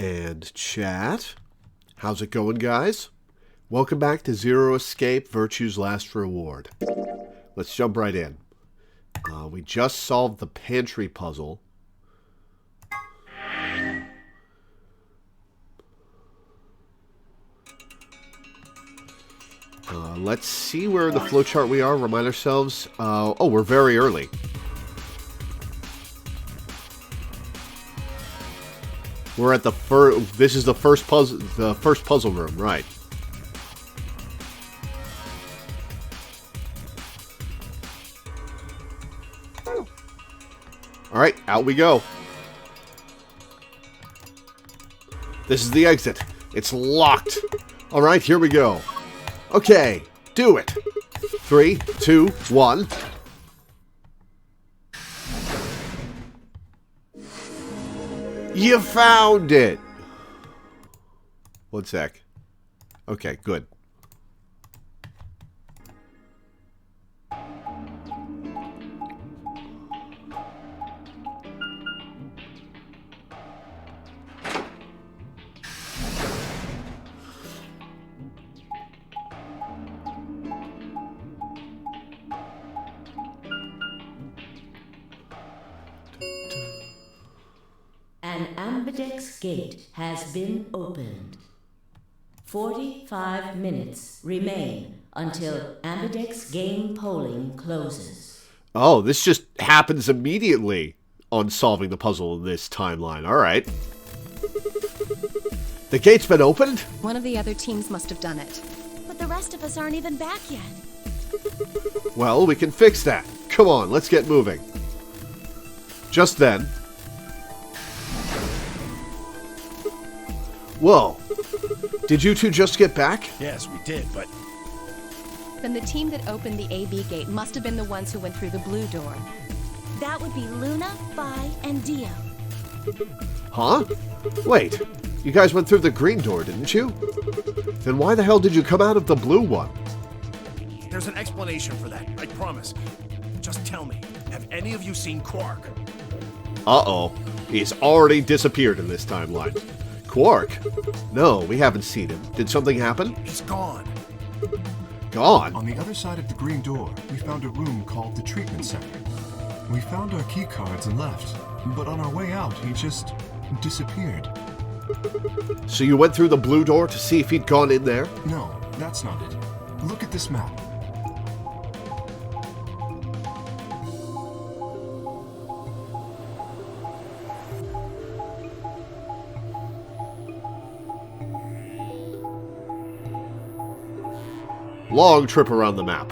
And chat. How's it going, guys? Welcome back to Zero Escape, Virtue's Last Reward. Let's jump right in. We just solved the pantry puzzle. Let's see where in the flowchart we are. Remind ourselves. Oh, we're very early. We're at the first. This is the first puzzle. The first puzzle room, right? All right, out we go. This is the exit. It's locked. All right, here we go. Okay, do it. 3, 2, 1. You found it. One sec. Okay, good. An ambidex gate has been opened. 45 minutes remain until ambidex game polling closes. Oh, this just happens immediately on solving the puzzle in this timeline. All right. The gate's been opened? One of the other teams must have done it. But the rest of us aren't even back yet. Well, we can fix that. Come on, let's get moving. Just then. Whoa. Did you two just get back? Yes, we did, but... Then the team that opened the AB gate must have been the ones who went through the blue door. That would be Luna, Vi, and Dio. Huh? Wait. You guys went through the green door, didn't you? Then why the hell did you come out of the blue one? There's an explanation for that, I promise. Just tell me, have any of you seen Quark? Uh-oh. He's already disappeared in this timeline. Quark? No, we haven't seen him. Did something happen? He's gone. Gone? On the other side of the green door, we found a room called the treatment center. We found our key cards and left, but on our way out, he just disappeared. So you went through the blue door to see if he'd gone in there? No, that's not it. Look at this map. Long trip around the map.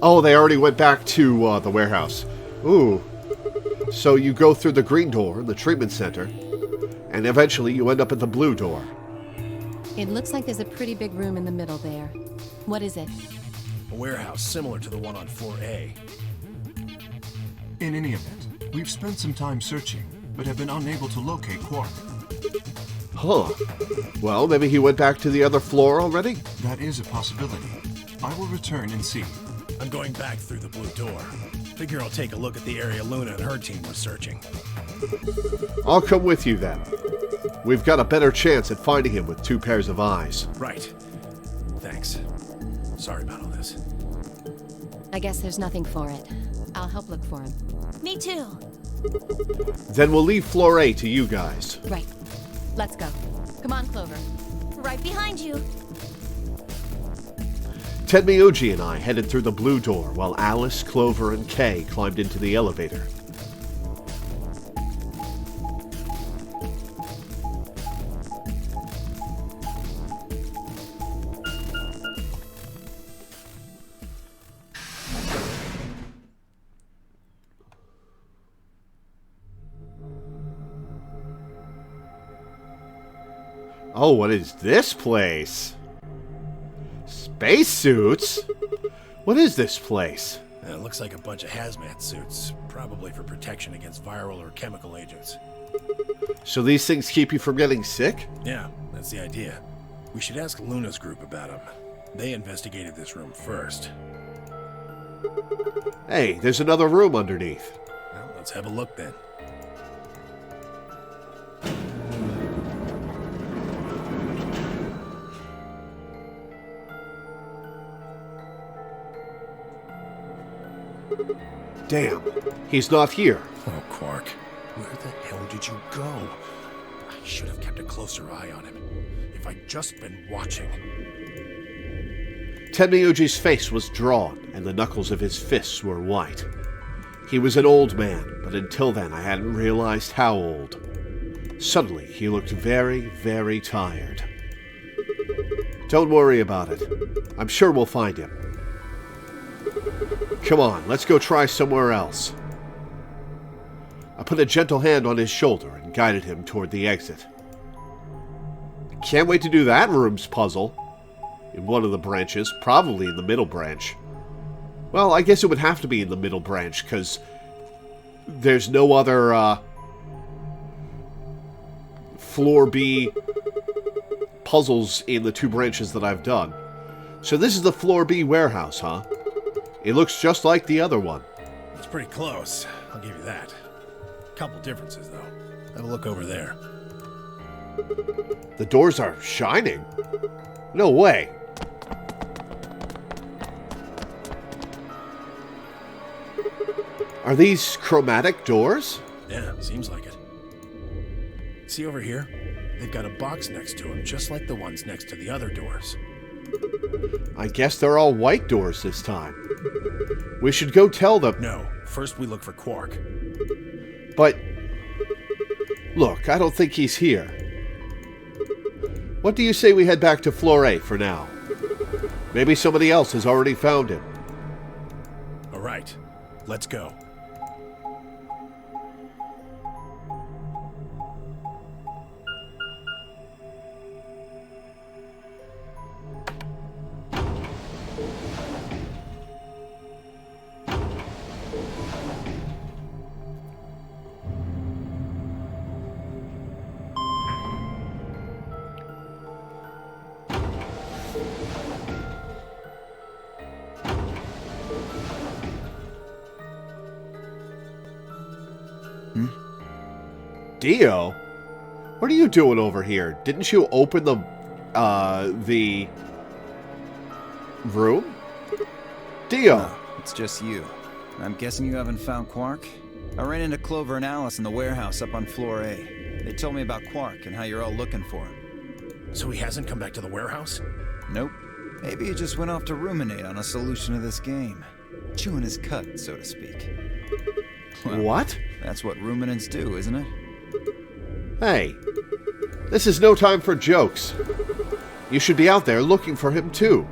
Oh, they already went back to the warehouse. Ooh. So you go through the green door, the treatment center, and eventually you end up at the blue door. It looks like there's a pretty big room in the middle there. What is it? A warehouse similar to the one on 4A. In any event, we've spent some time searching, but have been unable to locate Quark. Huh. Well, maybe he went back to the other floor already? That is a possibility. I will return and see. I'm going back through the blue door. Figure I'll take a look at the area Luna and her team were searching. I'll come with you then. We've got a better chance at finding him with 2 pairs of eyes. Right. Thanks. Sorry about all this. I guess there's nothing for it. I'll help look for him. Me too. Then we'll leave floor A to you guys. Right. Let's go. Come on, Clover. Right behind you. Tenmyuji and I headed through the blue door while Alice, Clover, and Kay climbed into the elevator. Oh, what is this place? Spacesuits? What is this place? It looks like a bunch of hazmat suits, probably for protection against viral or chemical agents. So these things keep you from getting sick? Yeah, that's the idea. We should ask Luna's group about them. They investigated this room first. Hey, there's another room underneath. Well, let's have a look then. Damn, he's not here. Oh, Quark. Where the hell did you go? I should have kept a closer eye on him. If I'd just been watching. Tenmyuji's face was drawn, and the knuckles of his fists were white. He was an old man, but until then I hadn't realized how old. Suddenly, he looked very, very tired. Don't worry about it. I'm sure we'll find him. Come on, let's go try somewhere else. I put a gentle hand on his shoulder and guided him toward the exit. Can't wait to do that room's puzzle. In one of the branches, probably in the middle branch. Well, I guess it would have to be in the middle branch, because there's no other floor B puzzles in the two branches that I've done. So this is the floor B warehouse, huh? It looks just like the other one. It's pretty close, I'll give you that. Couple differences, though. Have a look over there. The doors are shining? No way. Are these chromatic doors? Yeah, seems like it. See over here? They've got a box next to them, just like the ones next to the other doors. I guess they're all white doors this time. We should go tell them. No, first we look for Quark. But look, I don't think he's here. What do you say we head back to Floor A for now? Maybe somebody else has already found him. All right, let's go. Dio? What are you doing over here? Didn't you open the room? Dio! No, it's just you. I'm guessing you haven't found Quark? I ran into Clover and Alice in the warehouse up on Floor A. They told me about Quark and how you're all looking for him. So he hasn't come back to the warehouse? Nope. Maybe he just went off to ruminate on a solution to this game. Chewing his cud, so to speak. Well, What? that's what ruminants do, isn't it? Hey, this is no time for jokes. You should be out there looking for him too.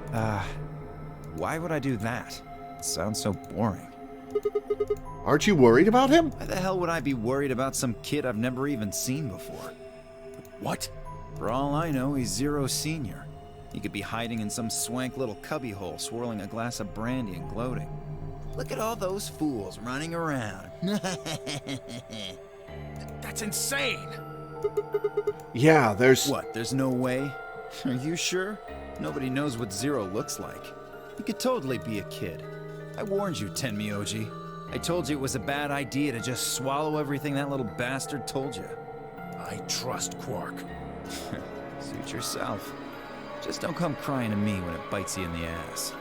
Why would I do that? It sounds so boring. Aren't you worried about him? Why the hell would I be worried about some kid I've never even seen before? What? For all I know, he's Zero Senior. He could be hiding in some swank little cubbyhole, swirling a glass of brandy and gloating. Look at all those fools running around. That's insane! Yeah, there's... What, there's no way? Are you sure? Nobody knows what Zero looks like. He could totally be a kid. I warned you, Tenmyoji. I told you it was a bad idea to just swallow everything that little bastard told you. I trust Quark. Suit yourself. Just don't come crying to me when it bites you in the ass.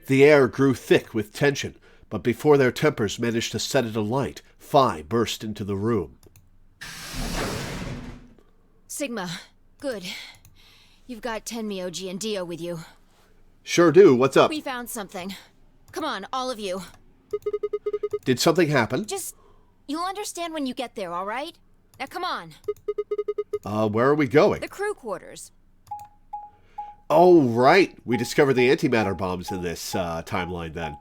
The air grew thick with tension, but before their tempers managed to set it alight, Phi burst into the room. Sigma, good. You've got Tenmyoji and Dio with you. Sure do, what's up? We found something. Come on, all of you. Did something happen? You'll understand when you get there, all right? Now come on. Where are we going? The crew quarters. Oh, right. We discovered the antimatter bombs in this timeline then.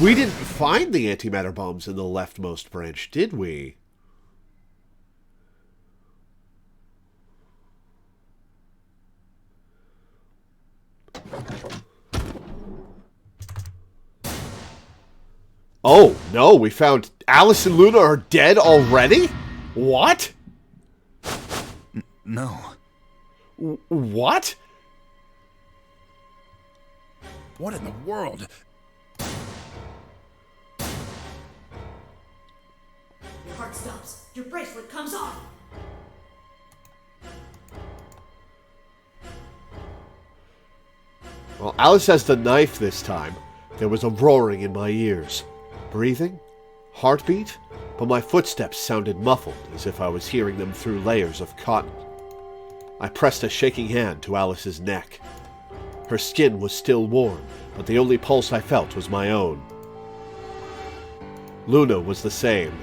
We didn't find the antimatter bombs in the leftmost branch, did we? Oh, no, we found Alice and Luna are dead already? What? No. What? What in the world? Your heart stops. Your bracelet comes off. Well, Alice has the knife this time. There was a roaring in my ears. Breathing? Heartbeat? But my footsteps sounded muffled, as if I was hearing them through layers of cotton. I pressed a shaking hand to Alice's neck. Her skin was still warm, but the only pulse I felt was my own. Luna was the same.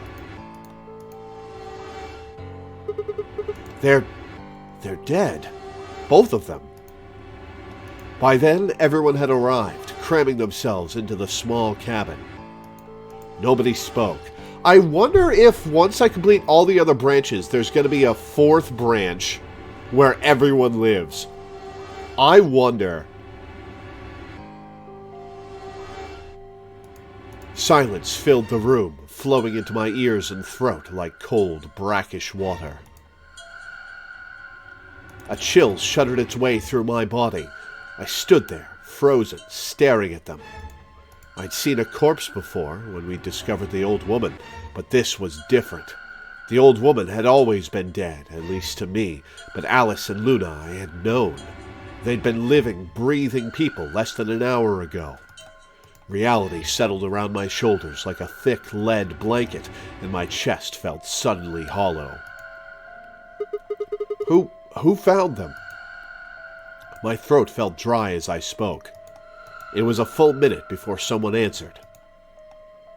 They're dead. Both of them. By then, everyone had arrived, cramming themselves into the small cabin. Nobody spoke. I wonder if, once I complete all the other branches, there's going to be a fourth branch where everyone lives. I wonder. Silence filled the room, flowing into my ears and throat like cold, brackish water. A chill shuddered its way through my body. I stood there, frozen, staring at them. I'd seen a corpse before, when we discovered the old woman, but this was different. The old woman had always been dead, at least to me, but Alice and Luna I had known. They'd been living, breathing people less than an hour ago. Reality settled around my shoulders like a thick lead blanket, and my chest felt suddenly hollow. Who found them? My throat felt dry as I spoke. It was a full minute before someone answered.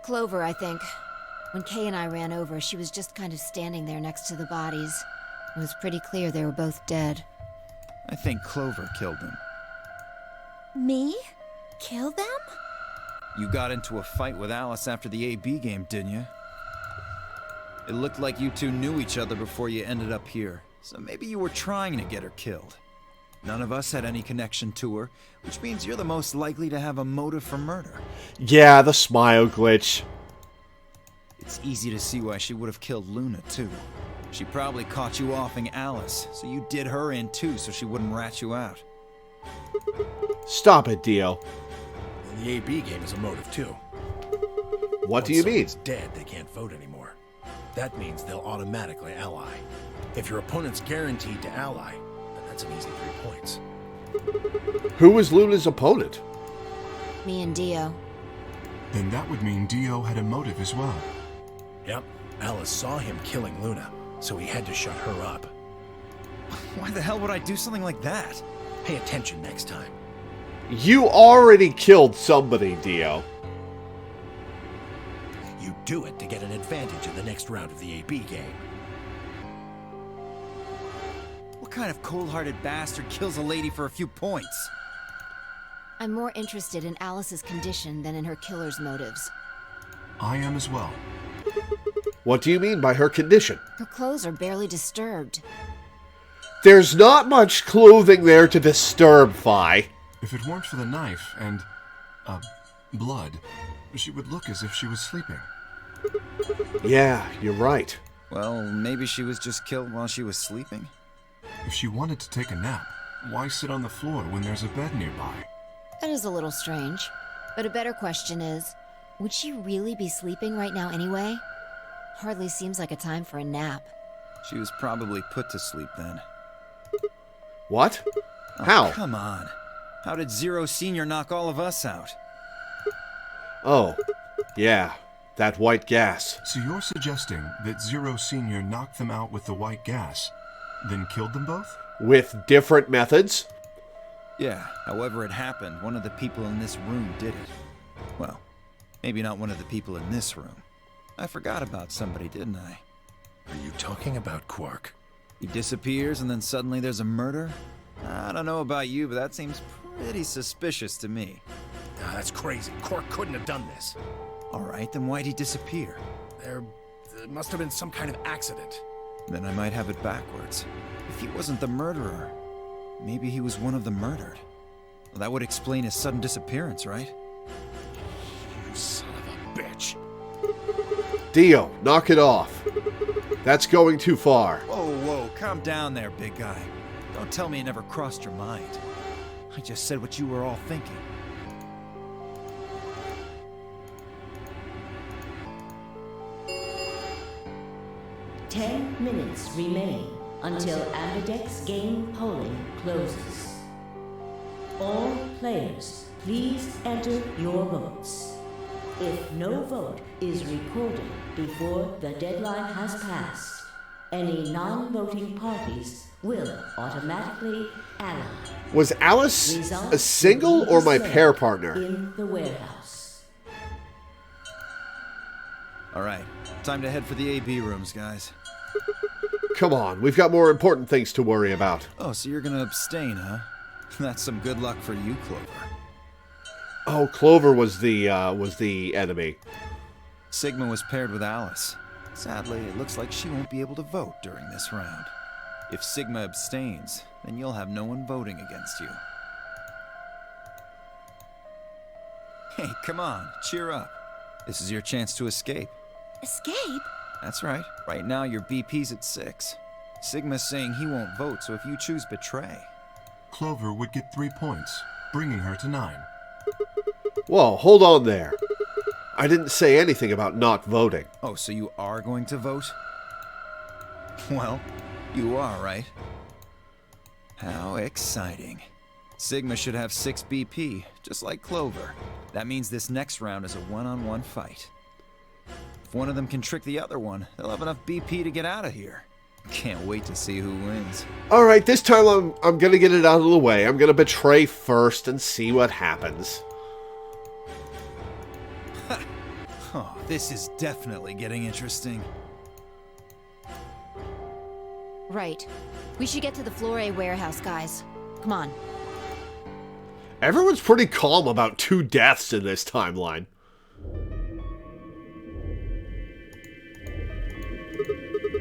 Clover, I think. When Kay and I ran over, she was just kind of standing there next to the bodies. It was pretty clear they were both dead. I think Clover killed them. Me? Kill them? You got into a fight with Alice after the AB game, didn't you? It looked like you two knew each other before you ended up here, so maybe you were trying to get her killed. None of us had any connection to her, which means you're the most likely to have a motive for murder. Yeah, the smile glitch. It's easy to see why she would have killed Luna, too. She probably caught you offing Alice, so you did her in too so she wouldn't rat you out. Stop it, Dio. And the AB game is a motive, too. What do you mean? Once someone's dead, they can't vote anymore. That means they'll automatically ally. If your opponent's guaranteed to ally, then that's an easy 3 points. Who was Luna's opponent? Me and Dio. Then that would mean Dio had a motive as well. Yep, Alice saw him killing Luna, so he had to shut her up. Why the hell would I do something like that? Pay attention next time. You already killed somebody, Dio. You do it to get an advantage in the next round of the AB game. What kind of cold-hearted bastard kills a lady for a few points? I'm more interested in Alice's condition than in her killer's motives. I am as well. What do you mean by her condition? Her clothes are barely disturbed. There's not much clothing there to disturb, Fi. If it weren't for the knife and, blood, she would look as if she was sleeping. Yeah, you're right. Well, maybe she was just killed while she was sleeping. If she wanted to take a nap, why sit on the floor when there's a bed nearby? That is a little strange. But a better question is, would she really be sleeping right now anyway? Hardly seems like a time for a nap. She was probably put to sleep then. What? Oh, How? Come on. How did Zero Senior knock all of us out? Oh, yeah, that white gas. So you're suggesting that Zero Senior knocked them out with the white gas, then killed them both? With different methods? Yeah, however it happened, one of the people in this room did it. Well, maybe not one of the people in this room. I forgot about somebody, didn't I? Are you talking about Quark? He disappears and then suddenly there's a murder? I don't know about you, but that seems pretty suspicious to me. That's crazy. Quark couldn't have done this. Alright, then why'd he disappear? There must have been some kind of accident. Then I might have it backwards. If he wasn't the murderer, maybe he was one of the murdered. Well, that would explain his sudden disappearance, right? You son of a bitch. Dio, knock it off. That's going too far. Whoa, calm down there, big guy. Don't tell me it never crossed your mind. I just said what you were all thinking. Ten minutes remain until Ambidex game polling closes. All players, please enter your votes. If no vote is recorded before the deadline has passed, any non-voting parties will automatically ally. Was Alice Results a single will be or my displayed pair partner? in the warehouse. Alright, time to head for the AB rooms, guys. Come on, we've got more important things to worry about. Oh, so you're gonna abstain, huh? That's some good luck for you, Clover. Oh, Clover was the enemy. Sigma was paired with Alice. Sadly, it looks like she won't be able to vote during this round. If Sigma abstains, then you'll have no one voting against you. Hey, come on, cheer up. This is your chance to escape. Escape? That's right. Right now, your BP's at 6. Sigma's saying he won't vote, so if you choose betray... Clover would get 3 points, bringing her to 9. Whoa, hold on there. I didn't say anything about not voting. Oh, so you are going to vote? Well, you are, right? How exciting. Sigma should have 6 BP, just like Clover. That means this next round is a one-on-one fight. If one of them can trick the other one, they'll have enough BP to get out of here. Can't wait to see who wins. Alright, this time I'm gonna get it out of the way. I'm gonna betray first and see what happens. Oh, this is definitely getting interesting. Right. We should get to the Flore warehouse, guys. Come on. Everyone's pretty calm about 2 deaths in this timeline.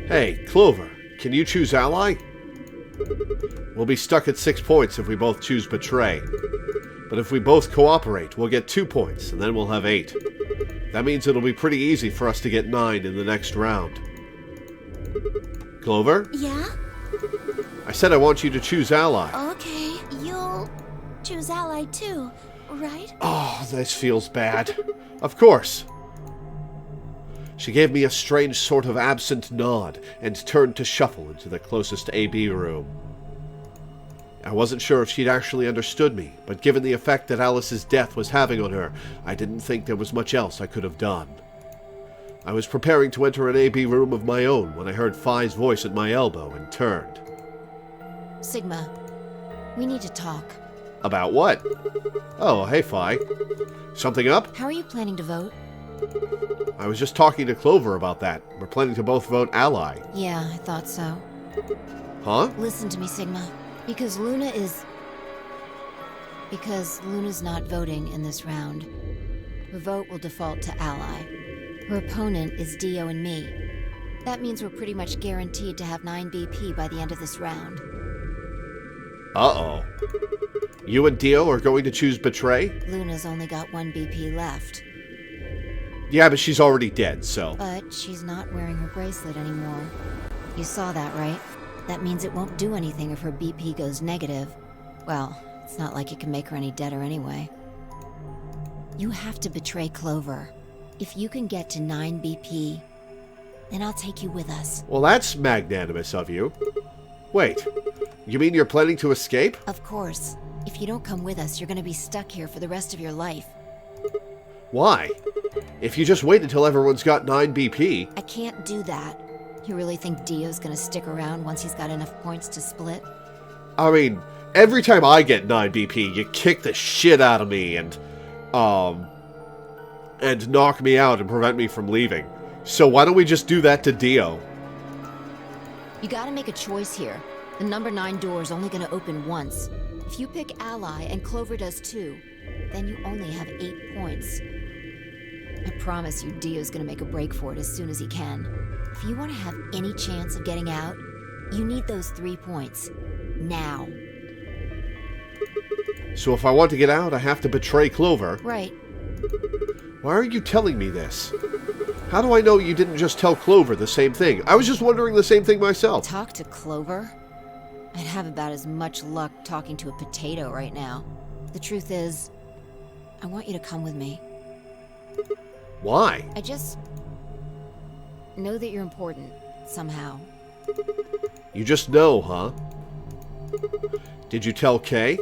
Hey, Clover, can you choose ally? We'll be stuck at 6 points if we both choose betray. But if we both cooperate, we'll get 2 points, and then we'll have 8. That means it'll be pretty easy for us to get 9 in the next round. Clover? Yeah? I said I want you to choose ally. Okay, you'll choose ally too, right? Oh, this feels bad. Of course. She gave me a strange sort of absent nod and turned to shuffle into the closest AB room. I wasn't sure if she'd actually understood me, but given the effect that Alice's death was having on her, I didn't think there was much else I could have done. I was preparing to enter an AB room of my own when I heard Phi's voice at my elbow and turned. Sigma, we need to talk. About what? Oh, hey Phi. Something up? How are you planning to vote? I was just talking to Clover about that. We're planning to both vote ally. Yeah, I thought so. Huh? Listen to me, Sigma. Because Luna's not voting in this round. Her vote will default to ally. Her opponent is Dio and me. That means we're pretty much guaranteed to have 9 BP by the end of this round. Uh-oh. You and Dio are going to choose betray? Luna's only got 1 BP left. Yeah, but she's already dead, so... But she's not wearing her bracelet anymore. You saw that, right? That means it won't do anything if her BP goes negative. Well, it's not like it can make her any deader anyway. You have to betray Clover. If you can get to 9 BP, then I'll take you with us. Well, that's magnanimous of you. Wait, you mean you're planning to escape? Of course. If you don't come with us, you're gonna be stuck here for the rest of your life. Why? If you just wait until everyone's got 9 BP... I can't do that. You really think Dio's gonna stick around once he's got enough points to split? I mean, every time I get 9 BP, you kick the shit out of me and knock me out and prevent me from leaving. So why don't we just do that to Dio? You gotta make a choice here. The number 9 door is only gonna open once. If you pick ally and Clover does too, then you only have 8 points. I promise you Dio's gonna make a break for it as soon as he can. If you want to have any chance of getting out, you need those 3 points. Now. So if I want to get out, I have to betray Clover. Right. Why are you telling me this? How do I know you didn't just tell Clover the same thing? I was just wondering the same thing myself. Talk to Clover? I'd have about as much luck talking to a potato right now. The truth is, I want you to come with me. Why? I just know that you're important, somehow. You just know, huh? Did you tell Kay?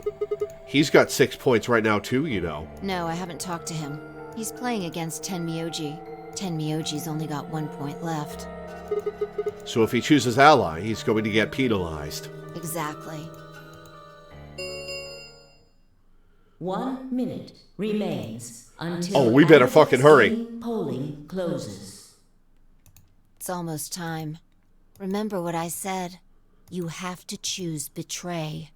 He's got 6 points right now too, you know. No, I haven't talked to him. He's playing against Tenmyoji. Tenmyoji's only got 1 point left. So if he chooses ally, he's going to get penalized. Exactly. 1 minute remains until Oh, we better fucking hurry. Polling closes. It's almost time. Remember what I said. You have to choose betray.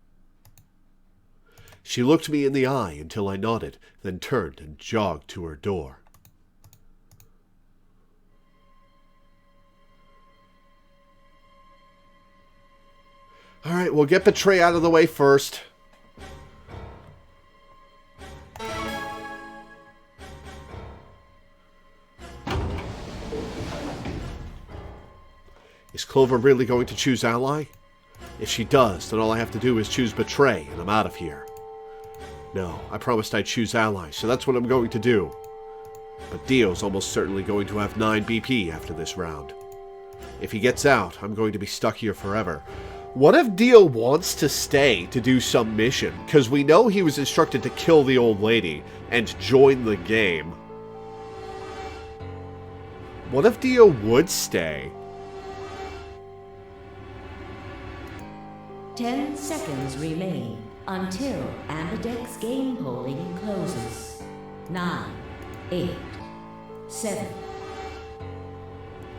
She looked me in the eye until I nodded, then turned and jogged to her door. All right, we'll get betray out of the way first. Is Clover really going to choose ally? If she does, then all I have to do is choose betray, and I'm out of here. No, I promised I'd choose ally, so that's what I'm going to do. But Dio's almost certainly going to have 9 BP after this round. If he gets out, I'm going to be stuck here forever. What if Dio wants to stay to do some mission? Because we know he was instructed to kill the old lady and join the game. What if Dio would stay? 10 seconds remain until Ambidex game polling closes. 9, 8, 7.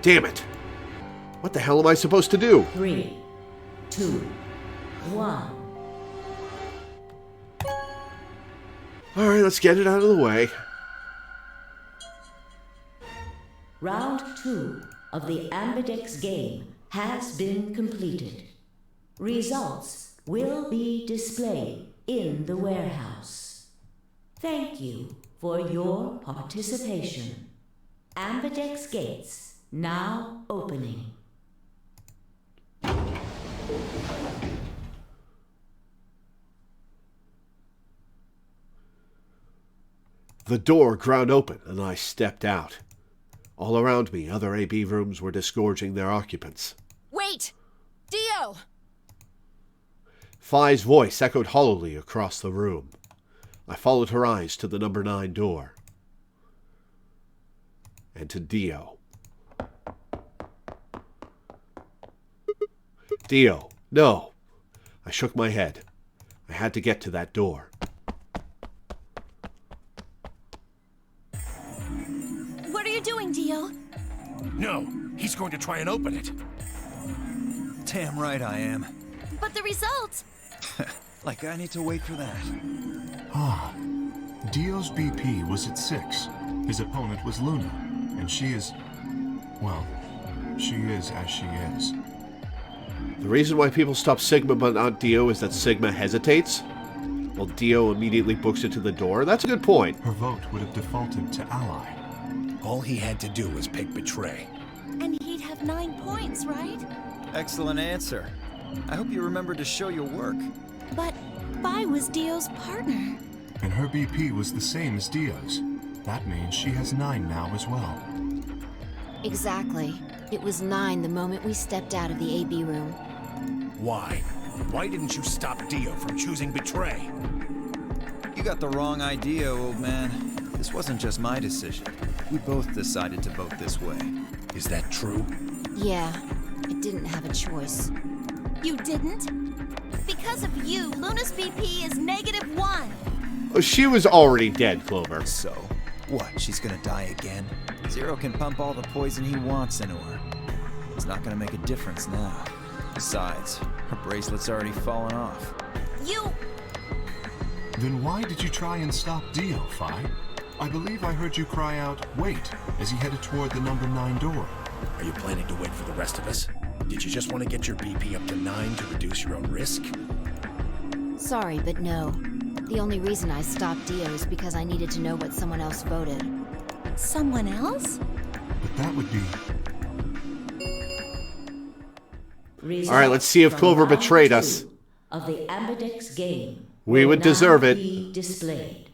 Damn it! What the hell am I supposed to do? 3, 2, 1. Alright, let's get it out of the way. Round 2 of the Ambidex game has been completed. Results will be displayed in the warehouse. Thank you for your participation. Ambidex gates now opening. The door ground open and I stepped out. All around me, other AB rooms were disgorging their occupants. Wait! Dio! Phi's voice echoed hollowly across the room. I followed her eyes to the number 9 door. And to Dio. Dio, no. I shook my head. I had to get to that door. What are you doing, Dio? No, he's going to try and open it. Damn right I am. But the results! Like I need to wait for that. Ah. Dio's BP was at 6. His opponent was Luna. And she is... well, she is as she is. The reason why people stop Sigma but not Dio is that Sigma hesitates? While Dio immediately books it to the door? That's a good point. Her vote would have defaulted to ally. All he had to do was pick betray. And he'd have 9 points, right? Excellent answer. I hope you remember to show your work. But Phi was Dio's partner. And her BP was the same as Dio's. That means she has 9 now as well. Exactly. It was 9 the moment we stepped out of the AB room. Why? Why didn't you stop Dio from choosing betray? You got the wrong idea, old man. This wasn't just my decision. We both decided to vote this way. Is that true? Yeah, I didn't have a choice. You didn't? Because of you, Luna's BP is -1. Oh, she was already dead, Clover. So, what, she's gonna die again? Zero can pump all the poison he wants into her. It's not gonna make a difference now. Besides, her bracelet's already fallen off. You... Then why did you try and stop Dio, Phi? I believe I heard you cry out, wait, as he headed toward the number 9 door. Are you planning to wait for the rest of us? Did you just want to get your BP up to 9 to reduce your own risk? Sorry, but no. The only reason I stopped Dio is because I needed to know what someone else voted. Someone else? But that would be... Results All right, let's see if from Clover round betrayed 2 us. Of the Ambidex game. We will would now deserve it. Be displayed.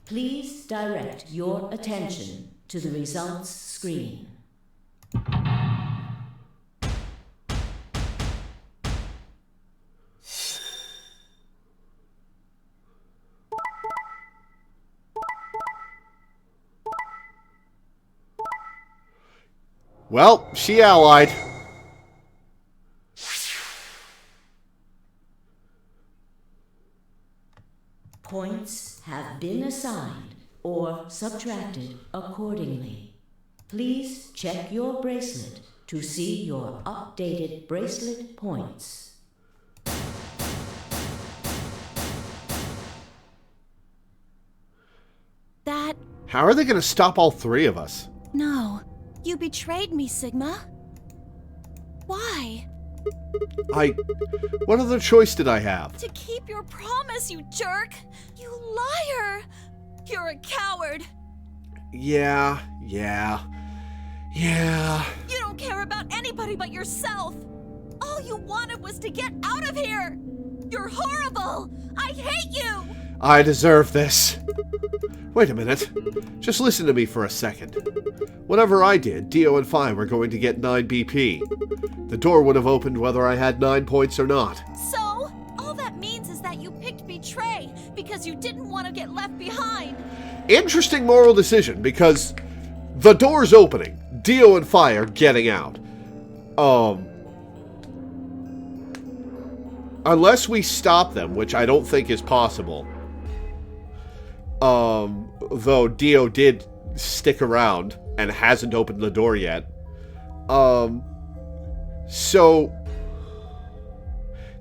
Please direct your attention to the results screen. Well, she allied. Points have been assigned or subtracted accordingly. Please check your bracelet to see your updated bracelet points. That... How are they going to stop all three of us? No. You betrayed me, Sigma. Why? What other choice did I have? To keep your promise, you jerk! You liar! You're a coward! Yeah. You don't care about anybody but yourself! All you wanted was to get out of here! You're horrible! I hate you! I deserve this. Wait a minute. Just listen to me for a second. Whatever I did, Dio and Phi were going to get 9 BP. The door would have opened whether I had 9 points or not. So, all that means is that you picked Betray because you didn't want to get left behind. Interesting moral decision, because the door's opening. Dio and Phi are getting out. Unless we stop them, which I don't think is possible. Though Dio did stick around and hasn't opened the door yet. So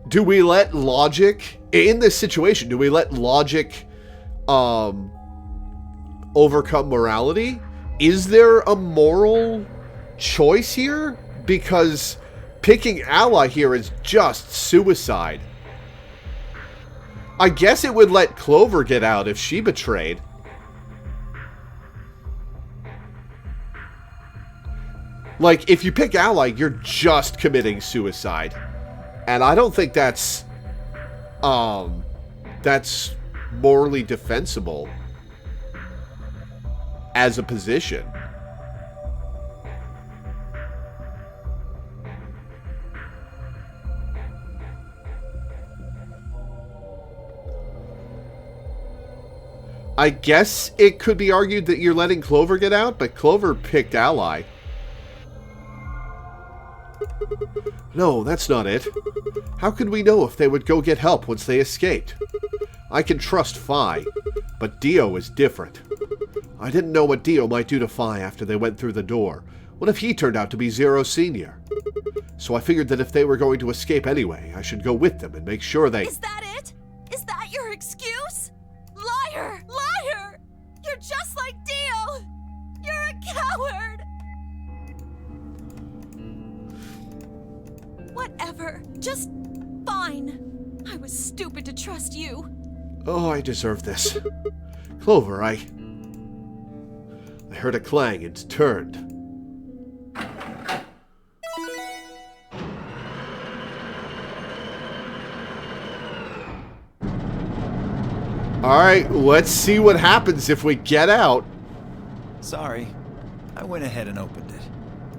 do we let logic, in this situation, do we let logic overcome morality? Is there a moral choice here? Because picking ally here is just suicide. I guess it would let Clover get out if she betrayed. Like, if you pick ally, you're just committing suicide. And I don't think that's morally defensible as a position. I guess it could be argued that you're letting Clover get out, but Clover picked ally. No, that's not it. How could we know if they would go get help once they escaped? I can trust Phi, but Dio is different. I didn't know what Dio might do to Phi after they went through the door. What if he turned out to be Zero Senior? So I figured that if they were going to escape anyway, I should go with them and make sure they... Is that it? Is that your excuse? Liar! Liar! You're just like Dio! You're a coward! Whatever. Just fine. I was stupid to trust you. Oh, I deserve this. Clover, I heard a clang and turned. Alright, let's see what happens if we get out. Sorry. I went ahead and opened it.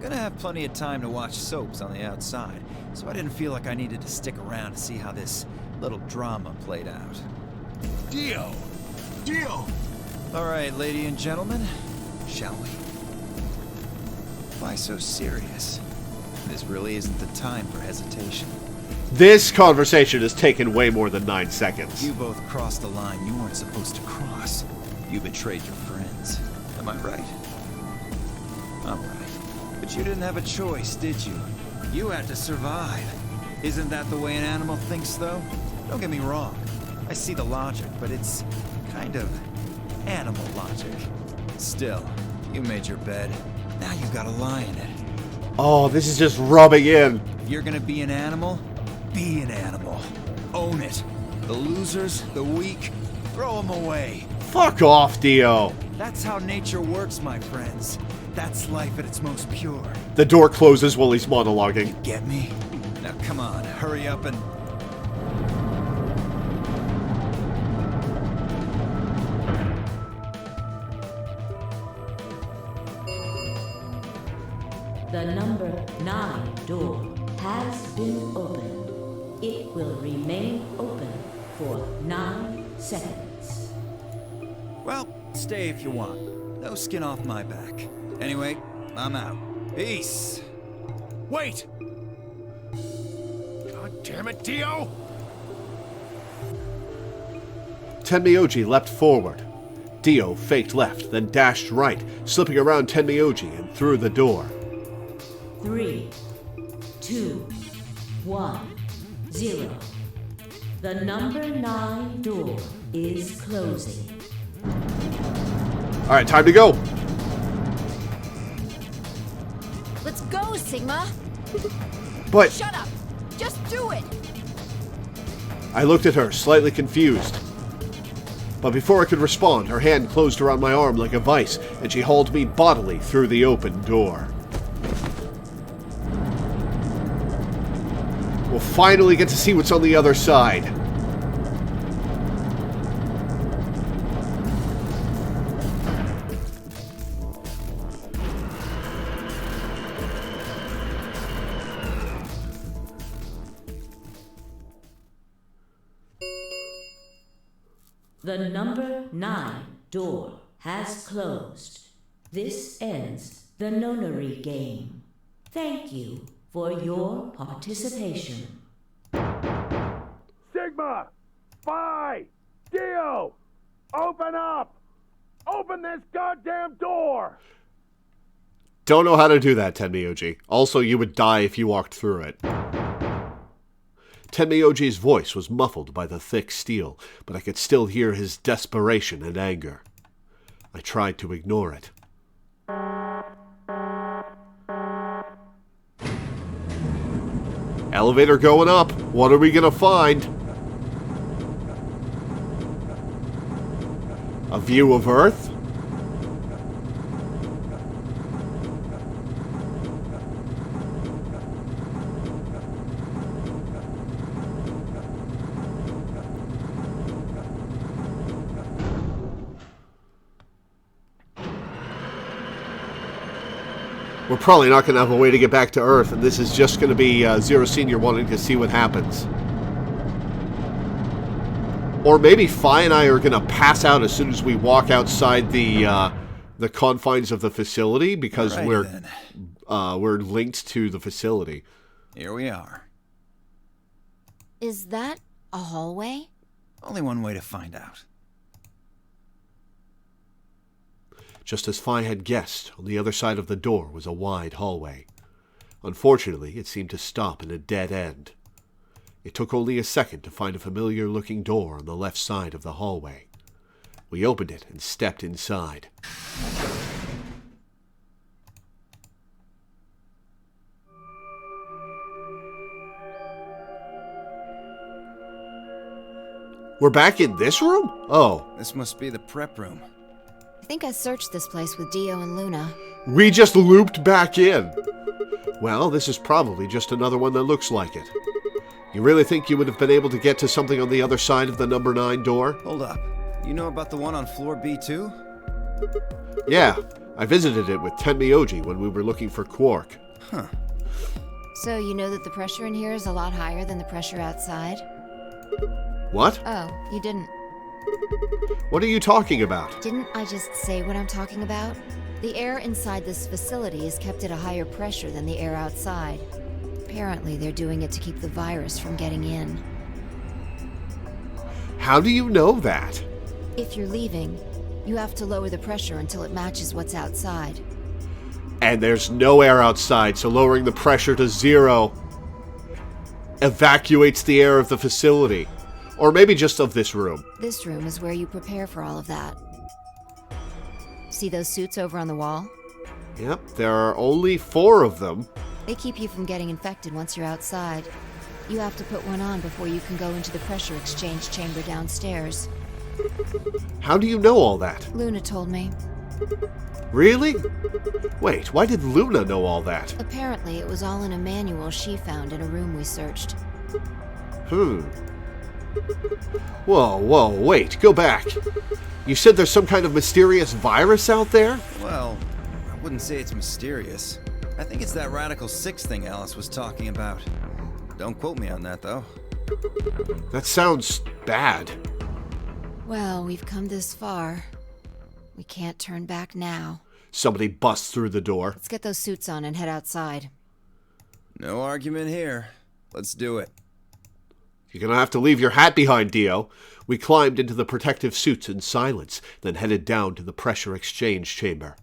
Gonna have plenty of time to watch soaps on the outside, so I didn't feel like I needed to stick around to see how this little drama played out. Dio! Dio! Alright, ladies and gentlemen, shall we? Why so serious? This really isn't the time for hesitation. This conversation has taken way more than 9 seconds. You both crossed the line you weren't supposed to cross. You betrayed your friends. Am I right? I'm right. But you didn't have a choice, did you? You had to survive. Isn't that the way an animal thinks, though? Don't get me wrong. I see the logic, but it's kind of animal logic. Still, you made your bed. Now you gotta lie in it. Oh, this is just rubbing in. If you're gonna be an animal, be an animal. Own it. The losers, the weak, throw them away. Fuck off, Dio. That's how nature works, my friends. That's life at its most pure. The door closes while he's monologuing. Get me? Now come on, hurry up and... The number 9 door has been opened. It will remain open for 9 seconds. Well, stay if you want. No skin off my back. Anyway, I'm out. Peace. Wait! God damn it, Dio! Tenmyoji leapt forward. Dio faked left, then dashed right, slipping around Tenmyoji and through the door. 3, 2, 1, 0. The number 9 door is closing. Alright, time to go! Let's go, Sigma! But Shut up! Just do it! I looked at her, slightly confused. But before I could respond, her hand closed around my arm like a vice, and she hauled me bodily through the open door. We'll finally get to see what's on the other side. The number 9 door has closed. This ends the nonary game. Thank you for your participation. Sigma! Phi! Dio! Open up! Open this goddamn door! Don't know how to do that, Tenmyoji. Also, you would die if you walked through it. Tenmyoji's voice was muffled by the thick steel, but I could still hear his desperation and anger. I tried to ignore it. Elevator going up. What are we gonna find? A view of Earth? We're probably not going to have a way to get back to Earth, and this is just going to be Zero Senior wanting to see what happens. Or maybe Phi and I are going to pass out as soon as we walk outside the confines of the facility, because we're linked to the facility. Here we are. Is that a hallway? Only one way to find out. Just as Phi had guessed, on the other side of the door was a wide hallway. Unfortunately, it seemed to stop in a dead end. It took only a second to find a familiar-looking door on the left side of the hallway. We opened it and stepped inside. We're back in this room? Oh. This must be the prep room. I think I searched this place with Dio and Luna. We just looped back in. Well, this is probably just another one that looks like it. You really think you would have been able to get to something on the other side of the number 9 door? Hold up. You know about the one on floor B2? Yeah, I visited it with Tenmyoji when we were looking for Quark. Huh. So you know that the pressure in here is a lot higher than the pressure outside? What? Oh, you didn't. What are you talking about? Didn't I just say what I'm talking about? The air inside this facility is kept at a higher pressure than the air outside. Apparently, they're doing it to keep the virus from getting in. How do you know that? If you're leaving, you have to lower the pressure until it matches what's outside. And there's no air outside, so lowering the pressure to 0 evacuates the air of the facility. Or maybe just of this room. This room is where you prepare for all of that. See those suits over on the wall? Yep, there are only 4 of them. They keep you from getting infected once you're outside. You have to put one on before you can go into the pressure exchange chamber downstairs. How do you know all that? Luna told me. Really? Wait, why did Luna know all that? Apparently, it was all in a manual she found in a room we searched. Whoa, wait, go back. You said there's some kind of mysterious virus out there? Well, I wouldn't say it's mysterious. I think it's that Radical 6 thing Alice was talking about. Don't quote me on that, though. That sounds bad. Well, we've come this far. We can't turn back now. Somebody busts through the door. Let's get those suits on and head outside. No argument here. Let's do it. You're going to have to leave your hat behind, Dio. We climbed into the protective suits in silence, then headed down to the pressure exchange chamber.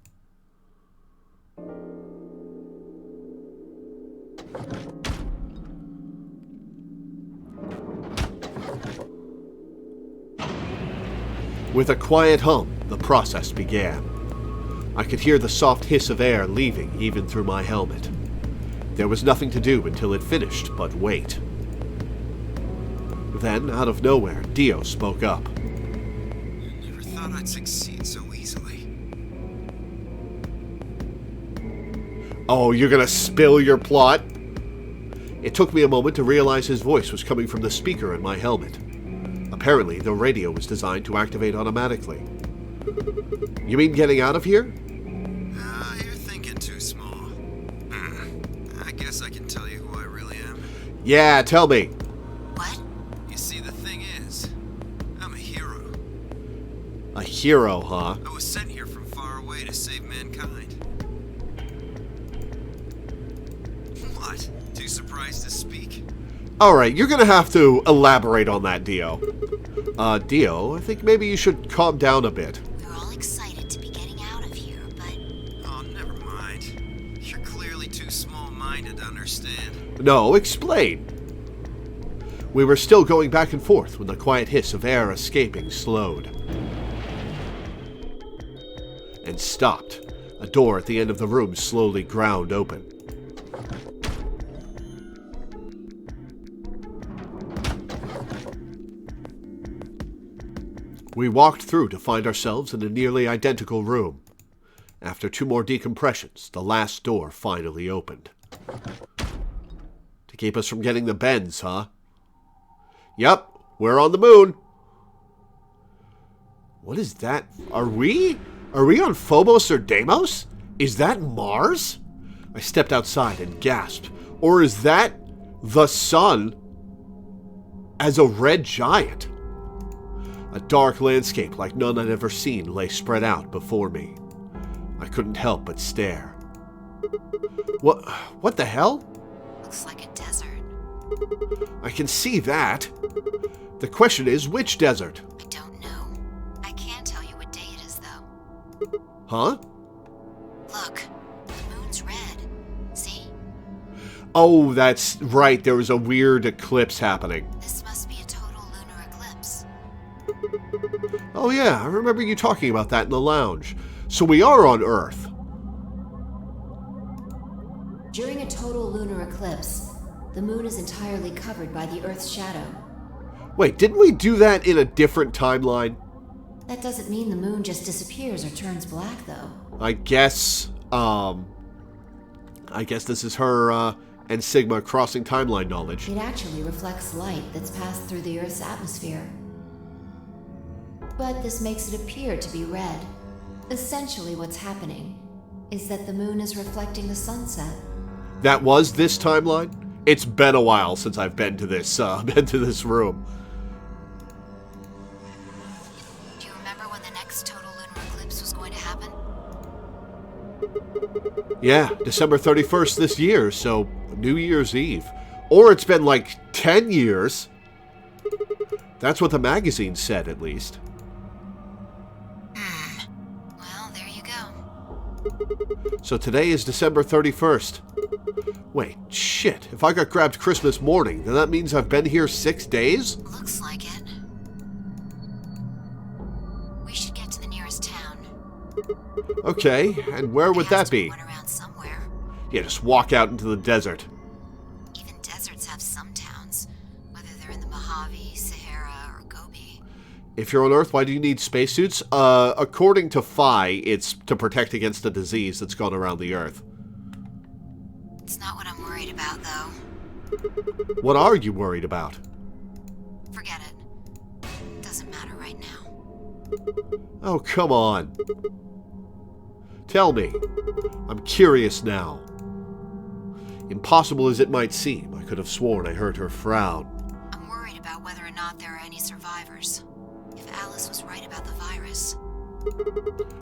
With a quiet hum, the process began. I could hear the soft hiss of air leaving even through my helmet. There was nothing to do until it finished but wait. Then, out of nowhere, Dio spoke up. Never thought I'd succeed so easily. Oh, you're gonna spill your plot? It took me a moment to realize his voice was coming from the speaker in my helmet. Apparently, the radio was designed to activate automatically. You mean getting out of here? You're thinking too small. I guess I can tell you who I really am. Yeah, tell me. What? You see, the thing is, I'm a hero. A hero, huh? I was sent here from far away to save mankind. What? Too surprised to speak? Alright, you're gonna have to elaborate on that, Dio. Dio, I think maybe you should calm down a bit. We're all excited to be getting out of here, but... Oh, never mind. You're clearly too small-minded to understand. No, explain. We were still going back and forth when the quiet hiss of air escaping slowed. And stopped. A door at the end of the room slowly ground open. We walked through to find ourselves in a nearly identical room. After 2 more decompressions, the last door finally opened. To keep us from getting the bends, huh? Yup, we're on the moon. What is that? Are we on Phobos or Deimos? Is that Mars? I stepped outside and gasped. Or is that the sun as a red giant? A dark landscape like none I'd ever seen lay spread out before me. I couldn't help but stare. What the hell? Looks like a desert. I can see that. The question is, which desert? I don't know. I can't tell you what day it is, though. Huh? Look, the moon's red. See? Oh, that's right. There was a weird eclipse happening. This must be a total lunar eclipse. Oh yeah, I remember you talking about that in the lounge. So we are on Earth. During a total lunar eclipse, the moon is entirely covered by the Earth's shadow. Wait, didn't we do that in a different timeline? That doesn't mean the moon just disappears or turns black, though. I guess this is her, and Sigma crossing timeline knowledge. It actually reflects light that's passed through the Earth's atmosphere. But this makes it appear to be red. Essentially what's happening is that the moon is reflecting the sunset. That was this timeline? It's been a while since I've been to this room. Do you remember when the next total lunar eclipse was going to happen? Yeah, December 31st this year, so New Year's Eve. Or it's been like 10 years. That's what the magazine said, at least. Well, there you go. So today is December 31st. Wait, shit. If I got grabbed Christmas morning, then that means I've been here 6 days? Looks like it. We should get to the nearest town. Okay, and where would that be? One around somewhere. Yeah, just walk out into the desert. Even deserts have some towns, whether they're in the Mojave, Sahara, or Gobi. If you're on Earth, why do you need spacesuits? According to Phi, it's to protect against a disease that's gone around the Earth. It's not what I'm worried about, though. What are you worried about? Forget it. Doesn't matter right now. Oh, come on. Tell me. I'm curious now. Impossible as it might seem, I could have sworn I heard her frown. I'm worried about whether or not there are any survivors. If Alice was right about the virus,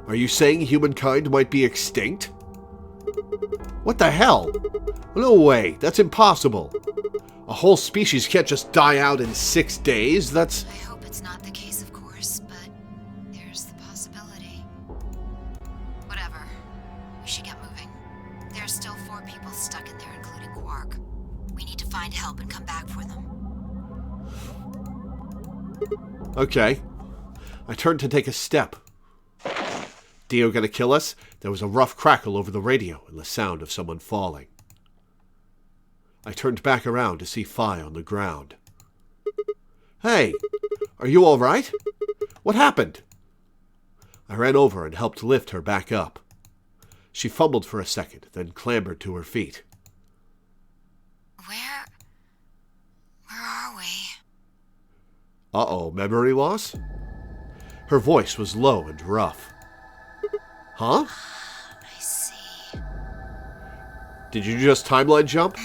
Are you saying humankind might be extinct? What the hell? No way, that's impossible. A whole species can't just die out in 6 days, that's... I hope it's not the case, of course, but there's the possibility. Whatever. We should get moving. There are still 4 people stuck in there, including Quark. We need to find help and come back for them. Okay. I turned to take a step. Dio gonna kill us? There was a rough crackle over the radio and the sound of someone falling. I turned back around to see Phi on the ground. Hey, are you all right? What happened? I ran over and helped lift her back up. She fumbled for a second, then clambered to her feet. Where are we? Uh-oh, memory loss? Her voice was low and rough. Huh? I see. Did you just timeline jump?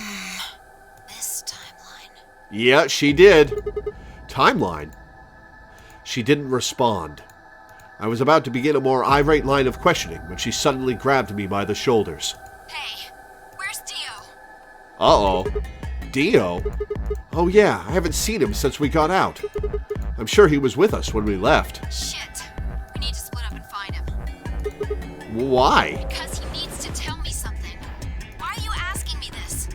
This timeline. Yeah, she did. Timeline? She didn't respond. I was about to begin a more irate line of questioning when she suddenly grabbed me by the shoulders. Hey, where's Dio? Uh-oh. Dio? Oh yeah, I haven't seen him since we got out. I'm sure he was with us when we left. Shit. We need to split up and find him. Why? Because he needs to tell me something. Why are you asking me this?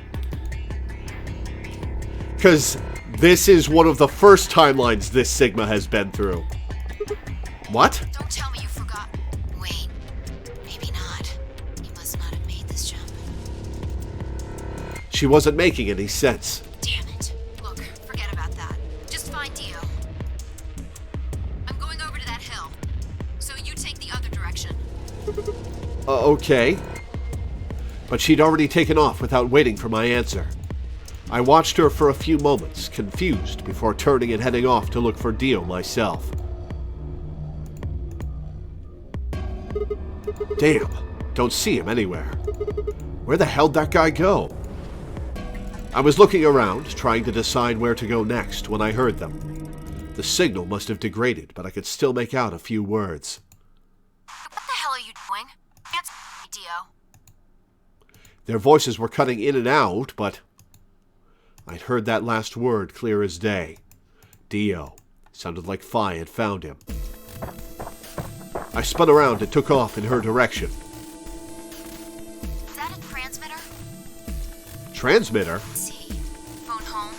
Because this is one of the first timelines this Sigma has been through. What? Don't tell me you forgot. Wait. Maybe not. He must not have made this jump. She wasn't making any sense. Damn it. Look, forget about that. Just find Dio. I'm going over to that hill. So you take the other direction. Okay. But she'd already taken off without waiting for my answer. I watched her for a few moments, confused, before turning and heading off to look for Dio myself. Damn, don't see him anywhere. Where the hell'd that guy go? I was looking around, trying to decide where to go next, when I heard them. The signal must have degraded, but I could still make out a few words. What the hell are you doing? Answer me, Dio. Their voices were cutting in and out, but I'd heard that last word clear as day. Dio. Sounded like Phi had found him. I spun around and took off in her direction. Is that a transmitter? Transmitter? Let's see. Phone home,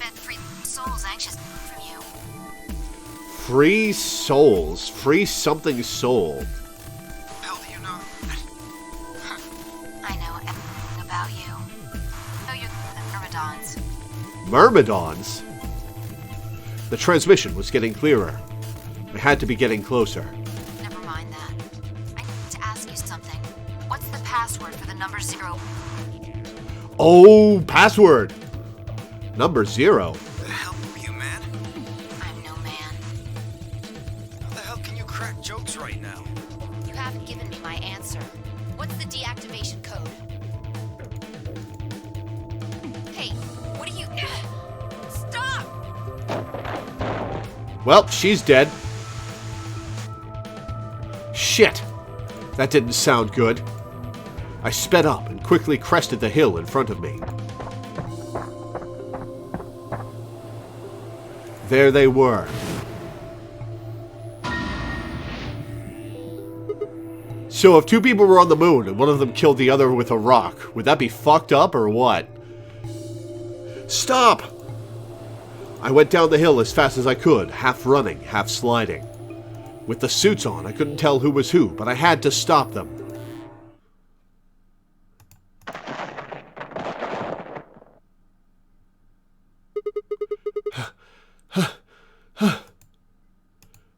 Bet 3 souls anxious from you. Free souls. Free something soul. How do you know? I know everything about you. Oh, you're the Myrmidons. Myrmidons? The transmission was getting clearer. I had to be getting closer. Never mind that. I need to ask you something. What's the password for the number 0? Oh, password! Number 0. The hell are you, man? I'm no man. How the hell can you crack jokes right now? You haven't given me my answer. What's the deactivation code? Hey, what are you... Stop! Well, she's dead. Shit! That didn't sound good. I sped up and quickly crested the hill in front of me. There they were. So if 2 people were on the moon and one of them killed the other with a rock, would that be fucked up or what? Stop! I went down the hill as fast as I could, half running, half sliding. With the suits on, I couldn't tell who was who, but I had to stop them.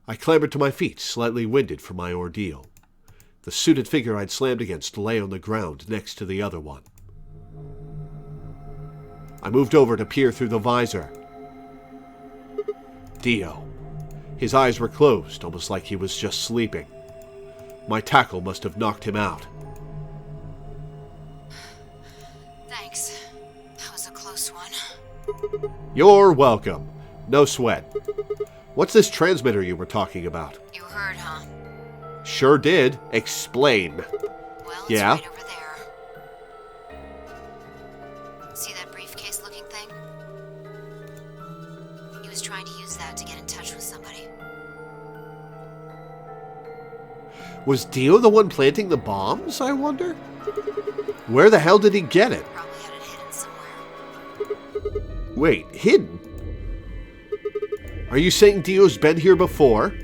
I clambered to my feet, slightly winded from my ordeal. The suited figure I'd slammed against lay on the ground next to the other one. I moved over to peer through the visor. Dio. His eyes were closed, almost like he was just sleeping. My tackle must have knocked him out. Thanks. That was a close one. You're welcome. No sweat. What's this transmitter you were talking about? You heard, huh? Sure did. Explain. Well, it's Yeah? right over there. See that briefcase-looking thing? He was trying to use that to get in touch with somebody. Was Dio the one planting the bombs, I wonder? Where the hell did he get it? Probably had it hidden somewhere. Wait, hidden? Are you saying Dio's been here before?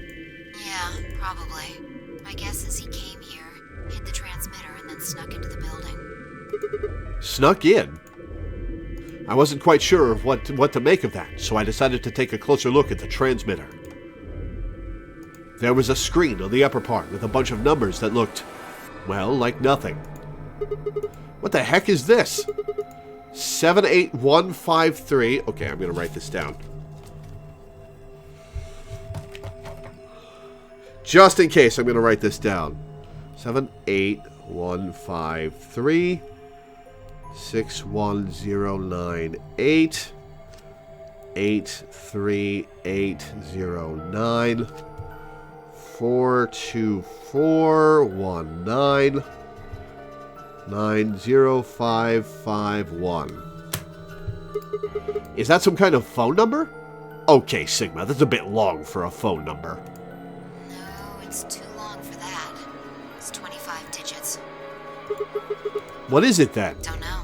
Yeah, probably. My guess is he came here, hid the transmitter, and then snuck into the building. Snuck in? I wasn't quite sure of what to make of that, so I decided to take a closer look at the transmitter. There was a screen on the upper part with a bunch of numbers that looked, well, like nothing. What the heck is this? 78153. Okay, I'm going to write this down. Just in case, I'm going to write this down. 78153 61098 83809 42419 90551. Is that some kind of phone number? Okay, Sigma, that's a bit long for a phone number. No, it's too long for that. It's 25 digits. What is it then? Don't know.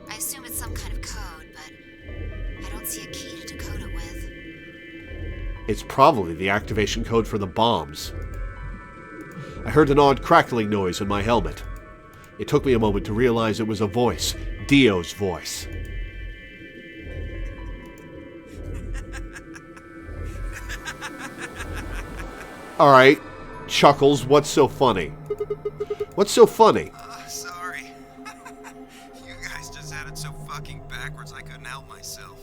I assume it's some kind of code, but I don't see a key to decode it with. It's probably the activation code for the bombs. I heard an odd crackling noise in my helmet. It took me a moment to realize it was a voice. Dio's voice. Alright, Chuckles, what's so funny? What's so funny? Sorry. You guys just had it so fucking backwards I couldn't help myself.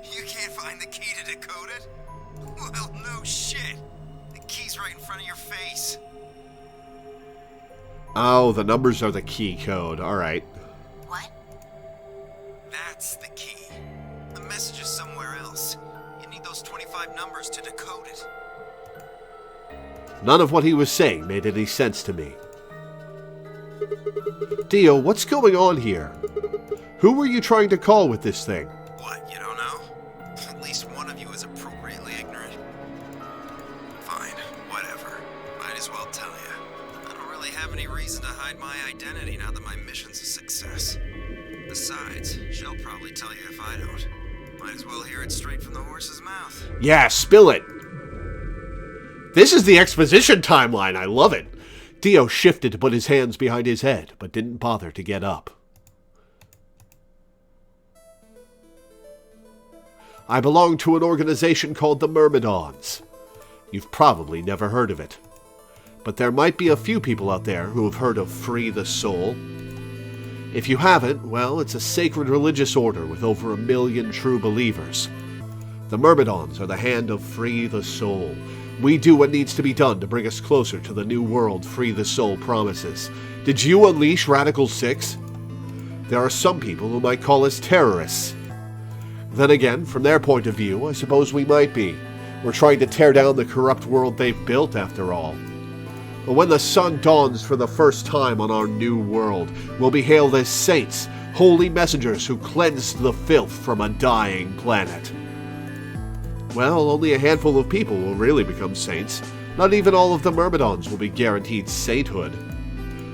You can't find the key to decode it? Well, no shit. The key's right in front of your face. Oh, the numbers are the key code. Alright. What? That's the key. The message is somewhere else. You need those 25 numbers to decode it. None of what he was saying made any sense to me. Dio, what's going on here? Who were you trying to call with this thing? What, you don't know? At least one of you is appropriately ignorant. Fine, whatever. Might as well tell you. I don't really have any reason to hide my identity now that my mission's a success. Besides, she'll probably tell you if I don't. Might as well hear it straight from the horse's mouth. Yeah, spill it! This is the exposition timeline. I love it. Dio shifted to put his hands behind his head, but didn't bother to get up. I belong to an organization called the Myrmidons. You've probably never heard of it. But there might be a few people out there who have heard of Free the Soul. If you haven't, well, it's a sacred religious order with over 1 million true believers. The Myrmidons are the hand of Free the Soul. We do what needs to be done to bring us closer to the new world Free the Soul promises. Did you unleash Radical 6? There are some people who might call us terrorists. Then again, from their point of view, I suppose we might be. We're trying to tear down the corrupt world they've built, after all. But when the sun dawns for the first time on our new world, we'll be hailed as saints, holy messengers who cleansed the filth from a dying planet. Well, only a handful of people will really become saints. Not even all of the Myrmidons will be guaranteed sainthood.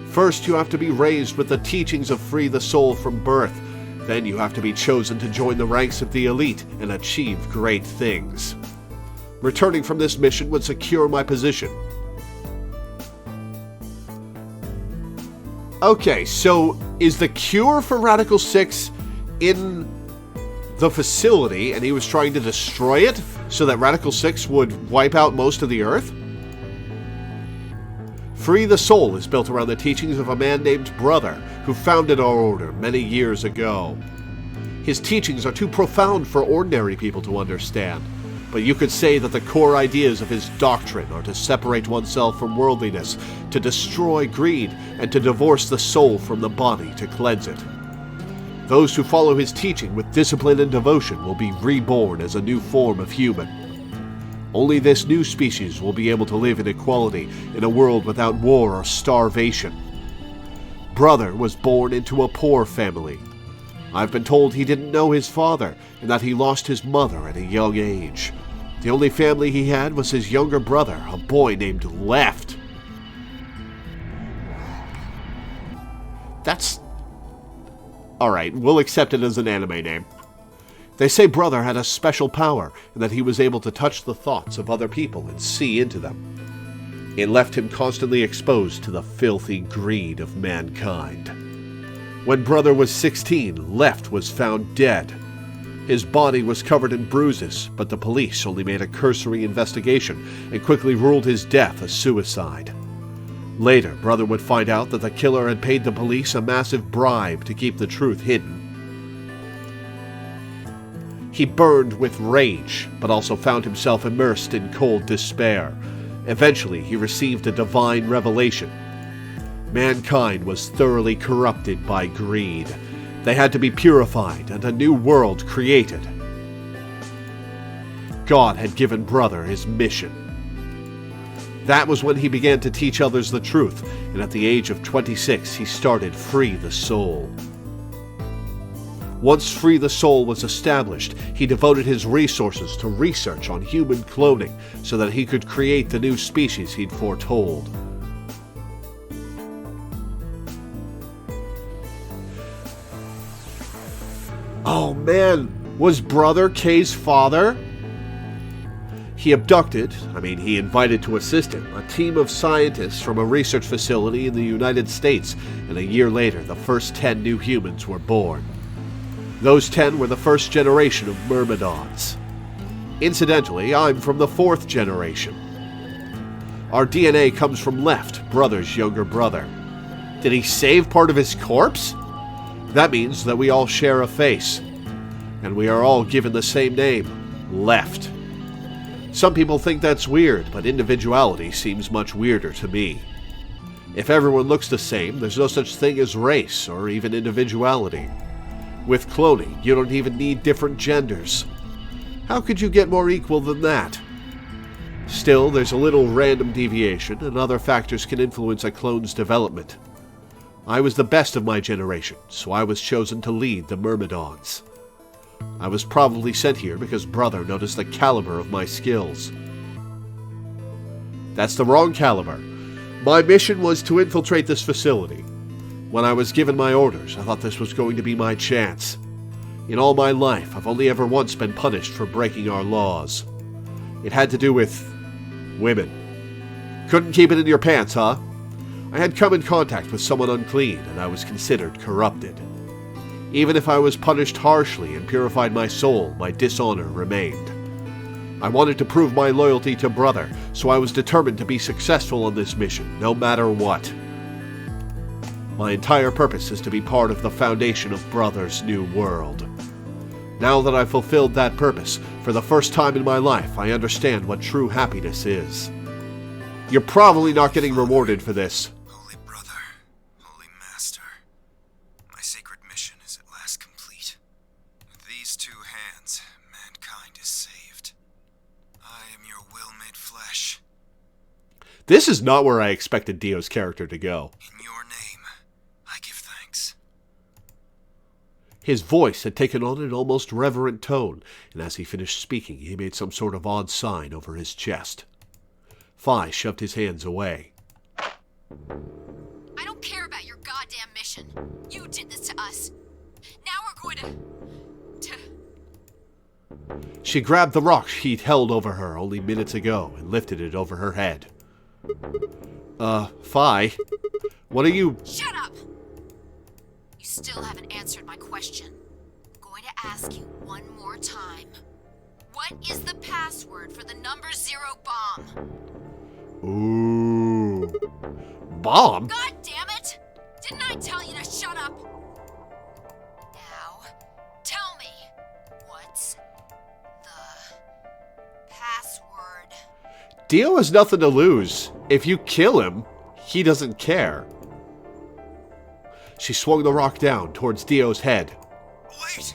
First, you have to be raised with the teachings of Free the Soul from birth. Then you have to be chosen to join the ranks of the elite and achieve great things. Returning from this mission would secure my position. Okay, so is the cure for Radical 6 in the facility, and he was trying to destroy it so that Radical 6 would wipe out most of the Earth? Free the Soul is built around the teachings of a man named Brother, who founded our order many years ago. His teachings are too profound for ordinary people to understand, but you could say that the core ideas of his doctrine are to separate oneself from worldliness, to destroy greed, and to divorce the soul from the body to cleanse it. Those who follow his teaching with discipline and devotion will be reborn as a new form of human. Only this new species will be able to live in equality in a world without war or starvation. Brother was born into a poor family. I've been told he didn't know his father and that he lost his mother at a young age. The only family he had was his younger brother, a boy named Left. That's... alright, we'll accept it as an anime name. They say Brother had a special power and that he was able to touch the thoughts of other people and see into them. It left him constantly exposed to the filthy greed of mankind. When Brother was 16, Left was found dead. His body was covered in bruises, but the police only made a cursory investigation and quickly ruled his death a suicide. Later, Brother would find out that the killer had paid the police a massive bribe to keep the truth hidden. He burned with rage, but also found himself immersed in cold despair. Eventually, he received a divine revelation. Mankind was thoroughly corrupted by greed. They had to be purified and a new world created. God had given Brother his mission. That was when he began to teach others the truth, and at the age of 26, he started Free the Soul. Once Free the Soul was established, he devoted his resources to research on human cloning so that he could create the new species he'd foretold. Oh man, was Brother Kay's father? He invited to assist him a team of scientists from a research facility in the United States, and a year later the first 10 new humans were born. Those 10 were the first generation of Myrmidons. Incidentally, I'm from the 4th generation. Our DNA comes from Left, Brother's younger brother. Did he save part of his corpse? That means that we all share a face. And we are all given the same name, Left. Some people think that's weird, but individuality seems much weirder to me. If everyone looks the same, there's no such thing as race or even individuality. With cloning, you don't even need different genders. How could you get more equal than that? Still, there's a little random deviation, and other factors can influence a clone's development. I was the best of my generation, so I was chosen to lead the Myrmidons. I was probably sent here because Brother noticed the caliber of my skills. That's the wrong caliber. My mission was to infiltrate this facility. When I was given my orders, I thought this was going to be my chance. In all my life, I've only ever once been punished for breaking our laws. It had to do with women. Couldn't keep it in your pants, huh? I had come in contact with someone unclean, and I was considered corrupted. Even if I was punished harshly and purified my soul, my dishonor remained. I wanted to prove my loyalty to Brother, so I was determined to be successful on this mission, no matter what. My entire purpose is to be part of the foundation of Brother's new world. Now that I've fulfilled that purpose, for the first time in my life, I understand what true happiness is. You're probably not getting rewarded for this. Holy Brother, Holy Master, my sacred mission is at last complete. With these 2 hands, mankind is saved. I am your will made flesh. This is not where I expected Dio's character to go. In your name, I give thanks. His voice had taken on an almost reverent tone, and as he finished speaking, he made some sort of odd sign over his chest. Phi shoved his hands away. I don't care about your goddamn mission. You did this to us. Now we're going to... She grabbed the rock he'd held over her only minutes ago and lifted it over her head. Phi, what are you... Shut up! You still haven't answered my question. I'm going to ask you one more time. What is the password for the number 0 bomb? Ooh. Bomb? God damn it! Didn't I tell you to shut up? Now, tell me, what's the password? Dio has nothing to lose. If you kill him, he doesn't care. She swung the rock down towards Dio's head. Wait!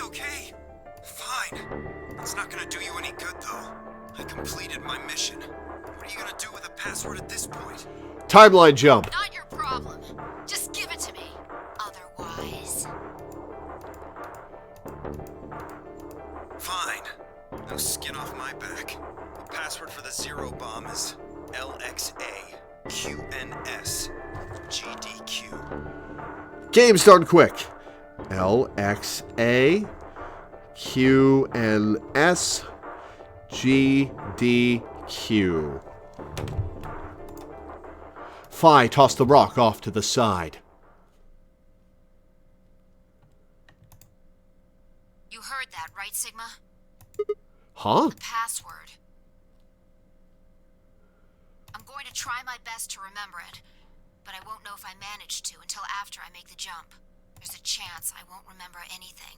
Okay. Fine. It's not gonna do you any good, though. completed my mission. What are you gonna do with the password at this point? Timeline jump. Not your problem. Just give it to me. Otherwise... Fine. No skin off my back. The password for the Zero Bomb is LXA QNS GDQ. Game's done quick. LXA QNS GDQ. Phi tossed the rock off to the side. You heard that, right, Sigma? Huh? The password. I'm going to try my best to remember it, but I won't know if I manage to until after I make the jump. There's a chance I won't remember anything,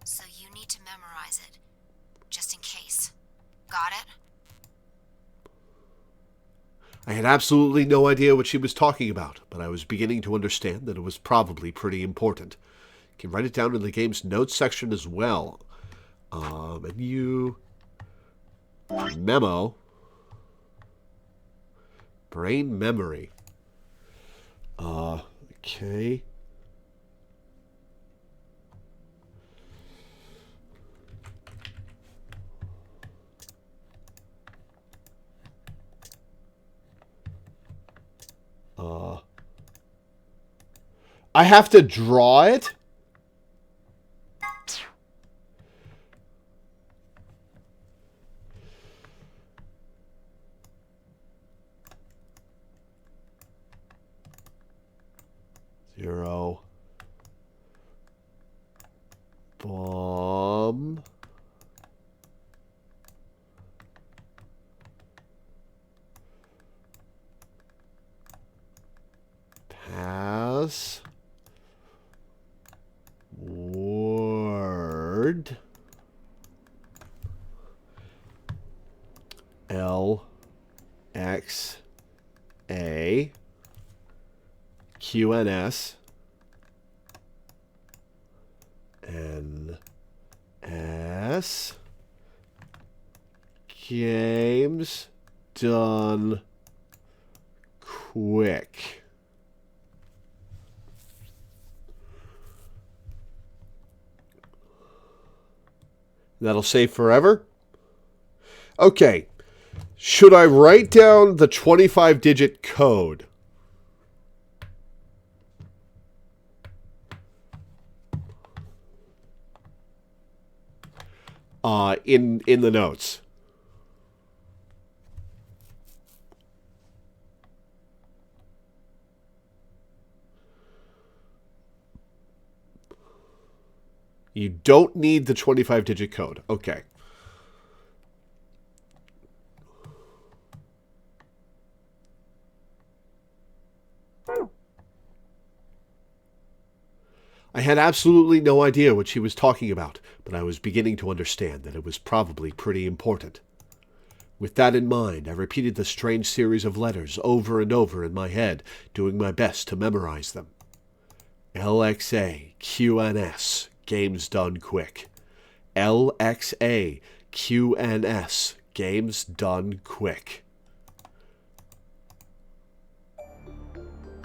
so you need to memorize it, just in case. Got it? I had absolutely no idea what she was talking about, but I was beginning to understand that it was probably pretty important. You can write it down in the game's notes section as well. Menu, memo, brain memory. Okay. I have to draw it? Zero. Bomb. Pass. Word. L X A Q N S N S Games done quick. That'll save forever. Okay. Should I write down the 25-digit code? In the notes. You don't need the 25-digit code. Okay. I had absolutely no idea what she was talking about, but I was beginning to understand that it was probably pretty important. With that in mind, I repeated the strange series of letters over and over in my head, doing my best to memorize them. LXA QNS. Games done quick. LXA QNS. Games done quick.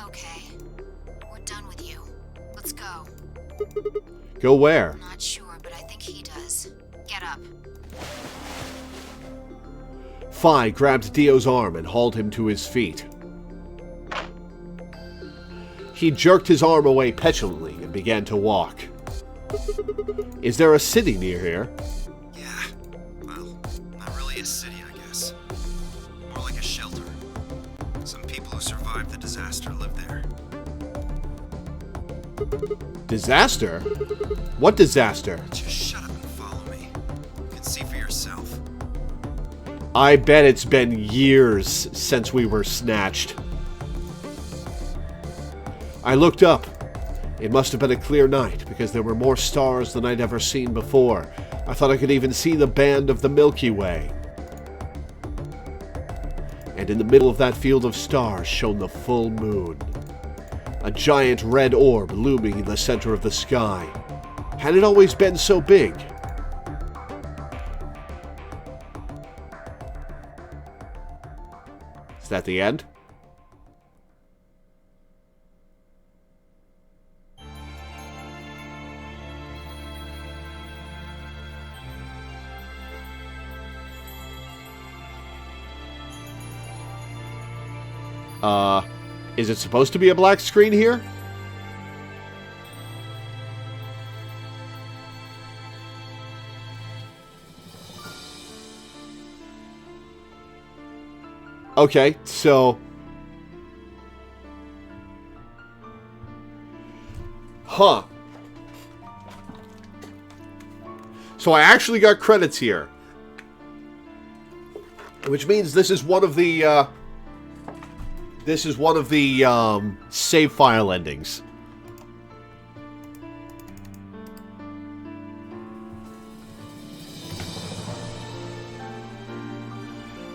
Okay. We're done with you. Let's go. Go where? Not sure, but I think he does. Get up. Phi grabbed Dio's arm and hauled him to his feet. He jerked his arm away petulantly and began to walk. Is there a city near here? Yeah. Well, not really a city, I guess. More like a shelter. Some people who survived the disaster live there. Disaster? What disaster? Just shut up and follow me. You can see for yourself. I bet it's been years since we were snatched. I looked up. It must have been a clear night, because there were more stars than I'd ever seen before. I thought I could even see the band of the Milky Way. And in the middle of that field of stars shone the full moon. A giant red orb looming in the center of the sky. Had it always been so big? Is that the end? Is it supposed to be a black screen here? Okay, so... Huh. So I actually got credits here. Which means this is one of the, save file endings.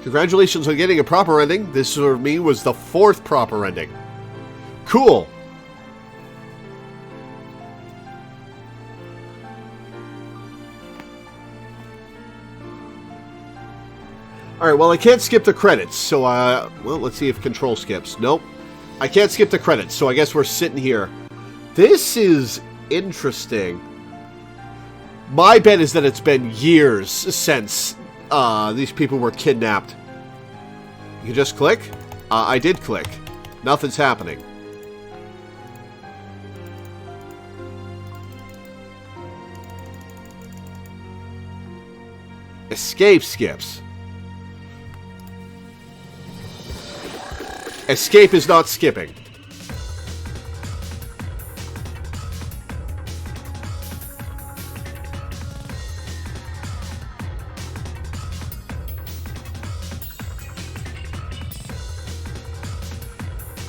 Congratulations on getting a proper ending. This, for me, was the 4th proper ending. Cool. Alright, well, I can't skip the credits, so, well, let's see if Control skips. Nope. I can't skip the credits, so I guess we're sitting here. This is interesting. My bet is that it's been years since these people were kidnapped. You just click? I did click. Nothing's happening. Escape skips. Escape is not skipping.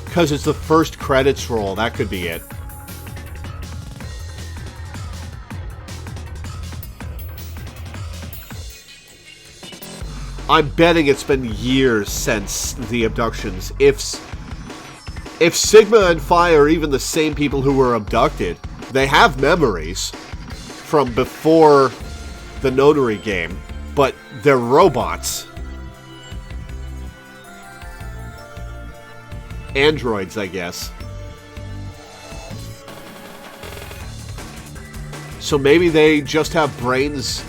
Because it's the first credits roll. That could be it. I'm betting it's been years since the abductions. If Sigma and Phi are even the same people who were abducted, they have memories from before the Notary game, but they're robots. Androids, I guess. So maybe they just have brains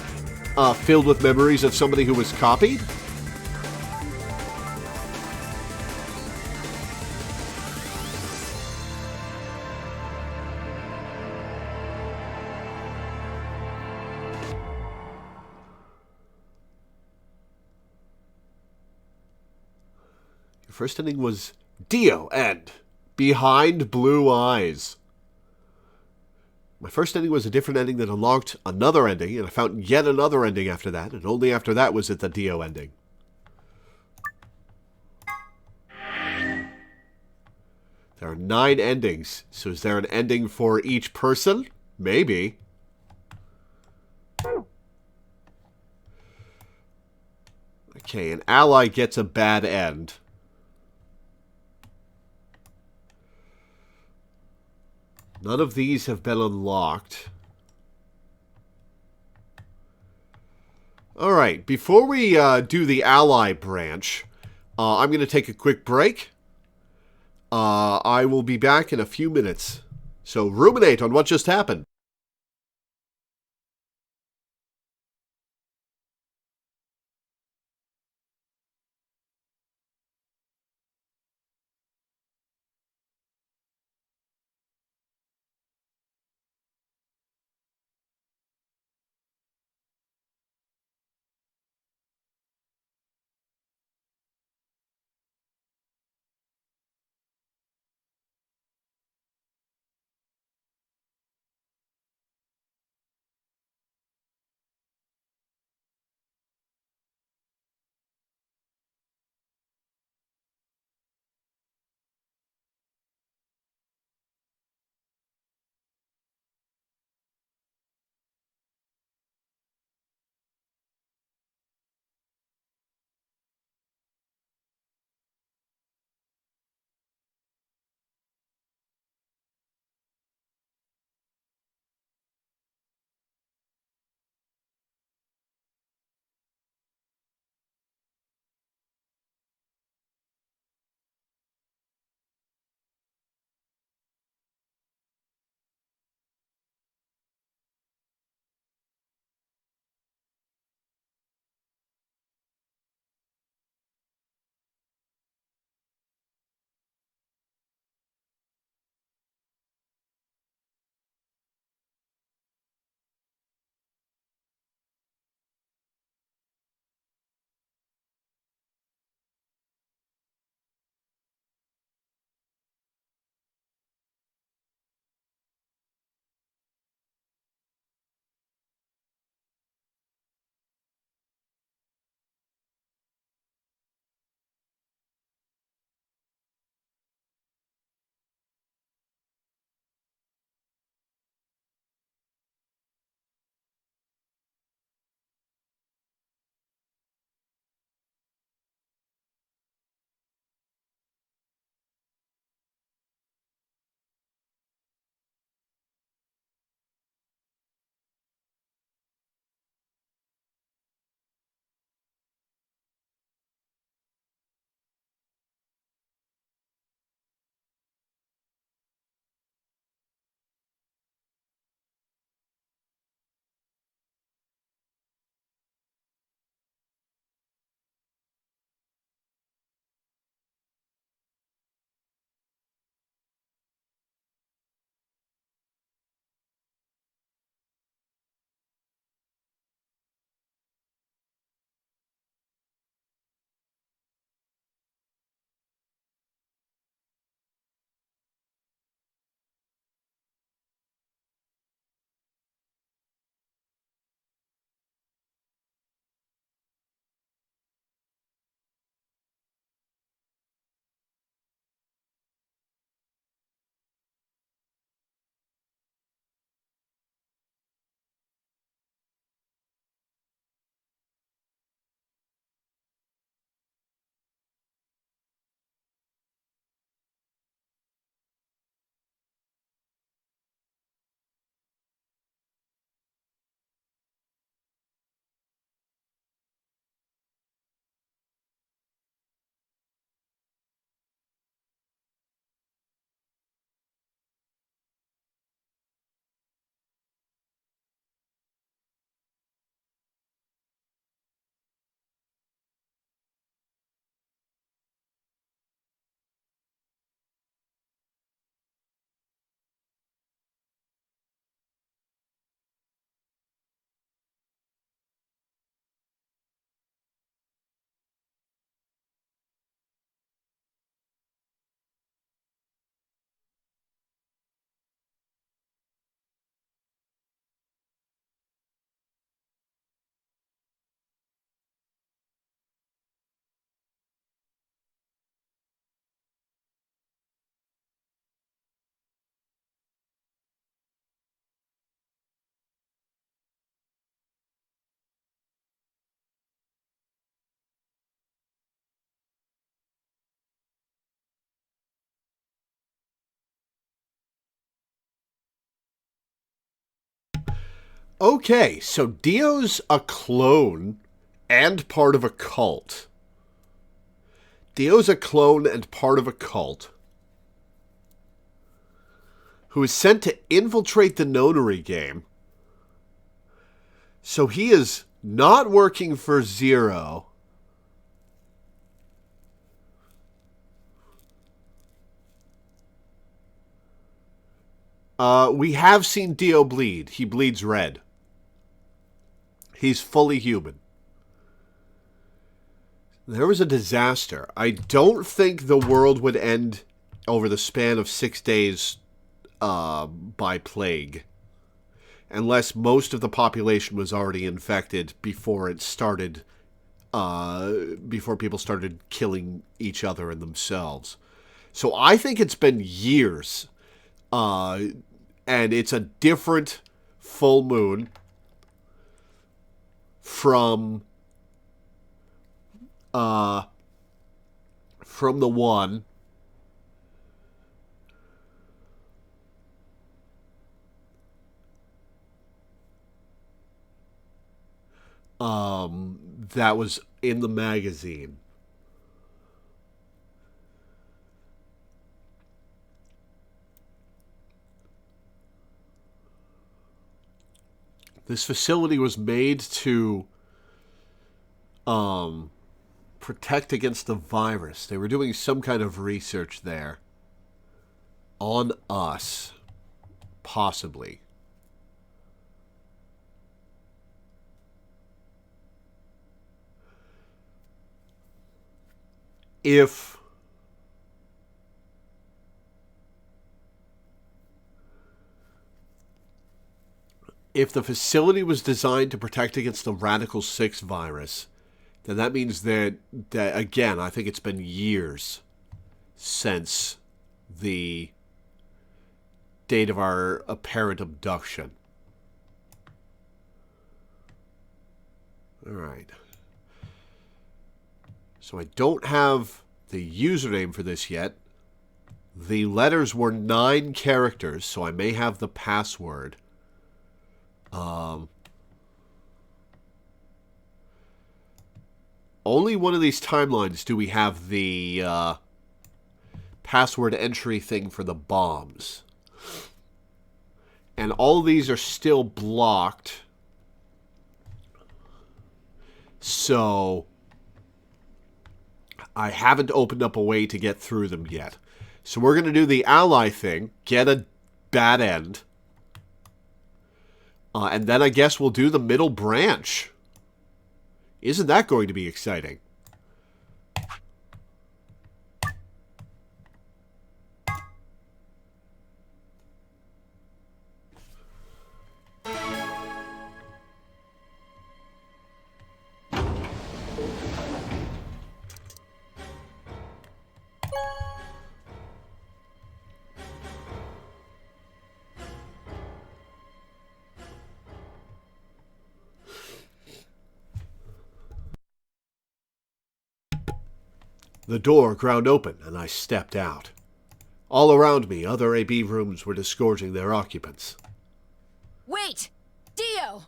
filled with memories of somebody who was copied? Your first ending was Dio and Behind Blue Eyes. My first ending was a different ending that unlocked another ending, and I found yet another ending after that, and only after that was it the Dio ending. There are 9 endings, so is there an ending for each person? Maybe. Okay, an ally gets a bad end. None of these have been unlocked. Alright, before we do the ally branch, I'm going to take a quick break. I will be back in a few minutes. So ruminate on what just happened. Okay, so Dio's a clone and part of a cult. Dio's a clone and part of a cult who is sent to infiltrate the notary game. So he is not working for Zero. We have seen Dio bleed. He bleeds red. He's fully human. There was a disaster. I don't think the world would end over the span of 6 days by plague. Unless most of the population was already infected before it started, before people started killing each other and themselves. So I think it's been years. And it's a different full moon from the one that was in the magazine. This facility was made to protect against the virus. They were doing some kind of research there on us, possibly. If the facility was designed to protect against the Radical 6 virus, then that means that again, I think it's been years since the date of our apparent abduction. All right. So I don't have the username for this yet. The letters were 9 characters, so I may have the password. Only one of these timelines do we have the password entry thing for the bombs. And all of these are still blocked. So I haven't opened up a way to get through them yet. So we're going to do the ally thing, get a bad end. And then I guess we'll do the middle branch. Isn't that going to be exciting? The door ground open, and I stepped out. All around me, other AB rooms were disgorging their occupants. Wait! Dio!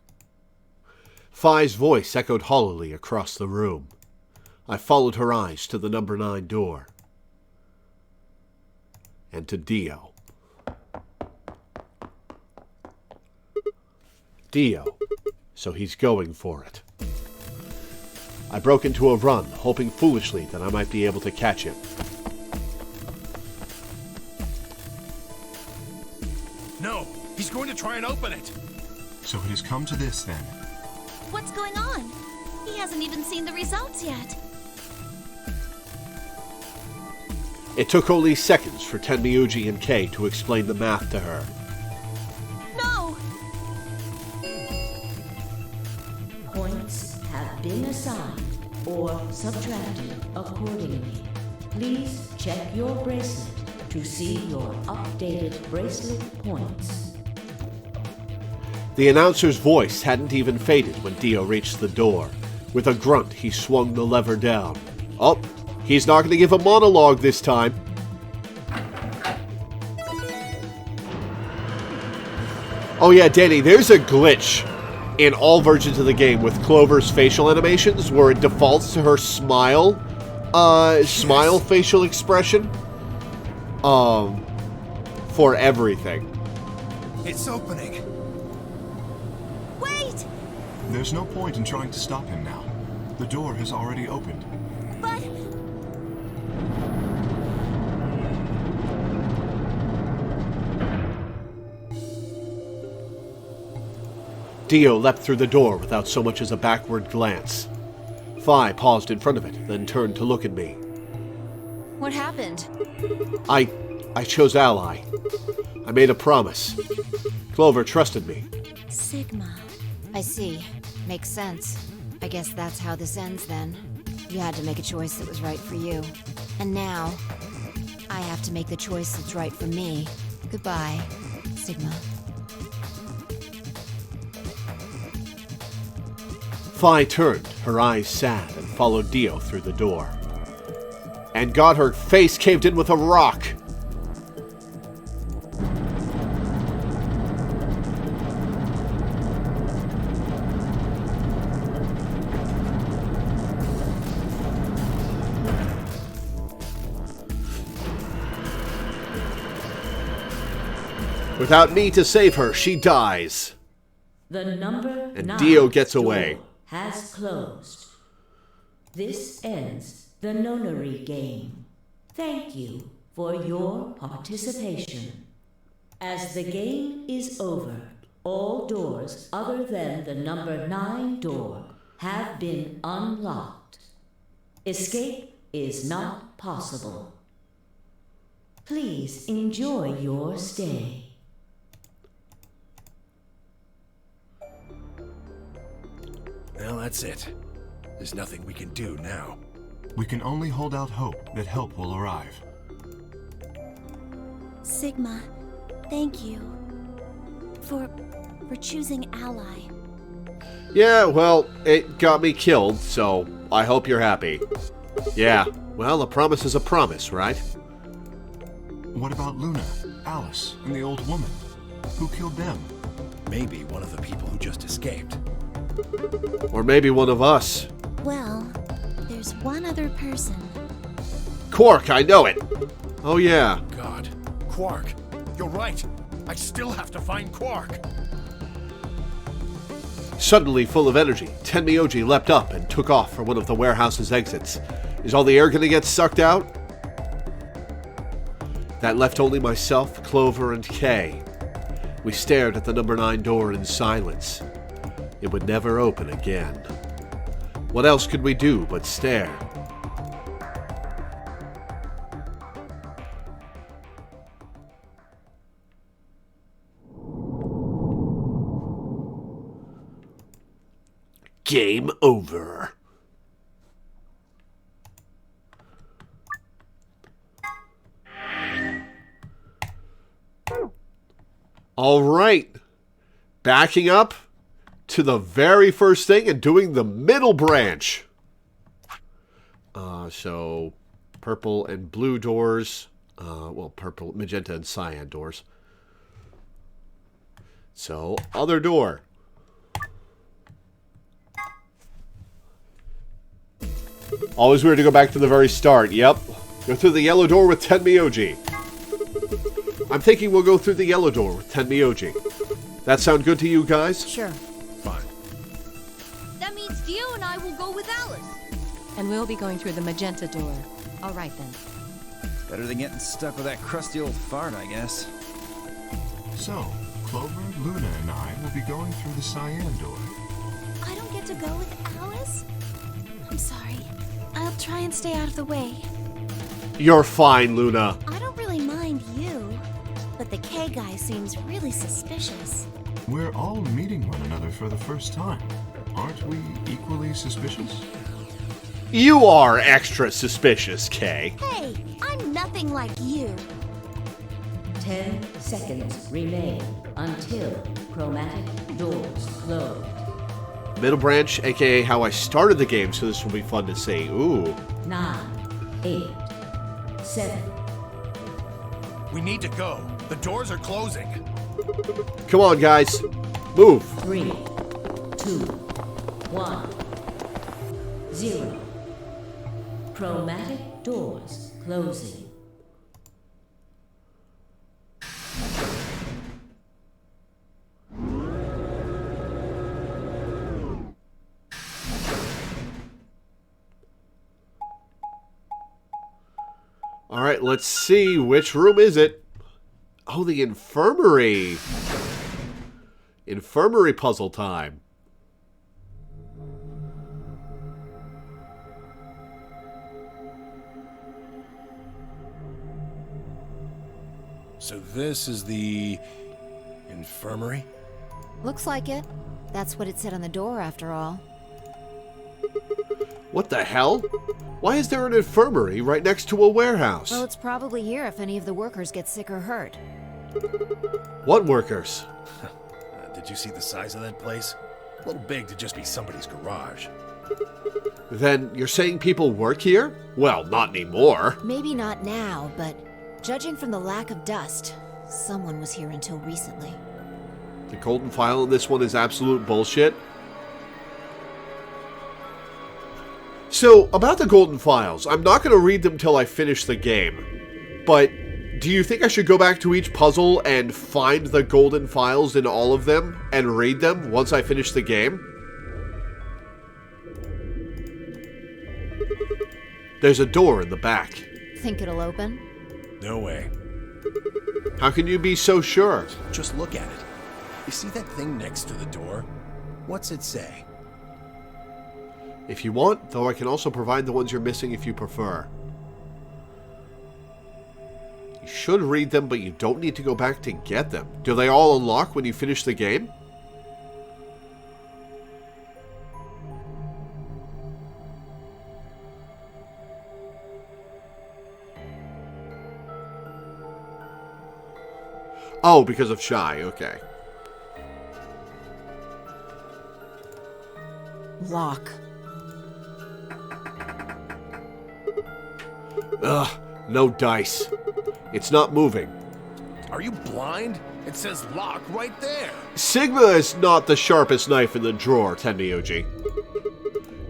Phi's voice echoed hollowly across the room. I followed her eyes to the number 9 door. And to Dio. Dio. So he's going for it. I broke into a run, hoping foolishly that I might be able to catch him. No! He's going to try and open it! So it has come to this, then. What's going on? He hasn't even seen the results yet. It took only seconds for Tenmyuji and Kei to explain the math to her. No! Points have been assigned or subtracted accordingly. Please check your bracelet to see your updated bracelet points. The announcer's voice hadn't even faded when Dio reached the door. With a grunt, he swung the lever down. Oh, he's not going to give a monologue this time. Oh yeah, Danny, there's a glitch in all versions of the game with Clover's facial animations, where it defaults to her smile facial expression, for everything. It's opening. Wait! There's no point in trying to stop him now. The door has already opened. But... Dio leapt through the door without so much as a backward glance. Phi paused in front of it, then turned to look at me. What happened? I chose Ally. I made a promise. Clover trusted me. Sigma. I see. Makes sense. I guess that's how this ends then. You had to make a choice that was right for you. And now, I have to make the choice that's right for me. Goodbye, Sigma. Phi turned, her eyes sad, and followed Dio through the door. And got her face caved in with a rock. Without me to save her, she dies. The number And 9 Dio gets away. door has closed. This ends the nonary game. Thank you for your participation. As the game is over, all doors other than the number 9 door have been unlocked. Escape is not possible. Please enjoy your stay. Well, that's it. There's nothing we can do now. We can only hold out hope that help will arrive. Sigma, thank you. For choosing Ally. Yeah, well, it got me killed, so I hope you're happy. Yeah, well, a promise is a promise, right? What about Luna, Alice, and the old woman? Who killed them? Maybe one of the people who just escaped. Or maybe one of us. Well, there's one other person. Quark, I know it! Oh yeah. God. Quark. You're right. I still have to find Quark. Suddenly full of energy, Tenmyoji leapt up and took off for one of the warehouse's exits. Is all the air gonna get sucked out? That left only myself, Clover, and Kay. We stared at the number 9 door in silence. It would never open again. What else could we do but stare? Game over. All right. Backing up to the very first thing and doing the middle branch. So purple and blue doors. Well, purple, magenta, and cyan doors. So, other door. Always weird to go back to the very start. Yep. Go through the yellow door with Tenmyoji. I'm thinking we'll go through the yellow door with Tenmyoji. That sound good to you guys? Sure. Fine. That means Dio and I will go with Alice. And we'll be going through the magenta door. All right, then. Better than getting stuck with that crusty old fart, I guess. So, Clover, Luna, and I will be going through the cyan door. I don't get to go with Alice? I'm sorry. I'll try and stay out of the way. You're fine, Luna. I don't really mind you, but the K guy seems really suspicious. We're all meeting one another for the first time. Aren't we equally suspicious? You are extra suspicious, Kay. Hey, I'm nothing like you. 10 seconds remain until chromatic doors close. Middle branch, aka how I started the game, so this will be fun to see. Ooh. 9, 8, 7. We need to go. The doors are closing. Come on, guys. Move. 3, 2, 1, 0. Chromatic doors closing. All right, let's see. Which room is it? Oh, the infirmary. Infirmary puzzle time. So this is the infirmary? Looks like it. That's what it said on the door, after all. What the hell? Why is there an infirmary right next to a warehouse? Well, it's probably here if any of the workers get sick or hurt. What workers? Did you see the size of that place? A little big to just be somebody's garage. Then you're saying people work here? Well, not anymore. Maybe not now, but judging from the lack of dust, someone was here until recently. The golden file in this one is absolute bullshit. So, about the golden files, I'm not going to read them till I finish the game. But, do you think I should go back to each puzzle and find the golden files in all of them and read them once I finish the game? There's a door in the back. Think it'll open? No way. How can you be so sure? Just look at it. You see that thing next to the door? What's it say? If you want, though I can also provide the ones you're missing if you prefer. You should read them, but you don't need to go back to get them. Do they all unlock when you finish the game? Oh, because of Shy, okay. Lock. Ugh, no dice. It's not moving. Are you blind? It says lock right there. Sigma is not the sharpest knife in the drawer, Tenmyoji.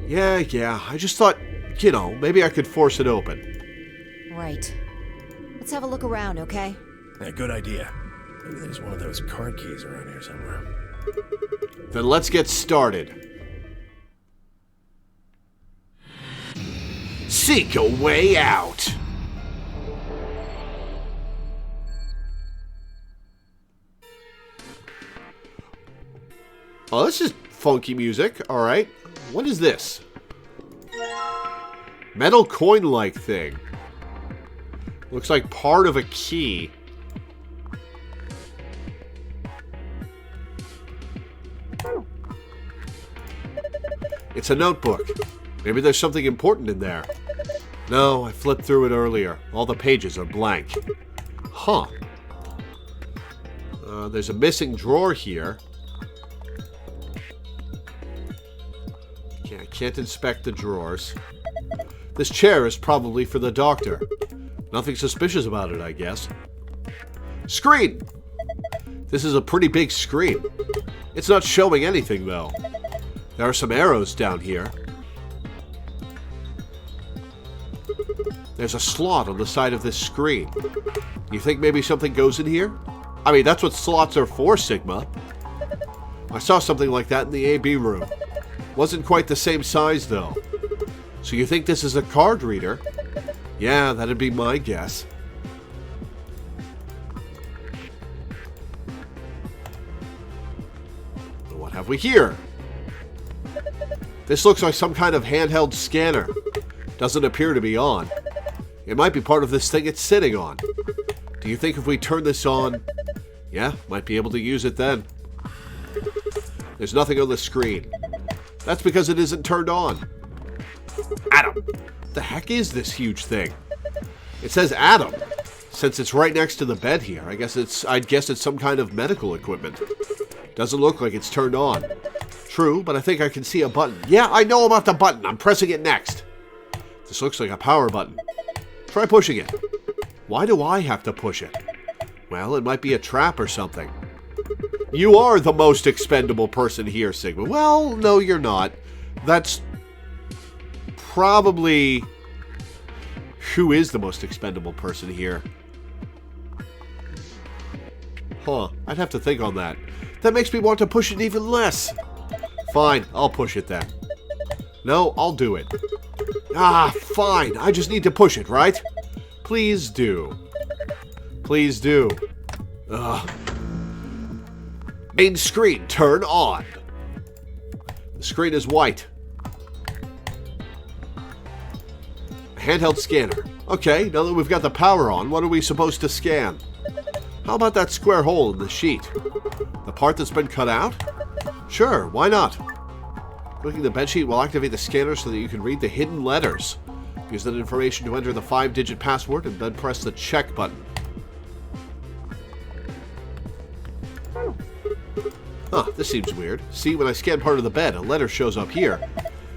Yeah, I just thought, you know, maybe I could force it open. Right. Let's have a look around, okay? Yeah, good idea. Maybe there's one of those card keys around here somewhere. Then let's get started. Seek a way out. Oh, this is funky music. All right. What is this? Metal coin-like thing. Looks like part of a key. It's a notebook. Maybe there's something important in there. No, I flipped through it earlier. All the pages are blank. Huh. There's a missing drawer here. Okay, I can't inspect the drawers. This chair is probably for the doctor. Nothing suspicious about it, I guess. Screen! This is a pretty big screen. It's not showing anything, though. There are some arrows down here. There's a slot on the side of this screen. You think maybe something goes in here? I mean, that's what slots are for, Sigma. I saw something like that in the AB room. Wasn't quite the same size, though. So you think this is a card reader? Yeah, that'd be my guess. What have we here? This looks like some kind of handheld scanner. Doesn't appear to be on. It might be part of this thing it's sitting on. Do you think if we turn this on... Yeah, might be able to use it then. There's nothing on the screen. That's because it isn't turned on. Adam! The heck is this huge thing? It says Adam. Since it's right next to the bed here, I'd guess it's some kind of medical equipment. Doesn't look like it's turned on. True, but I think I can see a button. Yeah, I know about the button. I'm pressing it next. This looks like a power button. Try pushing it. Why do I have to push it? Well, it might be a trap or something. You are the most expendable person here, Sigma. Well, no, you're not. That's probably... Who is the most expendable person here? Huh, I'd have to think on that. That makes me want to push it even less. Fine, I'll push it then. No, I'll do it. Ah, fine, I just need to push it, right? Please do. Please do. Ugh. Main screen, turn on. The screen is white. Handheld scanner. Okay, now that we've got the power on, what are we supposed to scan? How about that square hole in the sheet? The part that's been cut out? Sure, why not? Clicking the bedsheet will activate the scanner so that you can read the hidden letters. Use that information to enter the 5-digit password and then press the check button. Huh, this seems weird. See, when I scan part of the bed, a letter shows up here.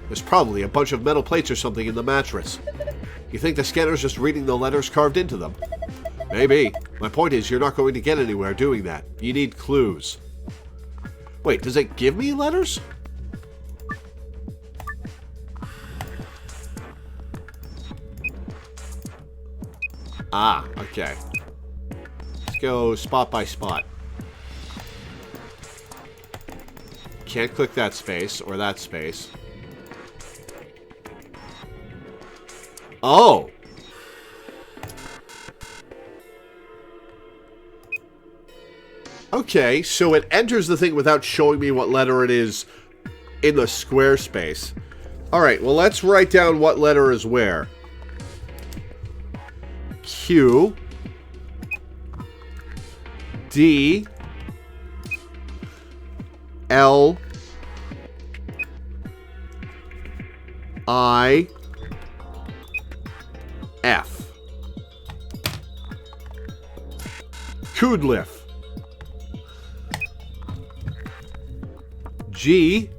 There's probably a bunch of metal plates or something in the mattress. You think the scanner's just reading the letters carved into them? Maybe. My point is, you're not going to get anywhere doing that. You need clues. Wait, does it give me letters? Ah, okay. Let's go spot by spot. Can't click that space or that space. Oh! Okay, so it enters the thing without showing me what letter it is in the square space. Alright, well let's write down what letter is where. Q D L I F. Kudlif. G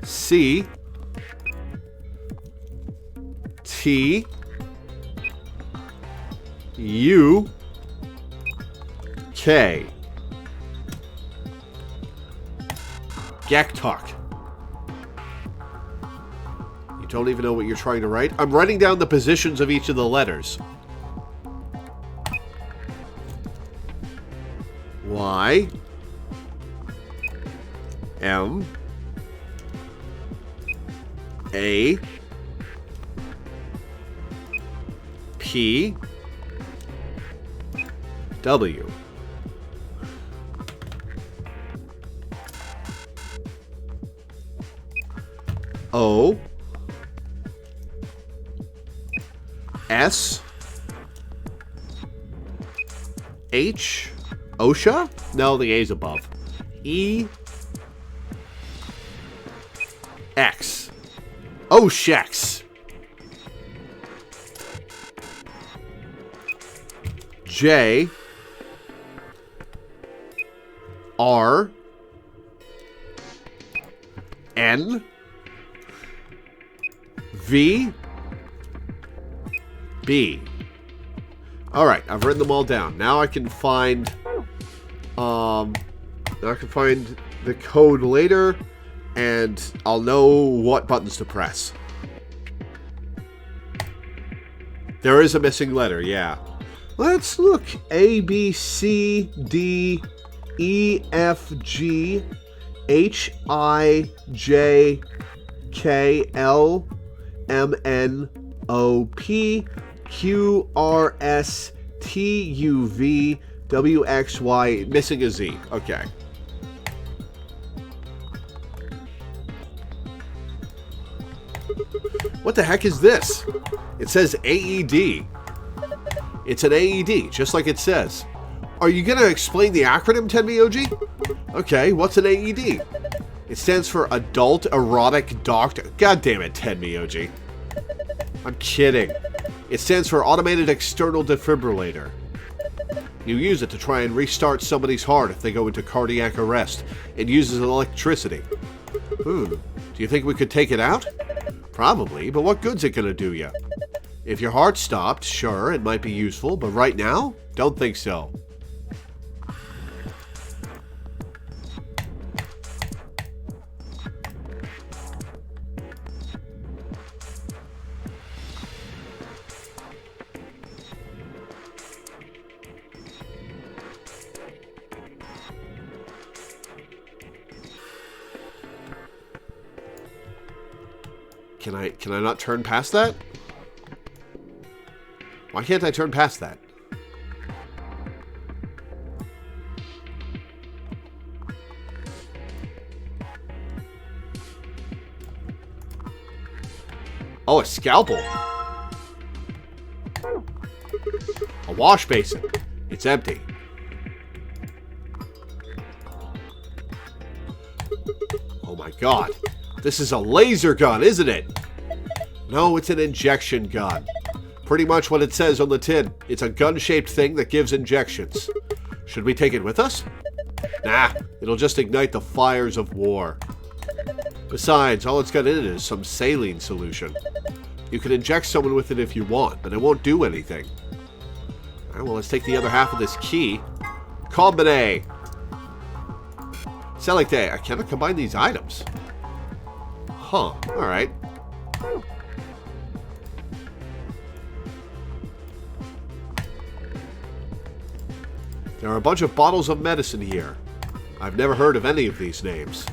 C T U K. Gaktok. You don't even know what you're trying to write? I'm writing down the positions of each of the letters. Y M A P W. O S H OSHA? No, the A's above. E X. Oh, shucks. J R N V B. Alright, I've written them all down. Now I can find the code later, and I'll know what buttons to press. There is a missing letter, yeah. Let's look. A, B, C, D, E, F, G, H, I, J, K, L, M, N, O, P, Q, R, S, T, U, V, W, X, Y. Missing a Z. Okay. What the heck is this? It says AED. It's an AED, just like it says. Are you going to explain the acronym, Tenmyoji? Okay, what's an AED? It stands for Adult Erotic Doctor. God damn it, Tenmyoji. I'm kidding. It stands for Automated External Defibrillator. You use it to try and restart somebody's heart if they go into cardiac arrest. It uses electricity. Do you think we could take it out? Probably, but what good's it gonna do you? If your heart stopped, sure, it might be useful, but right now, don't think so. Can I not turn past that? Why can't I turn past that? Oh, a scalpel. A wash basin. It's empty. Oh my god. This is a laser gun, isn't it? No, it's an injection gun. Pretty much what it says on the tin. It's a gun-shaped thing that gives injections. Should we take it with us? Nah, it'll just ignite the fires of war. Besides, all it's got in it is some saline solution. You can inject someone with it if you want, but it won't do anything. Alright, well, let's take the other half of this key. Combine! Select A. I cannot combine these items. Huh, alright. There are a bunch of bottles of medicine here. I've never heard of any of these names.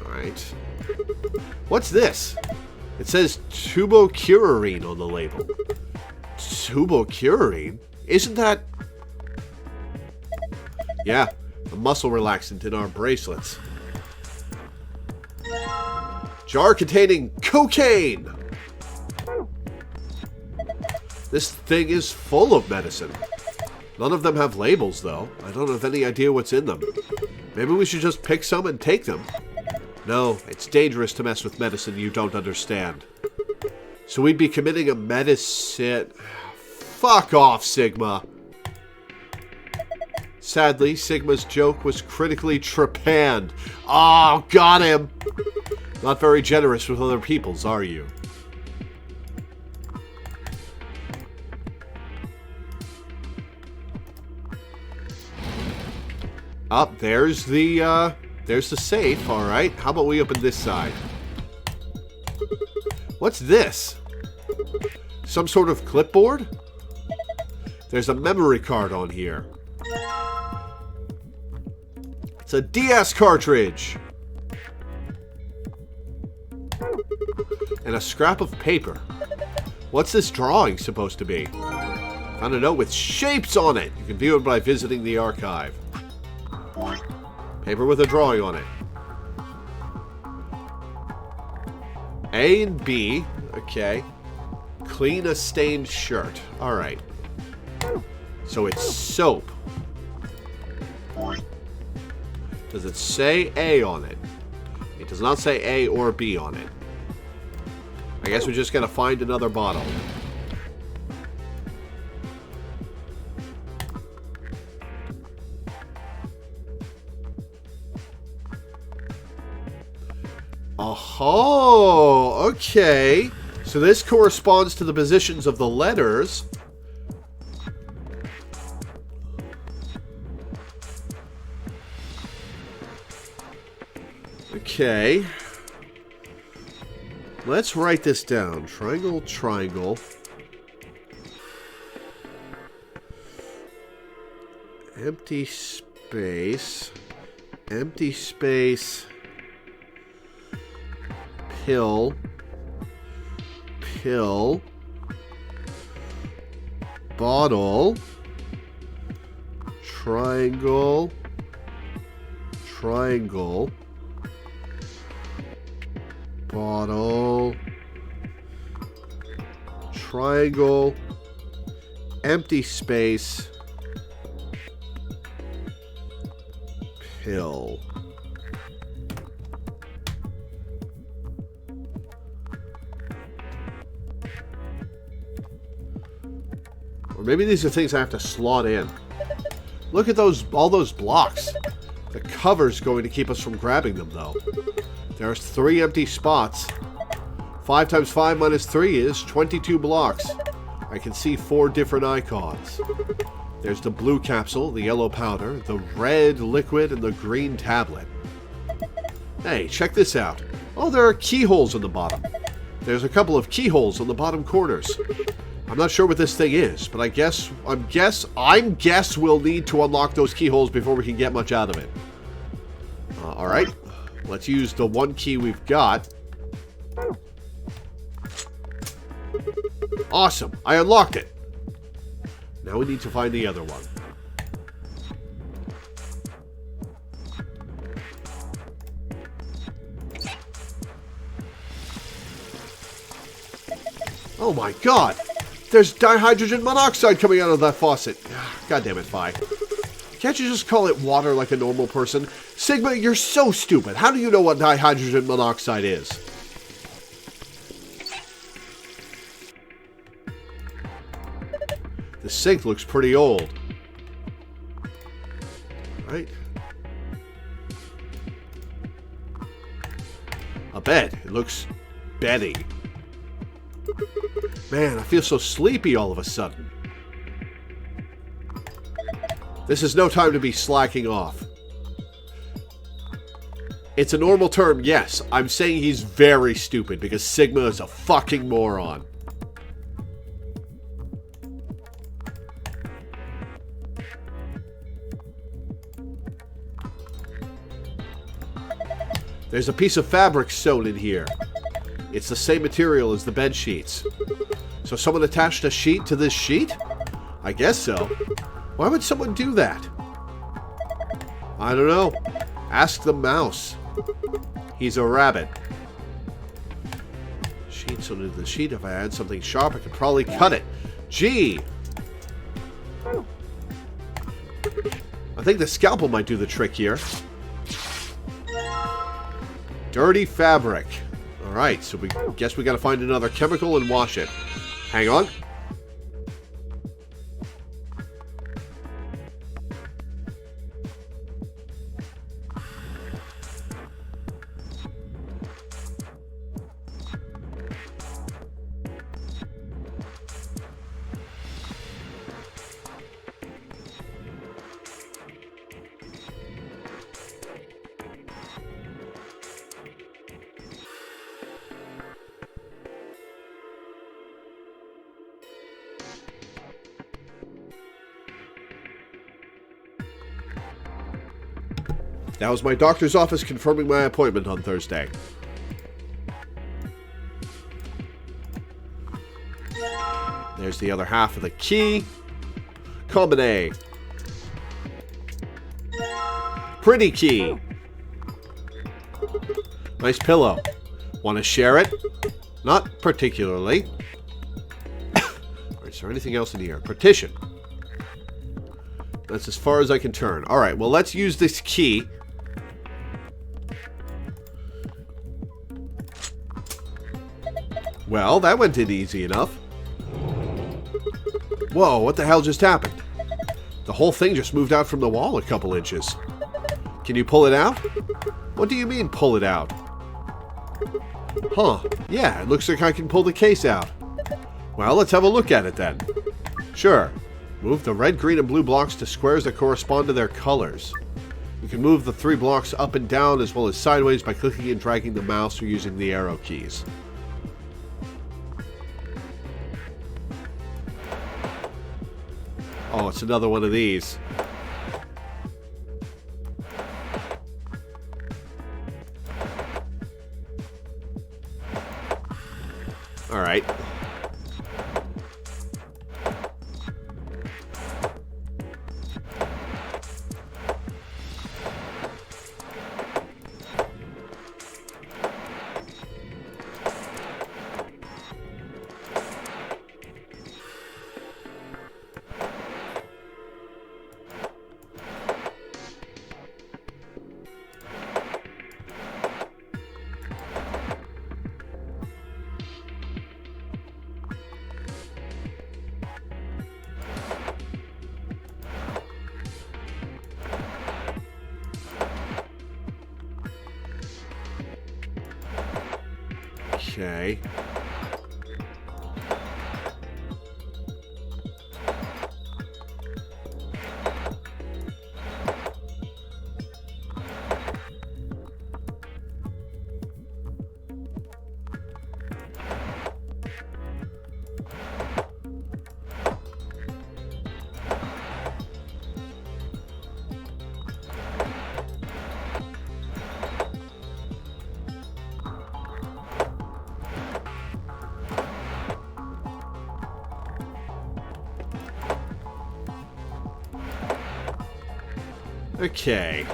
Alright. What's this? It says tubocurarine on the label. Tubocurarine? Isn't that... Yeah, the muscle relaxant in our bracelets. Jar containing cocaine! This thing is full of medicine. None of them have labels, though. I don't have any idea what's in them. Maybe we should just pick some and take them. No, it's dangerous to mess with medicine you don't understand. So we'd be committing a medicine... Fuck off, Sigma! Sadly, Sigma's joke was critically trepanned. Oh, got him! Not very generous with other people's, are you? Up, there's the safe, alright. How about we open this side? What's this? Some sort of clipboard? There's a memory card on here. It's a DS cartridge! And a scrap of paper. What's this drawing supposed to be? Found a note with shapes on it! You can view it by visiting the archive. Paper with a drawing on it. A and B. Okay. Clean a stained shirt. Alright. So it's soap. Does it say A on it? It does not say A or B on it. I guess we just gotta find another bottle. Oh, okay. So this corresponds to the positions of the letters. Okay. Let's write this down. Triangle, triangle. Empty space. Empty space. Pill. Pill. Bottle. Triangle. Triangle. Bottle. Triangle. Empty space. Pill. Or maybe these are things I have to slot in. Look at all those blocks. The cover's going to keep us from grabbing them, though. There's 3 empty spots. 5 times 5 minus 3 is 22 blocks. I can see 4 different icons. There's the blue capsule, the yellow powder, the red liquid, and the green tablet. Hey, check this out. Oh, there are keyholes on the bottom. There's a couple of keyholes on the bottom corners. I'm not sure what this thing is, but I'm guess we'll need to unlock those keyholes before we can get much out of it. Alright. Let's use the one key we've got. Awesome. I unlocked it. Now we need to find the other one. Oh my god! There's dihydrogen monoxide coming out of that faucet. God damn it, Phi. Can't you just call it water like a normal person? Sigma, you're so stupid. How do you know what dihydrogen monoxide is? The sink looks pretty old. Right? A bed. It looks beddy. Man, I feel so sleepy all of a sudden. This is no time to be slacking off. It's a normal term, yes. I'm saying he's very stupid because Sigma is a fucking moron. There's a piece of fabric sewn in here. It's the same material as the bed sheets. So someone attached a sheet to this sheet? I guess so. Why would someone do that? I don't know. Ask the mouse. He's a rabbit. Sheet sewn into the sheet. If I add something sharp, I could probably cut it. Gee! I think the scalpel might do the trick here. Dirty fabric. Alright, so we guess we gotta find another chemical and wash it. Hang on. That was my doctor's office confirming my appointment on Thursday. There's the other half of the key. Combine. Pretty key. Nice pillow. Want to share it? Not particularly. Is there anything else in here? Partition. That's as far as I can turn. Alright, well let's use this key. Well, that went in easy enough. Whoa, what the hell just happened? The whole thing just moved out from the wall a couple inches. Can you pull it out? What do you mean, pull it out? Huh, yeah, it looks like I can pull the case out. Well, let's have a look at it then. Sure. Move the red, green, and blue blocks to squares that correspond to their colors. You can move the 3 blocks up and down as well as sideways by clicking and dragging the mouse or using the arrow keys. Oh, it's another one of these. All right. Okay. Okay.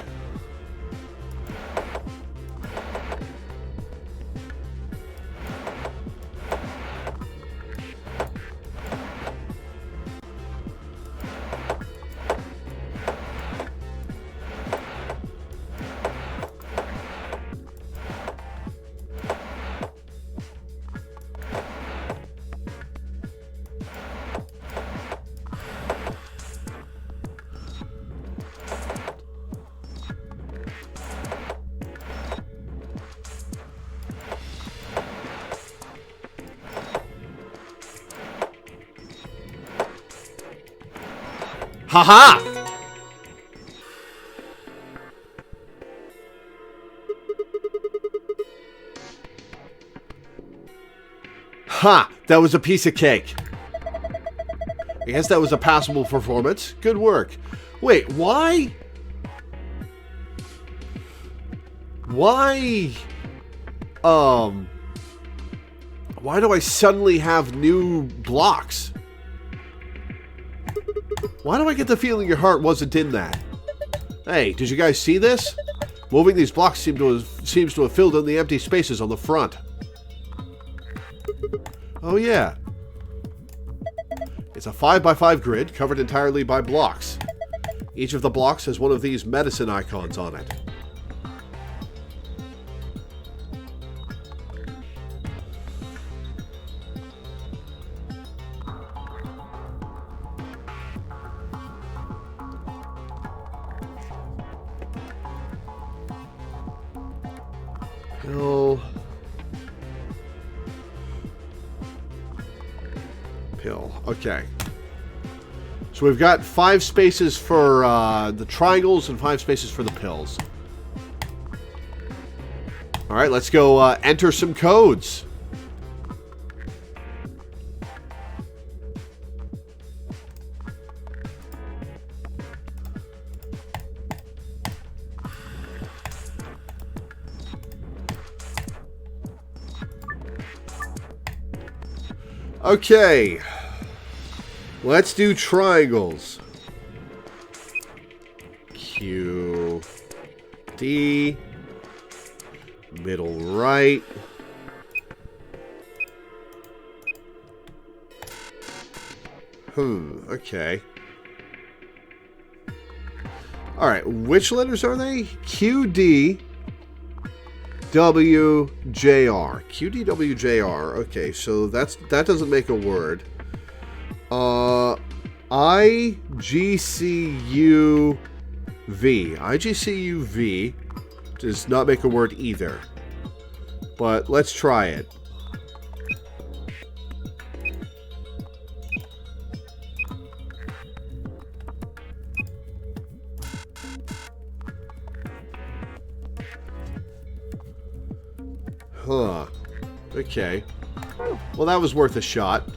Haha! Ha! That was a piece of cake. I guess that was a passable performance. Good work. Wait, why? Why? Why do I suddenly have new blocks? Why do I get the feeling your heart wasn't in that? Hey, did you guys see this? Moving these blocks seems to have filled in the empty spaces on the front. Oh yeah. It's a 5x5 grid covered entirely by blocks. Each of the blocks has one of these medicine icons on it. Pill. Okay. So we've got 5 spaces for the triangles and 5 spaces for the pills. Alright, let's go enter some codes. Okay, let's do triangles. Q, D, middle right. Okay. Alright, which letters are they? Q, D, W, J, R. Q, D, W, J, R. Okay, so that doesn't make a word. I, G, C, U, V. I, G, C, U, V does not make a word either. But let's try it. Huh. Okay. Well, that was worth a shot.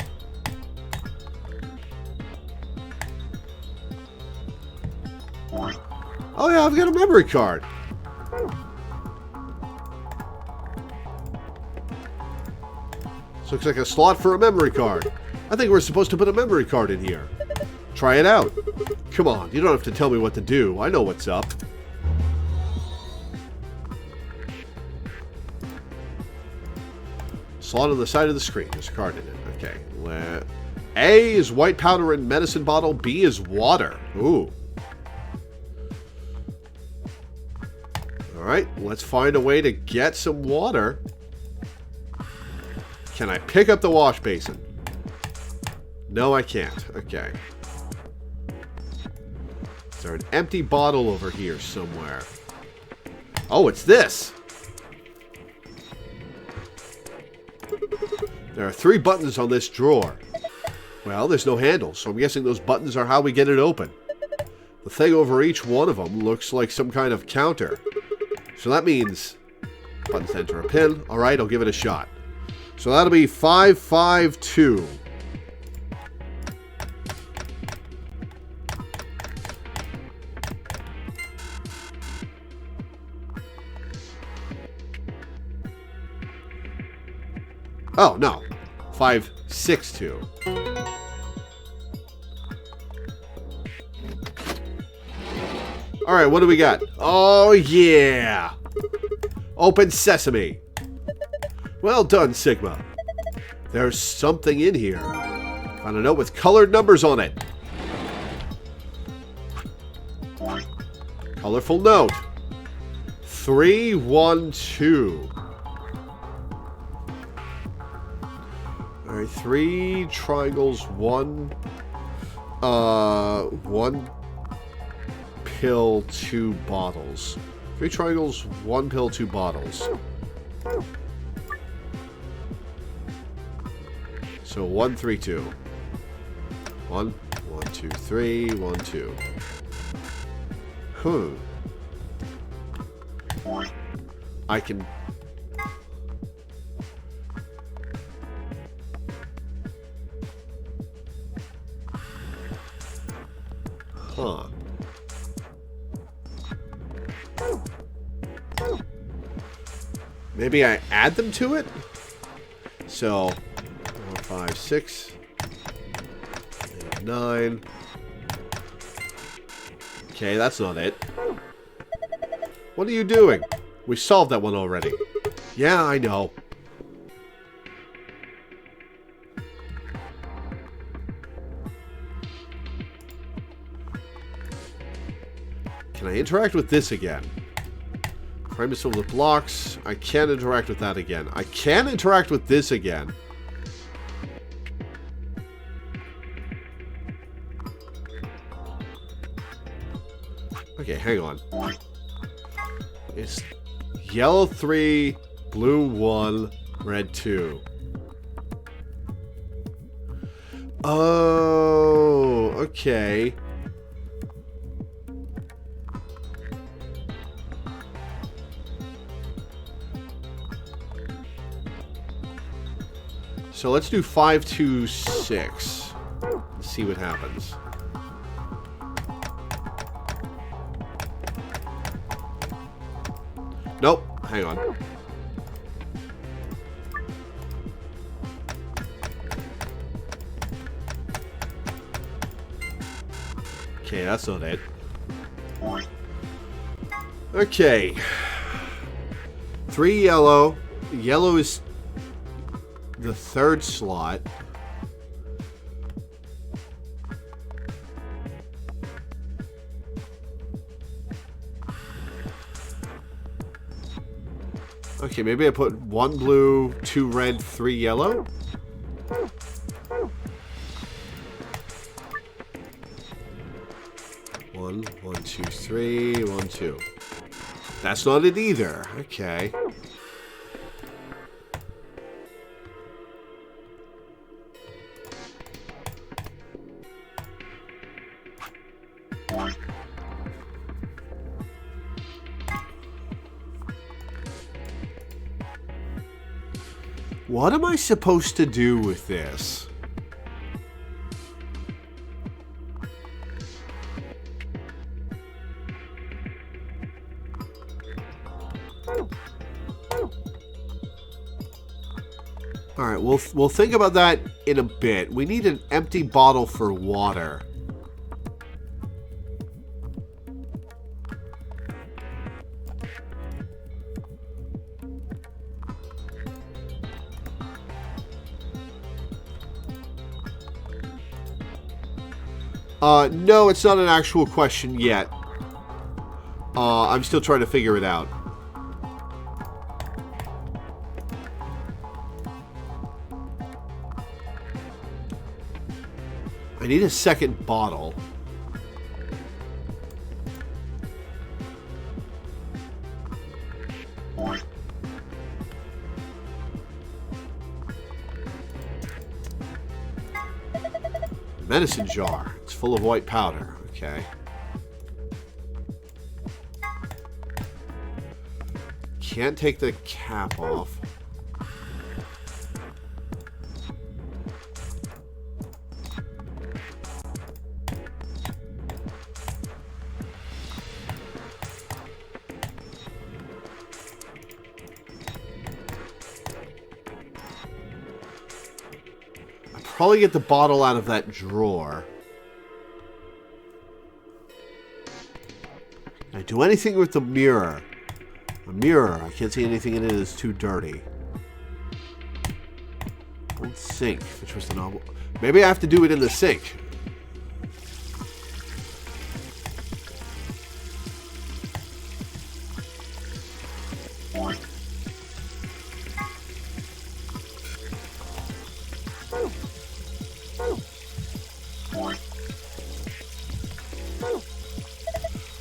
Oh yeah, I've got a memory card. This looks like a slot for a memory card. I think we're supposed to put a memory card in here. Try it out. Come on, you don't have to tell me what to do. I know what's up. Slot on the side of the screen. There's a card in it. Okay. A is white powder and medicine bottle. B is water. Ooh. Alright, let's find a way to get some water. Can I pick up the wash basin? No, I can't. Okay. Is there an empty bottle over here somewhere? Oh, it's this! There are 3 buttons on this drawer. Well, there's no handle, so I'm guessing those buttons are how we get it open. The thing over each one of them looks like some kind of counter. So that means buttons to enter a pin. Alright, I'll give it a shot. So that'll be 552. Oh, no. 562. Alright, what do we got? Oh, yeah! Open sesame. Well done, Sigma. There's something in here. Found a note with colored numbers on it. Colorful note. 312. Alright, 3 triangles, 1 pill, 2 bottles. 3 triangles, 1 pill, 2 bottles. So 1, 3, 2. 1, 1, 2, 3, 1, 2. I can... Huh. Maybe I add them to it? So, 4, 5, 6, 8, 9. Okay, that's not it. What are you doing? We solved that one already. Yeah, I know. Can I interact with this again? Frame is filled with blocks. I can't interact with that again. I can interact with this again. Okay, hang on. It's yellow 3, blue 1, red 2. Oh, okay. So let's do 5, 2, 6. Let's see what happens. Nope. Hang on. Okay, that's not it. Okay. 3 yellow. Yellow is the 3rd slot. Okay, maybe I put 1 blue, 2 red, 3 yellow. One, 1, 2, 3, 1, 2. That's not it either. Okay. What am I supposed to do with this? Alright, we'll think about that in a bit. We need an empty bottle for water. No, it's not an actual question yet. I'm still trying to figure it out. I need a second bottle. Medicine jar. It's full of white powder. Okay. Can't take the cap off. Probably get the bottle out of that drawer. do anything with the mirror. A mirror. I can't see anything in it. It's too dirty. Old sink. Which was the novel. Maybe I have to do it in the sink.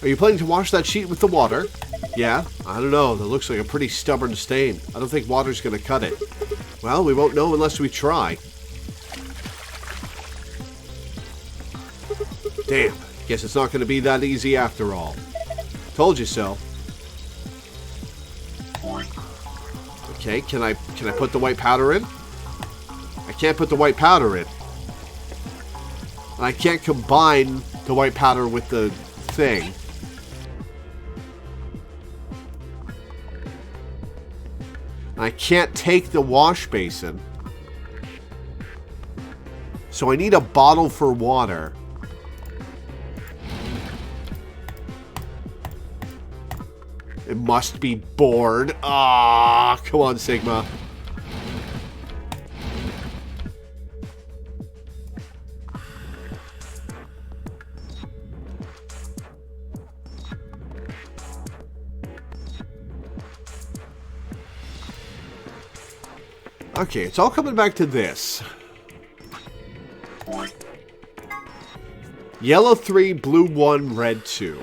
Are you planning to wash that sheet with the water? Yeah? I don't know. That looks like a pretty stubborn stain. I don't think water's going to cut it. Well, we won't know unless we try. Damn. Guess it's not going to be that easy after all. Told you so. Okay, can I put the white powder in? I can't put the white powder in. I can't combine the white powder with the thing. I can't take the wash basin. So I need a bottle for water. It must be bored. Ah, come on, Sigma. Okay, it's all coming back to this. Yellow 3, blue 1, red 2.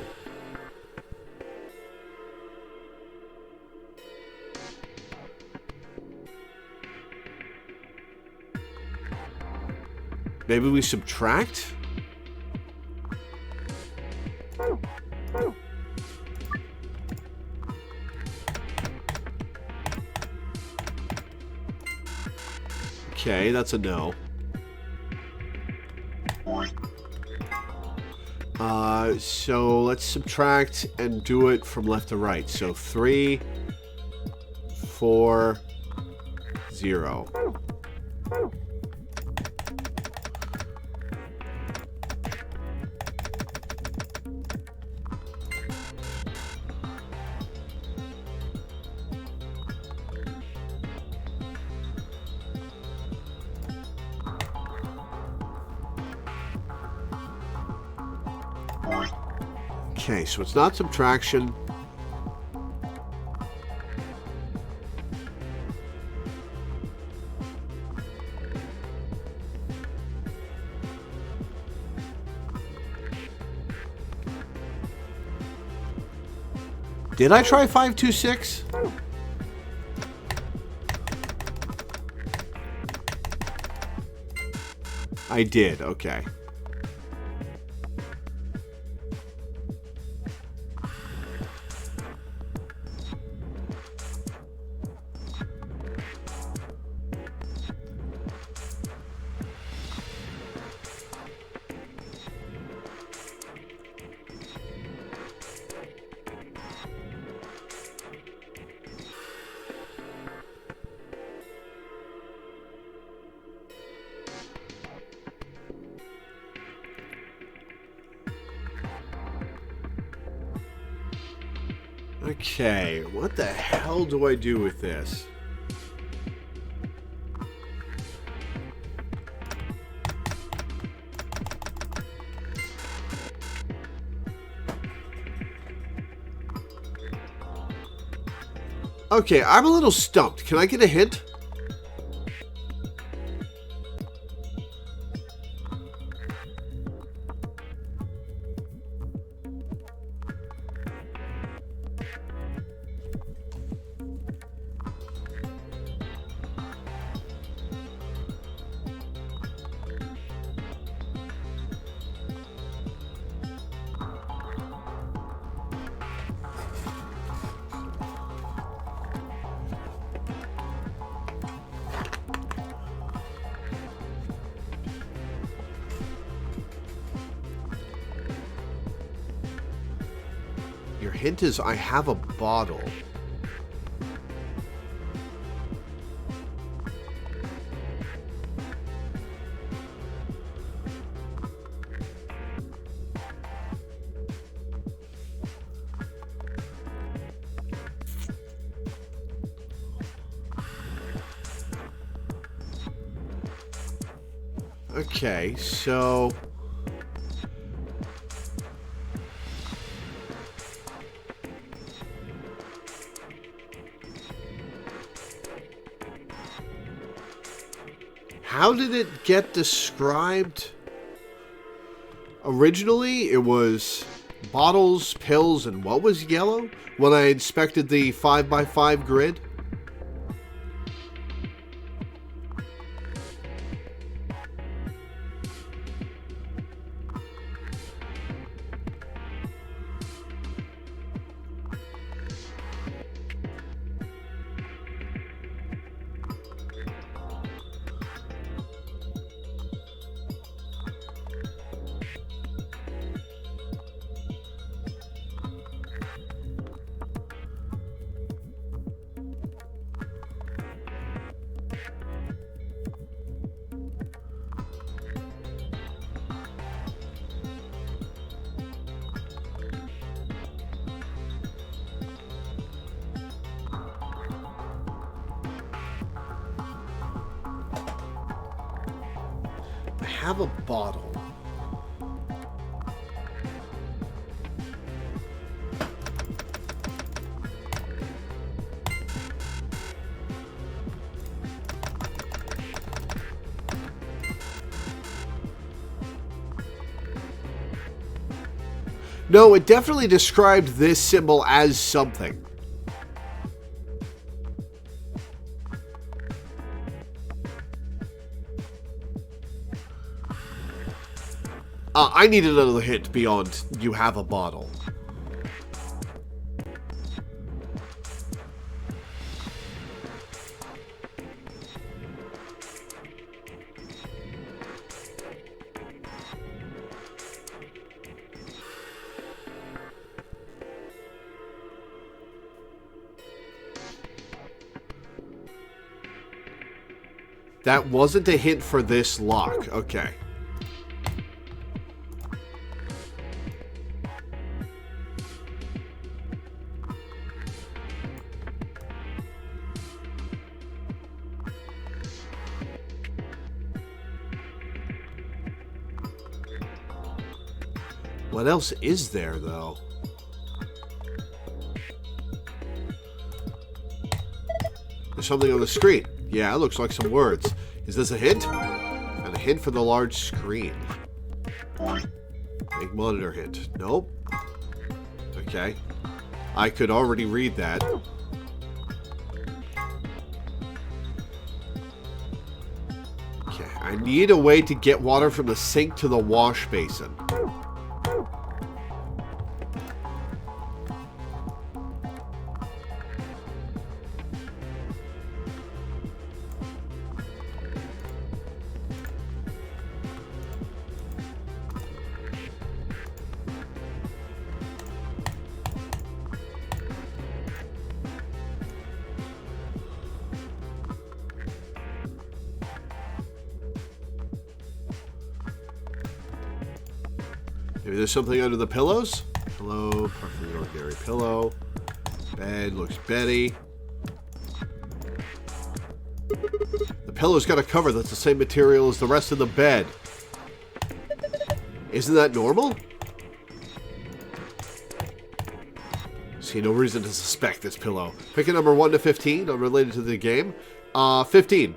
Maybe we subtract? Okay, that's a no. So let's subtract and do it from left to right. So 3, 4, 0. Okay, so it's not subtraction. Did I try 526? I did, okay. Okay, what the hell do I do with this? Okay, I'm a little stumped. Can I get a hint? Your hint is I have a bottle. Okay, so... How did it get described? Originally, it was bottles, pills, and what was yellow when I inspected the 5x5 grid? I have a bottle. No, it definitely described this symbol as something. I need another hint beyond you have a bottle. That wasn't a hint for this lock. Okay. What else is there, though? There's something on the screen. Yeah, it looks like some words. Is this a hint? And a hint for the large screen. Big monitor hint. Nope. Okay. I could already read that. Okay, I need a way to get water from the sink to the wash basin. Maybe there's something under the pillows? Pillow, perfectly ordinary pillow. Bed looks Betty. The pillow's got a cover that's the same material as the rest of the bed. Isn't that normal? See no reason to suspect this pillow. Pick a number 1 to 15, unrelated to the game. 15.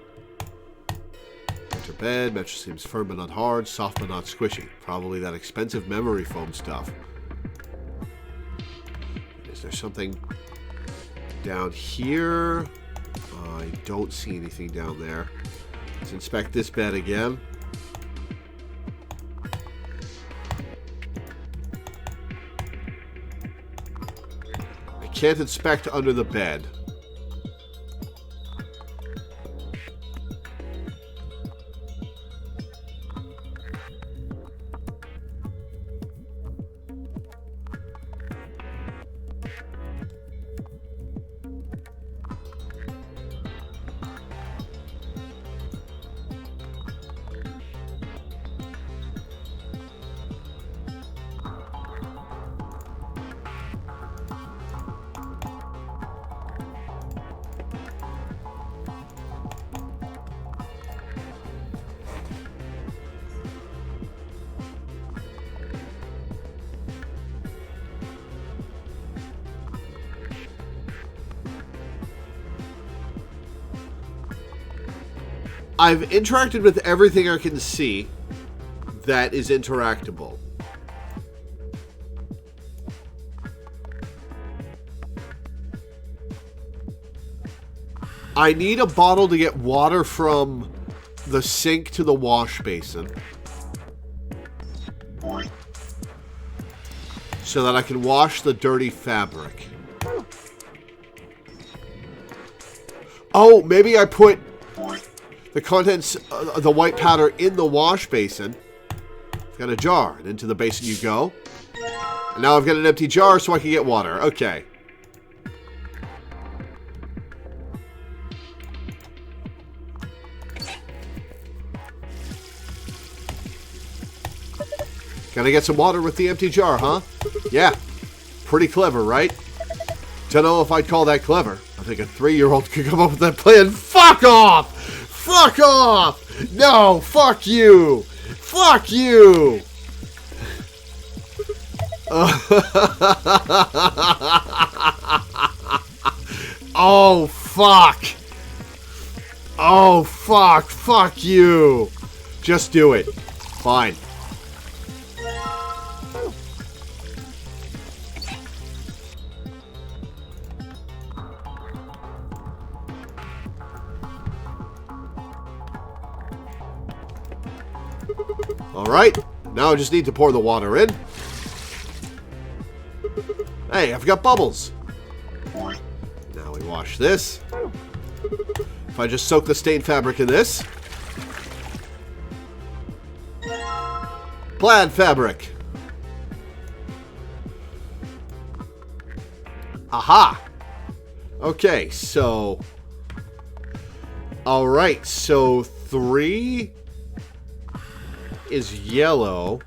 Enter bed. Mattress seems firm but not hard, soft but not squishy. Probably that expensive memory foam stuff. Is there something down here? I don't see anything down there. Let's inspect this bed again. I can't inspect under the bed. I've interacted with everything I can see that is interactable. I need a bottle to get water from the sink to the wash basin, so that I can wash the dirty fabric. Oh, maybe I put the contents, the white powder in the wash basin. I've got a jar, and into the basin you go. And now I've got an empty jar so I can get water. Okay. Gotta get some water with the empty jar, huh? Yeah. Pretty clever, right? Don't know if I'd call that clever. I think a 3-year-old could come up with that plan. Fuck off! Fuck off! No, fuck you! Fuck you! Oh, fuck! Oh, fuck! Fuck you! Just do it. Fine. Alright, now I just need to pour the water in. Hey, I've got bubbles. Now we wash this. If I just soak the stained fabric in this. Plaid fabric. Aha! Okay, so... Alright, so 3... is yellow,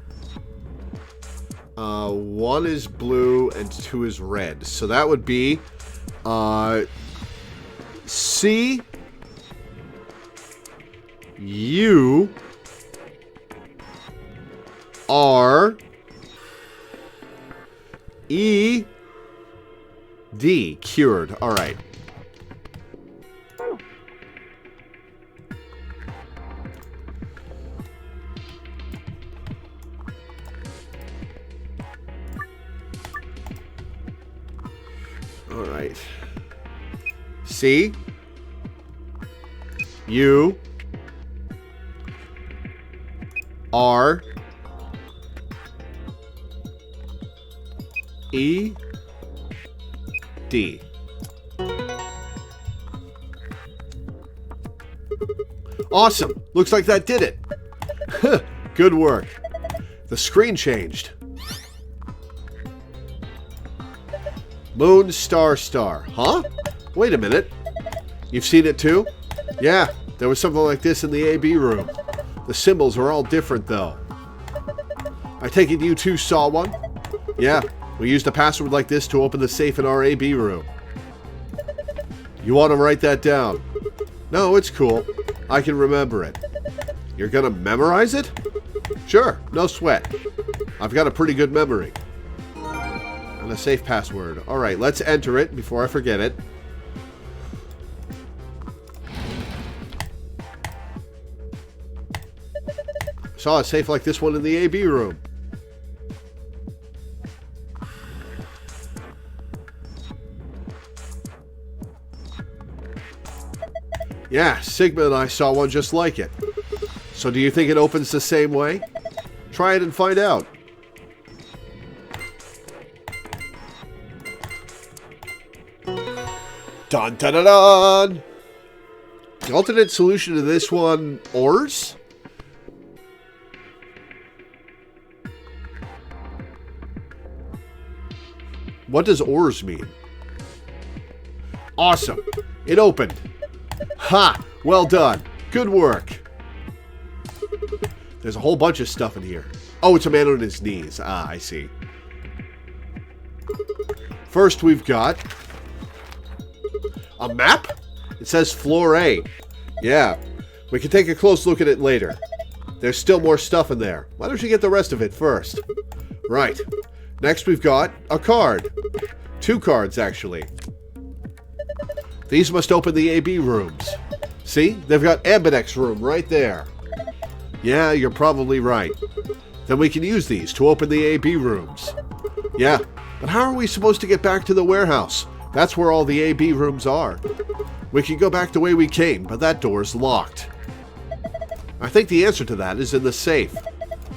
1 is blue, and 2 is red. So that would be C, U, R, E, D. Cured. All right. Alright. C. U. R. E. D. Awesome. Looks like that did it. Good work. The screen changed. Moon, star, star. Huh? Wait a minute. You've seen it too? Yeah, there was something like this in the AB room. The symbols are all different though. I take it you too saw one? Yeah, we used a password like this to open the safe in our AB room. You want to write that down? No, it's cool. I can remember it. You're gonna memorize it? Sure, no sweat. I've got a pretty good memory. And a safe password. Alright, let's enter it before I forget it. Saw a safe like this one in the AB room. Yeah, Sigma and I saw one just like it. So do you think it opens the same way? Try it and find out. Dun dun dun dun! The alternate solution to this one, ores? What does ores mean? Awesome. It opened. Ha! Well done. Good work. There's a whole bunch of stuff in here. Oh, it's a man on his knees. Ah, I see. First, we've got a map. It says Floor A. Yeah, we can take a close look at it later. There's still more stuff in there. Why don't you get the rest of it first? Right. Next, we've got a card. 2 cards, actually. These must open the AB rooms. See? They've got Ambidex's room right there. Yeah, you're probably right. Then we can use these to open the AB rooms. Yeah, but how are we supposed to get back to the warehouse? That's where all the AB rooms are. We can go back the way we came, but that door's locked. I think the answer to that is in the safe.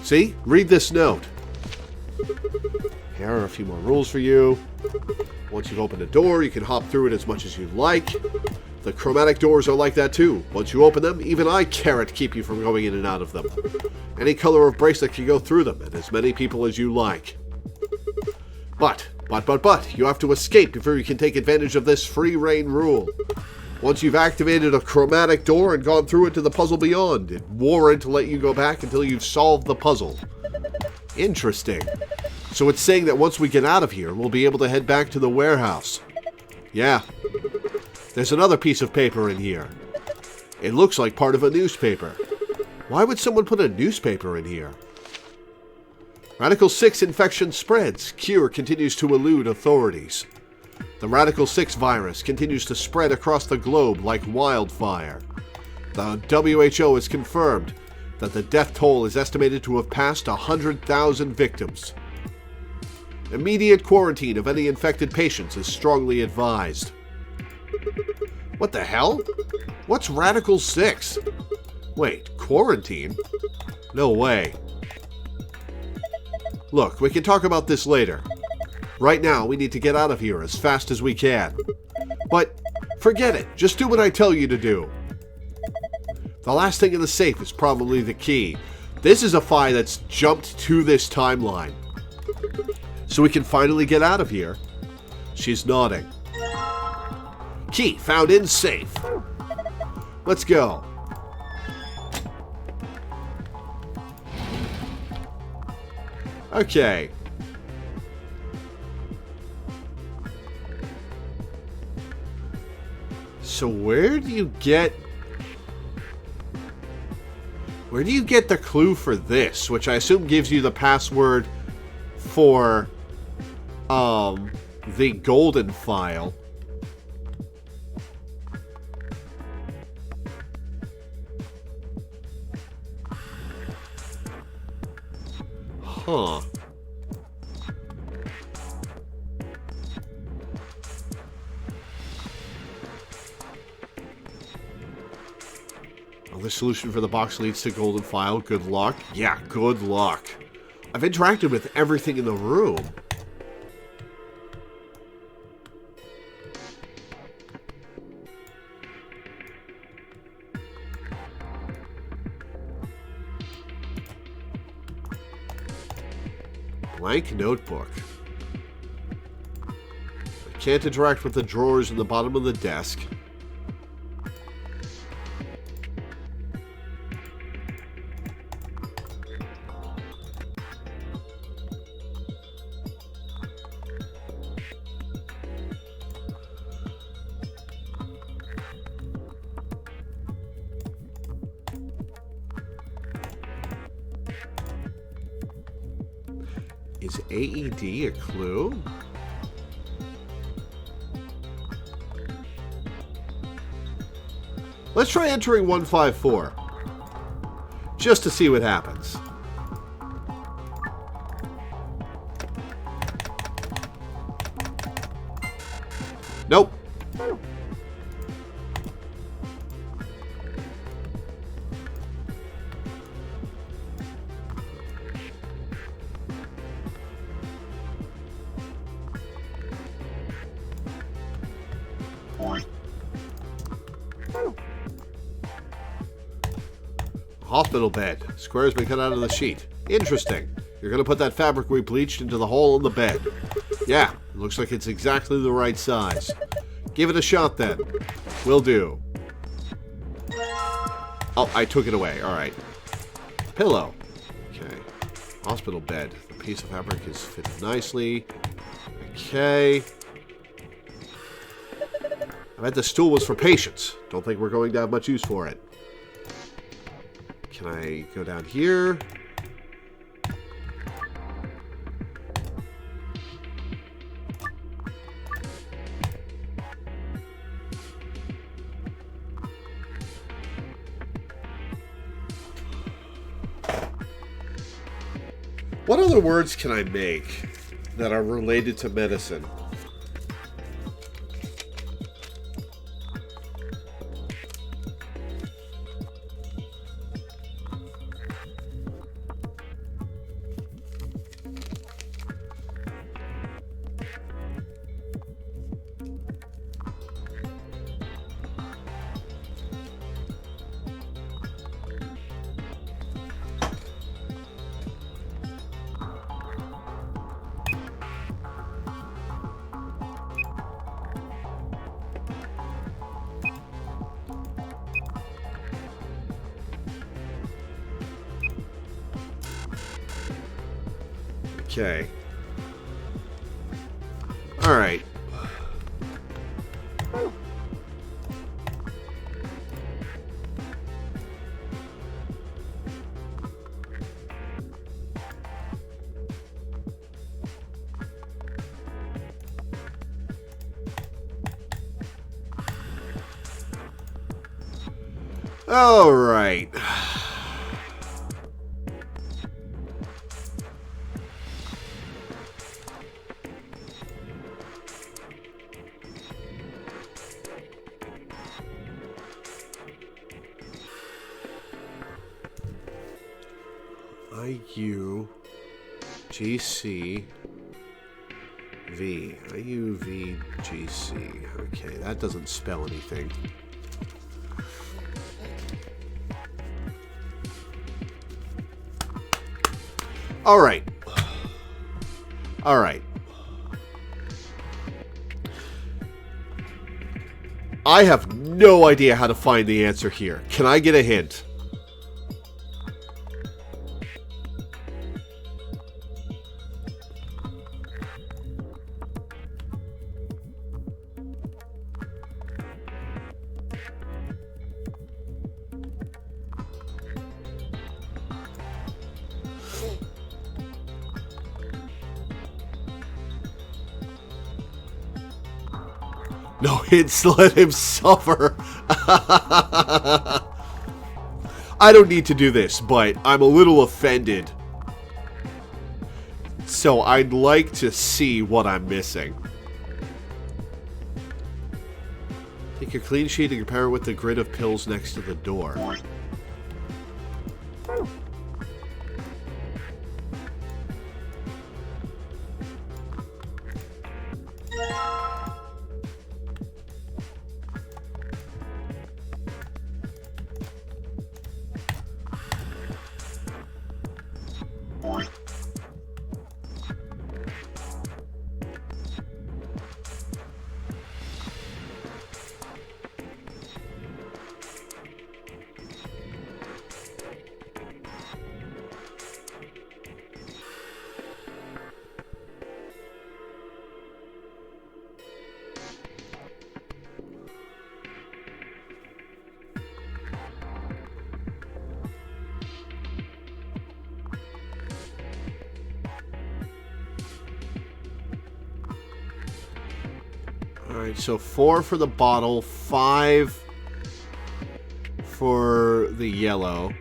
See? Read this note. Here are a few more rules for you. Once you've opened a door, you can hop through it as much as you like. The chromatic doors are like that too. Once you open them, even I carrot keep you from going in and out of them. Any color of bracelet can go through them, and as many people as you like. But, you have to escape before you can take advantage of this free reign rule. Once you've activated a chromatic door and gone through it to the puzzle beyond, it won't let you go back until you've solved the puzzle. Interesting. So it's saying that once we get out of here, we'll be able to head back to the warehouse. Yeah. There's another piece of paper in here. It looks like part of a newspaper. Why would someone put a newspaper in here? Radical 6 infection spreads. Cure continues to elude authorities. The Radical 6 virus continues to spread across the globe like wildfire. The WHO has confirmed that the death toll is estimated to have passed 100,000 victims. Immediate quarantine of any infected patients is strongly advised. What the hell? What's Radical 6? Wait, quarantine? No way. Look, we can talk about this later. Right now, we need to get out of here as fast as we can. But forget it. Just do what I tell you to do. The last thing in the safe is probably the key. This is a Phi that's jumped to this timeline. So we can finally get out of here. She's nodding. Key found in safe. Let's go. Okay. So where do you get the clue for this, which I assume gives you the password for the golden file? Huh. Well, the solution for the box leads to golden file. Good luck. Yeah, good luck. I've interacted with everything in the room. Blank notebook. I can't interact with the drawers in the bottom of the desk. Is AED a clue? Let's try entering 154. Just to see what happens. Nope. Hospital bed. Square's been cut out of the sheet. Interesting. You're going to put that fabric we bleached into the hole in the bed. Yeah, it looks like it's exactly the right size. Give it a shot then. Will do. Oh, I took it away. Alright. Pillow. Okay. Hospital bed. The piece of fabric is fitted nicely. Okay. I bet the stool was for patients. Don't think we're going to have much use for it. Can I go down here? What other words can I make that are related to medicine? Okay. All right. All right. IUGC V. IUVGC. Okay, that doesn't spell anything. All right. All right. I have no idea how to find the answer here. Can I get a hint? No hints, let him suffer. I don't need to do this, but I'm a little offended. So I'd like to see what I'm missing. Take a clean sheet and compare it with the grid of pills next to the door. Alright, so 4 for the bottle, 5 for the yellow.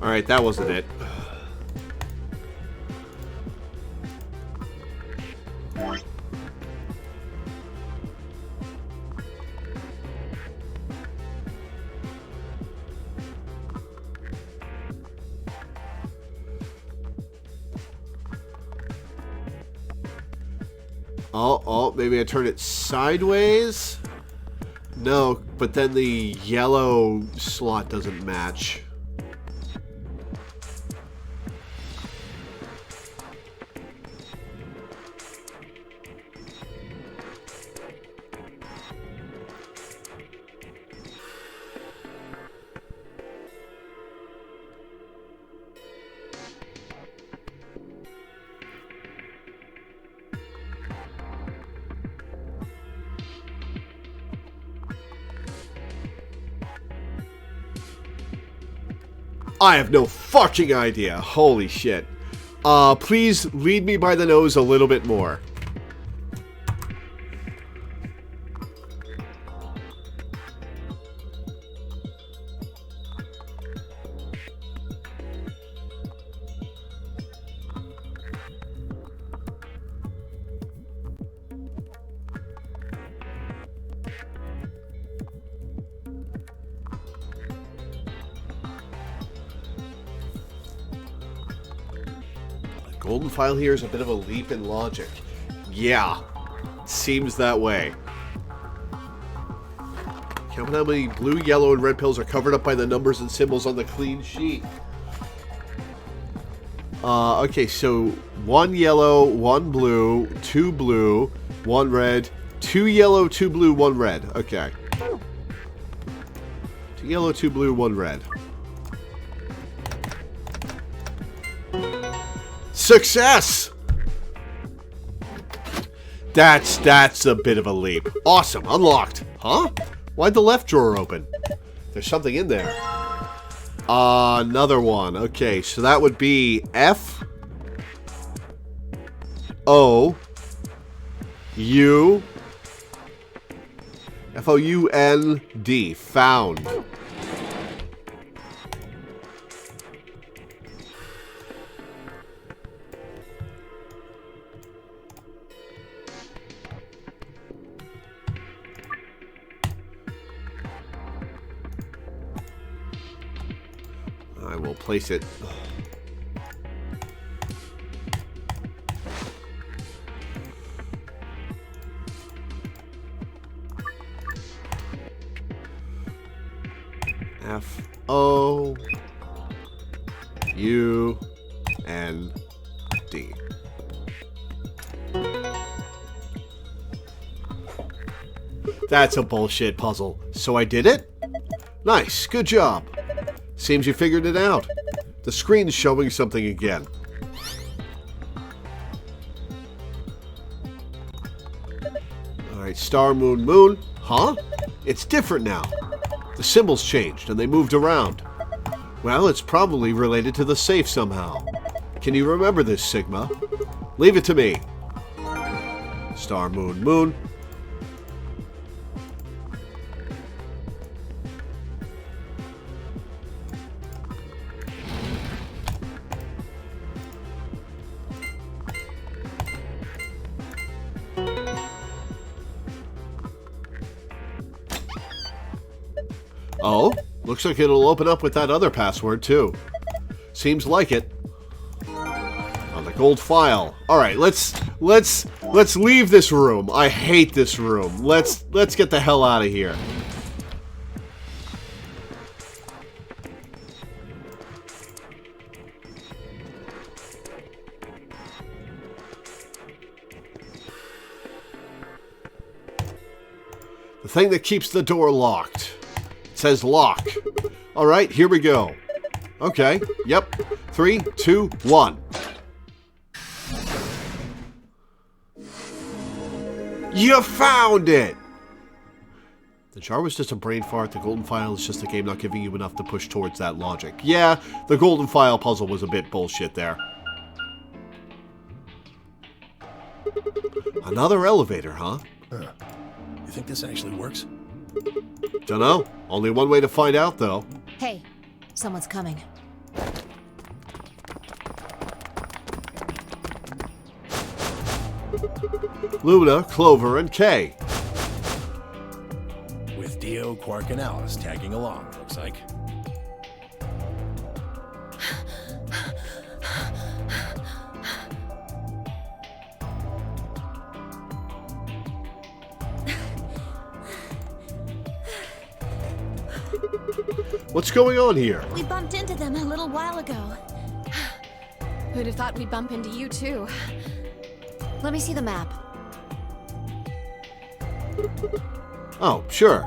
Alright, that wasn't it. Oh, maybe I turn it sideways? No, but then the yellow slot doesn't match. I have no fucking idea. Holy shit. Please lead me by the nose a little bit more. Golden file here is a bit of a leap in logic. Yeah, seems that way. Count how many blue, yellow, and red pills are covered up by the numbers and symbols on the clean sheet. Okay, so 1 yellow, 1 blue, 2 blue, 1 red, 2 yellow, 2 blue, 1 red. Okay. 2 yellow, 2 blue, 1 red. Success! That's a bit of a leap. Awesome, unlocked. Huh? Why'd the left drawer open? There's something in there. Another one. Okay, so that would be F O U F-O-U-N-D. Found. I will place it. F-O-U-N-D. That's a bullshit puzzle. So I did it? Nice, good job. Seems you figured it out. The screen's showing something again. Alright, star, moon, moon. Huh? It's different now. The symbols changed and they moved around. Well, it's probably related to the safe somehow. Can you remember this, Sigma? Leave it to me. Star, moon, moon. Oh, looks like it'll open up with that other password too. Seems like it. On the gold file. All right, let's leave this room. I hate this room. Let's get the hell out of here. The thing that keeps the door locked. Says lock. All right, here we go. Okay, yep. 3, 2, 1. You found it! The jar was just a brain fart. The golden file is just a game not giving you enough to push towards that logic. Yeah, the golden file puzzle was a bit bullshit there. Another elevator, huh? You think this actually works? Dunno. Only one way to find out, though. Hey, someone's coming. Luna, Clover, and Kay. With Dio, Quark, and Alice tagging along, looks like. What's going on here? We bumped into them a little while ago. Who'd have thought we'd bump into you, too? Let me see the map. Oh, sure.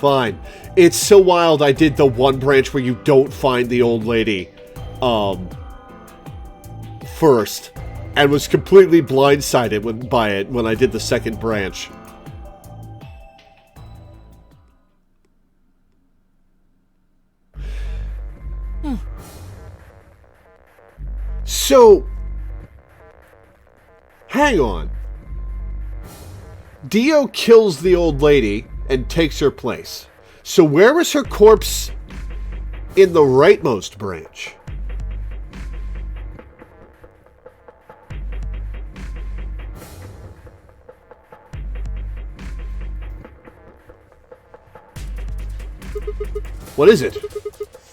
Fine. It's so wild I did the one branch where you don't find the old lady first, and was completely blindsided by it when I did the second branch. So, hang on. Dio kills the old lady and takes her place. So where was her corpse in the rightmost branch? What is it?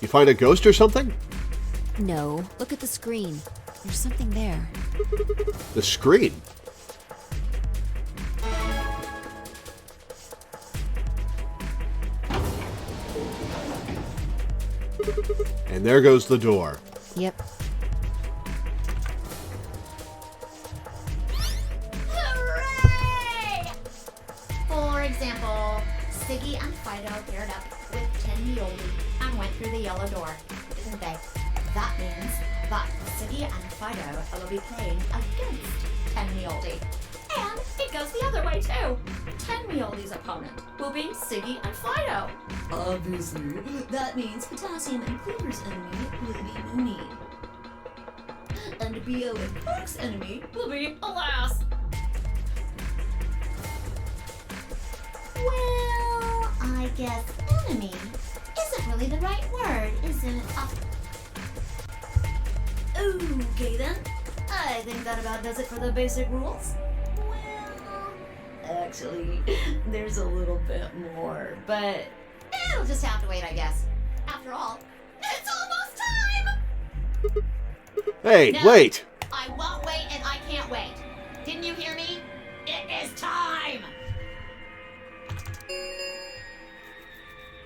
You find a ghost or something? No, look at the screen. There's something there. The screen? And there goes the door. Yep. Hooray! For example, Siggy and Fido paired up with 10 Yoli and went through the yellow door, didn't they? That means that Siggy and Fido will be playing against 10 Yoli. And it goes the other way too. 10 Yoli's opponent will be Siggy and Fido. Obviously, that means Potassium and Cleaver's enemy will be Mooney. And Bio and Cork's enemy will be Alas. Well, I guess enemy isn't really the right word, is it? Okay then. I think that about does it for the basic rules. Well, actually, there's a little bit more, but it'll just have to wait, I guess. After all, it's almost time! Hey, No, wait! I won't wait and I can't wait. Didn't you hear me? It is time!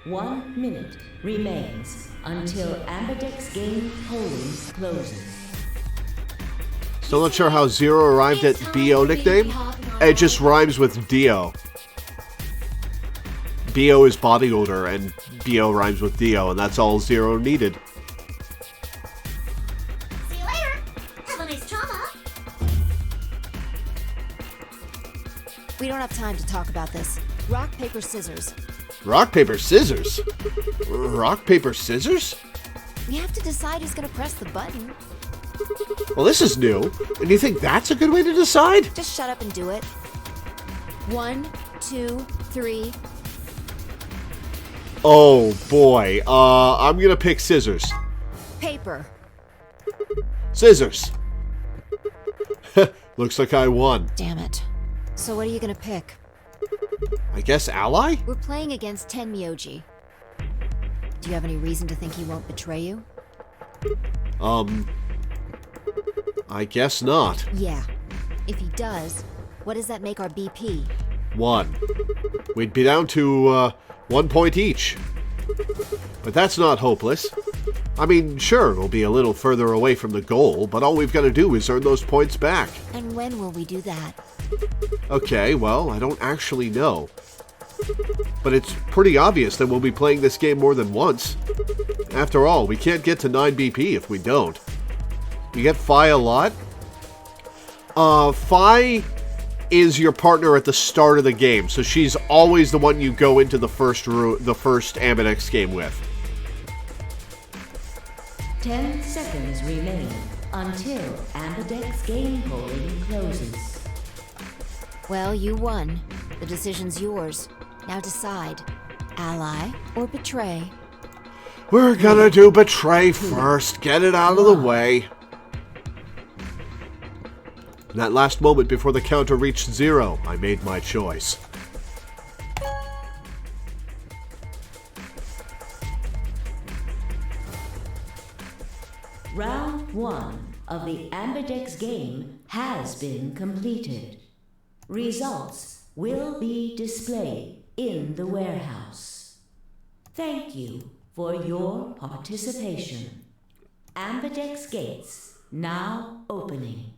1 minute remains until Ambidex game polling closes. Still not sure how Zero arrived at BO nickname. It just rhymes with Dio. BO is body odor, and BO rhymes with Dio, and that's all Zero needed. See you later! Have a nice trauma! We don't have time to talk about this. Rock, paper, scissors. Rock, paper, scissors? Rock, paper, scissors? We have to decide who's gonna press the button. Well, this is new. And you think that's a good way to decide? Just shut up and do it. 1, 2, 3. Oh, boy. I'm gonna pick scissors. Paper. Scissors. Looks like I won. Damn it. So what are you gonna pick? I guess ally? We're playing against Ten Myoji. Do you have any reason to think he won't betray you? I guess not. Yeah. If he does, what does that make our BP? 1. We'd be down to 1 point each. But that's not hopeless. I mean, sure, we'll be a little further away from the goal, but all we've got to do is earn those points back. And when will we do that? Okay, well, I don't actually know. But it's pretty obvious that we'll be playing this game more than once. After all, we can't get to 9 BP if we don't. You get Phi a lot? Phi is your partner at the start of the game, so she's always the one you go into the first Ambidex game with. 10 seconds remain until Ambidex game polling closes. Well, you won. The decision's yours. Now decide. Ally or betray? We're gonna do betray first. Get it out of the way. In that last moment before the counter reached 0, I made my choice. Round 1 of the Ambidex game has been completed. Results will be displayed in the warehouse. Thank you for your participation. Ambidex gates now opening.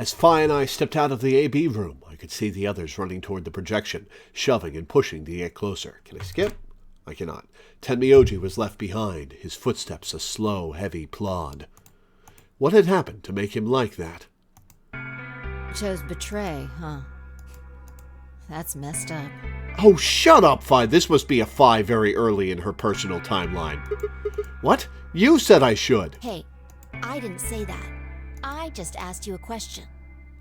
As Phi and I stepped out of the AB room, I could see the others running toward the projection, shoving and pushing to get closer. Can I skip? I cannot. Tenmyoji was left behind, his footsteps a slow, heavy plod. What had happened to make him like that? Chose betray, huh? That's messed up. Oh, shut up, Phi. This must be a Phi very early in her personal timeline. What? You said I should. Hey, I didn't say that. I just asked you a question.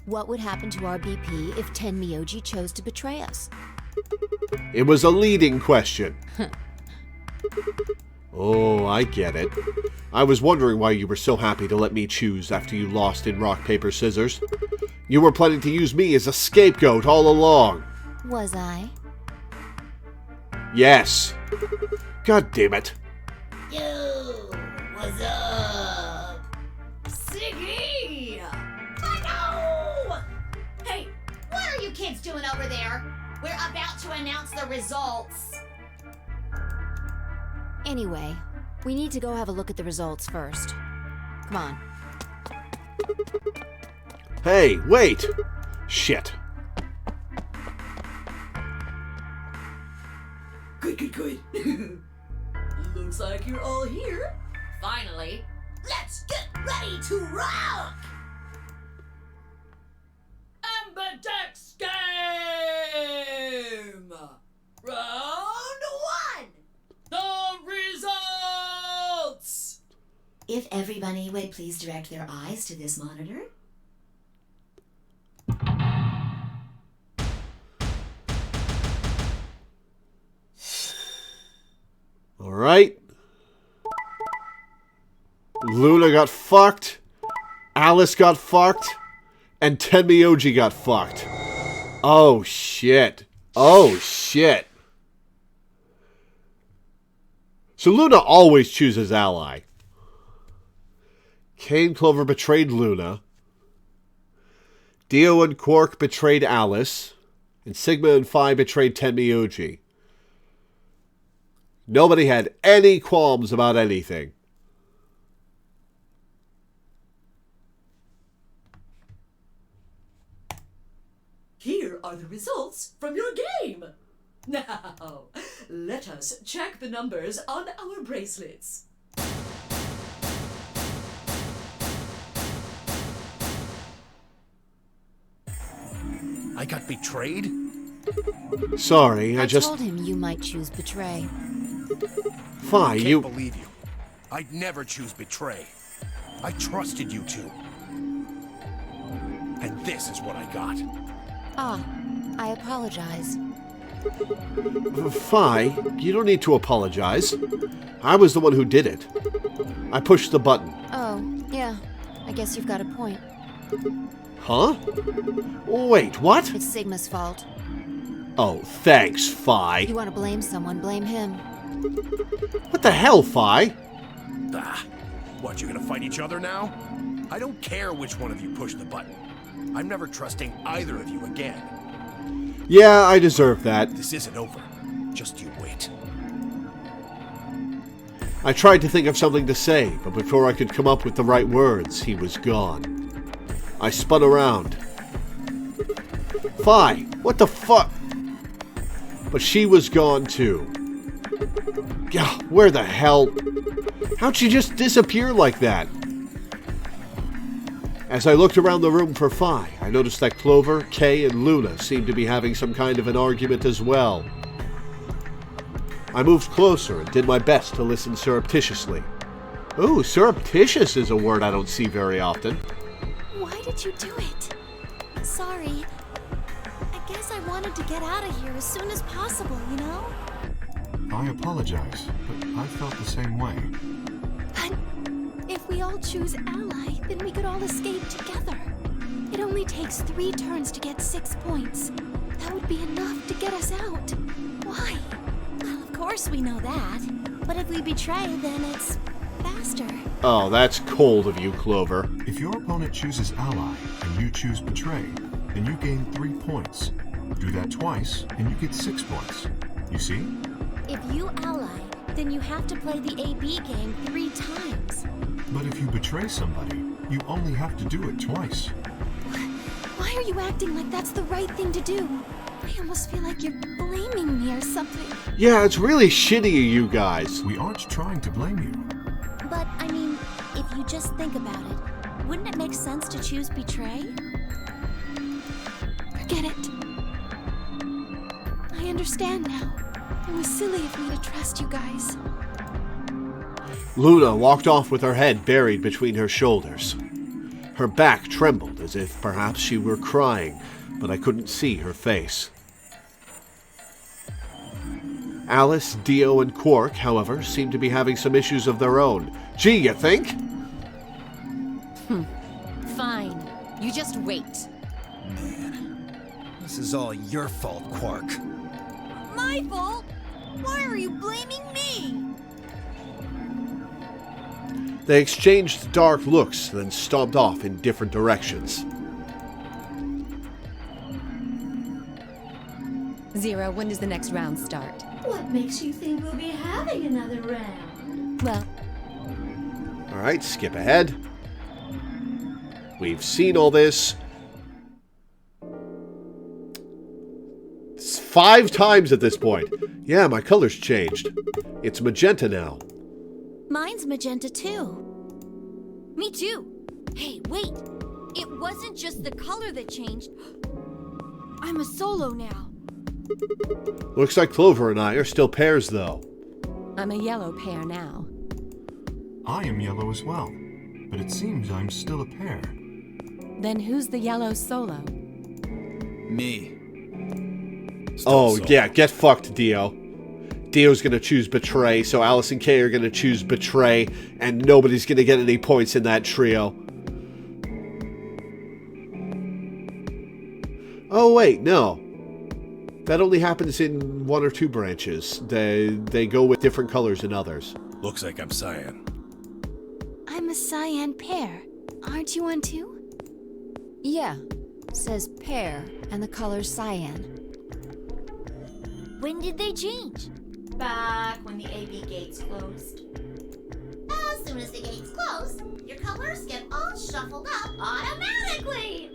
What would happen to our BP if Tenmyoji chose to betray us? It was a leading question. Oh, I get it. I was wondering why you were so happy to let me choose after you lost in rock, paper, scissors. You were planning to use me as a scapegoat all along. Was I? Yes. God damn it. Yo, what's up? Siggy! I know! Hey, what are you kids doing over there? We're about to announce the results. Anyway, we need to go have a look at the results first. Come on. Hey, wait! Shit. Good. Looks like you're all here. Finally, let's get ready to rock! Ambidex game! Round 1! The results! If everybody would please direct their eyes to this monitor. All right. Luna got fucked. Alice got fucked. And Tenmyoji got fucked. Oh, shit. Oh, shit. So Luna always chooses ally. Kane Clover betrayed Luna. Dio and Quark betrayed Alice. And Sigma and Phi betrayed Tenmyoji. Nobody had any qualms about anything. Here are the results from your game. Now, let us check the numbers on our bracelets. I got betrayed? Sorry, I told him you might choose betray. Phi, I can't you... believe you. I'd never choose betray. I trusted you two. And this is what I got. Ah, I apologize. Phi, you don't need to apologize. I was the one who did it. I pushed the button. Oh, yeah. I guess you've got a point. Huh? Wait, what? It's Sigma's fault. Oh, thanks, Phi. You want to blame someone, blame him. What the hell, Phi? Ah, what, you gonna fight each other now? I don't care which one of you pushed the button. I'm never trusting either of you again. Yeah, I deserve that. This isn't over. Just you wait. I tried to think of something to say, but before I could come up with the right words, he was gone. I spun around. Phi, what the fuck? But she was gone too. Yeah, where the hell? How'd she just disappear like that? As I looked around the room for Phi, I noticed that Clover, Kay, and Luna seemed to be having some kind of an argument as well. I moved closer and did my best to listen surreptitiously. Ooh, surreptitious is a word I don't see very often. Why did you do it? Sorry. I guess I wanted to get out of here as soon as possible, you know? I apologize, but I felt the same way. But if we all choose ally, then we could all escape together. It only takes 3 turns to get 6 points. That would be enough to get us out. Why? Well, of course we know that. But if we betray, then it's faster. Oh, that's cold of you, Clover. If your opponent chooses ally and you choose betray, then you gain 3 points. Do that twice and you get 6 points. You see? If you ally, then you have to play the AB game 3 times. But if you betray somebody, you only have to do it twice. Why are you acting like that's the right thing to do? I almost feel like you're blaming me or something. Yeah, it's really shitty of you guys. We aren't trying to blame you. But, I mean, if you just think about it, wouldn't it make sense to choose betray? Forget it. I understand now. It was silly of me to trust you guys. Luna walked off with her head buried between her shoulders. Her back trembled as if perhaps she were crying, but I couldn't see her face. Alice, Dio, and Quark, however, seemed to be having some issues of their own. Gee, you think? Fine. You just wait. Man, this is all your fault, Quark. My fault? Why are you blaming me? They exchanged dark looks, then stomped off in different directions. Zero, when does the next round start? What makes you think we'll be having another round? Well, Alright, skip ahead. We've seen all this. It's 5 times at this point. Yeah, my color's changed. It's magenta now. Mine's magenta too. Me too. Hey, wait. It wasn't just the color that changed. I'm a solo now. Looks like Clover and I are still pairs, though. I'm a yellow pair now. I am yellow as well, but it seems I'm still a pair. Then who's the yellow solo? Me. Oh, yeah, get fucked, Dio. Dio's gonna choose Betray, so Alice and Kay are gonna choose Betray, and nobody's gonna get any points in that trio. Oh, wait, no. That only happens in 1 or 2 branches. They go with different colors in others. Looks like I'm cyan. I'm a cyan pair. Aren't you one too? Yeah. Says pear, and the color's cyan. When did they change? Back when the AB gates closed. As soon as the gates close, your colors get all shuffled up automatically.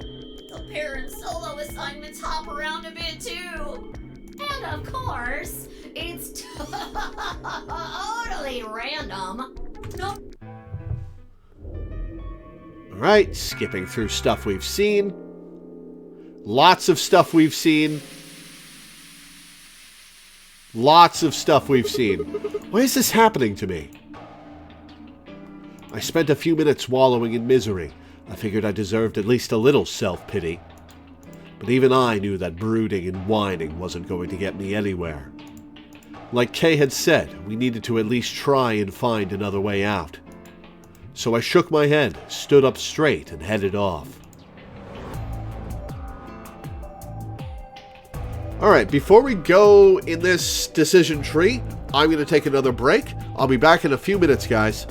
The pair and solo assignments hop around a bit too. And of course, it's totally random. No. Alright, skipping through stuff we've seen. Lots of stuff we've seen. Lots of stuff we've seen. Why is this happening to me? I spent a few minutes wallowing in misery. I figured I deserved at least a little self-pity. But even I knew that brooding and whining wasn't going to get me anywhere. Like Kay had said, we needed to at least try and find another way out. So I shook my head, stood up straight, and headed off. Alright, before we go in this decision tree, I'm going to take another break. I'll be back in a few minutes, guys.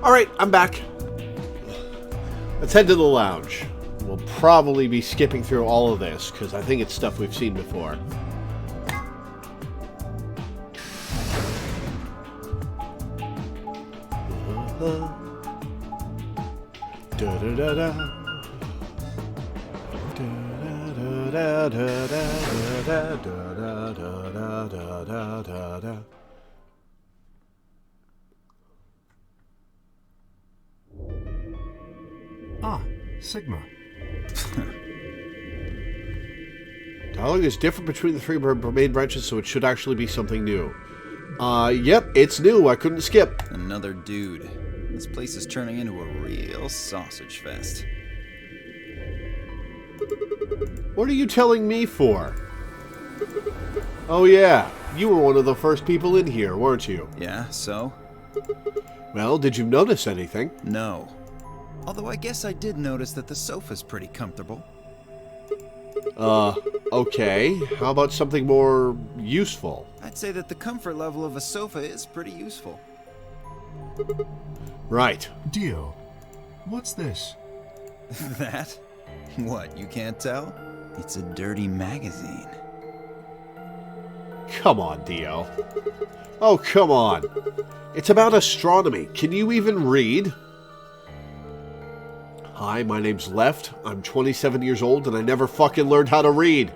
Alright, I'm back. Let's head to the lounge. We'll probably be skipping through all of this, because I think it's stuff we've seen before. Ah, Sigma. Dialogue is different between the three main branches, so it should actually be something new. Yep, it's new. I couldn't skip. Another dude. This place is turning into a real sausage fest. What are you telling me for? Oh yeah, you were one of the first people in here, weren't you? Yeah, so? Well, did you notice anything? No. Although I guess I did notice that the sofa's pretty comfortable. Okay. How about something more useful? I'd say that the comfort level of a sofa is pretty useful. Right. Dio, what's this? That? What, you can't tell? It's a dirty magazine. Come on, Dio. Oh, come on. It's about astronomy. Can you even read? Hi, my name's Left. I'm 27 years old and I never fucking learned how to read.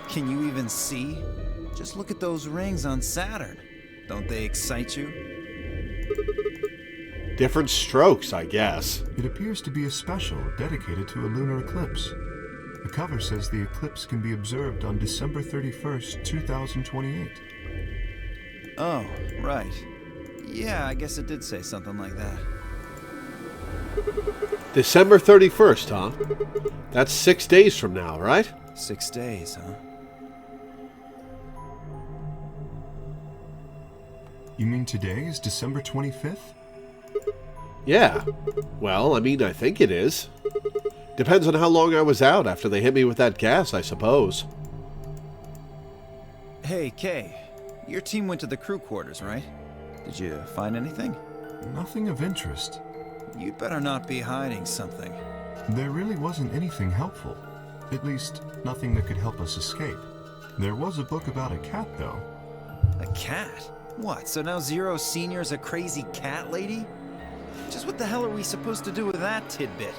Can you even see? Just look at those rings on Saturn. Don't they excite you? Different strokes, I guess. It appears to be a special dedicated to a lunar eclipse. The cover says the eclipse can be observed on December 31st, 2028. Oh, right. Yeah, I guess it did say something like that. December 31st, huh? That's 6 days from now, right? 6 days, huh? You mean today is December 25th? Yeah. Well, I mean, I think it is. Depends on how long I was out after they hit me with that gas, I suppose. Hey, Kay. Your team went to the crew quarters, right? Did you find anything? Nothing of interest. You'd better not be hiding something. There really wasn't anything helpful. At least, nothing that could help us escape. There was a book about a cat, though. A cat? What, so now Zero Senior's a crazy cat lady? Just what the hell are we supposed to do with that tidbit?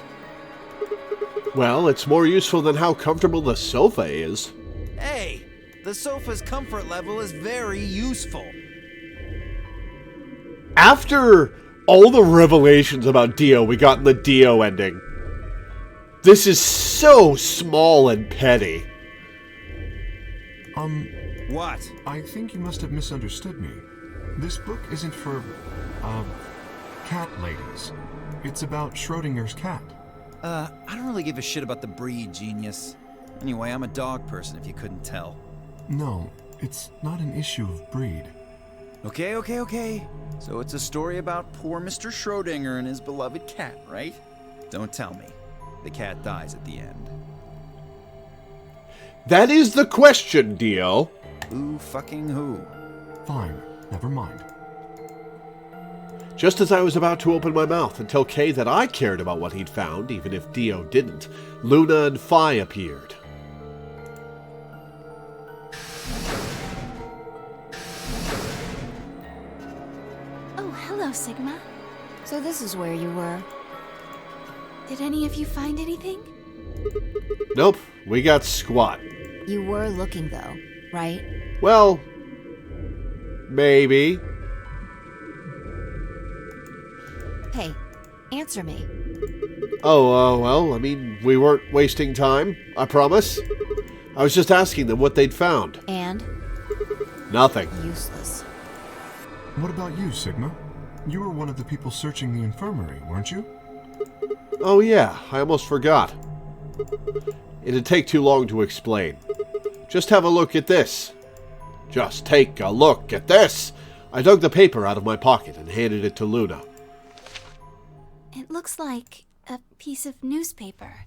Well, it's more useful than how comfortable the sofa is. Hey, the sofa's comfort level is very useful. After all the revelations about Dio we got in the Dio ending, this is so small and petty. What? I think you must have misunderstood me. This book isn't for, cat ladies. It's about Schrodinger's cat. I don't really give a shit about the breed, genius. Anyway, I'm a dog person, if you couldn't tell. No, it's not an issue of breed. Okay. So it's a story about poor Mr. Schrodinger and his beloved cat, right? Don't tell me. The cat dies at the end. That is the question, Dio. Who fucking who? Fine, never mind. Just as I was about to open my mouth and tell Kay that I cared about what he'd found, even if Dio didn't, Luna and Phi appeared. Oh, hello, Sigma. So this is where you were. Did any of you find anything? Nope, we got squat. You were looking, though, right? Well, maybe. Hey, answer me. Oh, well, I mean, we weren't wasting time, I promise. I was just asking them what they'd found. And? Nothing. Useless. What about you, Sigma? You were one of the people searching the infirmary, weren't you? Oh yeah, I almost forgot. It'd take too long to explain. Just have a look at this. Just take a look at this! I dug the paper out of my pocket and handed it to Luna. It looks like a piece of newspaper.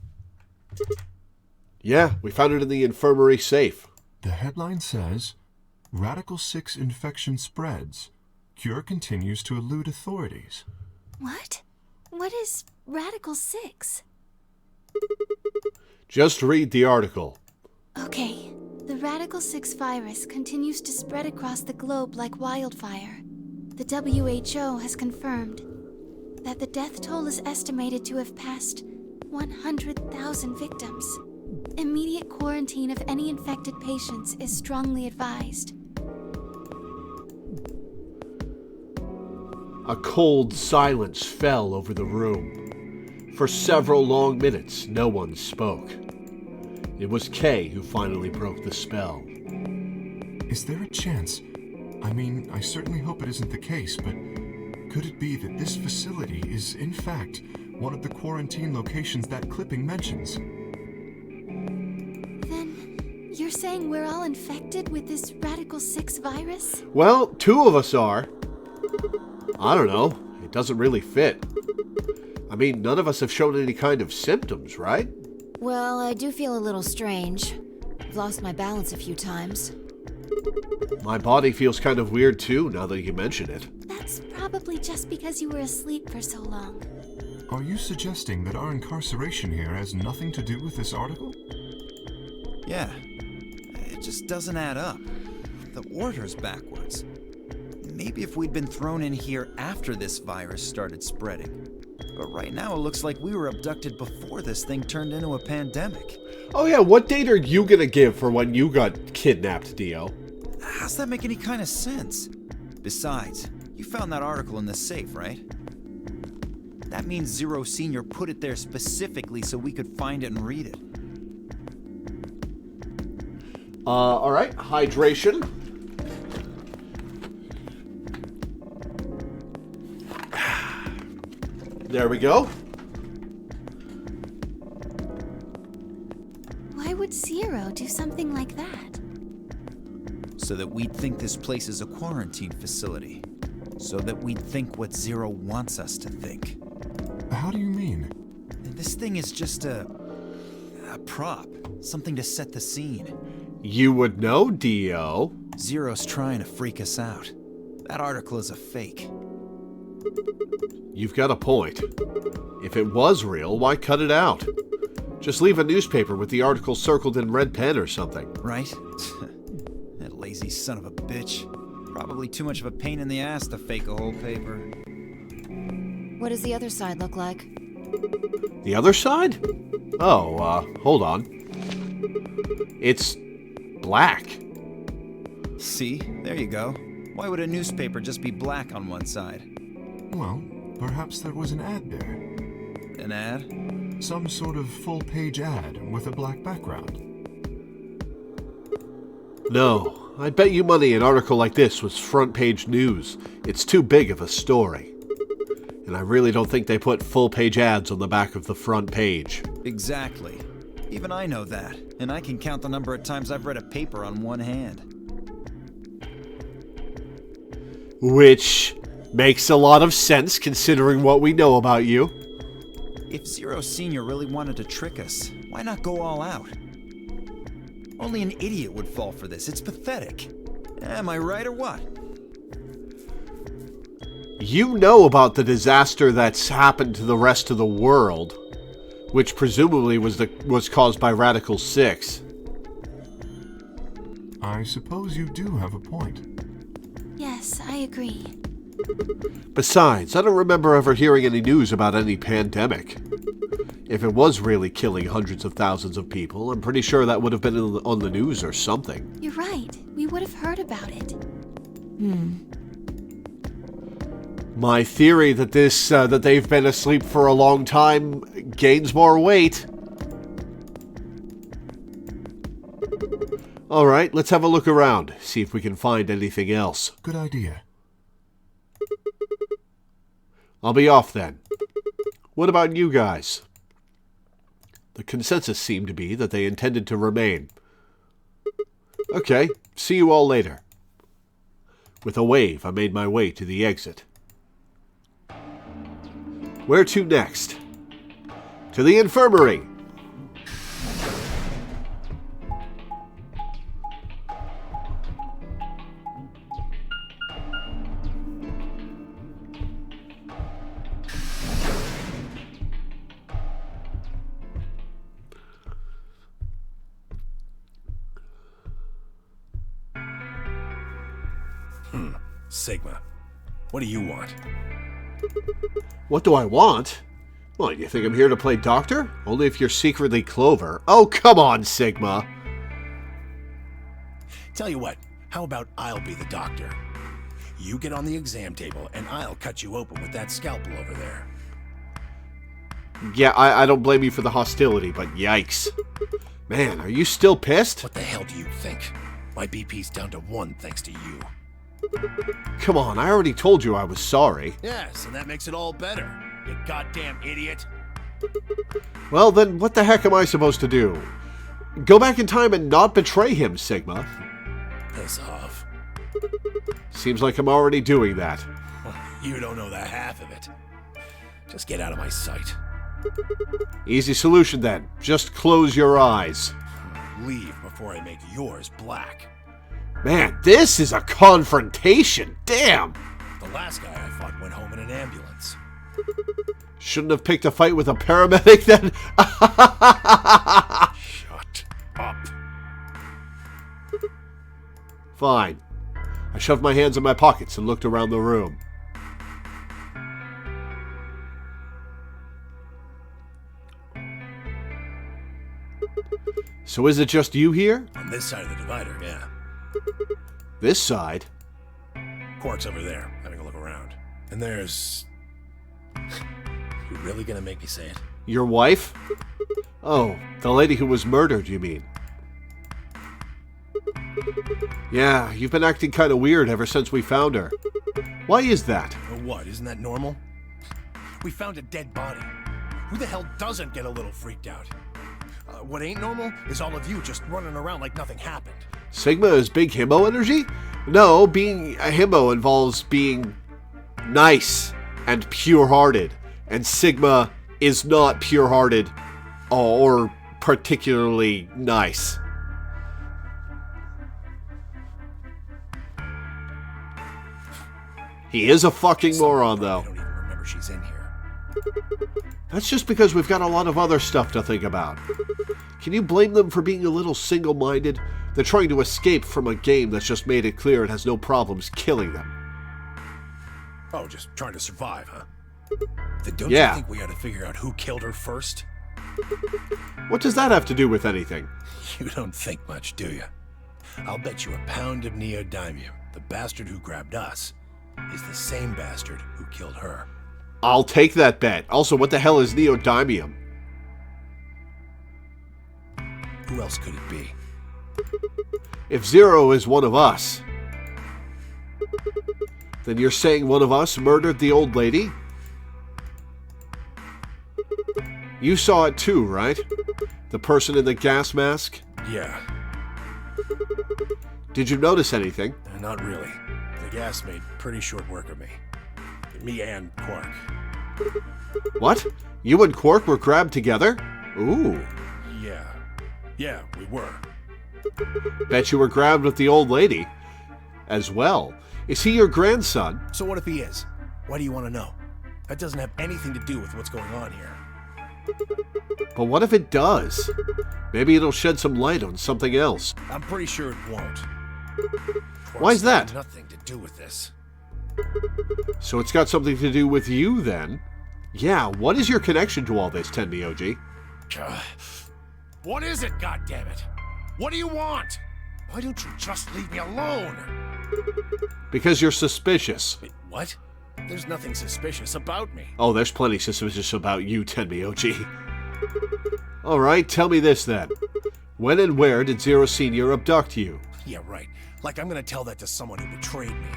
Yeah, we found it in the infirmary safe. The headline says, Radical 6 infection spreads. Cure continues to elude authorities. What? What is Radical 6? Just read the article. Okay. The Radical 6 virus continues to spread across the globe like wildfire. The WHO has confirmed that the death toll is estimated to have passed 100,000 victims. Immediate quarantine of any infected patients is strongly advised. A cold silence fell over the room. For several long minutes, no one spoke. It was Kay who finally broke the spell. Is there a chance? I mean, I certainly hope it isn't the case, but could it be that this facility is, in fact, one of the quarantine locations that clipping mentions? Then, you're saying we're all infected with this Radical 6 virus? Well, 2 of us are. I don't know. It doesn't really fit. I mean, none of us have shown any kind of symptoms, right? Well, I do feel a little strange. I've lost my balance a few times. My body feels kind of weird too, now that you mention it. That's probably just because you were asleep for so long. Are you suggesting that our incarceration here has nothing to do with this article? Yeah. It just doesn't add up. The order's backwards. Maybe if we'd been thrown in here after this virus started spreading. But right now it looks like we were abducted before this thing turned into a pandemic. Oh yeah, what date are you gonna give for when you got kidnapped, Dio? How's that make any kind of sense? Besides, you found that article in the safe, right? That means Zero Senior put it there specifically so we could find it and read it. Alright, hydration. There we go. Why would Zero do something like that? So that we'd think this place is a quarantine facility. So that we'd think what Zero wants us to think. How do you mean? This thing is just a prop. Something to set the scene. You would know, Dio. Zero's trying to freak us out. That article is a fake. You've got a point. If it was real, why cut it out? Just leave a newspaper with the article circled in red pen or something. Right? That lazy son of a bitch. Probably too much of a pain in the ass to fake a whole paper. What does the other side look like? The other side? Oh, hold on. It's black. See? There you go. Why would a newspaper just be black on one side? Well, perhaps there was an ad there. An ad? Some sort of full-page ad with a black background. No, I bet you money an article like this was front-page news. It's too big of a story. And I really don't think they put full-page ads on the back of the front page. Exactly. Even I know that, and I can count the number of times I've read a paper on one hand. Which makes a lot of sense considering what we know about you. If Zero Senior really wanted to trick us, why not go all out? Only an idiot would fall for this. It's pathetic. Am I right or what? You know about the disaster that's happened to the rest of the world, which presumably was caused by Radical 6. I suppose you do have a point. Yes, I agree. Besides, I don't remember ever hearing any news about any pandemic. If it was really killing hundreds of thousands of people, I'm pretty sure that would have been on the news or something. You're right. We would have heard about it. My theory that that they've been asleep for a long time gains more weight. All right, let's have a look around, see if we can find anything else. Good idea. I'll be off then. What about you guys? The consensus seemed to be that they intended to remain. Okay, see you all later. With a wave, I made my way to the exit. Where to next? To the infirmary! Sigma. What do you want? What do I want? What, you think I'm here to play doctor? Only if you're secretly Clover. Oh, come on, Sigma. Tell you what, how about I'll be the doctor? You get on the exam table, and I'll cut you open with that scalpel over there. Yeah, I don't blame you for the hostility, but yikes. Man, are you still pissed? What the hell do you think? My BP's down to 1 thanks to you. Come on, I already told you I was sorry. Yes, and that makes it all better, you goddamn idiot. Well, then what the heck am I supposed to do? Go back in time and not betray him, Sigma. Piss off. Seems like I'm already doing that. You don't know the half of it. Just get out of my sight. Easy solution then. Just close your eyes. Leave before I make yours black. Man, this is a confrontation. Damn. The last guy I fought went home in an ambulance. Shouldn't have picked a fight with a paramedic then. Shut up. Fine. I shoved my hands in my pockets and looked around the room. So is it just you here? On this side of the divider, yeah. This side? Quark's over there, having a look around. And there's... You really gonna make me say it? Your wife? Oh, the lady who was murdered, you mean? Yeah, you've been acting kind of weird ever since we found her. Why is that? What, isn't that normal? We found a dead body. Who the hell doesn't get a little freaked out? What ain't normal is all of you just running around like nothing happened. Sigma is big himbo energy? No, being a himbo involves being nice and pure-hearted. And Sigma is not pure-hearted or particularly nice. He is a fucking moron, though. I don't even remember she's in here. That's just because we've got a lot of other stuff to think about. Can you blame them for being a little single-minded? They're trying to escape from a game that's just made it clear it has no problems killing them. Oh, just trying to survive, huh? Then don't Yeah. you think we ought to figure out who killed her first? What does that have to do with anything? You don't think much, do you? I'll bet you a pound of neodymium the bastard who grabbed us is the same bastard who killed her. I'll take that bet. Also, what the hell is neodymium? Who else could it be? If Zero is one of us, then you're saying one of us murdered the old lady? You saw it too, right? The person in the gas mask? Yeah. Did you notice anything? Not really. The gas made pretty short work of me. Me and Quark. What? You and Quark were grabbed together? Ooh. Yeah. Yeah, we were. Bet you were grabbed with the old lady as well. Is he your grandson? So what if he is? Why do you want to know? That doesn't have anything to do with what's going on here. But what if it does? Maybe it'll shed some light on something else. I'm pretty sure it won't. Why's that? Nothing to do with this. So it's got something to do with you then? Yeah, what is your connection to all this, Tenmyoji? What is it, goddammit? What do you want? Why don't you just leave me alone? Because you're suspicious. Wait, what? There's nothing suspicious about me. Oh, there's plenty suspicious about you, Tenmyoji. Alright, tell me this then. When and where did Zero Senior abduct you? Yeah, right. Like I'm gonna tell that to someone who betrayed me.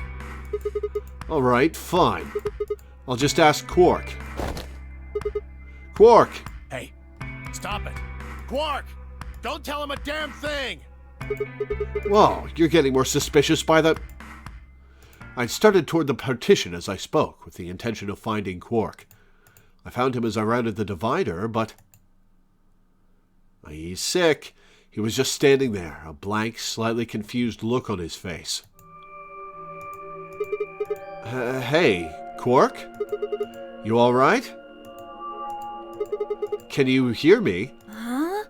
Alright, fine. I'll just ask Quark. Quark! Hey, stop it. Quark! Don't tell him a damn thing! Whoa, you're getting more suspicious by the... I started toward the partition as I spoke, with the intention of finding Quark. I found him as I rounded the divider, but... He's sick. He was just standing there, a blank, slightly confused look on his face. Hey, Quark? You alright? Can you hear me? Huh?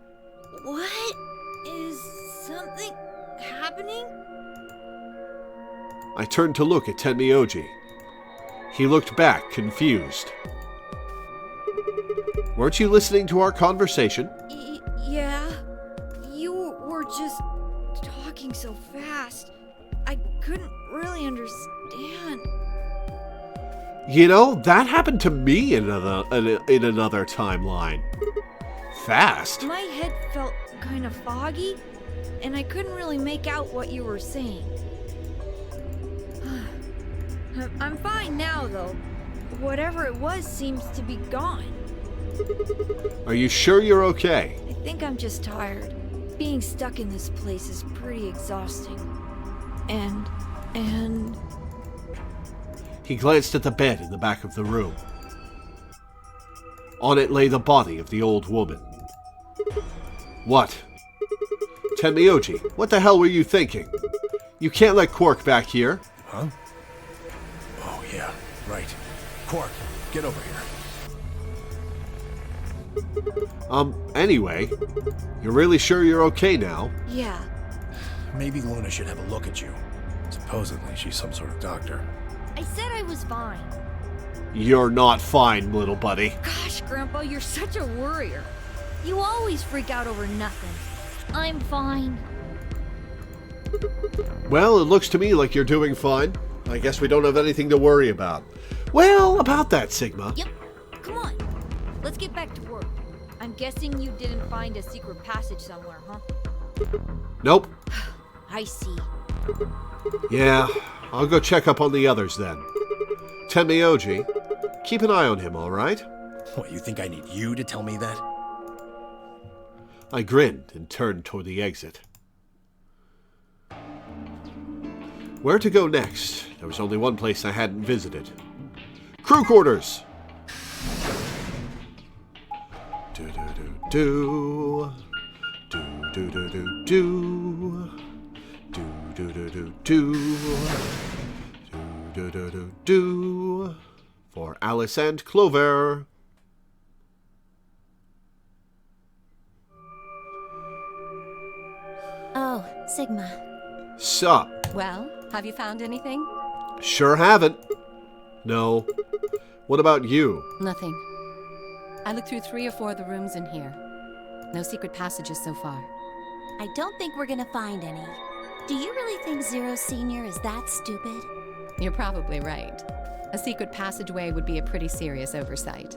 What? Is something happening? I turned to look at Tenmyoji. He looked back, confused. Weren't you listening to our conversation? Yeah. You were just talking so fast. I couldn't really understand. You know, that happened to me in another timeline. Fast? My head felt kind of foggy, and I couldn't really make out what you were saying. I'm fine now, though. Whatever it was seems to be gone. Are you sure you're okay? I think I'm just tired. Being stuck in this place is pretty exhausting. And... He glanced at the bed in the back of the room. On it lay the body of the old woman. What? Tenmyoji, what the hell were you thinking? You can't let Quark back here. Huh? Oh, yeah, right. Quark, get over here. Anyway, you're really sure you're okay now? Yeah. Maybe Luna should have a look at you. Supposedly, she's some sort of doctor. I said I was fine. You're not fine, little buddy. Gosh, Grandpa, you're such a worrier. You always freak out over nothing. I'm fine. Well, it looks to me like you're doing fine. I guess we don't have anything to worry about. Well, about that, Sigma. Yep. Come on. Let's get back to work. I'm guessing you didn't find a secret passage somewhere, huh? Nope. I see. Yeah, I'll go check up on the others then. Tenmyoji, keep an eye on him, all right? What, you think I need you to tell me that? I grinned and turned toward the exit. Where to go next? There was only one place I hadn't visited. Crew quarters! Do-do-do-do. Do-do-do-do-do. Do-do-do-do-do. Do-do-do-do. For Alice and Clover. Oh, Sigma. Sup? Well, have you found anything? Sure haven't. No. What about you? Nothing. I looked through 3 or 4 of the rooms in here. No secret passages so far. I don't think we're gonna find any. Do you really think Zero Senior is that stupid? You're probably right. A secret passageway would be a pretty serious oversight.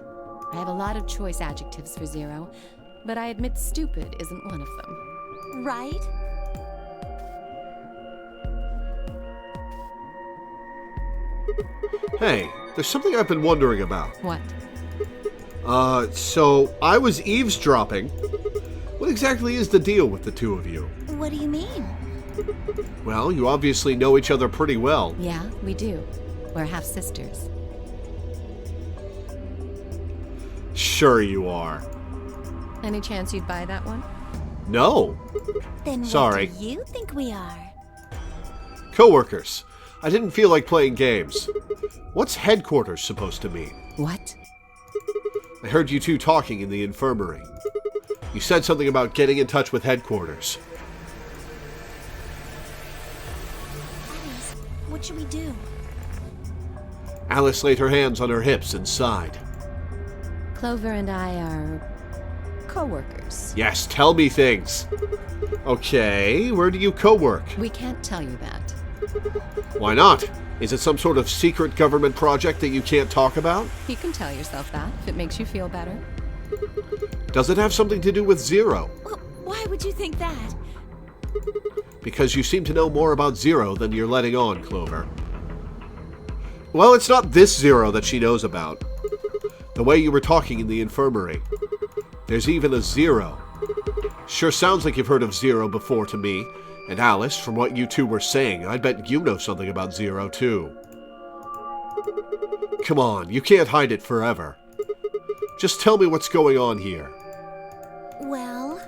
I have a lot of choice adjectives for Zero, but I admit stupid isn't one of them. Right? Hey, there's something I've been wondering about. What? So I was eavesdropping. What exactly is the deal with the two of you? What do you mean? Well, you obviously know each other pretty well. Yeah, we do. We're half-sisters. Sure you are. Any chance you'd buy that one? No. Then Sorry. what do you think we are? Coworkers. I didn't feel like playing games. What's headquarters supposed to mean? What? I heard you two talking in the infirmary. You said something about getting in touch with headquarters. Alice, what should we do? Alice laid her hands on her hips and sighed. Clover and I are co-workers. Yes, tell me things. Okay, where do you co-work? We can't tell you that. Why not? Is it some sort of secret government project that you can't talk about? You can tell yourself that if it makes you feel better. Does it have something to do with Zero? Well, why would you think that? Because you seem to know more about Zero than you're letting on, Clover. Well, it's not this Zero that she knows about. The way you were talking in the infirmary. There's even a Zero. Sure sounds like you've heard of Zero before to me. And Alice, from what you two were saying, I bet you know something about Zero, too. Come on, you can't hide it forever. Just tell me what's going on here. Well,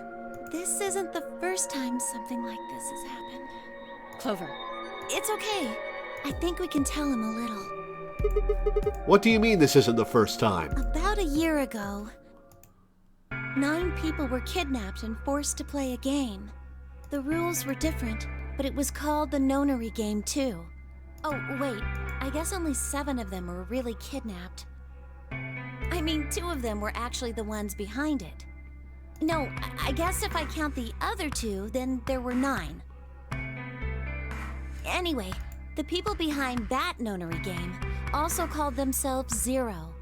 this isn't the first time something like this has happened. Clover. It's okay. I think we can tell him a little. What do you mean this isn't the first time? About a year ago, 9 people were kidnapped and forced to play a game. The rules were different, but it was called the Nonary game too. Oh, wait. I guess only 7 of them were really kidnapped. I mean, 2 of them were actually the ones behind it. No, I guess if I count the other 2, then there were 9. Anyway, the people behind that nonary game also called themselves Zero.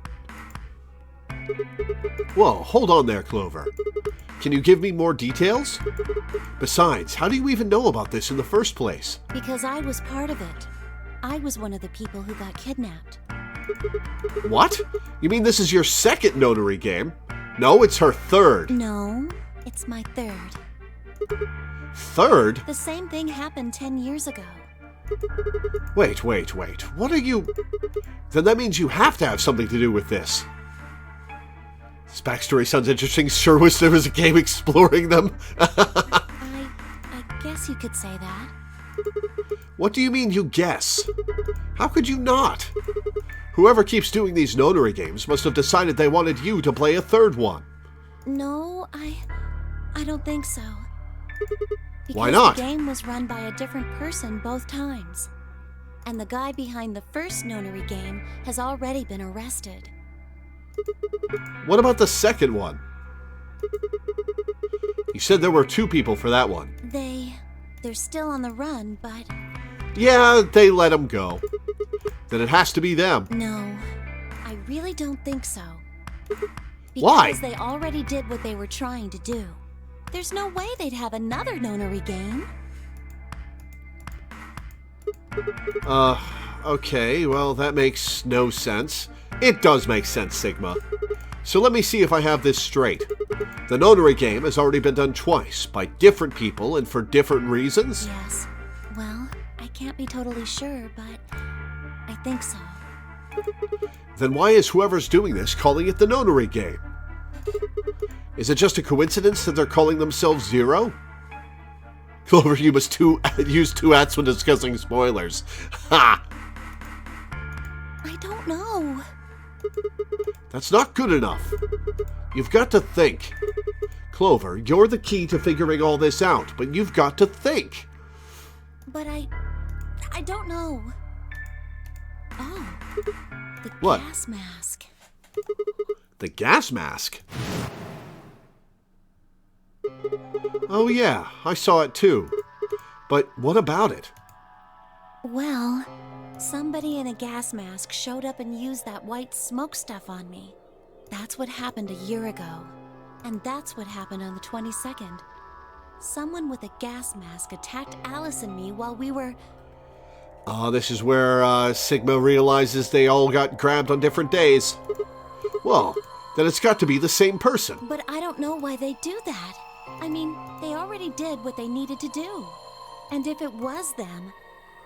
Whoa, hold on there, Clover. Can you give me more details? Besides, how do you even know about this in the first place? Because I was part of it. I was one of the people who got kidnapped. What? You mean this is your second notary game? No, it's her third. No, it's my third. Third? The same thing happened 10 years ago. Wait. What are you... Then that means you have to have something to do with this. This backstory sounds interesting. Sure wish there was a game exploring them. I guess you could say that. What do you mean, you guess? How could you not? Whoever keeps doing these notary games must have decided they wanted you to play a third one. No, I don't think so. Because why not? The game was run by a different person both times. And the guy behind the first nonary game has already been arrested. What about the second one? You said there were 2 people for that one. They're still on the run, but... Yeah, they let them go. Then it has to be them. No, I really don't think so. Why? Because they already did what they were trying to do. There's no way they'd have another nonary game. Okay, well, that makes no sense. It does make sense, Sigma. So let me see if I have this straight. The notary game has already been done twice, by different people and for different reasons? Yes. Well, I can't be totally sure, but I think so. Then why is whoever's doing this calling it the notary game? Is it just a coincidence that they're calling themselves Zero? Clover, you must use 2 hats when discussing spoilers. Ha! I don't know. That's not good enough. You've got to think. Clover, you're the key to figuring all this out, but you've got to think. But I don't know. Oh, the What? gas mask. The gas mask? Oh yeah, I saw it too. But what about it? Well, somebody in a gas mask showed up and used that white smoke stuff on me. That's what happened a year ago. And that's what happened on the 22nd. Someone with a gas mask attacked Alice and me while we were... This is where Sigma realizes they all got grabbed on different days. Well, then it's got to be the same person. But I don't know why they do that. I mean, they already did what they needed to do. And if it was them,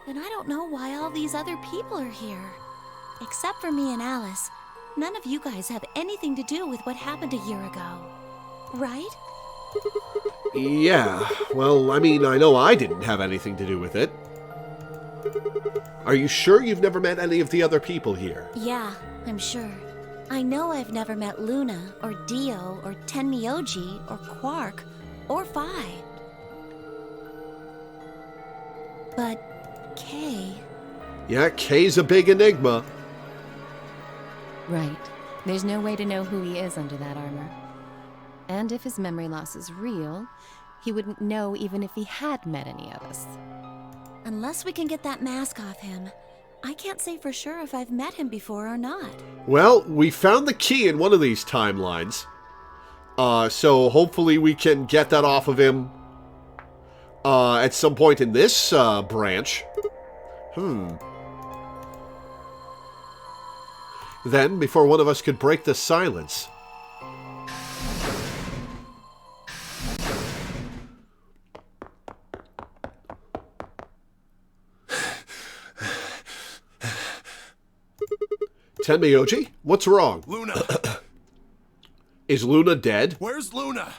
then I don't know why all these other people are here. Except for me and Alice, none of you guys have anything to do with what happened a year ago. Right? Yeah, well, I mean, I know I didn't have anything to do with it. Are you sure you've never met any of the other people here? Yeah, I'm sure. I know I've never met Luna, or Dio, or Tenmyoji, or Quark, or Phi. But Kay... Yeah, Kay's a big enigma. Right. There's no way to know who he is under that armor. And if his memory loss is real, he wouldn't know even if he had met any of us. Unless we can get that mask off him, I can't say for sure if I've met him before or not. Well, we found the key in one of these timelines. So hopefully we can get that off of him at some point in this branch. Then, before one of us could break the silence... Tenmyoji, what's wrong? Luna! Is Luna dead? Where's Luna?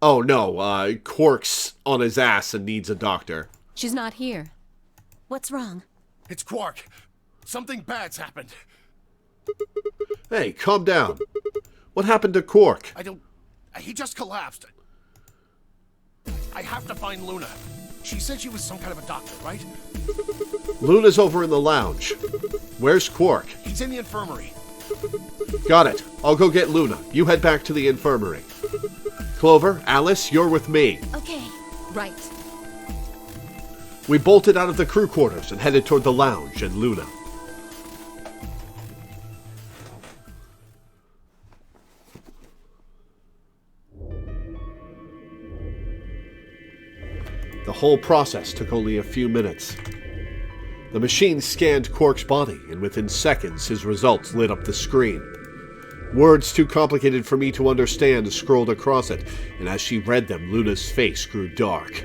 Oh no, Quark's on his ass and needs a doctor. She's not here. What's wrong? It's Quark. Something bad's happened. Hey, calm down. What happened to Quark? He just collapsed. I have to find Luna. She said she was some kind of a doctor, right? Luna's over in the lounge. Where's Quark? He's in the infirmary. Got it. I'll go get Luna. You head back to the infirmary. Clover, Alice, you're with me. Okay. Right. We bolted out of the crew quarters and headed toward the lounge and Luna. The whole process took only a few minutes. The machine scanned Quark's body, and within seconds his results lit up the screen. Words too complicated for me to understand scrolled across it, and as she read them, Luna's face grew dark.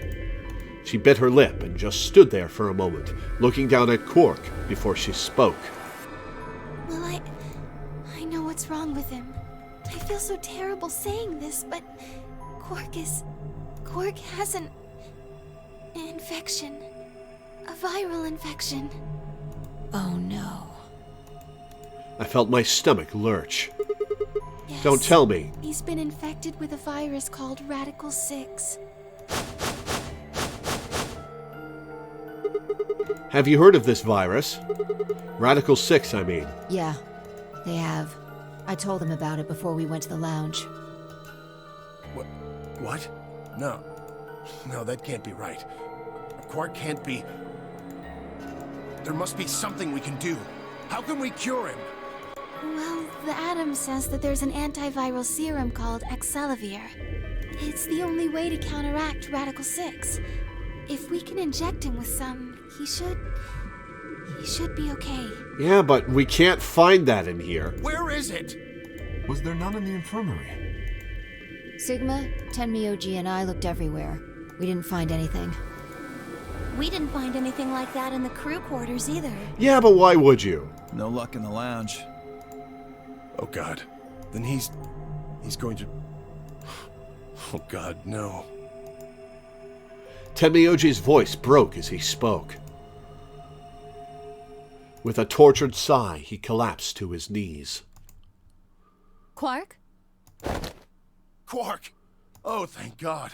She bit her lip and just stood there for a moment, looking down at Quark before she spoke. Well, I know what's wrong with him. I feel so terrible saying this, but Quark has an infection. A viral infection. Oh no. I felt my stomach lurch. Yes, Don't tell me. He's been infected with a virus called Radical 6. Have you heard of this virus? Radical 6, I mean. Yeah, they have. I told them about it before we went to the lounge. What? No. No, that can't be right. Quark can't be... There must be something we can do. How can we cure him? Well, the Atom says that there's an antiviral serum called Excelavir. It's the only way to counteract Radical 6. If we can inject him with some, he should be okay. Yeah, but we can't find that in here. Where is it? Was there none in the infirmary? Sigma, Tenmyoji, and I looked everywhere. We didn't find anything. We didn't find anything like that in the crew quarters either. Yeah, but why would you? No luck in the lounge. Oh God. Then he's going to... Oh God, no. Tenmyoji's voice broke as he spoke. With a tortured sigh, he collapsed to his knees. Quark? Quark! Oh, thank God.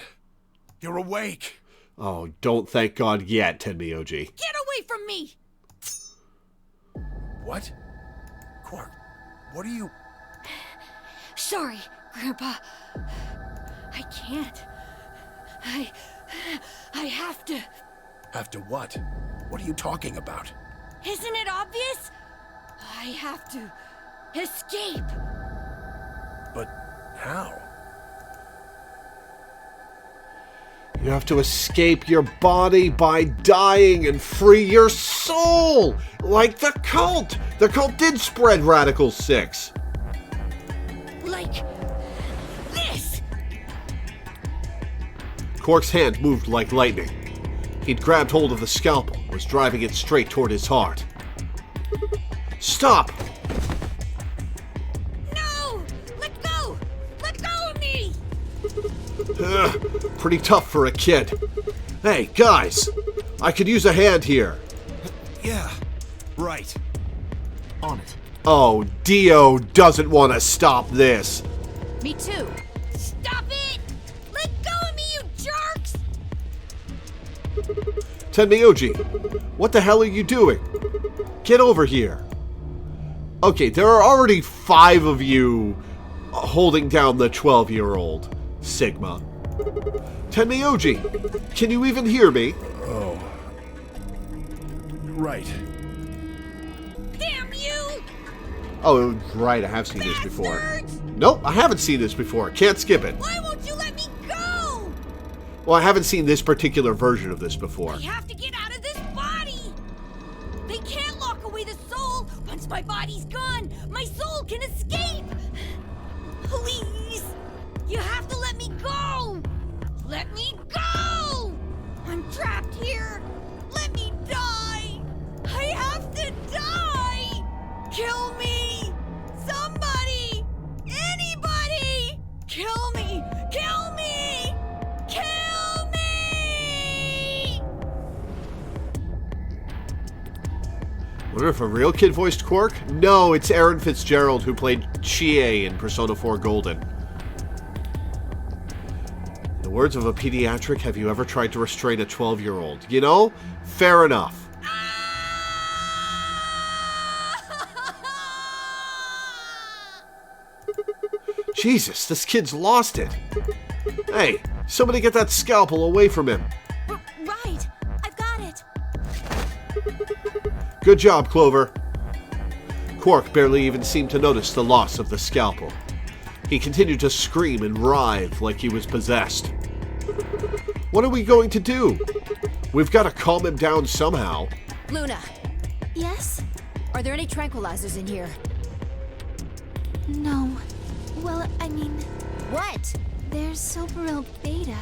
You're awake. Oh, don't thank God yet, Tenmyoji. Get away from me! What? Quark, what are you... Sorry, Grandpa. I can't. I have to. Have to what? What are you talking about? Isn't it obvious? I have to escape. But how? You have to escape your body by dying and free your soul! Like the cult! The cult did spread Radical 6. Like this! Quark's hand moved like lightning. He'd grabbed hold of the scalpel, was driving it straight toward his heart. Stop! No! Let go! Let go of me! Pretty tough for a kid. Hey, guys! I could use a hand here. Yeah, right. On it. Oh, Dio doesn't want to stop this. Me too. Stop it! Let go of me, you jerks! Tenmyoji, what the hell are you doing? Get over here. Okay, there are already 5 of you holding down the 12-year-old, Sigma. Tenmyoji, can you even hear me? Oh. Right. Damn you! Oh, right, I have seen this before. Nope, I haven't seen this before. Can't skip it. Why won't you let me go? Well, I haven't seen this particular version of this before. I have to get out of this body! They can't lock away the soul! Once my body's gone, my soul can escape! Please! You have to let me go! Let me go! I'm trapped here! Let me die! I have to die! Kill me! Somebody! Anybody! Kill me! Kill me! Kill me! Wonder if a real kid voiced Quark? No, it's Aaron Fitzgerald who played Chie in Persona 4 Golden. The words of a pediatric, have you ever tried to restrain a 12-year-old? You know, fair enough. Jesus, this kid's lost it. Hey, somebody get that scalpel away from him. Right, I've got it. Good job, Clover. Quark barely even seemed to notice the loss of the scalpel. He continued to scream and writhe like he was possessed. What are we going to do? We've got to calm him down somehow. Luna, Yes? are there any tranquilizers in here? No. Well, I mean, What? there's Soparil Beta.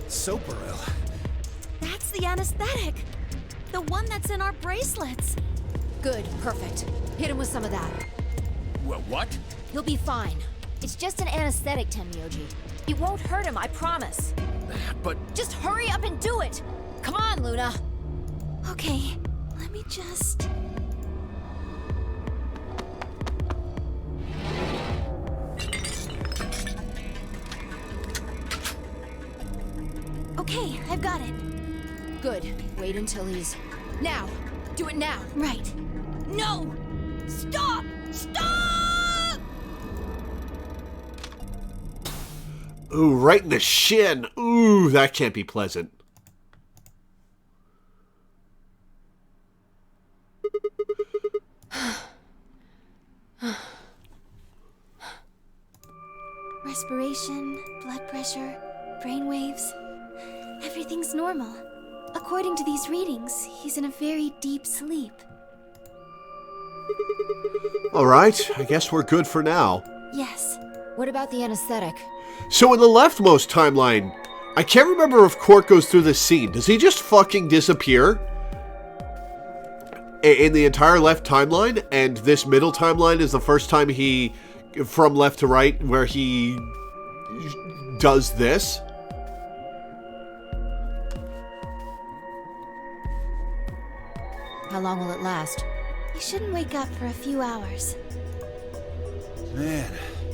Soparil? That's the anesthetic. The one that's in our bracelets. Good, perfect. Hit him with some of that. What? He'll be fine. It's just an anesthetic, Tenmyoji. It won't hurt him, I promise. But... Just hurry up and do it! Come on, Luna! Okay, let me just... Okay, I've got it. Good. Wait until he's... Now! Do it now! Right. No! Stop! Stop! Ooh, right in the shin. Ooh, that can't be pleasant. Respiration, blood pressure, brain waves. Everything's normal. According to these readings, he's in a very deep sleep. All right, I guess we're good for now. Yes. What about the anesthetic? So in the leftmost timeline, I can't remember if Quark goes through this scene. Does he just fucking disappear? In the entire left timeline? And this middle timeline is the first time he, from left to right, where he does this? How long will it last? He shouldn't wake up for a few hours. Man,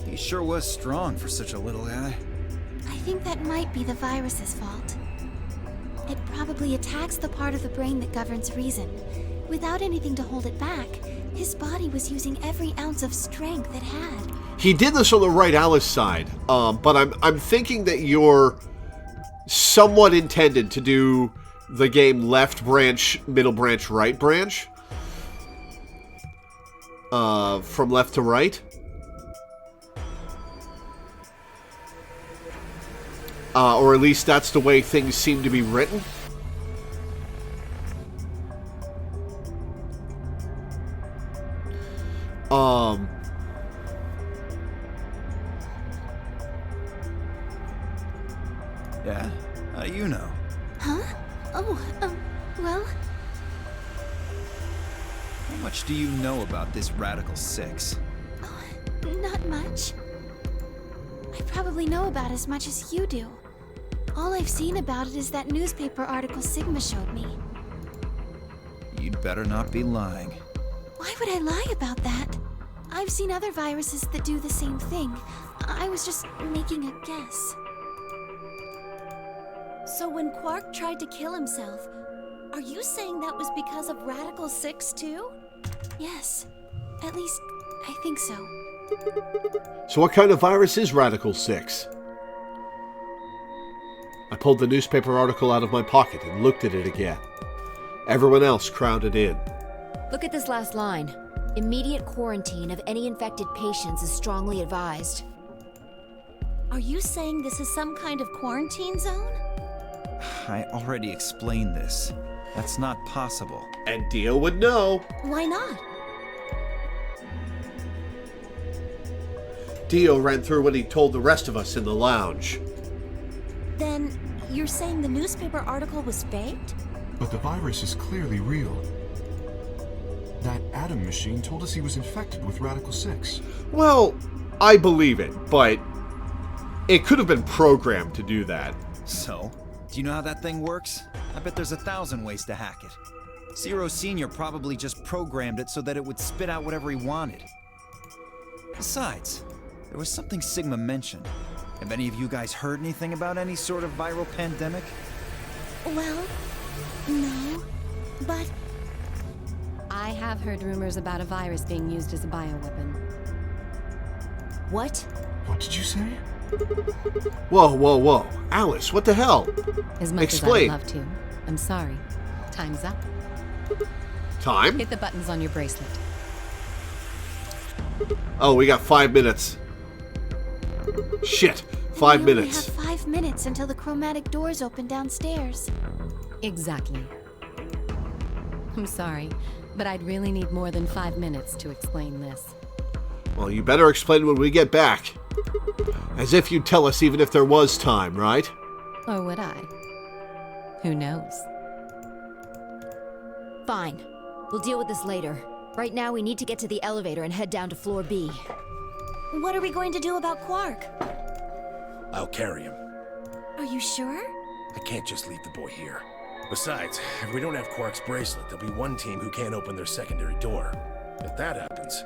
he sure was strong for such a little guy. I think that might be the virus's fault. It probably attacks the part of the brain that governs reason. Without anything to hold it back, his body was using every ounce of strength it had. He did this on the right Alice side, but I'm thinking that you're somewhat intended to do the game left branch, middle branch, right branch. From left to right. Or at least that's the way things seem to be written. Yeah? How do you know? Huh? Oh, well... How much do you know about this Radical 6? Not much. I probably know about as much as you do. All I've seen about it is that newspaper article Sigma showed me. You'd better not be lying. Why would I lie about that? I've seen other viruses that do the same thing. I was just making a guess. So when Quark tried to kill himself, are you saying that was because of Radical 6 too? Yes. At least, I think so. So what kind of virus is Radical 6? I pulled the newspaper article out of my pocket and looked at it again. Everyone else crowded in. Look at this last line. Immediate quarantine of any infected patients is strongly advised. Are you saying this is some kind of quarantine zone? I already explained this. That's not possible. And Dio would know. Why not? Dio ran through what he told the rest of us in the lounge. Then, you're saying the newspaper article was faked? But the virus is clearly real. That Atom machine told us he was infected with Radical 6. Well, I believe it, but it could have been programmed to do that. So? Do you know how that thing works? I bet there's 1,000 ways to hack it. Zero Senior probably just programmed it so that it would spit out whatever he wanted. Besides, there was something Sigma mentioned. Have any of you guys heard anything about any sort of viral pandemic? Well, no. But I have heard rumors about a virus being used as a bioweapon. What? What did you say? Whoa, whoa, whoa. Alice, what the hell? As much Explain. as I'd love to. I'm sorry. Time's up. Time? Hit the buttons on your bracelet. Oh, we got 5 minutes. Shit, 5 we minutes. only have 5 minutes until the chromatic doors open downstairs. Exactly. I'm sorry, but I'd really need more than 5 minutes to explain this. Well, you better explain when we get back. As if you'd tell us even if there was time, right? Or would I? Who knows? Fine. We'll deal with this later. Right now, we need to get to the elevator and head down to floor B. What are we going to do about Quark? I'll carry him. Are you sure? I can't just leave the boy here. Besides, if we don't have Quark's bracelet, there'll be one team who can't open their secondary door. If that happens...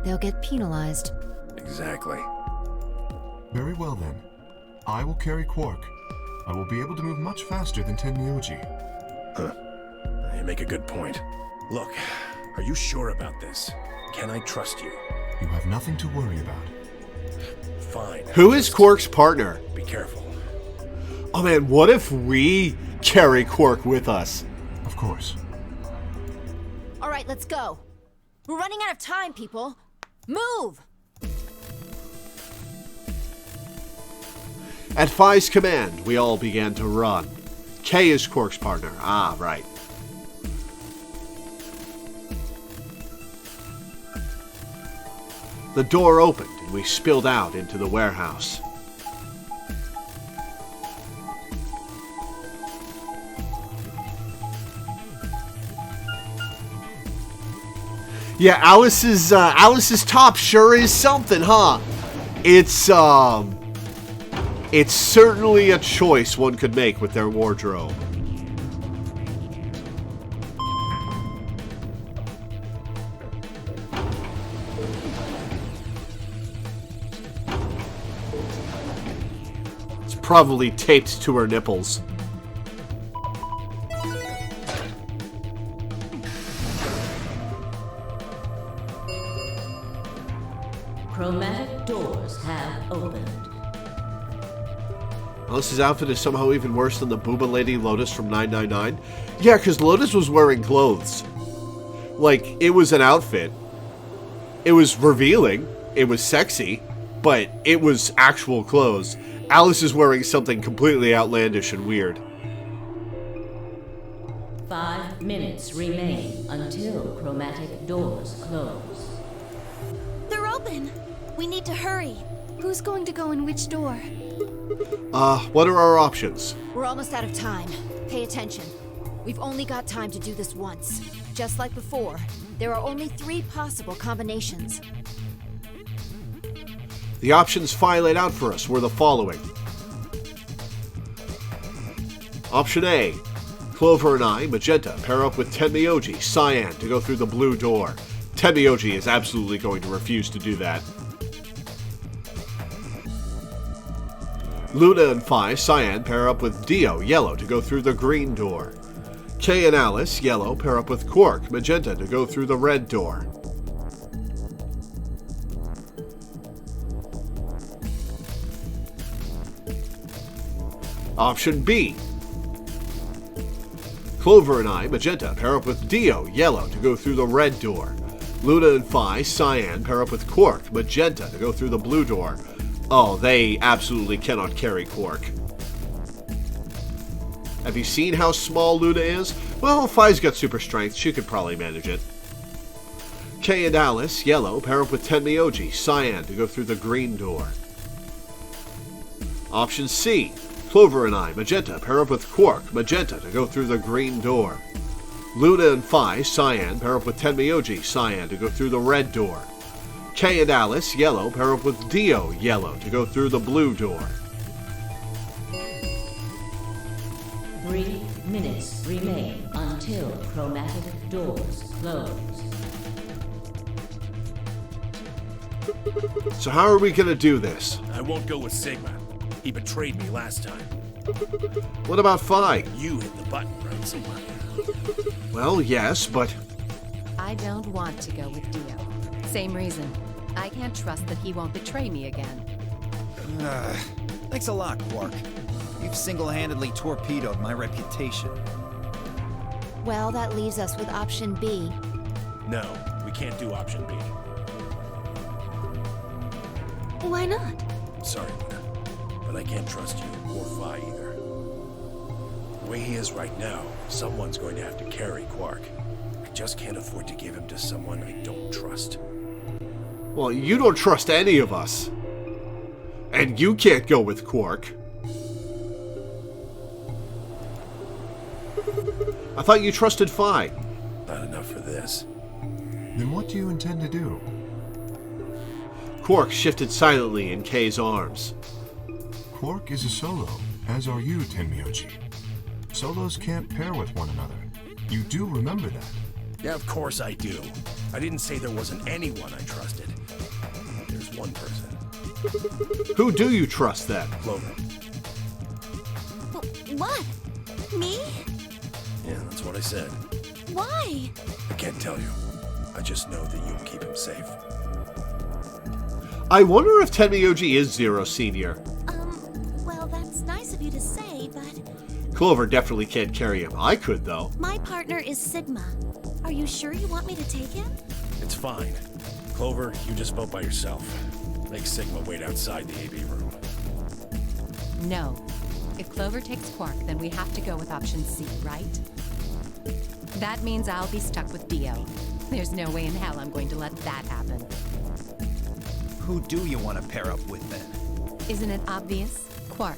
They'll get penalized. Exactly. Very well then. I will carry Quark. I will be able to move much faster than Tenmyoji. Huh. You make a good point. Look, are you sure about this? Can I trust you? You have nothing to worry about. Fine. Who is Quark's partner? Be careful. Oh man, what if we carry Quark with us? Of course. All right, let's go. We're running out of time, people. Move! At Phi's command, we all began to run. K is Quark's partner. Ah, right. The door opened and we spilled out into the warehouse. Yeah, Alice's top sure is something, huh? It's certainly a choice one could make with their wardrobe. It's probably taped to her nipples. Chromatic doors have opened. Alice's outfit is somehow even worse than the Booba Lady Lotus from 999. Yeah, because Lotus was wearing clothes. Like, it was an outfit. It was revealing. It was sexy. But it was actual clothes. Alice is wearing something completely outlandish and weird. 5 minutes remain until chromatic doors close. They're open. We need to hurry. Who's going to go in which door? What are our options? We're almost out of time. Pay attention. We've only got time to do this once. Just like before, there are only 3 possible combinations. The options Phi laid out for us were the following. Option A. Clover and I, Magenta, pair up with Tenmyoji, Cyan, to go through the blue door. Tenmyoji is absolutely going to refuse to do that. Luna and Phi, Cyan, pair up with Dio, Yellow, to go through the green door. Kay and Alice, Yellow, pair up with Quark, Magenta, to go through the red door. Option B. Clover and I, Magenta, pair up with Dio, Yellow, to go through the red door. Luna and Phi, Cyan, pair up with Quark, Magenta, to go through the blue door. Oh, they absolutely cannot carry Quark. Have you seen how small Luna is? Well, Phi's got super strength. She could probably manage it. Kay and Alice, Yellow, pair up with Tenmyoji, Cyan, to go through the green door. Option C. Clover and I, Magenta, pair up with Quark, Magenta, to go through the green door. Luna and Phi, Cyan, pair up with Tenmyoji, Cyan, to go through the red door. Kay and Alice, Yellow, pair up with Dio, Yellow, to go through the blue door. 3 minutes remain until chromatic doors close. So how are we going to do this? I won't go with Sigma. He betrayed me last time. What about Phi? You hit the button, right, Sigma? Well, yes, but... I don't want to go with Dio. Same reason. I can't trust that he won't betray me again. Thanks a lot, Quark. You've single-handedly torpedoed my reputation. Well, that leaves us with option B. No, we can't do option B. Why not? Sorry, Luna, but I can't trust you or Phi either. The way he is right now, someone's going to have to carry Quark. I just can't afford to give him to someone I don't trust. Well, you don't trust any of us. And you can't go with Quark. I thought you trusted Phi. Not enough for this. Then what do you intend to do? Quark shifted silently in Kay's arms. Quark is a solo, as are you, Tenmyoji. Solos can't pair with one another. You do remember that. Yeah, of course I do. I didn't say there wasn't anyone I trusted. There's one person. Who do you trust then? Clover. What? Me? Yeah, that's what I said. Why? I can't tell you. I just know that you'll keep him safe. I wonder if Tenmyoji is Zero Senior. Well, that's nice of you to say, but... Clover definitely can't carry him. I could, though. My partner is Sigma. Are you sure you want me to take him? It's fine. Clover, you just vote by yourself. Make Sigma wait outside the AB room. No. If Clover takes Quark, then we have to go with option C, right? That means I'll be stuck with Dio. There's no way in hell I'm going to let that happen. Who do you want to pair up with then? Isn't it obvious? Quark.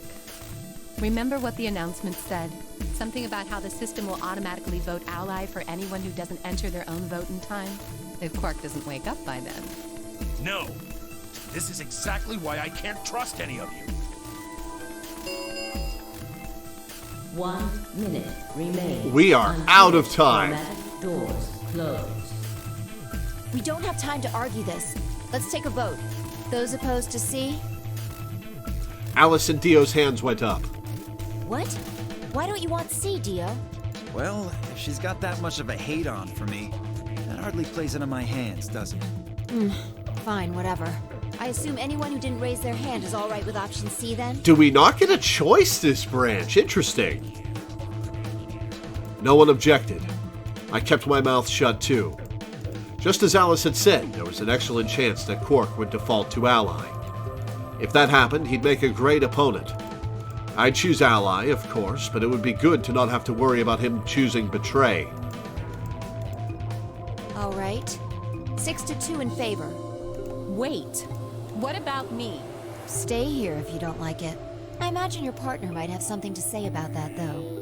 Remember what the announcement said? Something about how the system will automatically vote ally for anyone who doesn't enter their own vote in time? If Quark doesn't wake up by then. No! This is exactly why I can't trust any of you. 1 minute remains. We are out of time. Automatic doors closed. We don't have time to argue this. Let's take a vote. Those opposed to C? Alice and Dio's hands went up. What? Why don't you want C, Dio? Well, if she's got that much of a hate-on for me, that hardly plays into my hands, does it? Fine, whatever. I assume anyone who didn't raise their hand is all right with option C, then? Do we not get a choice this branch? Interesting. No one objected. I kept my mouth shut, too. Just as Alice had said, there was an excellent chance that Quark would default to ally. If that happened, he'd make a great opponent. I'd choose ally, of course, but it would be good to not have to worry about him choosing betray. All right. 6-2 in favor. Wait. What about me? Stay here if you don't like it. I imagine your partner might have something to say about that, though.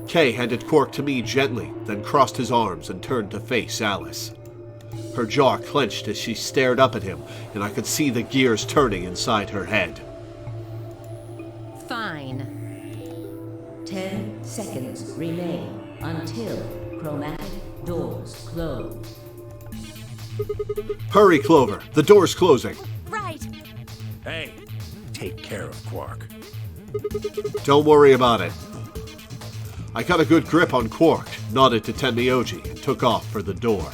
Kay handed Quark to me gently, then crossed his arms and turned to face Alice. Her jaw clenched as she stared up at him, and I could see the gears turning inside her head. Fine. 10 seconds remain until chromatic doors close. Hurry, Clover. The door's closing. Right. Hey, take care of Quark. Don't worry about it. I got a good grip on Quark, nodded to Tenmyoji, and took off for the door.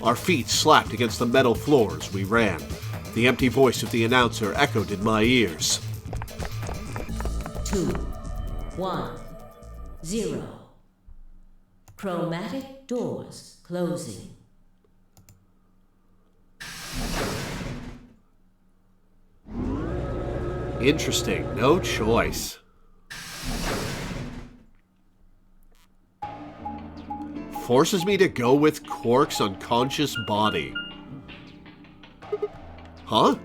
Our feet slapped against the metal floor as we ran. The empty voice of the announcer echoed in my ears. 2, 1, 0. Chromatic doors closing. Interesting. No choice. Forces me to go with Quark's unconscious body. Huh?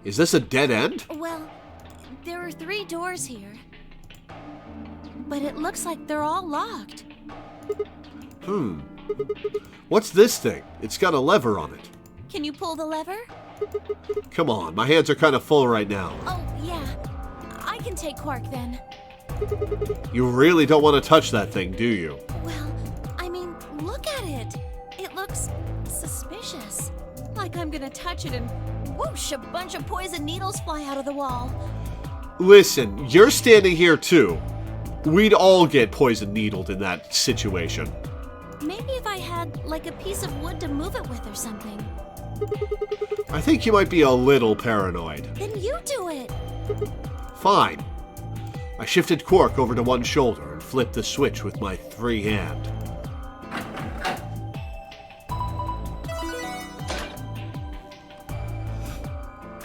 Is this a dead end? Well, there are 3 doors here. But it looks like they're all locked. What's this thing? It's got a lever on it. Can you pull the lever? Come on, my hands are kind of full right now. Oh, yeah. I can take Quark then. You really don't want to touch that thing, do you? Well, I mean, look at it. It looks suspicious. Like I'm gonna touch it and whoosh, a bunch of poison needles fly out of the wall. Listen, you're standing here too. We'd all get poison needled in that situation. Maybe if I had, like, a piece of wood to move it with or something. I think you might be a little paranoid. Then you do it. Fine. I shifted Quark over to one shoulder and flipped the switch with my free hand.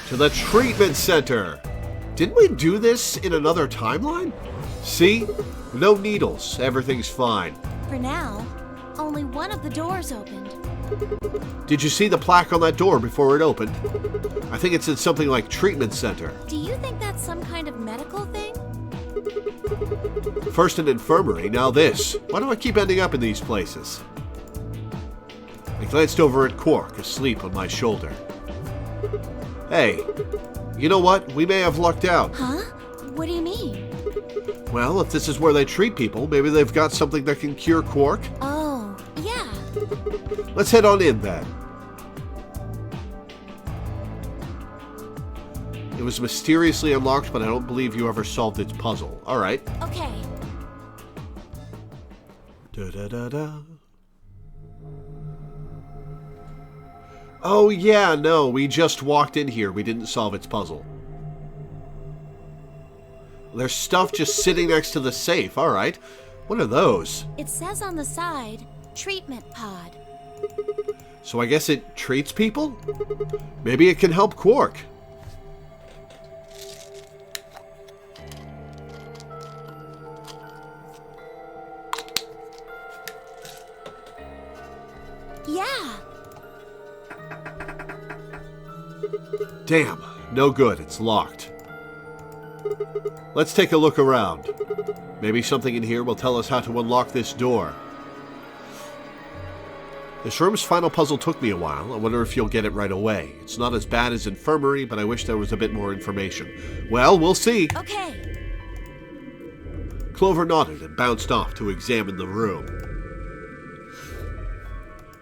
To the treatment center! Didn't we do this in another timeline? See? No needles. Everything's fine. For now, only one of the doors opened. Did you see the plaque on that door before it opened? I think it said something like treatment center. Do you think that's some kind of medical thing? First an infirmary, now this. Why do I keep ending up in these places? I glanced over at Quark, asleep on my shoulder. Hey, you know what? We may have lucked out. Huh? What do you mean? Well, if this is where they treat people, maybe they've got something that can cure Quark. Oh, yeah. Let's head on in then. It was mysteriously unlocked, but I don't believe you ever solved its puzzle. All right. Okay. Da-da-da-da. Oh, yeah, no, we just walked in here. We didn't solve its puzzle. There's stuff just sitting next to the safe. All right. What are those? It says on the side, treatment pod. So I guess it treats people? Maybe it can help Quark. Yeah. Damn, no good. It's locked. Let's take a look around. Maybe something in here will tell us how to unlock this door. This room's final puzzle took me a while. I wonder if you'll get it right away. It's not as bad as infirmary, but I wish there was a bit more information. Well, we'll see. Okay. Clover nodded and bounced off to examine the room.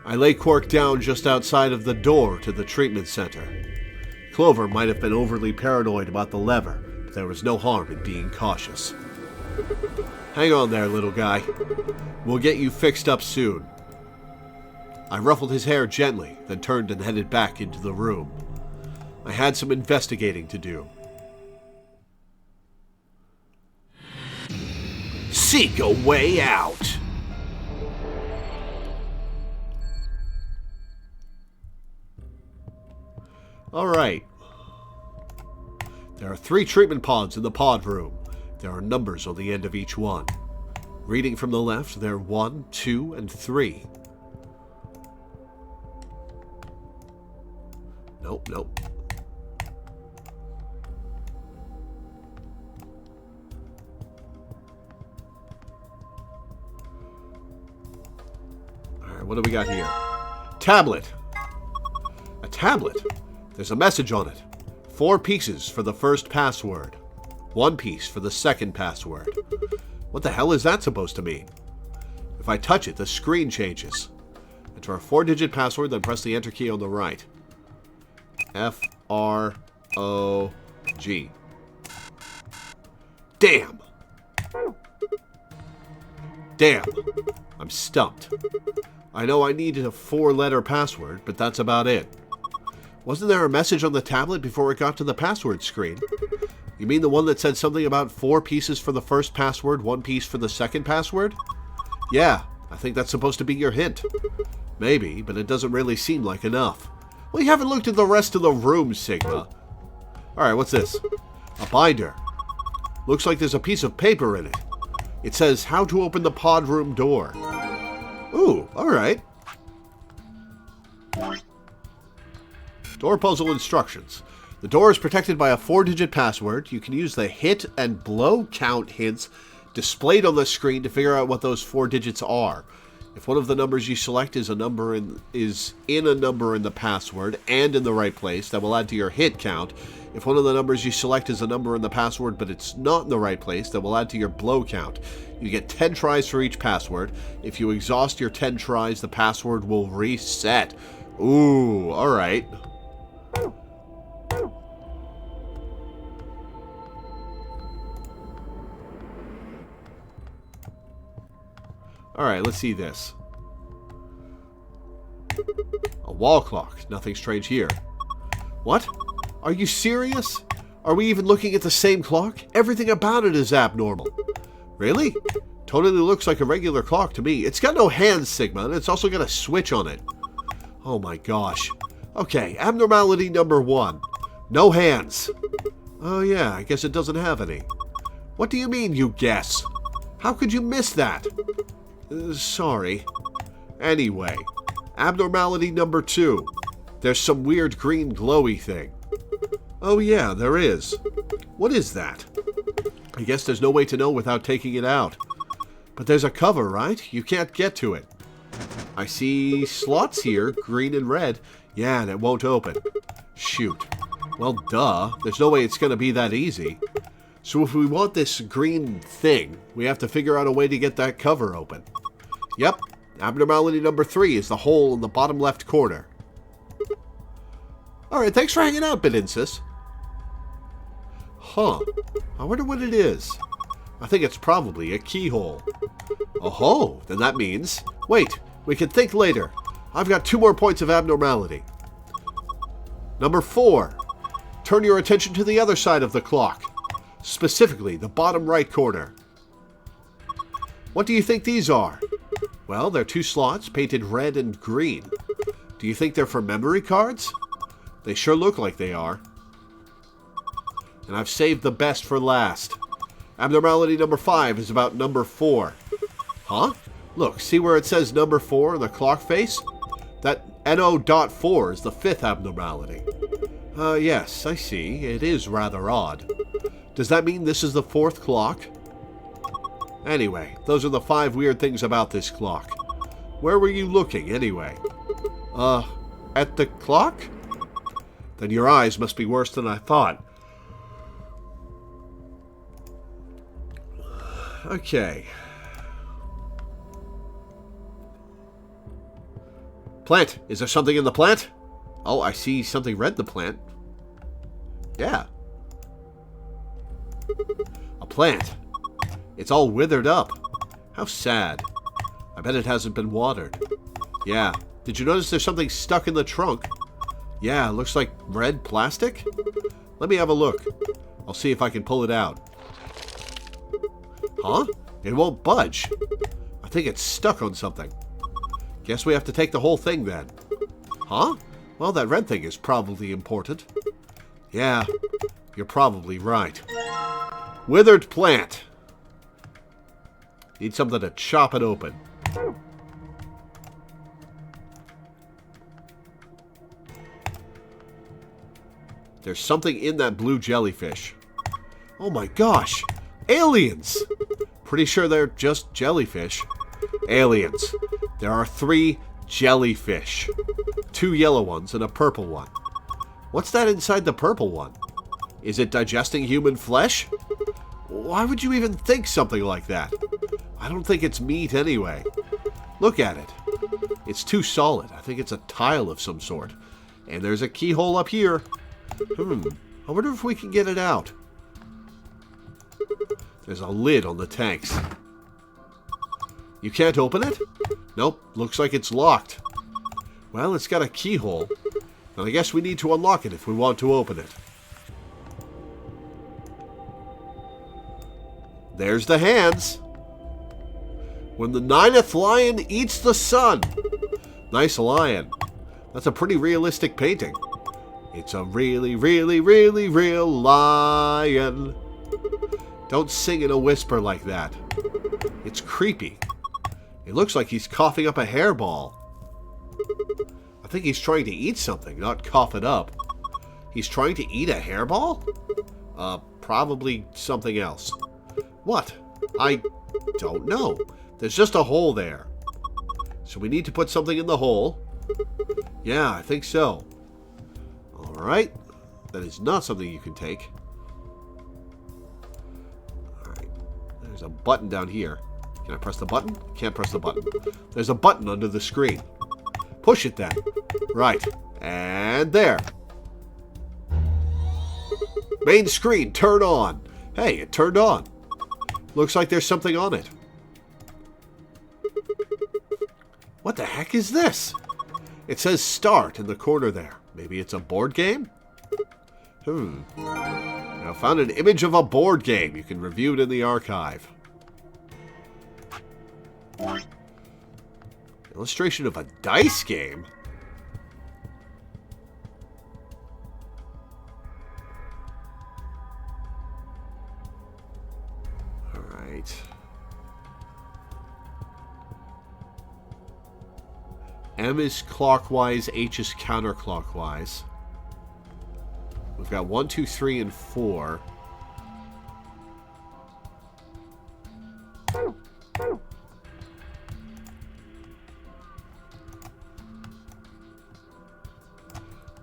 I lay Quark down just outside of the door to the treatment center. Clover might have been overly paranoid about the lever, but there was no harm in being cautious. Hang on there, little guy. We'll get you fixed up soon. I ruffled his hair gently, then turned and headed back into the room. I had some investigating to do. Seek a way out! Alright. There are 3 treatment pods in the pod room. There are numbers on the end of each one. Reading from the left, they're 1, 2, and 3. Nope. Alright, what do we got here? Tablet. A tablet? There's a message on it. 4 pieces for the first password. 1 piece for the second password. What the hell is that supposed to mean? If I touch it, the screen changes. Enter a 4-digit password, then press the enter key on the right. F-R-O-G. Damn! Damn. I'm stumped. I know I needed a 4-letter password, but that's about it. Wasn't there a message on the tablet before it got to the password screen? You mean the one that said something about 4 pieces for the first password, 1 piece for the second password? Yeah, I think that's supposed to be your hint. Maybe, but it doesn't really seem like enough. Well, you haven't looked at the rest of the room, Sigma. Alright, what's this? A binder. Looks like there's a piece of paper in it. It says, how to open the pod room door. Ooh, alright. Door puzzle instructions. The door is protected by a 4-digit password. You can use the hit and blow count hints displayed on the screen to figure out what those 4 digits are. If one of the numbers you select is in a number in the password and in the right place, that will add to your hit count. If one of the numbers you select is a number in the password but it's not in the right place, that will add to your blow count. You get 10 tries for each password. If you exhaust your 10 tries, the password will reset. Ooh, alright. Alright, let's see this. A wall clock. Nothing strange here. What? Are you serious? Are we even looking at the same clock? Everything about it is abnormal. Really? Totally looks like a regular clock to me. It's got no hands, Sigma, and it's also got a switch on it. Oh my gosh. Okay, abnormality number 1. No hands. Oh yeah, I guess it doesn't have any. What do you mean, you guess? How could you miss that? Sorry. Anyway, abnormality number 2. There's some weird green glowy thing. Oh yeah, there is. What is that? I guess there's no way to know without taking it out. But there's a cover, right? You can't get to it. I see slots here, green and red. Yeah, and it won't open. Shoot. Well, duh. There's no way it's going to be that easy. So if we want this green thing, we have to figure out a way to get that cover open. Yep. Abnormality number 3 is the hole in the bottom left corner. Alright, thanks for hanging out, Bedinsis. Huh. I wonder what it is. I think it's probably a keyhole. Oh-ho, then that means... Wait, we can think later. I've got 2 more points of abnormality. Number 4. Turn your attention to the other side of the clock. Specifically, the bottom right corner. What do you think these are? Well, they're 2 slots painted red and green. Do you think they're for memory cards? They sure look like they are. And I've saved the best for last. Abnormality number 5 is about number 4. Huh? Look, see where it says number 4 in the clock face? That NO.4 is the 5th abnormality. Yes, I see. It is rather odd. Does that mean this is the 4th clock? Anyway, those are the 5 weird things about this clock. Where were you looking, anyway? At the clock? Then your eyes must be worse than I thought. Okay. Plant. Is there something in the plant? Oh, I see something red in the plant. Yeah. A plant. It's all withered up. How sad. I bet it hasn't been watered. Yeah. Did you notice there's something stuck in the trunk? Yeah, it looks like red plastic. Let me have a look. I'll see if I can pull it out. Huh? It won't budge. I think it's stuck on something. Guess we have to take the whole thing then. Huh? Well, that red thing is probably important. Yeah, you're probably right. Withered plant. Need something to chop it open. There's something in that blue jellyfish. Oh my gosh! Aliens! Pretty sure they're just jellyfish. Aliens. There are 3 jellyfish. 2 yellow ones and a purple one. What's that inside the purple one? Is it digesting human flesh? Why would you even think something like that? I don't think it's meat anyway. Look at it. It's too solid. I think it's a tile of some sort. And there's a keyhole up here. I wonder if we can get it out. There's a lid on the tanks. You can't open it? Nope, looks like it's locked. Well, it's got a keyhole. And I guess we need to unlock it if we want to open it. There's the hands. When the 9th lion eats the sun. Nice lion. That's a pretty realistic painting. It's a really, really, really real lion. Don't sing in a whisper like that. It's creepy. It looks like he's coughing up a hairball. I think he's trying to eat something, not cough it up. He's trying to eat a hairball? Probably something else. What? I don't know. There's just a hole there. So we need to put something in the hole. Yeah, I think so. Alright. That is not something you can take. Alright. There's a button down here. Can I press the button? Can't press the button. There's a button under the screen. Push it then. Right. And there. Main screen, turn on. Hey, it turned on. Looks like there's something on it. What the heck is this? It says start in the corner there. Maybe it's a board game? Now found an image of a board game. You can review it in the archive. Illustration of a dice game? Alright. M is clockwise, H is counterclockwise. We've got 1, 2, 3, and 4.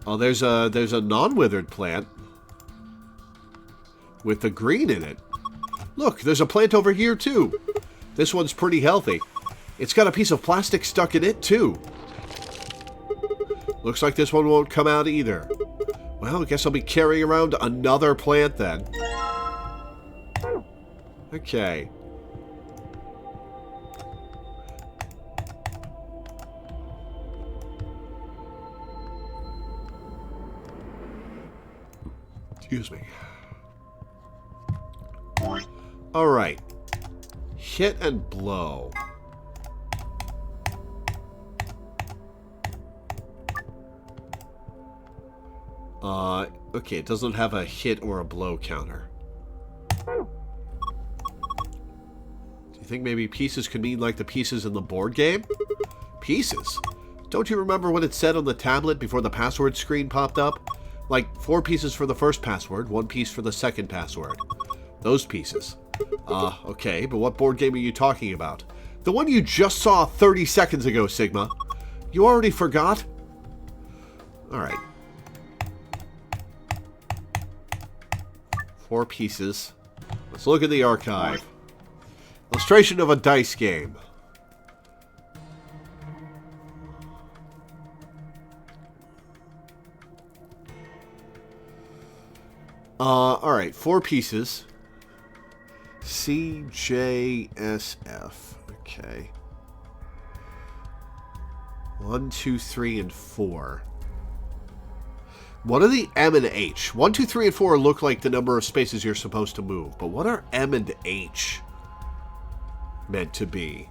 Oh, there's a non-withered plant with the green in it. Look, there's a plant over here too. This one's pretty healthy. It's got a piece of plastic stuck in it too. Looks like this one won't come out either. Well, I guess I'll be carrying around another plant then. Okay. Excuse me. Alright. Hit and blow. Okay, it doesn't have a hit or a blow counter. Do you think maybe pieces could mean like the pieces in the board game? Pieces? Don't you remember what it said on the tablet before the password screen popped up? Like 4 pieces for the first password, 1 piece for the second password. Those pieces. Okay, but what board game are you talking about? The one you just saw 30 seconds ago, Sigma. You already forgot? Alright. 4 pieces. Let's look at the archive. Illustration of a dice game. Alright, 4 pieces. C, J, S, F. Okay. 1, 2, 3, and 4. What are the M and H? 1, 2, 3, and 4 look like the number of spaces you're supposed to move, but what are M and H meant to be?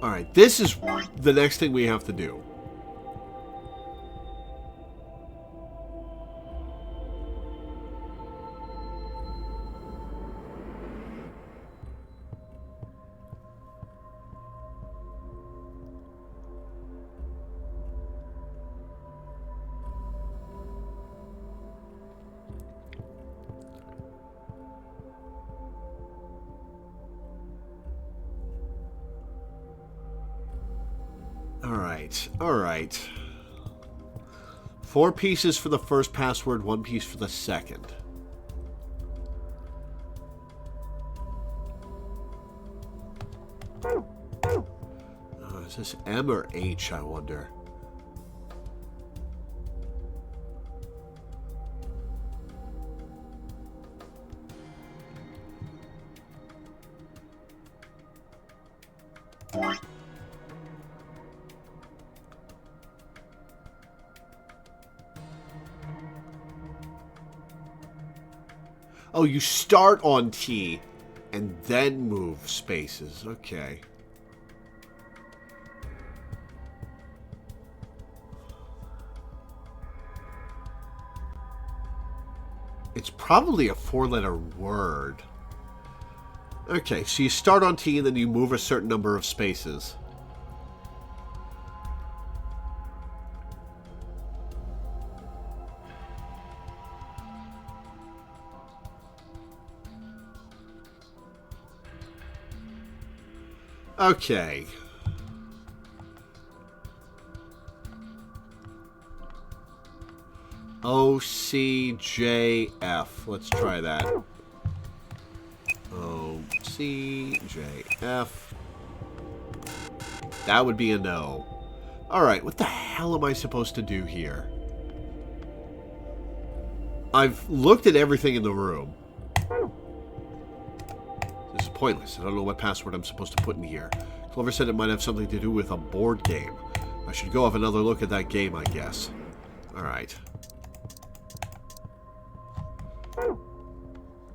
Alright, this is the next thing we have to do. Alright. 4 pieces for the first password, 1 piece for the second. Is this M or H, I wonder? Oh, you start on T and then move spaces. Okay. It's probably a 4-letter word. Okay, so you start on T and then you move a certain number of spaces. Okay. OCJF. Let's try that. OCJF. That would be a no. Alright, what the hell am I supposed to do here? I've looked at everything in the room. This is pointless. I don't know what password I'm supposed to put in here. Clover said it might have something to do with a board game. I should go have another look at that game, I guess. Alright.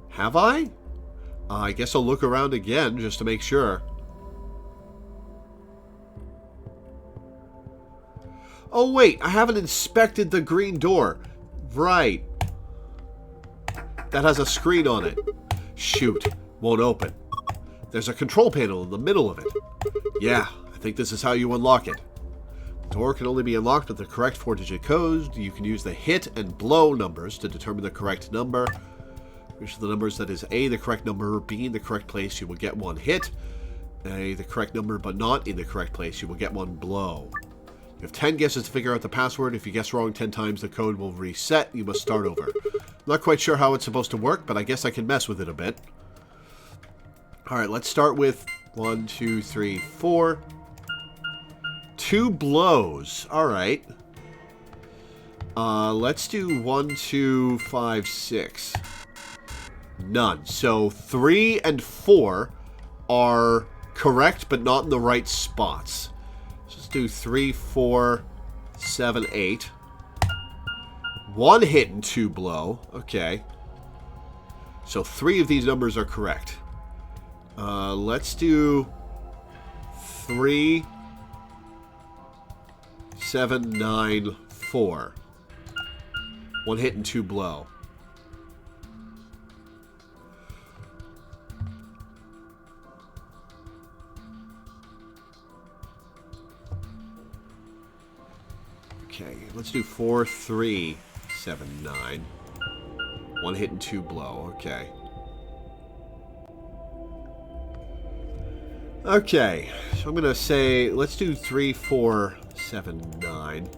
Have I? I guess I'll look around again just to make sure. Oh wait, I haven't inspected the green door. Right. That has a screen on it. Shoot, won't open. There's a control panel in the middle of it. Yeah, I think this is how you unlock it. The door can only be unlocked with the correct 4-digit code. You can use the hit and blow numbers to determine the correct number. Which of the numbers that is A, the correct number, B, in the correct place, you will get one hit. A, the correct number, but not in the correct place, you will get one blow. You have 10 guesses to figure out the password. If you guess wrong 10 times, the code will reset. You must start over. I'm not quite sure how it's supposed to work, but I guess I can mess with it a bit. Alright, let's start with 1, 2, 3, 4. 2 blows. Alright. Let's do 1, 2, 5, 6. None. So 3 and 4 are correct, but not in the right spots. So let's do 3, 4, 7, 8. 1 hit and 2 blow. Okay. So 3 of these numbers are correct. Let's do 3, 7, 9, 4. 1 hit and 2 blow. Okay, let's do 4, 3, 7, 9. 1 hit and 2 blow. Okay. Okay, so I'm going to say, let's do 3, 4, 7, 9.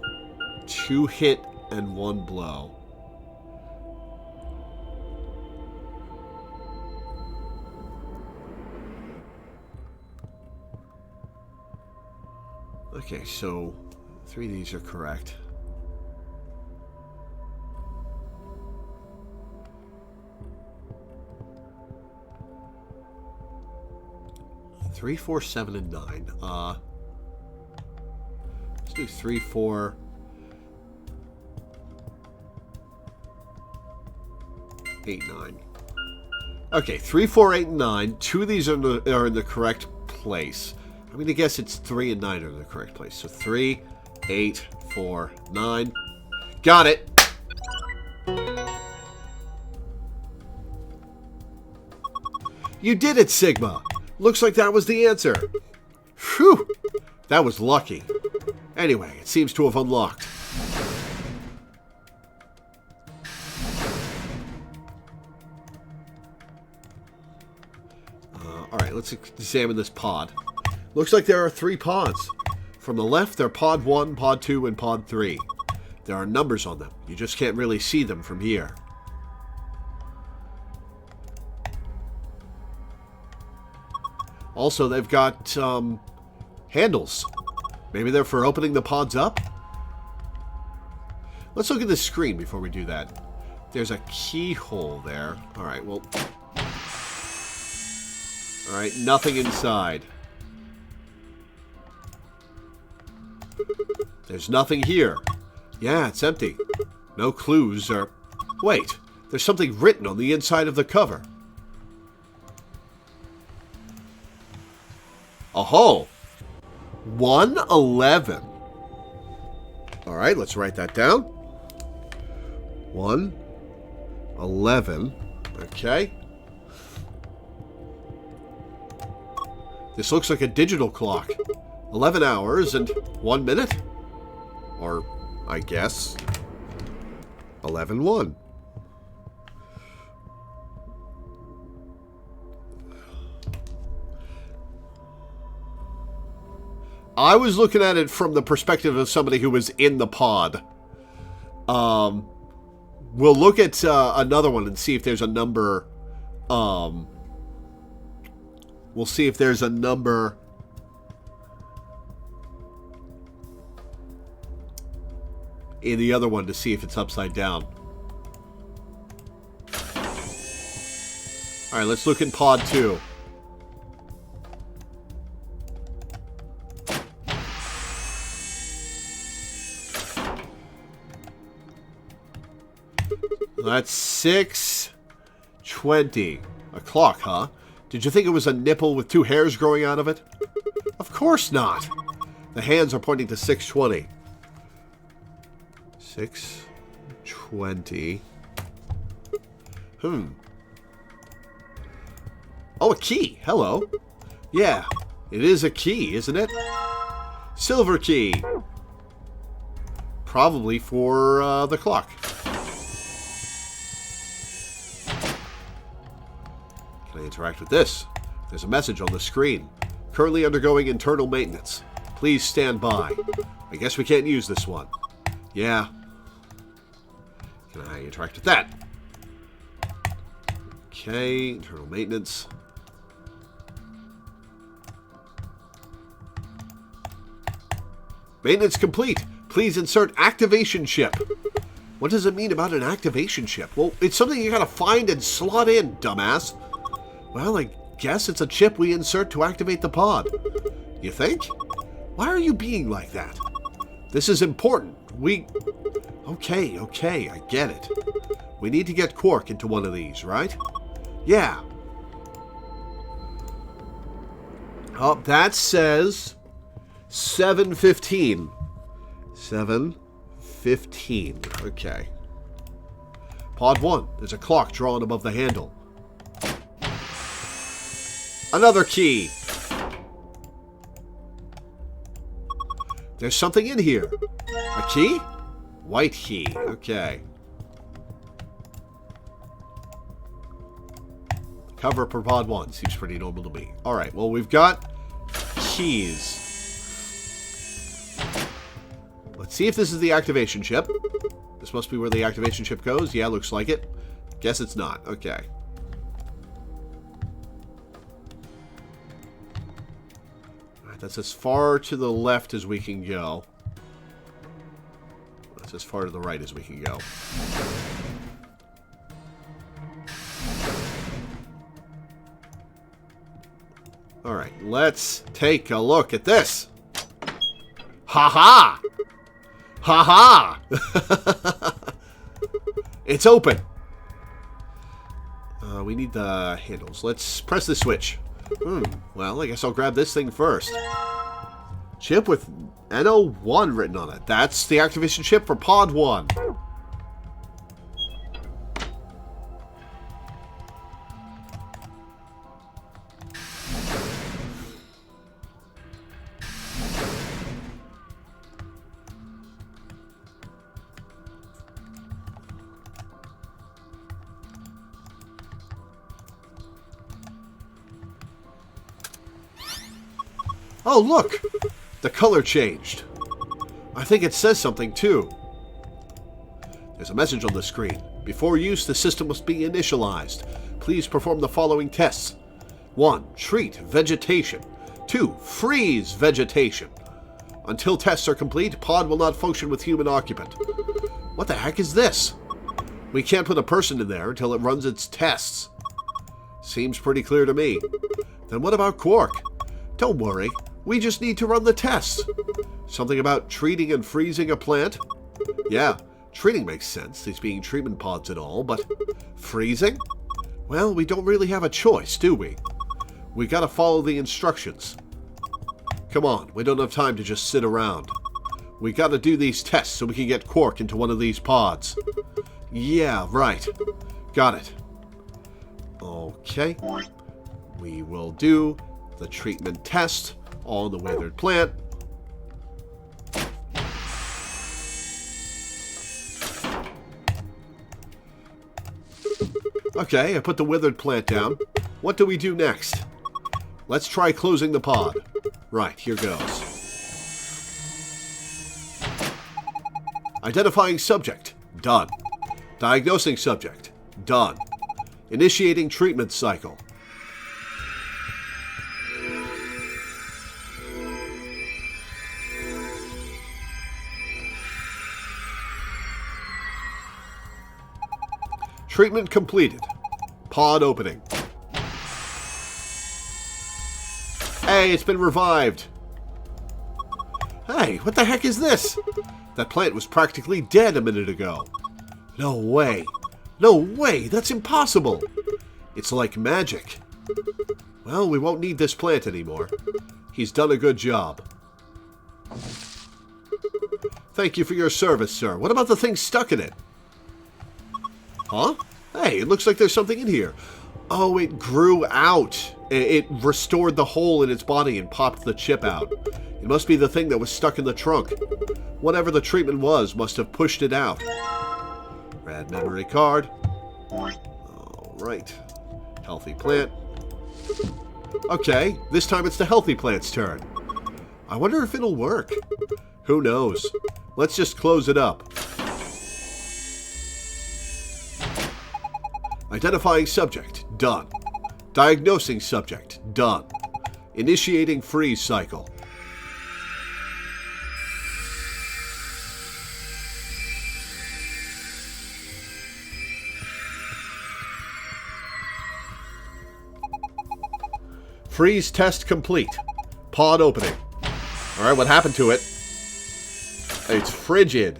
2 hit and 1 blow. Okay, so 3 of these are correct. Three, 4, 7, and 9. Let's do 3, 4, 8, 9. Okay, 3, 4, 8, and 9. 2 of these are in the correct place. I'm going to guess it's 3 and 9 are in the correct place. So 3, 8, 4, 9. Got it! You did it, Sigma! Looks like that was the answer. Phew! That was lucky. Anyway, it seems to have unlocked. Alright, let's examine this pod. Looks like there are 3 pods. From the left, they're Pod 1, Pod 2, and Pod 3. There are numbers on them. You just can't really see them from here. Also, they've got handles. Maybe they're for opening the pods up? Let's look at the screen before we do that. There's a keyhole there. Alright, well... Alright, nothing inside. There's nothing here. Yeah, it's empty. No clues or... Wait, there's something written on the inside of the cover. Oh, 111. Alright, let's write that down. 111. Okay. This looks like a digital clock. 11 hours and 1 minute? Or, I guess, 11-1. I was looking at it from the perspective of somebody who was in the pod. We'll look at another one and see if there's a number. We'll see if there's a number in the other one to see if it's upside down. All right, let's look in pod 2. That's 6:20. A clock, huh? Did you think it was a nipple with 2 hairs growing out of it? Of course not. The hands are pointing to 6:20. 6:20. Oh, a key. Hello. Yeah, it is a key, isn't it? Silver key. Probably for the clock. Can I interact with this? There's a message on the screen. Currently undergoing internal maintenance. Please stand by. I guess we can't use this one. Yeah. Can I interact with that? Okay, internal maintenance. Maintenance complete. Please insert activation chip. What does it mean about an activation chip? Well, it's something you gotta find and slot in, dumbass. Well, I guess it's a chip we insert to activate the pod. You think? Why are you being like that? This is important. Okay, I get it. We need to get Quark into one of these, right? Yeah. Oh, that says 7:15. 7:15. Okay. Pod 1. There's a clock drawn above the handle. Another key. There's something in here. A key? White key. Okay. Cover for pod 1. Seems pretty normal to me. Alright, well, we've got keys. Let's see if this is the activation chip. This must be where the activation chip goes. Yeah, looks like it. Guess it's not. Okay. Alright, that's as far to the left as we can go. That's as far to the right as we can go. Alright, let's take a look at this. Ha-ha! Ha-ha! It's open. We need the handles. Let's press the switch. Well, I guess I'll grab this thing first. Chip with NO1 written on it. That's the activation chip for Pod 1. Oh, look! The color changed. I think it says something, too. There's a message on the screen. Before use, the system must be initialized. Please perform the following tests. 1. Treat vegetation. 2. Freeze vegetation. Until tests are complete, pod will not function with human occupant. What the heck is this? We can't put a person in there until it runs its tests. Seems pretty clear to me. Then what about Quark? Don't worry. We just need to run the tests. Something about treating and freezing a plant? Yeah, treating makes sense, these being treatment pods and all, but freezing? Well, we don't really have a choice, do we? We gotta follow the instructions. Come on, we don't have time to just sit around. We gotta do these tests so we can get Quark into one of these pods. Yeah, right. Got it. Okay. We will do the treatment test on the withered plant. Okay, I put the withered plant down. What do we do next? Let's try closing the pod. Right, here goes. Identifying subject. Done. Diagnosing subject. Done. Initiating treatment cycle. Treatment completed. Pod opening. Hey, it's been revived. Hey, what the heck is this? That plant was practically dead a minute ago. No way. No way, that's impossible. It's like magic. Well, we won't need this plant anymore. He's done a good job. Thank you for your service, sir. What about the thing stuck in it? Huh? Hey, it looks like there's something in here. Oh, it grew out. It restored the hole in its body and popped the chip out. It must be the thing that was stuck in the trunk. Whatever the treatment was must have pushed it out. Rad memory card. Alright. Healthy plant. Okay, this time it's the healthy plant's turn. I wonder if it'll work. Who knows? Let's just close it up. Identifying subject. Done. Diagnosing subject. Done. Initiating freeze cycle. Freeze test complete. Pod opening. Alright, what happened to it? It's frigid.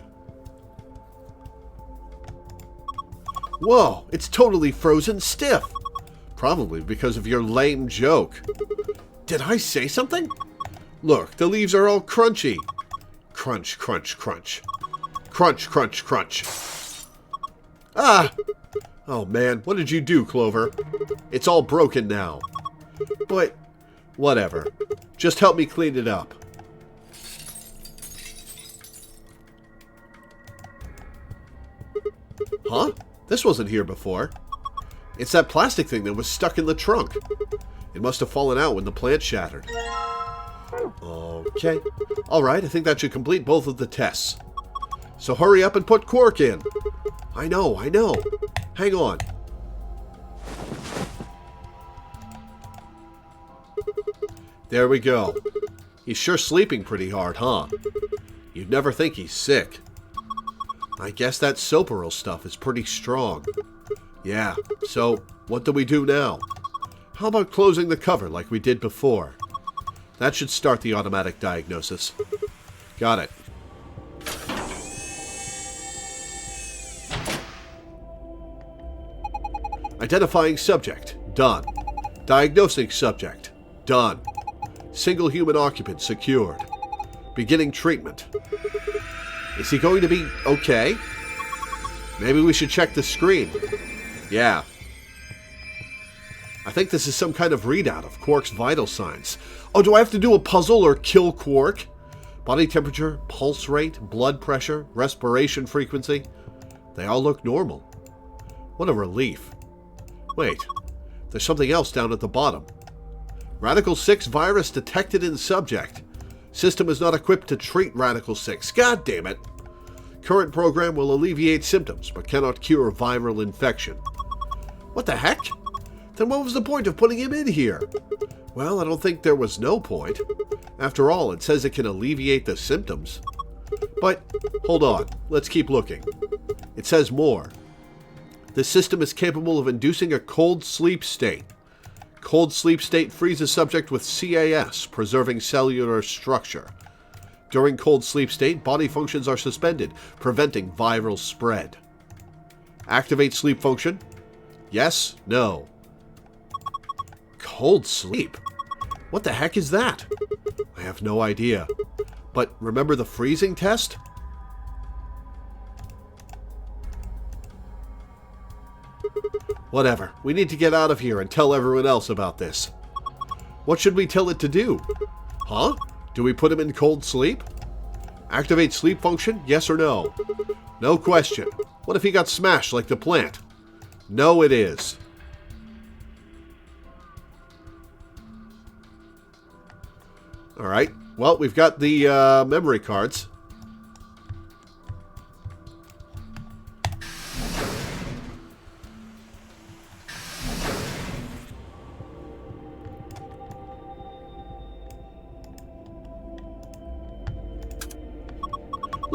Whoa, it's totally frozen stiff. Probably because of your lame joke. Did I say something? Look, the leaves are all crunchy. Crunch, crunch, crunch. Crunch, crunch, crunch. Ah! Oh man, what did you do, Clover? It's all broken now. But, whatever. Just help me clean it up. Huh? This wasn't here before. It's that plastic thing that was stuck in the trunk. It must have fallen out when the plant shattered. Okay. Alright, I think that should complete both of the tests. So hurry up and put Quark in. I know. Hang on. There we go. He's sure sleeping pretty hard, huh? You'd never think he's sick. I guess that Soperil stuff is pretty strong. Yeah, so what do we do now? How about closing the cover like we did before? That should start the automatic diagnosis. Got it. Identifying subject. Done. Diagnosing subject. Done. Single human occupant secured. Beginning treatment. Is he going to be okay? Maybe we should check the screen. Yeah. I think this is some kind of readout of Quark's vital signs. Oh, do I have to do a puzzle or kill Quark? Body temperature, pulse rate, blood pressure, respiration frequency. They all look normal. What a relief. Wait, there's something else down at the bottom. Radical 6 virus detected in subject. System is not equipped to treat Radical 6. God damn it. Current program will alleviate symptoms, but cannot cure viral infection. What the heck? Then what was the point of putting him in here? Well, I don't think there was no point. After all, it says it can alleviate the symptoms. But, hold on, let's keep looking. It says more. The system is capable of inducing a cold sleep state. Cold sleep state freezes subject with CAS, preserving cellular structure. During cold sleep state, body functions are suspended, preventing viral spread. Activate sleep function? Yes? No? Cold sleep? What the heck is that? I have no idea. But remember the freezing test? Whatever. We need to get out of here and tell everyone else about this. What should we tell it to do? Huh? Do we put him in cold sleep? Activate sleep function? Yes or no? No question. What if he got smashed like the plant? No, it is. Alright. Well, we've got the memory cards.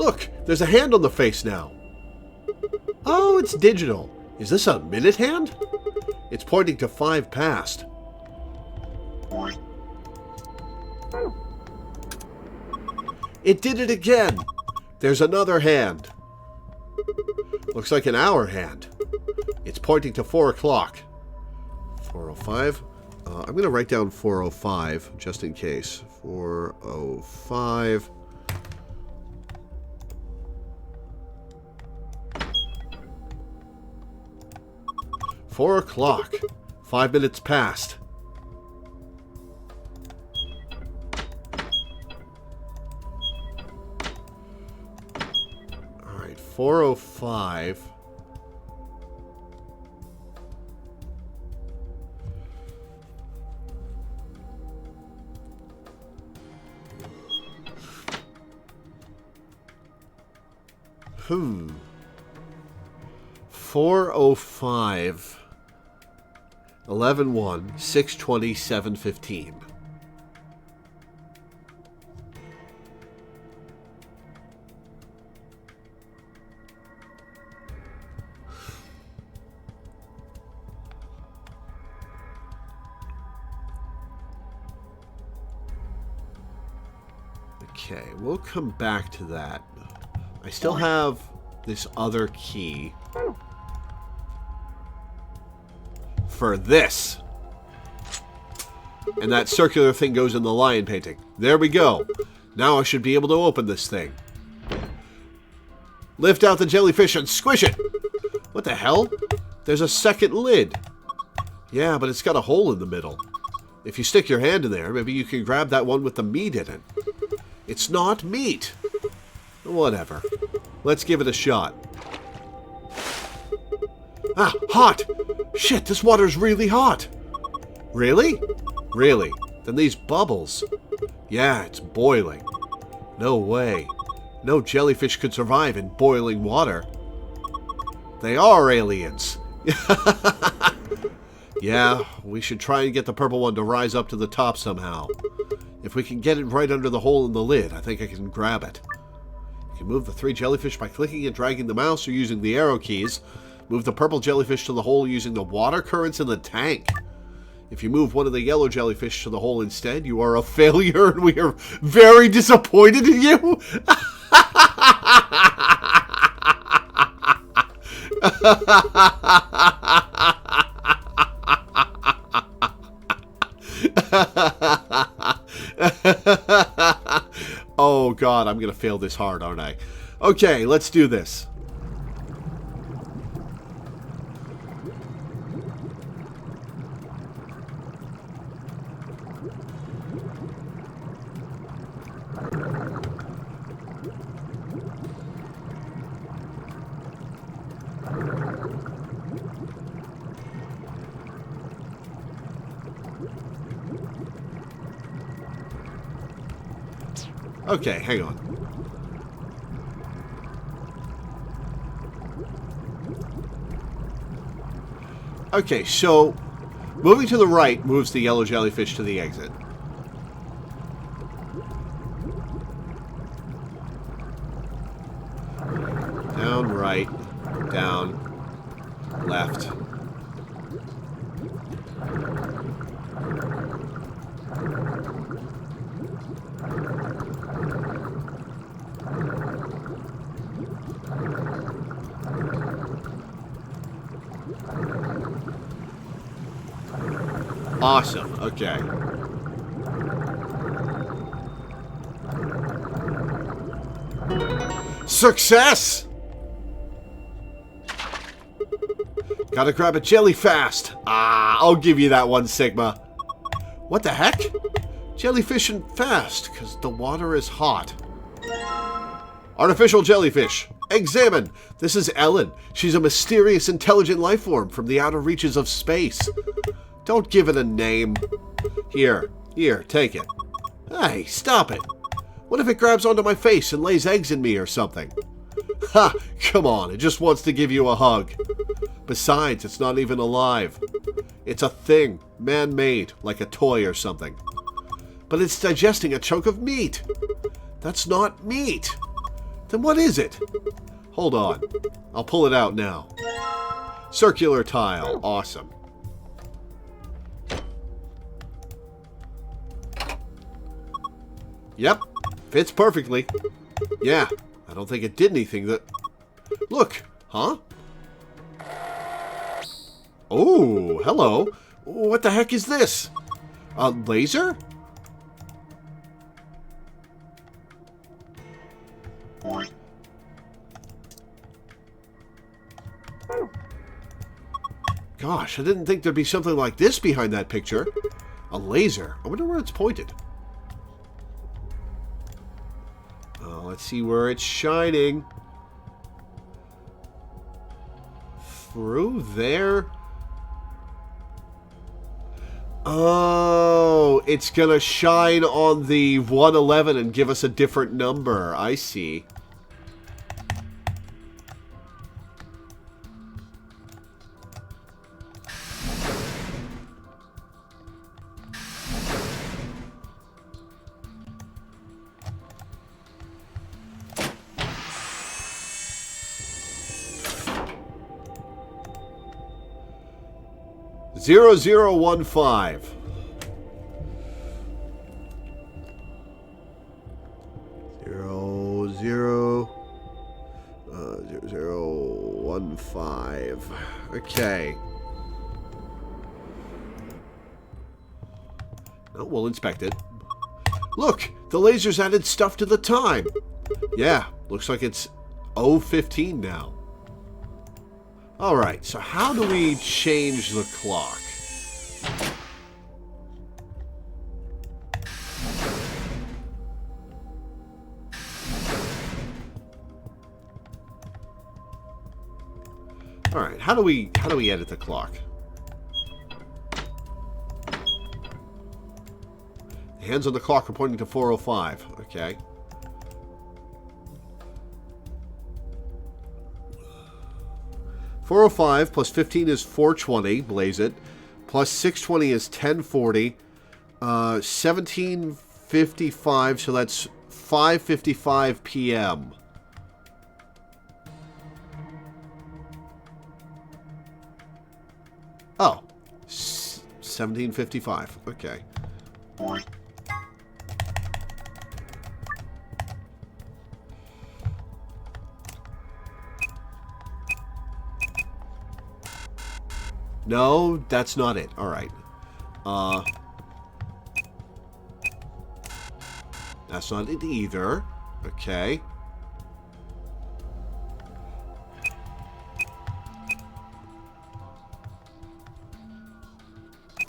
Look, there's a hand on the face now. Oh, it's digital. Is this a minute hand? It's pointing to 5 past. It did it again. There's another hand. Looks like an hour hand. It's pointing to 4 o'clock. 4:05. I'm going to write down 4:05 just in case. 4:05. Four o'clock. 5 minutes past. All right, 4:05. Hmm. 4:05. 11:01, 6:20, 7:15. Okay, we'll come back to that. I still have this other key for this. And that circular thing goes in the lion painting. There we go. Now I should be able to open this thing. Lift out the jellyfish and squish it. What the hell? There's a second lid. Yeah, but it's got a hole in the middle. If you stick your hand in there, maybe you can grab that one with the meat in it. It's not meat. Whatever. Let's give it a shot. Ah, hot! Shit, this water's really hot. Really? Really? Then these bubbles. Yeah, it's boiling. No way. No jellyfish could survive in boiling water. They are aliens. Yeah, we should try and get the purple one to rise up to the top somehow. If we can get it right under the hole in the lid, I think I can grab it. You can move the 3 jellyfish by clicking and dragging the mouse or using the arrow keys. Move the purple jellyfish to the hole using the water currents in the tank. If you move one of the yellow jellyfish to the hole instead, you are a failure and we are very disappointed in you. Oh god, I'm gonna fail this hard, aren't I? Okay, let's do this. Okay, hang on. Okay, so moving to the right moves the yellow jellyfish to the exit. Down, right, down, left. Awesome, okay. Success! Gotta grab a jelly fast. Ah, I'll give you that one, Sigma. What the heck? Jellyfish and fast, because the water is hot. Artificial jellyfish. Examine. This is Ellen. She's a mysterious, intelligent life form from the outer reaches of space. Don't give it a name. Here, take it. Hey, stop it. What if it grabs onto my face and lays eggs in me or something? Ha! Come on, it just wants to give you a hug. Besides, it's not even alive. It's a thing, man-made, like a toy or something. But it's digesting a chunk of meat. That's not meat. Then what is it? Hold on. I'll pull it out now. Circular tile. Awesome. Yep. Fits perfectly. Yeah. I don't think it did anything that... Look. Huh? Oh, hello. What the heck is this? A laser? Gosh, I didn't think there'd be something like this behind that picture. A laser. I wonder where it's pointed. Let's see where it's shining. Through there? Oh, it's gonna shine on the 111 and give us a different number. I see. Zero 0015. 0015. Okay. Oh, we'll inspect it. Look, the laser's added stuff to the time. Yeah, looks like it's 015 now. Alright, so how do we change the clock? Alright, how do we edit the clock? The hands on the clock are pointing to 4:05. Okay. .405 plus 15 is 420, blaze it. Plus 620 is 1040. 1755, so that's 5:55 p.m. Oh, 1755. Okay. No, that's not it. All right. That's not it either. Okay.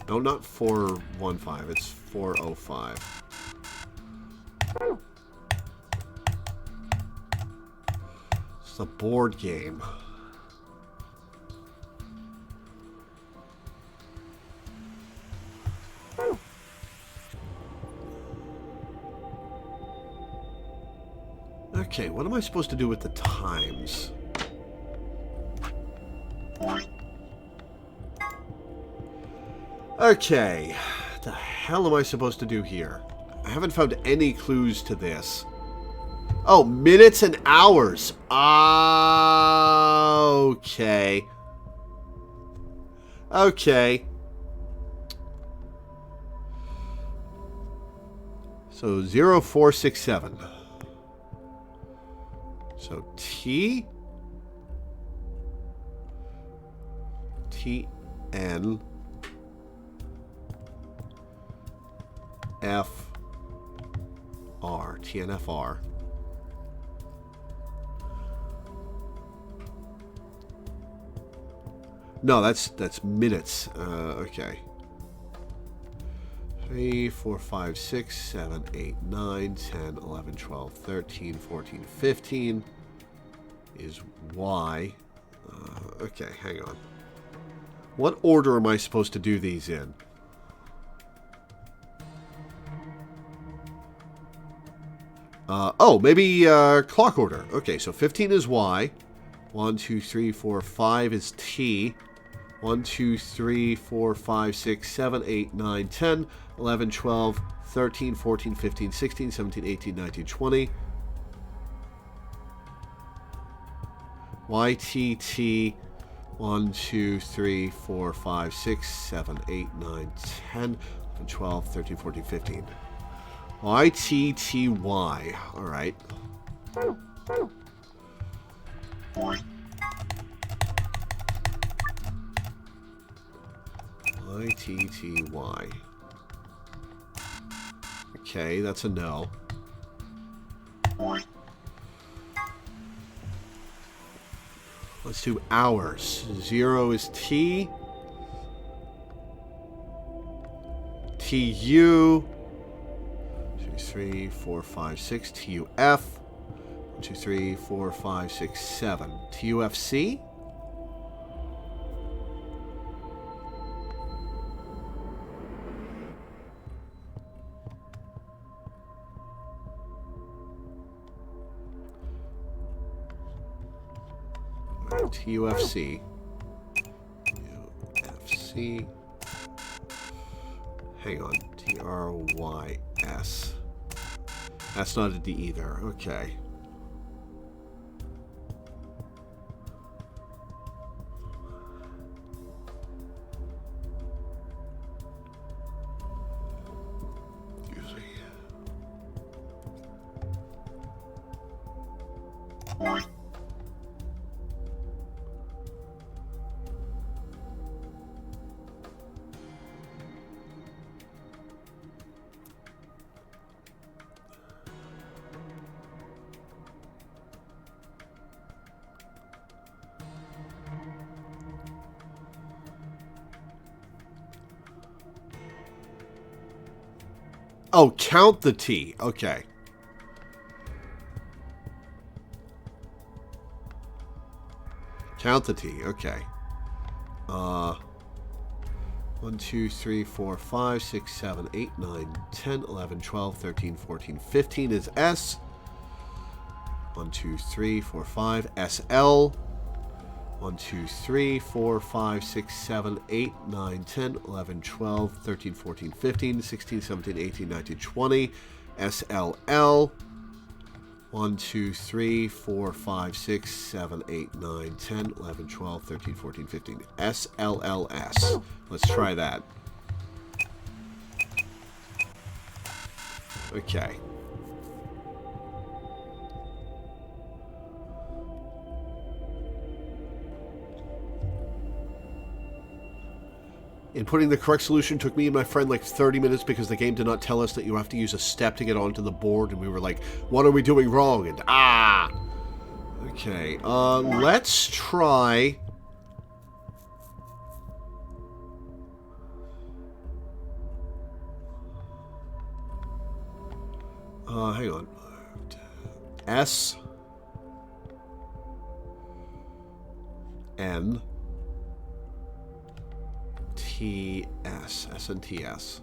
No, not 415. It's 405. It's a board game. Okay, what am I supposed to do with the times? Okay, the hell am I supposed to do here? I haven't found any clues to this. Oh, minutes and hours. Okay. Okay. So 0467. So T N F R TNFR. No, that's minutes. Okay. 3, 4, 5, 6, 7, 8, 9, 10, 11, 12, 13, 14, 15 is Y. Okay, hang on. What order am I supposed to do these in? Oh, maybe clock order. Okay, so 15 is Y. 1, 2, 3, 4, 5 is T. 1, 2, 3, 4, 5, 6, 7, 8, 9, 10, 11, 12, 13, 14, 15, 16, 17, 18, 19, 20. YTT 1, 2, 3, 4, 5, 6, 7, 8, 9, 10, 11, 12, 13, 14, 15. YTTY. Alright. YTTY. Okay, that's a no. Let's do hours. 0 is T. TU. 2, 3, 4, 5, 6. TUF. 1, 2, 3, 4, 5, 6, 7. TUFC? TUFC. UFC. Hang on. TRYS. That's not a D either. Okay. Excuse me. Oh, count the T. Okay. Count the T. Okay. 1, 2, 3, 4, 5, 6, 7, 8, 9, 10, 11, 12, 13, 14, 15 is S. 1, 2, 3, 4, 5. SL. 1, 2, 3, 4, 5, 6, 7, 8, 9, 10, 11, 12, 13, 14, 15, 16, 17, 18, 19, 20. SLL. 1, 2, 3, 4, 5, 6, 7, 8, 9, 10, 11, 12, 13, 14, 15. SLLS. Let's try that. Okay. Inputting the correct solution took me and my friend like 30 minutes because the game did not tell us that you have to use a step to get onto the board, and we were like, what are we doing wrong? And okay, let's try hang on. S N TS. SNTS.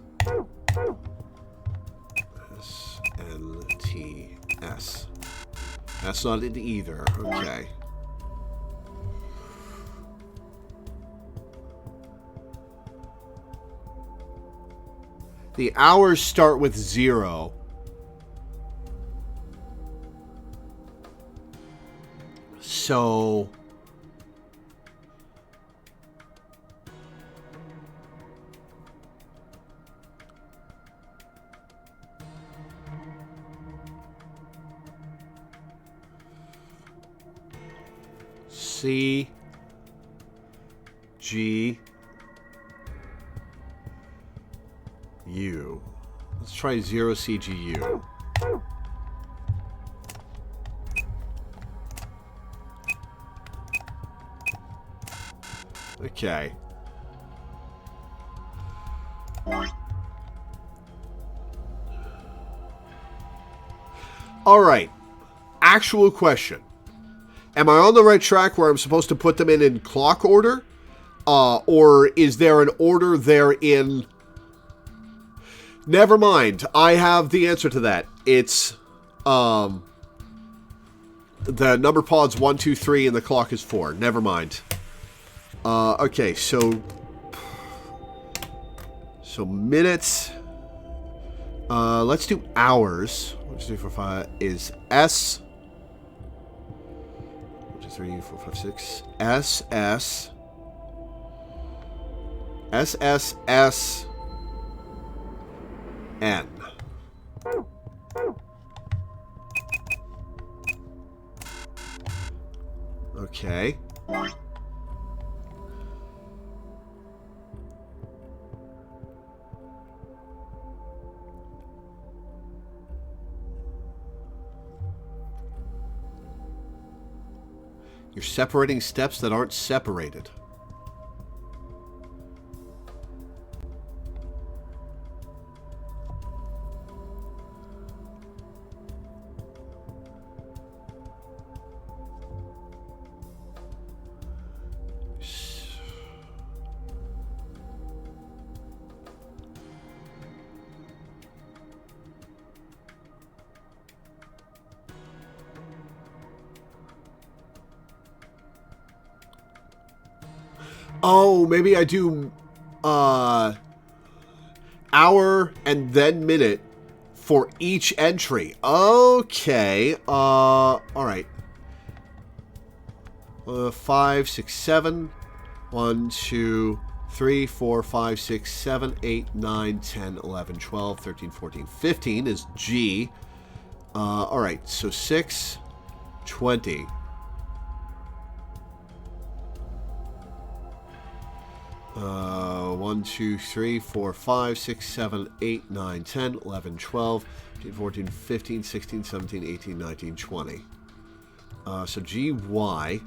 SNTS. That's not it either. Okay. The hours start with 0. So C G U. Let's try 0 CGU. Okay. All right. Actual question. Am I on the right track where I'm supposed to put them in clock order? Or is there an order there in... Never mind. I have the answer to that. It's, the number pod's 1, 2, 3, and the clock is 4. Never mind. Okay, so minutes. Let's do hours. 1, 2, 3, 4, 5 is S. 1, 2, 3, 4, 5, 6. SS. SSSN. Okay. You're separating steps that aren't separated. Oh, maybe I do hour and then minute for each entry. Okay. All right. 5, 6, 7. 1, 2, 3, 4, 5, 6, 7, 8, 9, 10, 11, 12, 13, 14, 15 is G. All right. So 6, 20. 1, 2, 3, 4, 5, 6, 7, 8, 9, 10, 11, 12, 13, 14, 15, 16, 17, 18, 19, 20. So GY.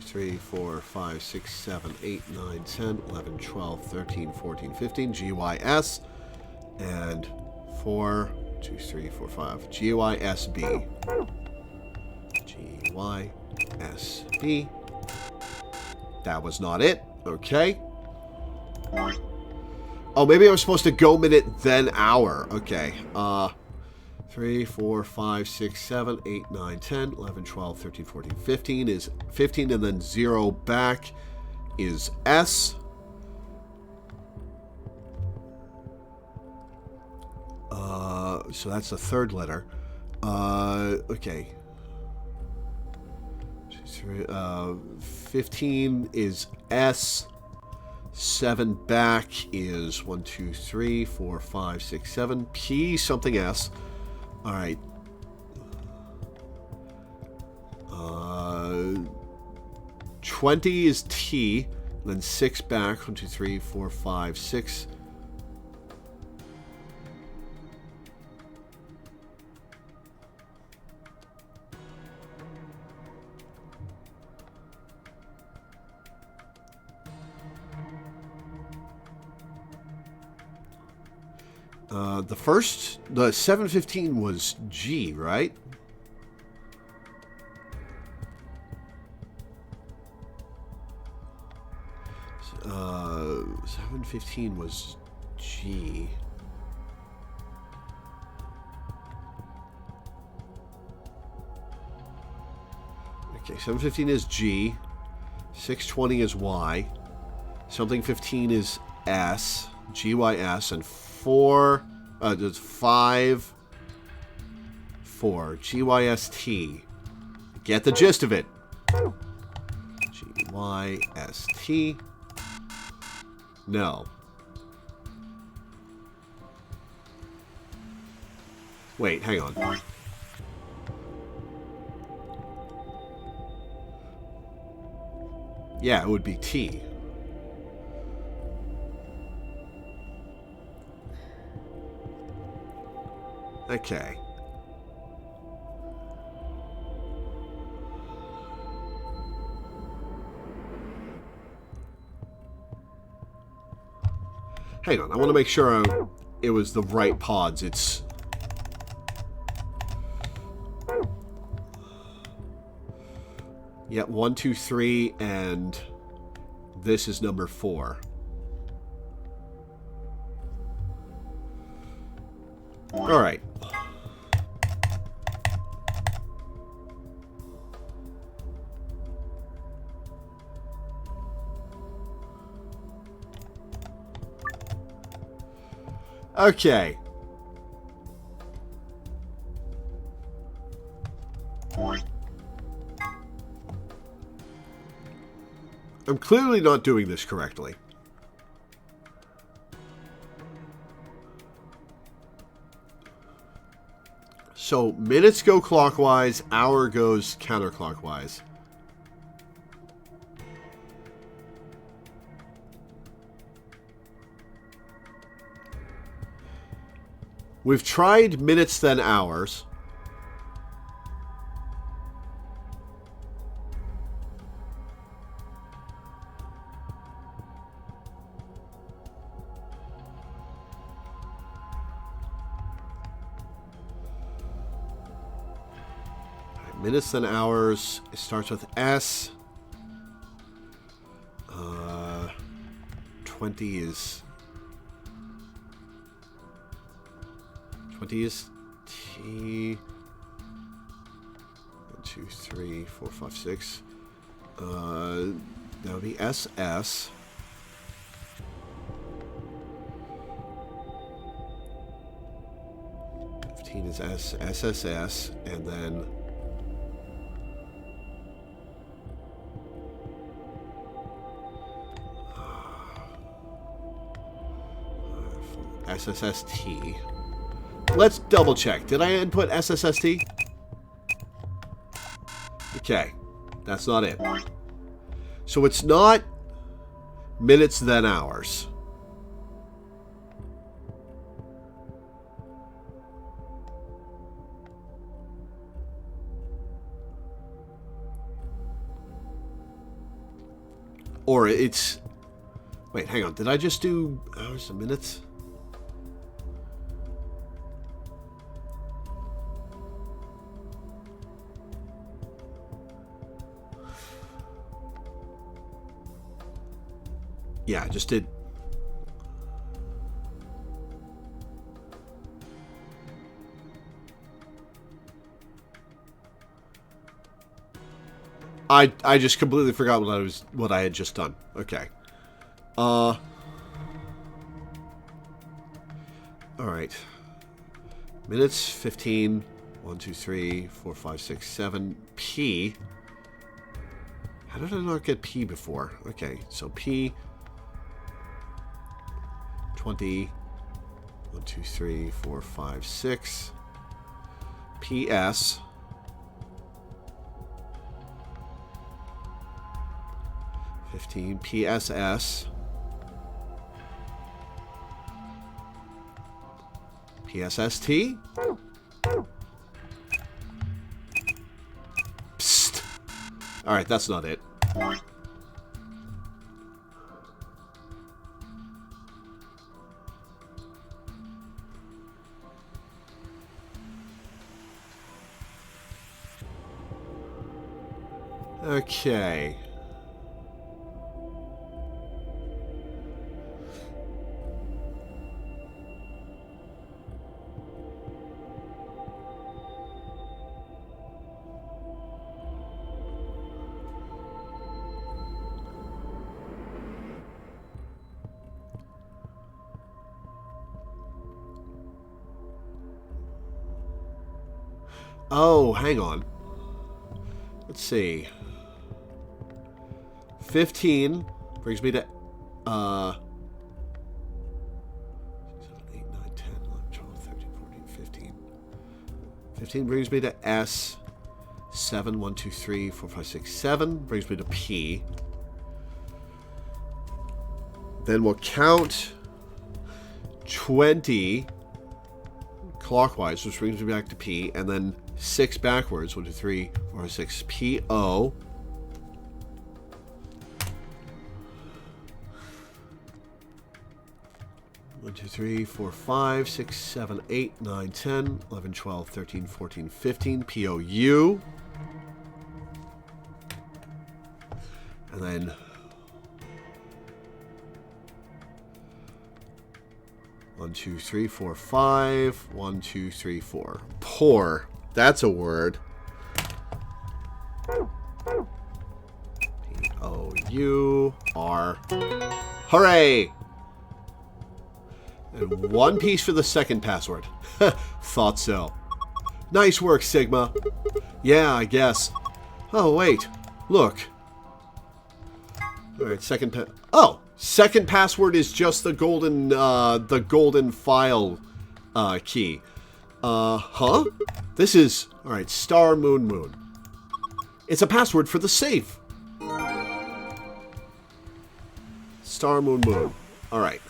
3, 4, 5, 6, 7, 8, 9, 10, 11, 12, 13, 14, 15, GYS, and 4, 2, 3, 4, 5, GYSB. GYSB. That was not it. Okay. Oh, maybe I was supposed to go minute, then hour. Okay. 3, 4, 5, 6, 7, 8, 9, 10, 11, 12, 13, 14, 15 is 15, and then 0 back is S. So that's the third letter. Okay. 15 is S. 7 back is 1, 2, 3, 4, 5, 6, 7. P something S. All right. 20 is T. Then 6 back. 1, 2, 3, 4, 5, 6. The 715 was G, right? 715 was G. Okay, 715 is G. 620 is Y. Something 15 is S. GYS, and 4. There's 5. 4. GYST. Get the gist of it. GYST. No. Wait, hang on. Yeah, it would be T. Okay. Hang on, I want to make sure it was the right pods. It's... Yeah, 1, 2, 3, and this is number 4. All right. Okay. I'm clearly not doing this correctly. So, minutes go clockwise, hour goes counterclockwise. We've tried minutes then hours. Minutes then hours. It starts with S. 20 is... 20 is T. 1, 2, 3, 4, 5, 6. That would be SS. Is SSS, and then SSST. Let's double check. Did I input SSST? Okay, that's not it. So it's not minutes then hours. Or it's... Wait, hang on. Did I just do hours and minutes? Yeah, I just did... I just completely forgot what I had just done. Okay. All right. Minutes 15. 1, 2, 3, 4, 5, 6, 7. P. How did I not get P before? Okay, so P. 20. 1, 2, 3, 4, 5, 6. PS. 15. PSS. PSST. Psst. All right, that's not it. Okay. Oh, hang on. Let's see. 15 brings me to 7, 8, 9, 10, 11, 12, 13, 14, 15. 15 brings me to S. 7, 1, 2, 3, 4, 5, 6, 7 brings me to P. Then we'll count 20 clockwise, which brings me back to P, and then 6 backwards. 1, 2, 3, 4, 6. PO. 1, 2, 3, 4, 5, 6, 7, 8, 9, 10, 11, 12, 13, 14, 15. POU. And then 1, 2, 3, 4, 5. 1, 2, 3, 4. Pour. That's a word. P-O-U-R. Hooray! And 1 piece for the second password. Thought so. Nice work, Sigma. Yeah, I guess. Oh, wait. Look. Alright, second password is just the golden file key. Huh? This is... Alright, star moon moon. It's a password for the safe. Star moon moon. Alright.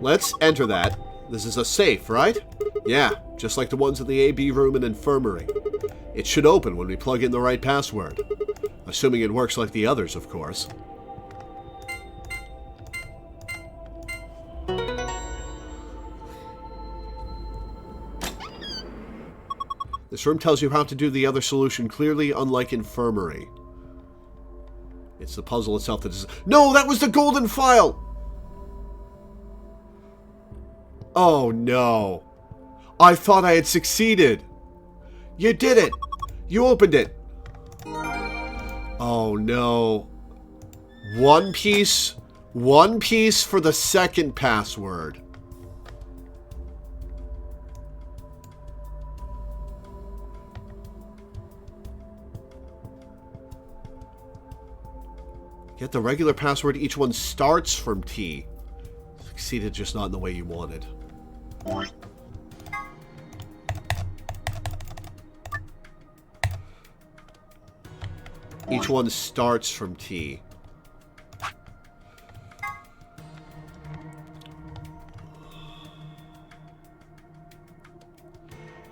Let's enter that. This is a safe, right? Yeah, just like the ones in the AB room and infirmary. It should open when we plug in the right password. Assuming it works like the others, of course. This room tells you how to do the other solution clearly, unlike infirmary. It's the puzzle itself that is... No, that was the golden file! Oh, no. I thought I had succeeded. You did it. You opened it. Oh, no. 1 piece. 1 piece for the second password. Get the regular password. Each one starts from T. Succeeded, just not in the way you wanted. Each one starts from T.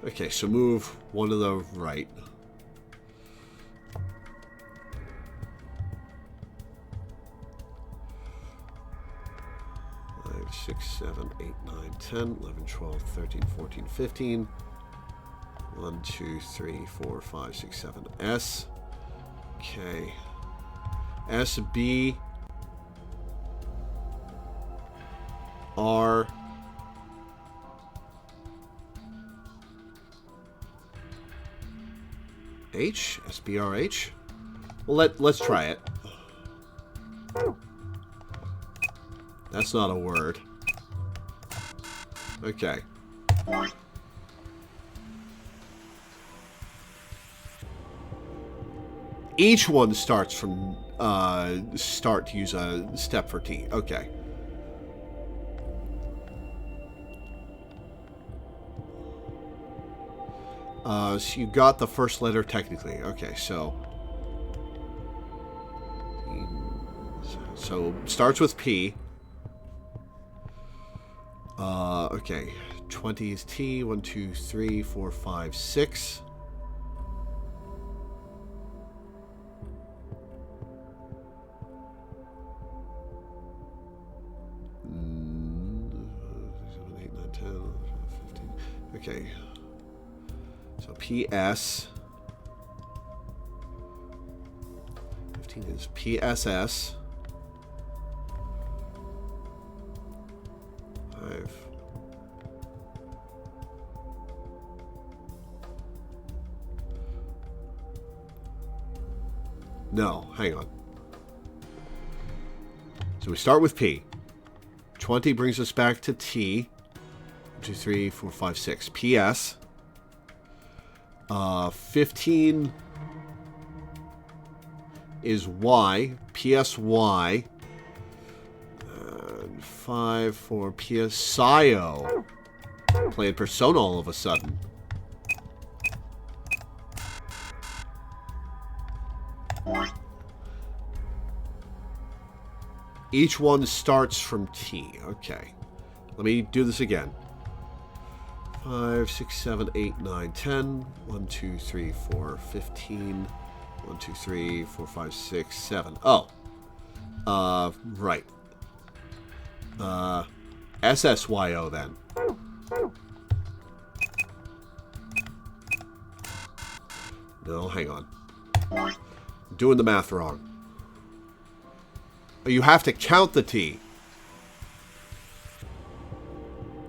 Okay, so move one to the right. 6, 7, 8, 9, 10, 11, 12, 13, 14, 15. 1, 2, 3, 4, 5, 6, 7. S. Okay. S, B. R. H. S, B, R, H. Well, let's try it. That's not a word. Okay. Each one starts from start to use a step for T. Okay. So you got the first letter technically. Okay, so starts with P. Okay. 20 is T. 1, 2, 3, 4, 5, 6. Okay. So PS. 15 is PSS. 5. No, hang on. So we start with P. 20 brings us back to T. 1, 2, 3, 4, 5, 6. PS. 15 is Y. PSY. 5 for PSIO. Playing Persona all of a sudden. Each one starts from T. Okay. Let me do this again. 5, 6, 7, 8, 9, 10. 1, 2, 3, 4, 15. 1, 2, 3, 4, 5, 6, 7. Oh. Right. SSYO then. No, hang on. I'm doing the math wrong. You have to count the T.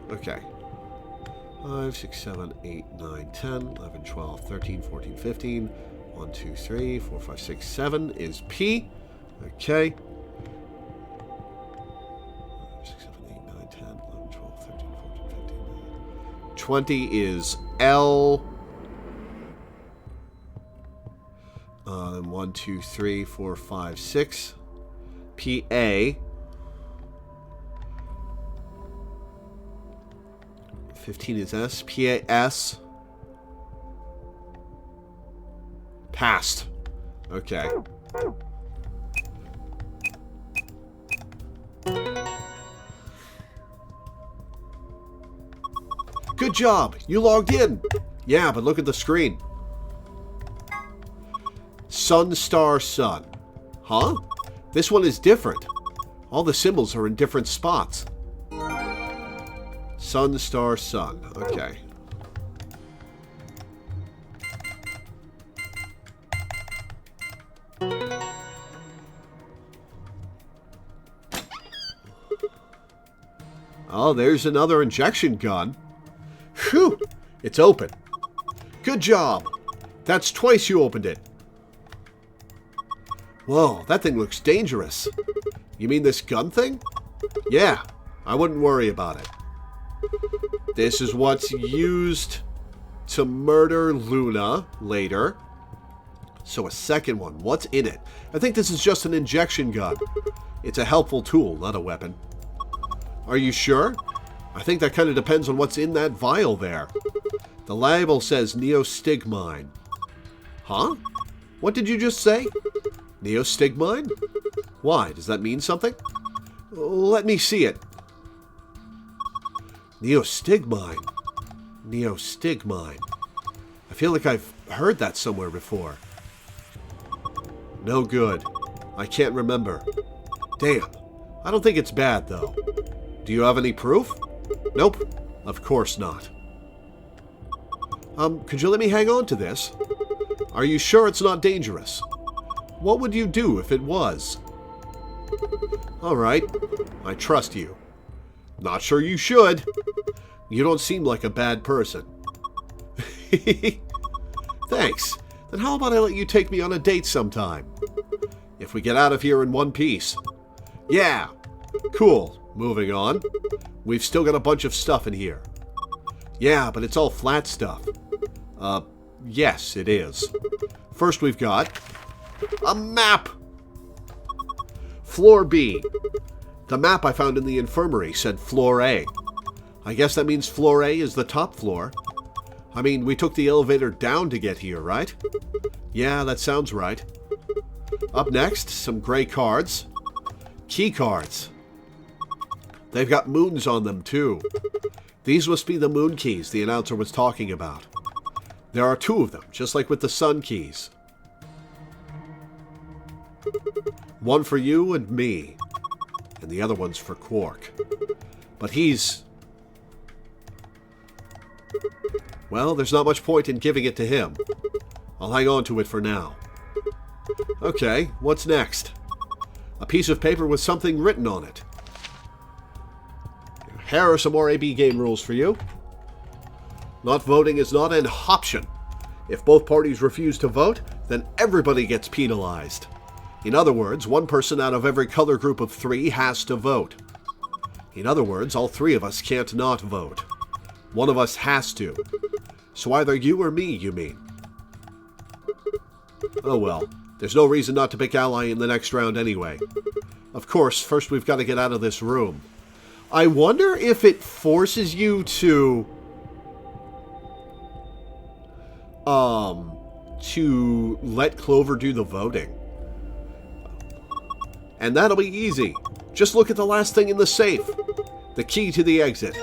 Okay. 5, 6, 7, 8, 9, 10, 11, 12, 13, 14, 15. 1, 2, 3, 4, 5, 6, 7 is P. Okay. 6, 7, 8, 9, 10, 11, 12, 13, 14, 15. 20 is L. 1, 2, 3, 4, 5, 6. PA. 15 is S. PAS. Passed. Okay. Good job! You logged in! Yeah, but look at the screen. Sun, star, sun. Huh? This one is different. All the symbols are in different spots. Sun, star, sun. Okay. Oh, there's another injection gun. Phew! It's open. Good job! That's twice you opened it. Whoa, that thing looks dangerous. You mean this gun thing? Yeah, I wouldn't worry about it. This is what's used to murder Luna later. So a second one, what's in it? I think this is just an injection gun. It's a helpful tool, not a weapon. Are you sure? I think that kind of depends on what's in that vial there. The label says neostigmine. Huh? What did you just say? Neostigmine? Why? Does that mean something? Let me see it. Neostigmine. Neostigmine. I feel like I've heard that somewhere before. No good. I can't remember. Damn. I don't think it's bad, though. Do you have any proof? Nope. Of course not. Could you let me hang on to this? Are you sure it's not dangerous? What would you do if it was? Alright. I trust you. Not sure you should. You don't seem like a bad person. Thanks. Then how about I let you take me on a date sometime? If we get out of here in one piece. Yeah. Cool. Moving on. We've still got a bunch of stuff in here. Yeah, but it's all flat stuff. Yes, it is. First we've got a map. Floor B. The map I found in the infirmary said Floor A. I guess that means Floor A is the top floor. I mean, we took the elevator down to get here, right? Yeah, that sounds right. Up next, some gray cards. Key cards. They've got moons on them, too. These must be the moon keys the announcer was talking about. There are 2 of them, just like with the sun keys. One for you and me. And the other one's for Quark. But he's... well, there's not much point in giving it to him. I'll hang on to it for now. Okay, what's next? A piece of paper with something written on it. Here are some more AB game rules for you. Not voting is not an option. If both parties refuse to vote, then everybody gets penalized. In other words, one person out of every color group of 3 has to vote. In other words, all 3 of us can't not vote. One of us has to. So either you or me, you mean? Oh well, there's no reason not to pick Ally in the next round anyway. Of course, first we've got to get out of this room. I wonder if it forces you to let Clover do the voting. And that'll be easy. Just look at the last thing in the safe. The key to the exit.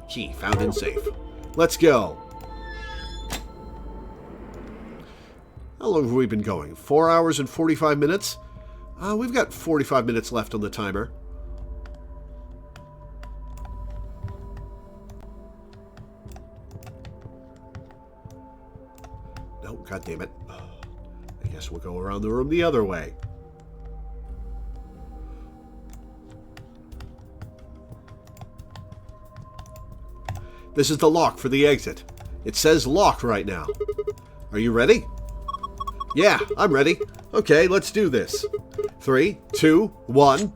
Key found in safe. Let's go. How long have we been going? 4 hours and 45 minutes? We've got 45 minutes left on the timer. No, God damn it. I guess we'll go around the room the other way. This is the lock for the exit. It says lock right now. Are you ready? Yeah, I'm ready. Okay, let's do this. 3, 2, 1.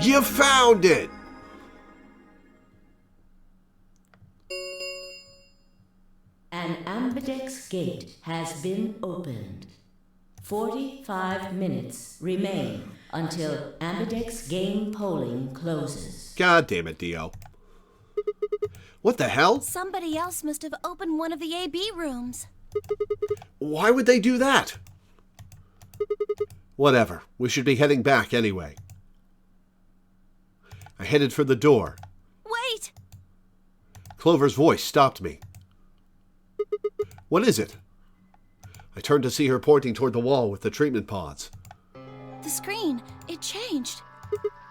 You found it! An ambidex gate has been opened. 45 minutes remain until ambidex game polling closes. God damn it, Dio. What the hell? Somebody else must have opened one of the AB rooms. Why would they do that? Whatever. We should be heading back anyway. I headed for the door. Wait! Clover's voice stopped me. What is it? I turned to see her pointing toward the wall with the treatment pods. The screen, it changed.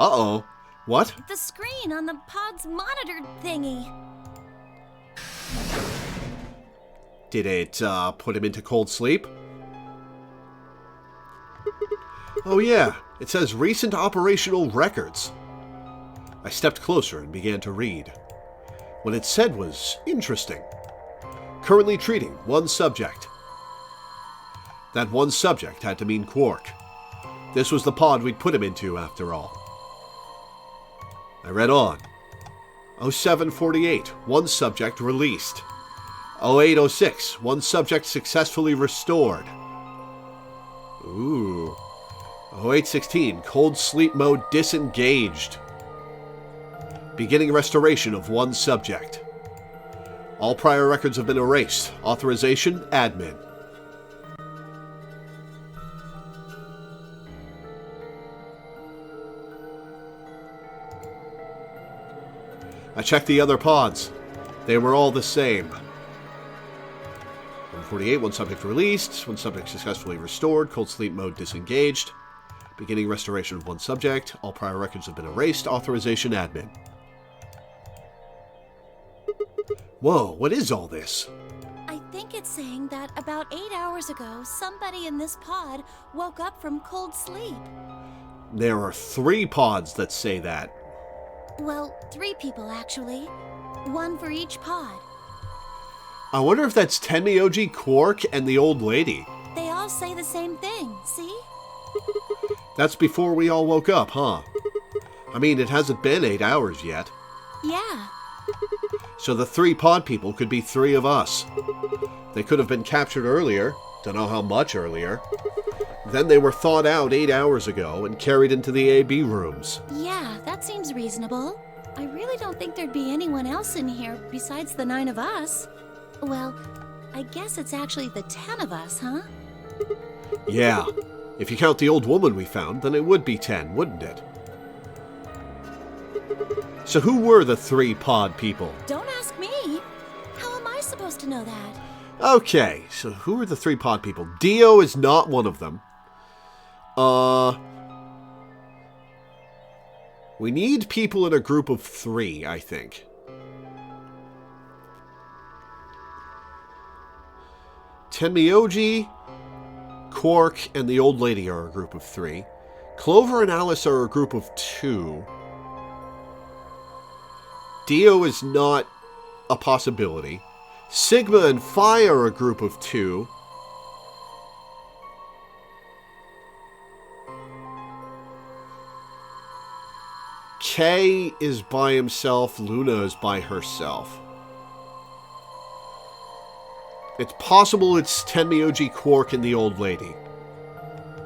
Uh-oh. What? The screen on the pod's monitor thingy. Did it, put him into cold sleep? Oh yeah, it says recent operational records. I stepped closer and began to read. What it said was interesting. Currently treating one subject. That one subject had to mean Quark. This was the pod we'd put him into, after all. I read on. 0748, one subject released. 0806, one subject successfully restored. Ooh. 0816, cold sleep mode disengaged. Beginning restoration of one subject. All prior records have been erased. Authorization, admin. I checked the other pods. They were all the same. 148, one subject released, one subject successfully restored, cold sleep mode disengaged. Beginning restoration of one subject. All prior records have been erased. Authorization, admin. Whoa, what is all this? I think it's saying that about 8 hours ago, somebody in this pod woke up from cold sleep. There are 3 pods that say that. Well, 3 people actually. One for each pod. I wonder if that's Tenmyoji, Quark, and the old lady. They all say the same thing, see? That's before we all woke up, huh? I mean, it hasn't been 8 hours yet. Yeah. So the 3 pod people could be 3 of us. They could have been captured earlier. Don't know how much earlier. Then they were thawed out 8 hours ago and carried into the AB rooms. Yeah, that seems reasonable. I really don't think there'd be anyone else in here besides the 9 of us. Well, I guess it's actually the 10 of us, huh? Yeah. If you count the old woman we found, then it would be 10, wouldn't it? So who were the 3 pod people? Don't ask me. How am I supposed to know that? Okay, so who are the 3 pod people? Dio is not one of them. We need people in a group of 3, I think. Tenmyoji, Quark, and the old lady are a group of 3. Clover and Alice are a group of 2. Dio is not a possibility. Sigma and Phi are a group of 2. K is by himself. Luna is by herself. It's possible it's Tenmyoji, Quark, and the old lady.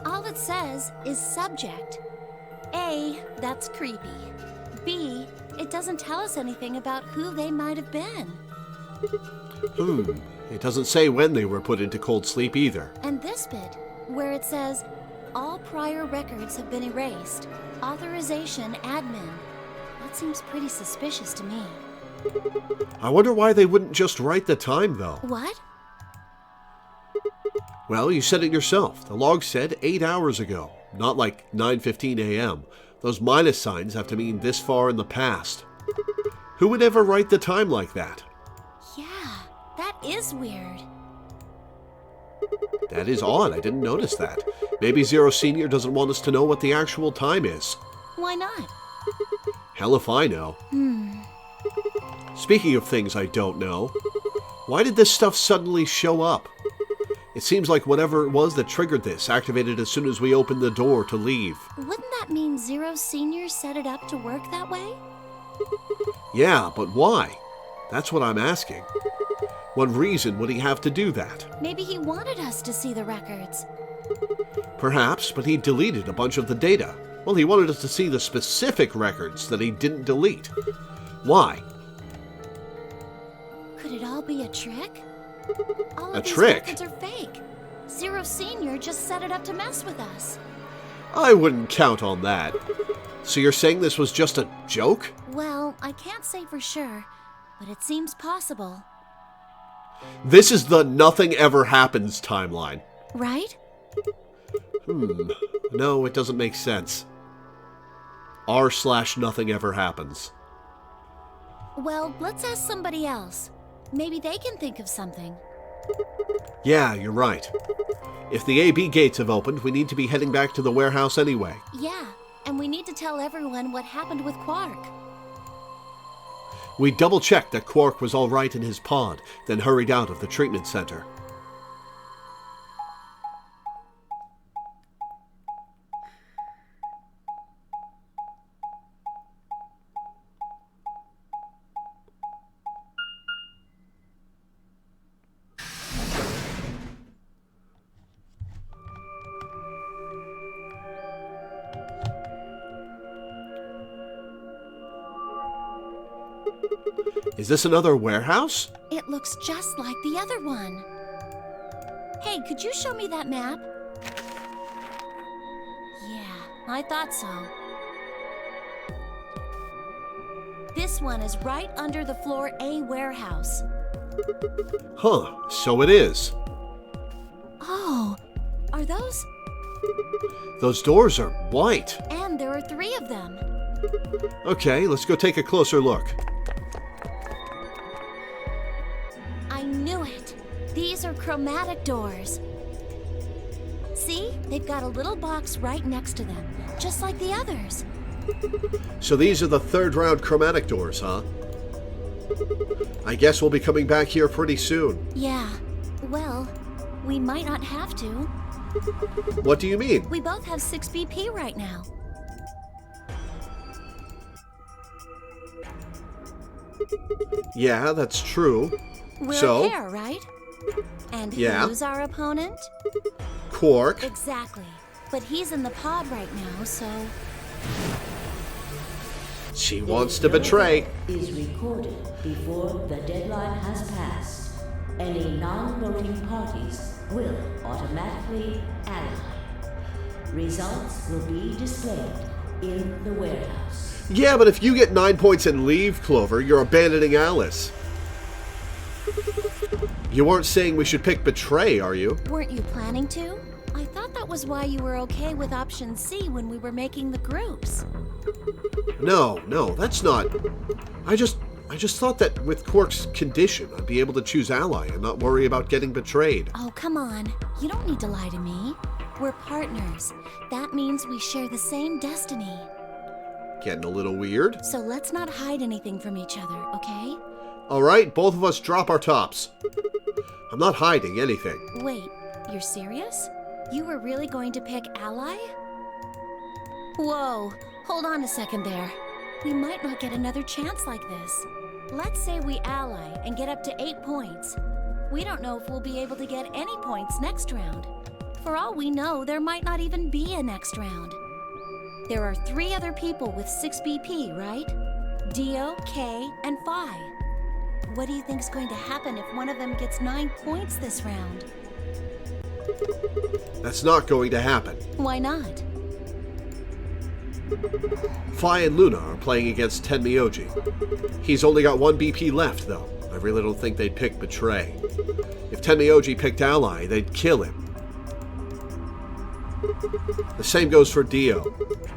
All it says is subject. A, that's creepy. B, it doesn't tell us anything about who they might have been. It doesn't say when they were put into cold sleep either. And this bit, where it says, all prior records have been erased. Authorization, admin. That seems pretty suspicious to me. I wonder why they wouldn't just write the time, though. What? Well, you said it yourself. The log said 8 hours ago, not like 9:15 a.m. Those minus signs have to mean this far in the past. Who would ever write the time like that? Yeah, that is weird. That is odd. I didn't notice that. Maybe Zero Senior doesn't want us to know what the actual time is. Why not? Hell if I know. Speaking of things I don't know, why did this stuff suddenly show up? It seems like whatever it was that triggered this activated as soon as we opened the door to leave. Wouldn't that mean Zero Senior set it up to work that way? Yeah, but why? That's what I'm asking. What reason would he have to do that? Maybe he wanted us to see the records. Perhaps, but he deleted a bunch of the data. Well, he wanted us to see the specific records that he didn't delete. Why? Could it all be a trick? All A of these trick? records are fake. Zero Senior just set it up to mess with us. I wouldn't count on that. So you're saying this was just a joke? Well, I can't say for sure, but it seems possible. This is the nothing ever happens timeline. Right? No, it doesn't make sense. r/nothing ever happens. Well, let's ask somebody else. Maybe they can think of something. Yeah, you're right. If the AB gates have opened, we need to be heading back to the warehouse anyway. Yeah, and we need to tell everyone what happened with Quark. We double-checked that Quark was all right in his pod, then hurried out of the treatment center. Is this another warehouse? It looks just like the other one. Hey, could you show me that map? Yeah, I thought so. This one is right under the Floor A warehouse. Huh, so it is. Oh, are those? Those doors are white. And there are 3 of them. Okay, let's go take a closer look. I knew it. These are chromatic doors. See? They've got a little box right next to them, just like the others. So these are the 3rd round chromatic doors, huh? I guess we'll be coming back here pretty soon. Yeah. Well, we might not have to. What do you mean? We both have 6 BP right now. Yeah, that's true. We're So? a pair, right? And Yeah. who's our opponent? Quark. Exactly. But he's in the pod right now, so... She wants to betray. Is recorded before the deadline has passed. Any non-voting parties will automatically ally. Results will be displayed in the warehouse. Yeah, but if you get 9 points and leave, Clover, you're abandoning Alice. You aren't saying we should pick Betray, are you? Weren't you planning to? I thought that was why you were okay with option C when we were making the groups. No, that's not... I just thought that with Quark's condition, I'd be able to choose Ally and not worry about getting betrayed. Oh, come on. You don't need to lie to me. We're partners. That means we share the same destiny. Getting a little weird. So let's not hide anything from each other, okay? Alright, both of us drop our tops. I'm not hiding anything. Wait, you're serious? You were really going to pick Ally? Whoa, hold on a second there. We might not get another chance like this. Let's say we ally and get up to 8 points. We don't know if we'll be able to get any points next round. For all we know, there might not even be a next round. There are 3 other people with 6 BP, right? Dio, Kay, and Phi. What do you think's going to happen if one of them gets 9 points this round? That's not going to happen. Why not? Phi and Luna are playing against Tenmyoji. He's only got 1 BP left, though. I really don't think they'd pick Betray. If Tenmyoji picked Ally, they'd kill him. The same goes for Dio.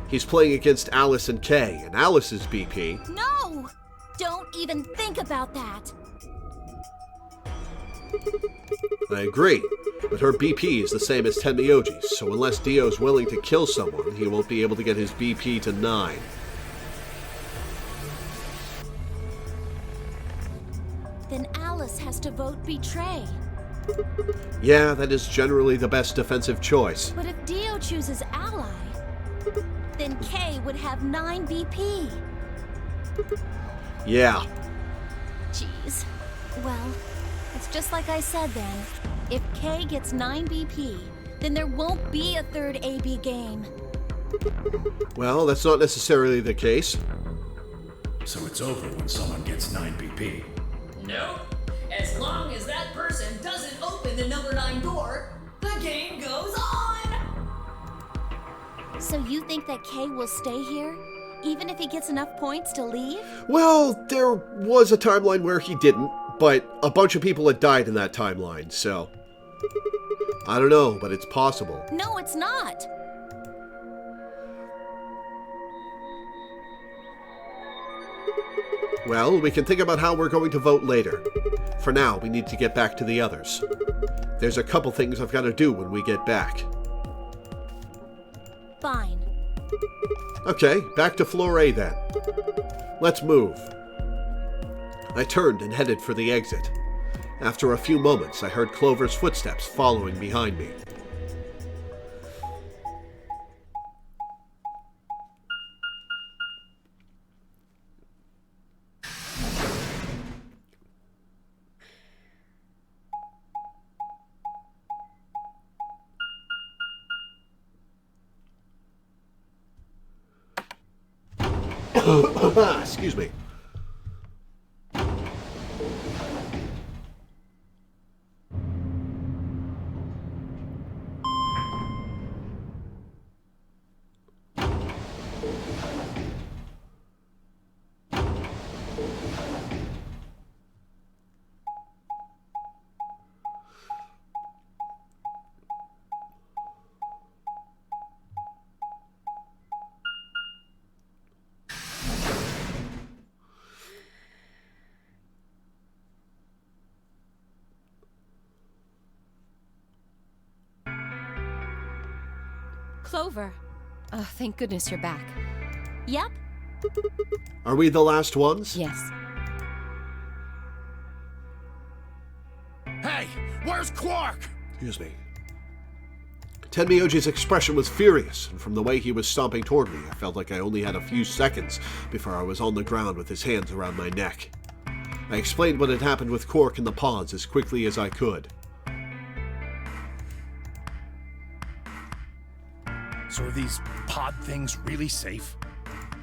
He's playing against Alice and Kay, and Alice's BP... No! Don't even think about that! I agree, but her BP is the same as Tenmyoji's, so unless Dio's willing to kill someone, he won't be able to get his BP to 9. Then Alice has to vote Betray. Yeah, that is generally the best defensive choice. But if Dio chooses Ally, then K would have 9 BP. Yeah. Jeez. Well, it's just like I said then. If K gets 9 BP, then there won't be a third AB game. Well, that's not necessarily the case. So it's over when someone gets 9 BP. Nope. As long as that person doesn't open the number 9 door, the game goes on! So you think that K will stay here, even if he gets enough points to leave? Well, there was a timeline where he didn't, but a bunch of people had died in that timeline, so... I don't know, but it's possible. No, it's not. Well, we can think about how we're going to vote later. For now, we need to get back to the others. There's a couple things I've got to do when we get back. Fine. Okay, back to floor A then. Let's move. I turned and headed for the exit. After a few moments, I heard Clover's footsteps following behind me. Excuse me. Clover. Oh, thank goodness you're back. Yep. Are we the last ones? Yes. Hey, where's Quark? Excuse me. Tenmyoji's expression was furious, and from the way he was stomping toward me, I felt like I only had a few seconds before I was on the ground with his hands around my neck. I explained what had happened with Quark and the pods as quickly as I could. So are these pod things really safe?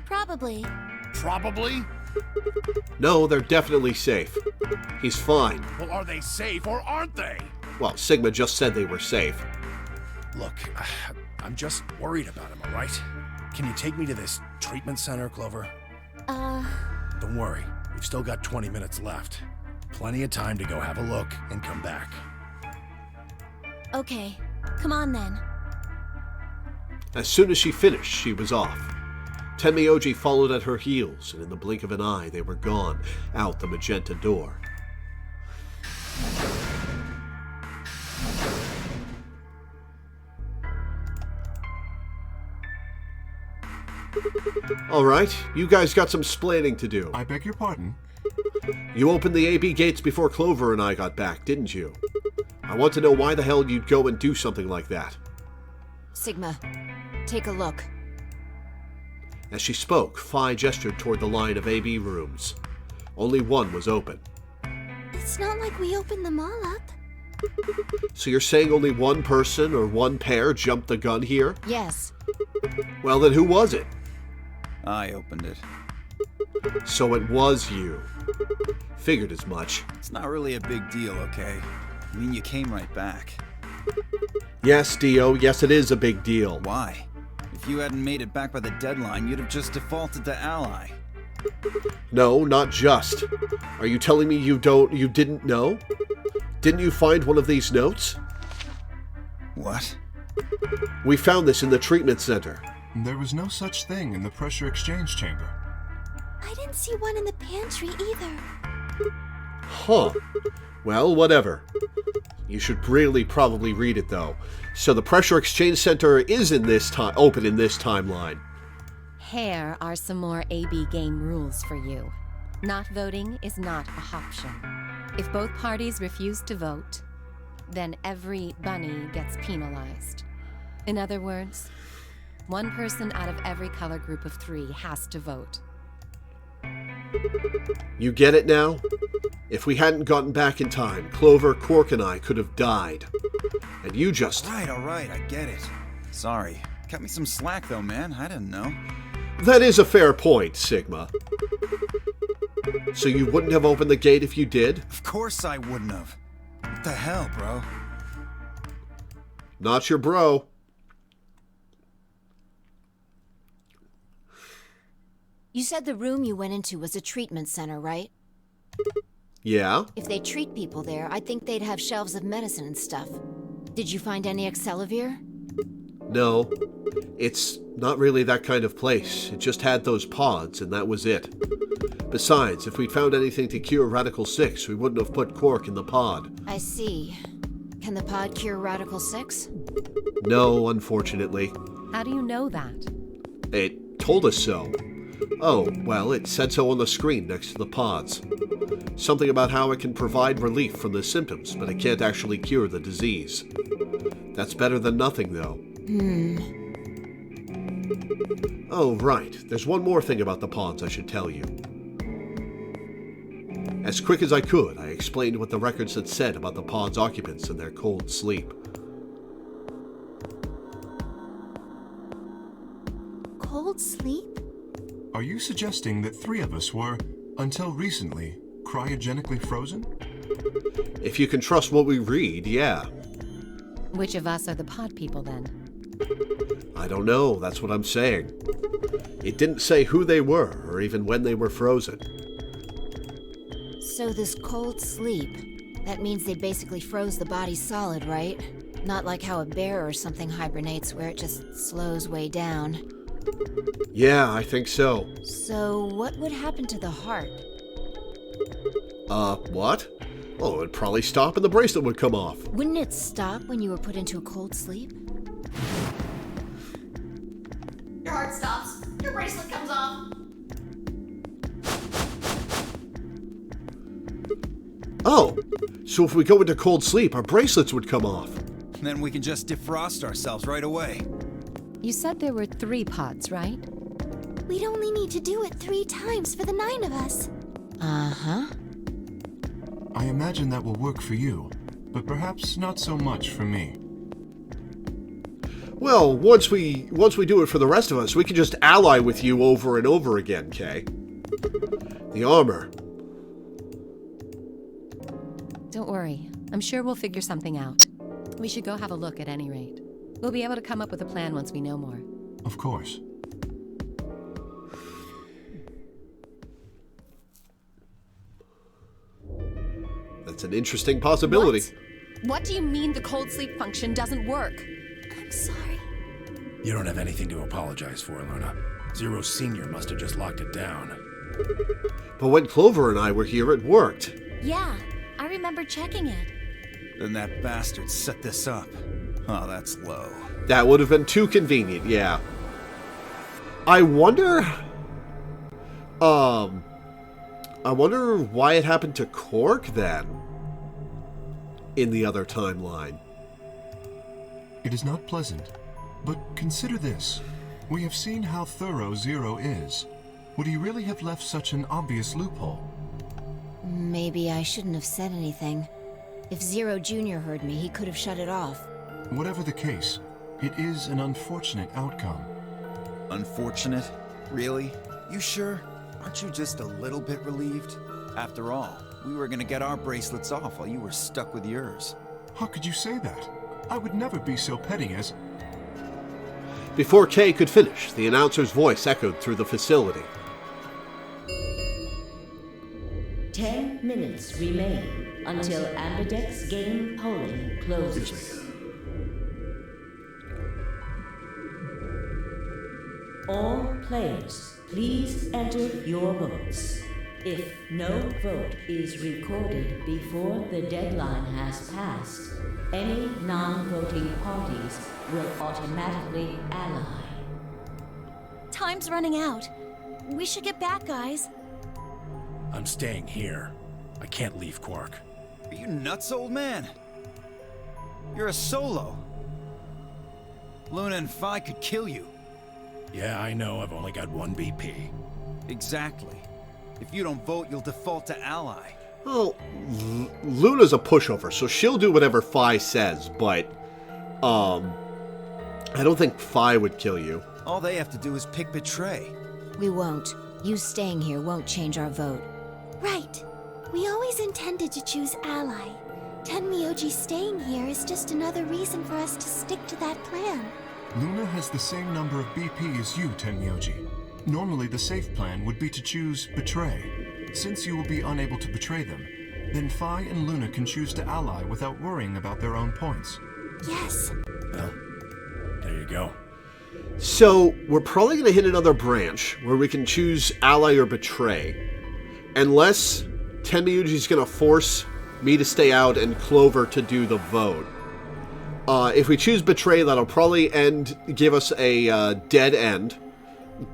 Probably. Probably? No, they're definitely safe. He's fine. Well, are they safe or aren't they? Well, Sigma just said they were safe. Look, I'm just worried about him, all right? Can you take me to this treatment center, Clover? Don't worry, we've still got 20 minutes left. Plenty of time to go have a look and come back. Okay, come on then. As soon as she finished, she was off. Tenmyoji followed at her heels, and in the blink of an eye, they were gone, out the magenta door. All right, you guys got some splaining to do. I beg your pardon? You opened the AB gates before Clover and I got back, didn't you? I want to know why the hell you'd go and do something like that. Sigma, take a look. As she spoke, Phi gestured toward the line of AB rooms. Only one was open. It's not like we opened them all up. So you're saying only one person or one pair jumped the gun here? Yes. Well, then who was it? I opened it. So it was you. Figured as much. It's not really a big deal, okay? I mean, you came right back. Yes, Dio, yes it is a big deal. Why? If you hadn't made it back by the deadline, you'd have just defaulted to Ally. No, not just. Are you telling me you didn't know? Didn't you find one of these notes? What? We found this in the treatment center. There was no such thing in the pressure exchange chamber. I didn't see one in the pantry either. Huh. Well, whatever. You should really probably read it, though. So the pressure exchange center is open in this timeline. Here are some more AB game rules for you. Not voting is not an option. If both parties refuse to vote, then every bunny gets penalized. In other words, one person out of every color group of 3 has to vote. You get it now? If we hadn't gotten back in time, Clover, Quark, and I could have died. And you just... All right, I get it. Sorry. Cut me some slack, though, man. I didn't know. That is a fair point, Sigma. So you wouldn't have opened the gate if you did? Of course I wouldn't have. What the hell, bro? Not your bro. You said the room you went into was a treatment center, right? Yeah? If they treat people there, I'd think they'd have shelves of medicine and stuff. Did you find any Accelavir? No. It's not really that kind of place. It just had those pods, and that was it. Besides, if we'd found anything to cure Radical 6, we wouldn't have put Quark in the pod. I see. Can the pod cure Radical 6? No, unfortunately. How do you know that? It told us so. Oh, well, it said so on the screen next to the pods. Something about how it can provide relief from the symptoms, but it can't actually cure the disease. That's better than nothing, though. Oh, right. There's one more thing about the pods I should tell you. As quick as I could, I explained what the records had said about the pod's occupants and their cold sleep. Cold sleep? Are you suggesting that 3 of us were, until recently, cryogenically frozen? If you can trust what we read, yeah. Which of us are the pod people, then? I don't know, that's what I'm saying. It didn't say who they were, or even when they were frozen. So this cold sleep, that means they basically froze the body solid, right? Not like how a bear or something hibernates where it just slows way down. Yeah, I think so. So what would happen to the heart? What? Oh, it'd probably stop and the bracelet would come off. Wouldn't it stop when you were put into a cold sleep? Your heart stops. Your bracelet comes off. Oh, so if we go into cold sleep, our bracelets would come off. Then we can just defrost ourselves right away. You said there were 3 pods, right? We'd only need to do it 3 times for the 9 of us. Uh-huh. I imagine that will work for you, but perhaps not so much for me. Well, once we do it for the rest of us, we can just ally with you over and over again, Kay. The armor. Don't worry. I'm sure we'll figure something out. We should go have a look at any rate. We'll be able to come up with a plan once we know more. Of course. That's an interesting possibility. What do you mean the cold sleep function doesn't work? I'm sorry. You don't have anything to apologize for, Luna. Zero Senior must have just locked it down. But when Clover and I were here, it worked. Yeah, I remember checking it. Then that bastard set this up. Oh, that's low. That would have been too convenient, yeah. I wonder why it happened to Quark, then, in the other timeline. It is not pleasant, but consider this. We have seen how thorough Zero is. Would he really have left such an obvious loophole? Maybe I shouldn't have said anything. If Zero Jr. heard me, he could have shut it off. Whatever the case, it is an unfortunate outcome. Unfortunate? Really? You sure? Aren't you just a little bit relieved? After all, we were gonna get our bracelets off while you were stuck with yours. How could you say that? I would never be so petty as... Before Kay could finish, the announcer's voice echoed through the facility. 10 minutes remain until Ambidex game polling closes. All players, please enter your votes. If no vote is recorded before the deadline has passed, any non-voting parties will automatically ally. Time's running out. We should get back, guys. I'm staying here. I can't leave Quark. Are you nuts, old man? You're a solo. Luna and Phi could kill you. Yeah, I know. I've only got one BP. Exactly. If you don't vote, you'll default to ally. Well, Luna's a pushover, so she'll do whatever Phi says, but, I don't think Phi would kill you. All they have to do is pick Betray. We won't. You staying here won't change our vote. Right. We always intended to choose ally. Tenmyoji staying here is just another reason for us to stick to that plan. Luna has the same number of BP as you, Tenmyoji. Normally, the safe plan would be to choose Betray. Since you will be unable to betray them, then Phi and Luna can choose to ally without worrying about their own points. Yes. Well, there you go. So, we're probably going to hit another branch where we can choose ally or betray. Unless Tenmyoji's going to force me to stay out and Clover to do the vote. If we choose betray, that'll probably give us a dead end,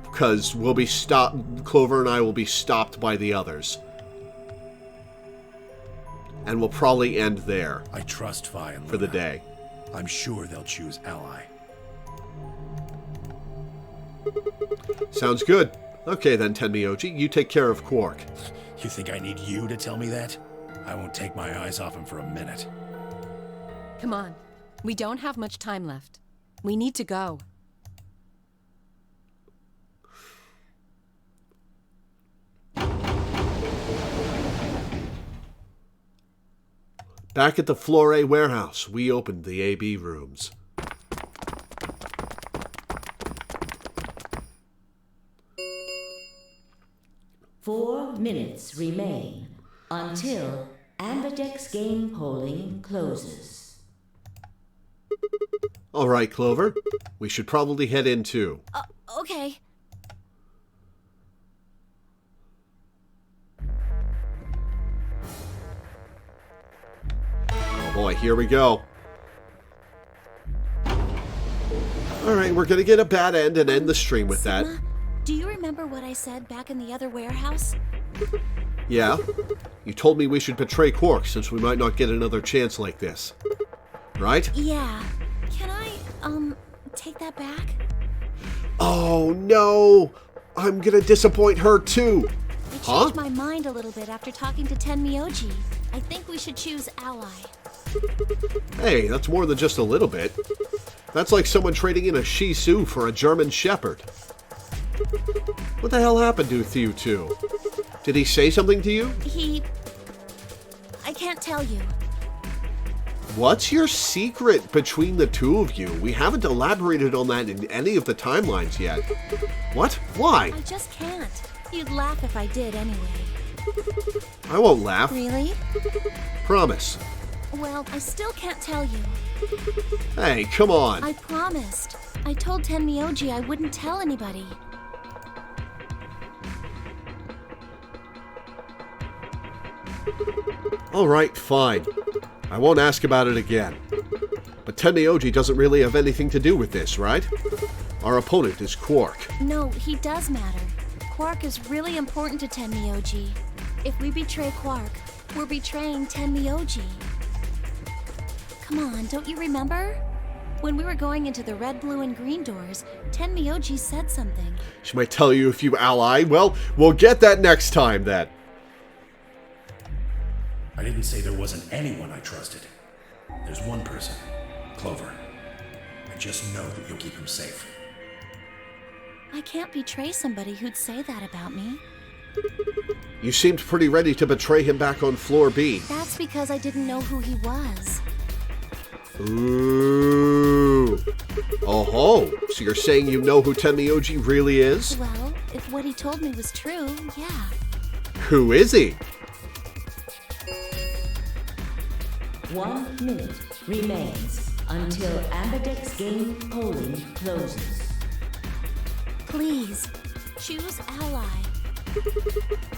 because we'll be stopped. Clover and I will be stopped by the others, and we'll probably end there. I trust Phi and Luna. For the day. I'm sure they'll choose ally. Sounds good. Okay then, Tenmyoji, you take care of Quark. You think I need you to tell me that? I won't take my eyes off him for a minute. Come on. We don't have much time left. We need to go. Back at the Loreweaver, we opened the AB rooms. Four minutes remain until Ambidex game polling closes. All right, Clover. We should probably head in too. Okay. Oh boy, here we go. All right, we're going to get a bad end and end the stream with that. Sigma, do you remember what I said back in the other warehouse? Yeah. You told me we should betray Quark since we might not get another chance like this. Right? Yeah. Can I, take that back? Oh, no! I'm gonna disappoint her, too! I changed my mind a little bit after talking to Tenmyoji. I think we should choose ally. Hey, that's more than just a little bit. That's like someone trading in a Shih Tzu for a German Shepherd. What the hell happened to you two? Did he say something to you? I can't tell you. What's your secret between the two of you? We haven't elaborated on that in any of the timelines yet. What? Why? I just can't. You'd laugh if I did anyway. I won't laugh. Really? Promise. Well, I still can't tell you. Hey, come on. I promised. I told Tenmyoji I wouldn't tell anybody. All right, fine. I won't ask about it again. But Tenmyoji doesn't really have anything to do with this, right? Our opponent is Quark. No, he does matter. Quark is really important to Tenmyoji. If we betray Quark, we're betraying Tenmyoji. Come on, don't you remember? When we were going into the red, blue, and green doors, Tenmyoji said something. She might tell you if you ally. Well, we'll get that next time, then. I didn't say there wasn't anyone I trusted. There's one person, Clover. I just know that you'll keep him safe. I can't betray somebody who'd say that about me. You seemed pretty ready to betray him back on floor B. That's because I didn't know who he was. Ooh. Oh-ho. So you're saying you know who Tenmyoji really is? Well, if what he told me was true, yeah. Who is he? 1 minute remains until Ambidex game polling closes. Please, choose ally.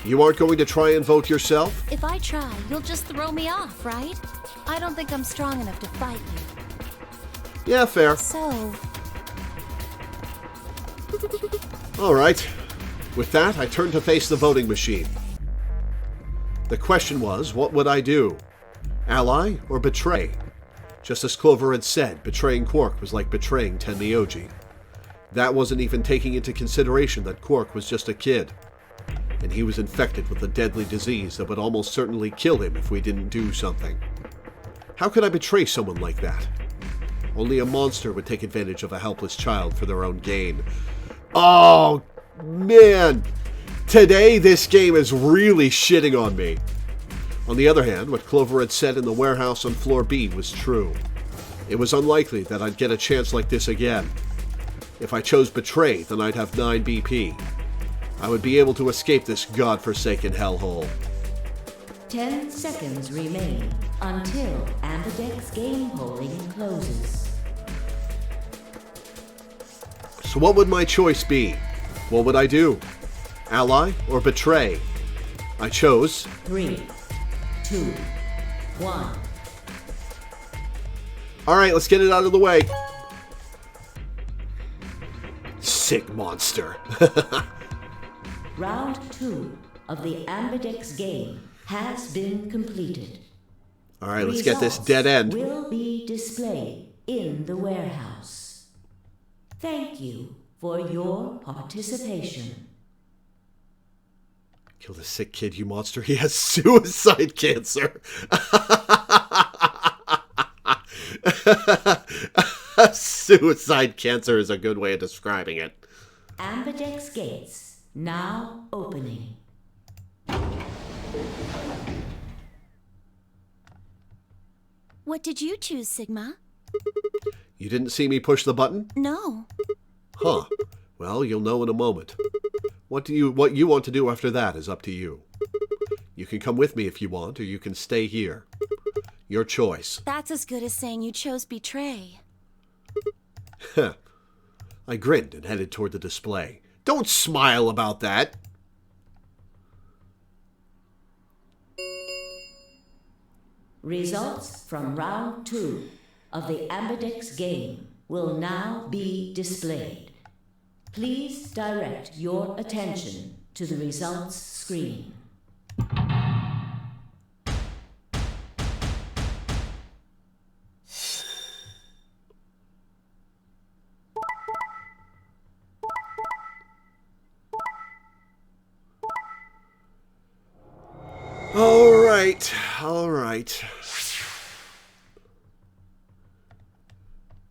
You aren't going to try and vote yourself? If I try, you'll just throw me off, right? I don't think I'm strong enough to fight you. Yeah, fair. So... All right. With that, I turned to face the voting machine. The question was, what would I do? Ally or betray? Just as Clover had said, betraying Quark was like betraying Tenmyoji. That wasn't even taking into consideration that Quark was just a kid, and he was infected with a deadly disease that would almost certainly kill him if we didn't do something. How could I betray someone like that? Only a monster would take advantage of a helpless child for their own gain. Oh, man! Today, this game is really shitting on me. On the other hand, what Clover had said in the warehouse on floor B was true. It was unlikely that I'd get a chance like this again. If I chose Betray, then I'd have 9 BP. I would be able to escape this godforsaken hellhole. 10 seconds remain until Ambidex game polling closes. So what would my choice be? What would I do? Ally or Betray? I chose 3, 2, 1. Alright, let's get it out of the way. Sick monster. Round 2 of the Ambidex game has been completed. Alright, let's get this dead end. Will be displayed in the warehouse. Thank you for your participation. Kill the sick kid, you monster. He has suicide cancer. Suicide cancer is a good way of describing it. Ambidex gates now opening. What did you choose, Sigma? You didn't see me push the button? No. Huh. Well, you'll know in a moment. What you want to do after that is up to you. You can come with me if you want, or you can stay here. Your choice. That's as good as saying you chose Betray. I grinned and headed toward the display. Don't smile about that. Results from round 2 of the Ambidex game will now be displayed. Please direct your attention to the results screen. All right.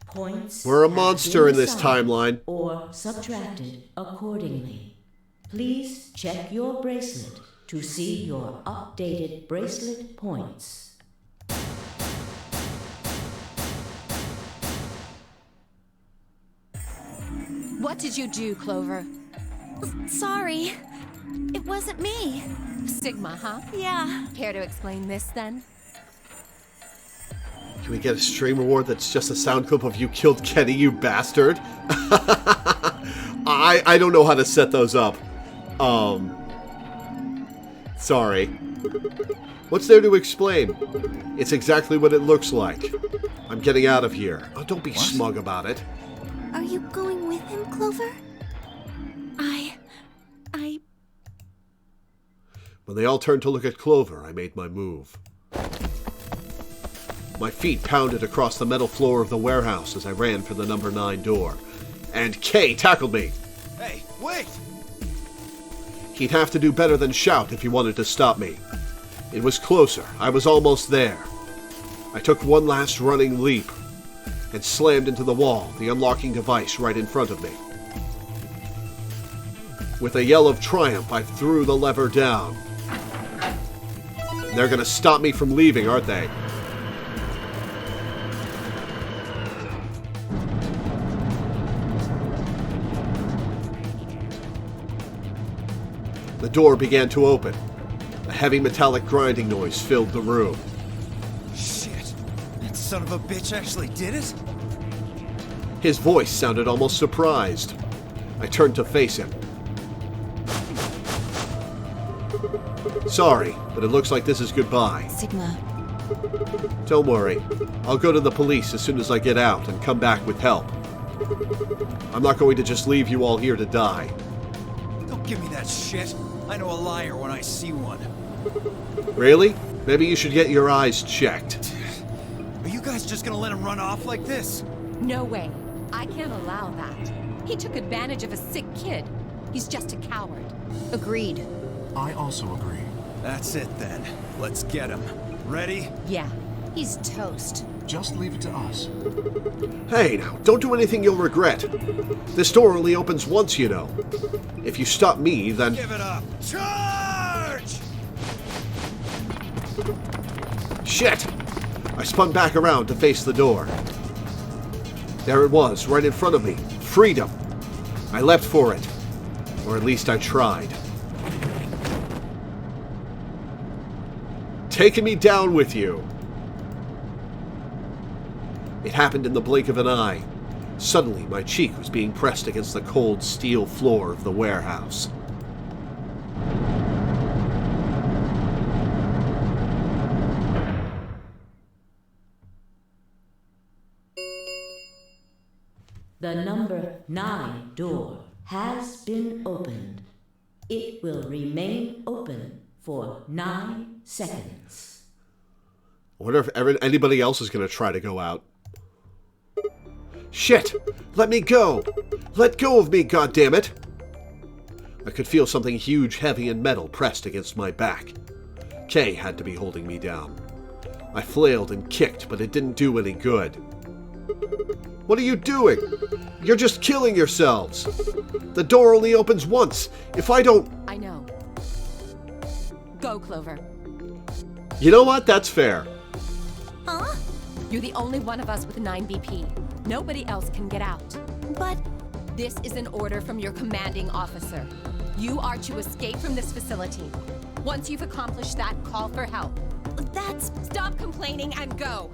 Points We're a monster have in been this assigned timeline. Or subtracted accordingly. Please check your bracelet to see your updated bracelet points. What did you do, Clover? Sorry. It wasn't me. Sigma, huh? Yeah. Care to explain this, then? Can we get a stream reward that's just a sound clip of you killed Kenny, you bastard? I don't know how to set those up. Sorry. What's there to explain? It's exactly what it looks like. I'm getting out of here. Oh, don't be smug about it. Are you going with him, Clover? When they all turned to look at Clover, I made my move. My feet pounded across the metal floor of the warehouse as I ran for the number 9 door. And Kay tackled me. Hey, wait! He'd have to do better than shout if he wanted to stop me. It was closer. I was almost there. I took one last running leap and slammed into the wall, the unlocking device right in front of me. With a yell of triumph, I threw the lever down. They're gonna stop me from leaving, aren't they? The door began to open. A heavy metallic grinding noise filled the room. Shit. That son of a bitch actually did it? His voice sounded almost surprised. I turned to face him. Sorry, but it looks like this is goodbye. Sigma. Don't worry. I'll go to the police as soon as I get out and come back with help. I'm not going to just leave you all here to die. Don't give me that shit. I know a liar when I see one. Really? Maybe you should get your eyes checked. Are you guys guys just gonna let him run off like this? No way. I can't allow that. He took advantage of a sick kid. He's just a coward. Agreed. I also agree. That's it then. Let's get him. Ready? Yeah. He's toast. Just leave it to us. Hey, now, don't do anything you'll regret. This door only opens once, you know. If you stop me, then... Give it up. Charge! Shit! I spun back around to face the door. There it was, right in front of me. Freedom. I leapt for it. Or at least I tried. Taking me down with you. It happened in the blink of an eye. Suddenly, my cheek was being pressed against the cold steel floor of the warehouse. The number 9 door has been opened. It will remain open for 9 seconds. I wonder if anybody else is going to try to go out. Shit! Let me go! Let go of me, goddammit! I could feel something huge, heavy, and metal pressed against my back. Kay had to be holding me down. I flailed and kicked, but it didn't do any good. What are you doing? You're just killing yourselves! The door only opens once! If I don't... I know. Go, Clover. You know what? That's fair. Huh? You're the only one of us with 9 BP. Nobody else can get out. But... This is an order from your commanding officer. You are to escape from this facility. Once you've accomplished that, call for help. That's... Stop complaining and go.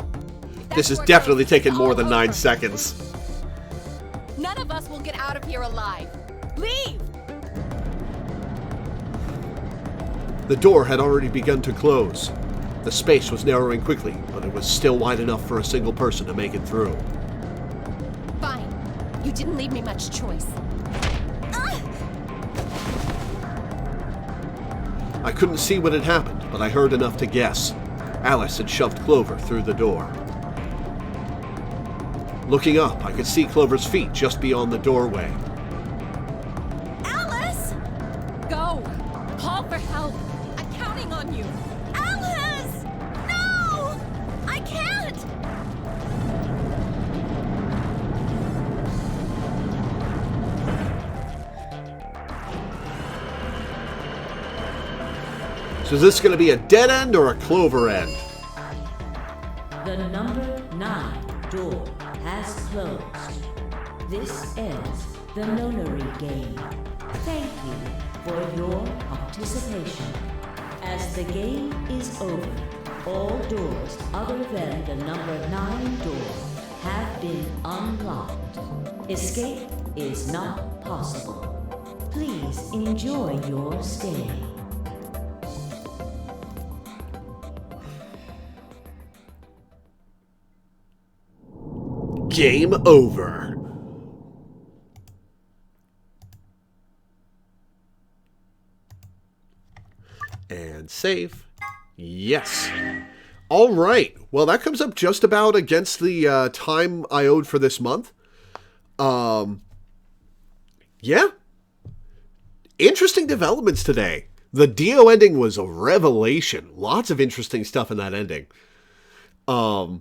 This is definitely taking more than 9 seconds. None of us will get out of here alive. Leave! The door had already begun to close. The space was narrowing quickly, but it was still wide enough for a single person to make it through. Fine. You didn't leave me much choice. I couldn't see what had happened, but I heard enough to guess. Alice had shoved Clover through the door. Looking up, I could see Clover's feet just beyond the doorway. Alice! Go! Call for help! I'm counting on you! Alice! No! I can't! So is this going to be a dead end or a Clover end? The number 9 door has closed. This ends the nonary game. Thank you for your participation. As the game is over, all doors other than the number 9 door have been unlocked. Escape is not possible. Please enjoy your stay. Game over. And save. Yes. All right. Well, that comes up just about against the time I owed for this month. Yeah. Interesting developments today. The Dio ending was a revelation. Lots of interesting stuff in that ending. God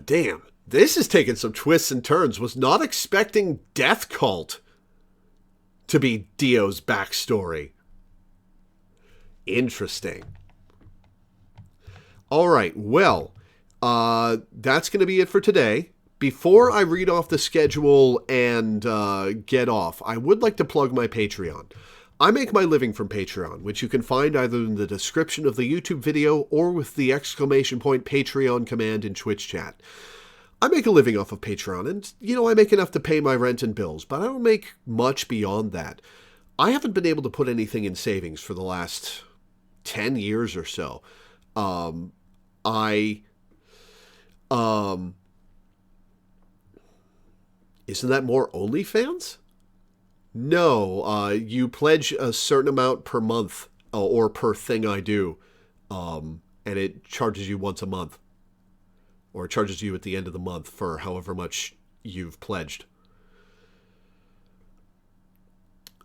damn. This is taking some twists and turns. Was not expecting Death Cult to be Dio's backstory. Interesting. All right, well, that's going to be it for today. Before I read off the schedule and get off, I would like to plug my Patreon. I make my living from Patreon, which you can find either in the description of the YouTube video or with the ! Patreon command in Twitch chat. I make a living off of Patreon, and, I make enough to pay my rent and bills, but I don't make much beyond that. I haven't been able to put anything in savings for the last 10 years or so. Isn't that more OnlyFans? No, you pledge a certain amount per month, or per thing I do, and it charges you once a month. or it charges you at the end of the month for however much you've pledged.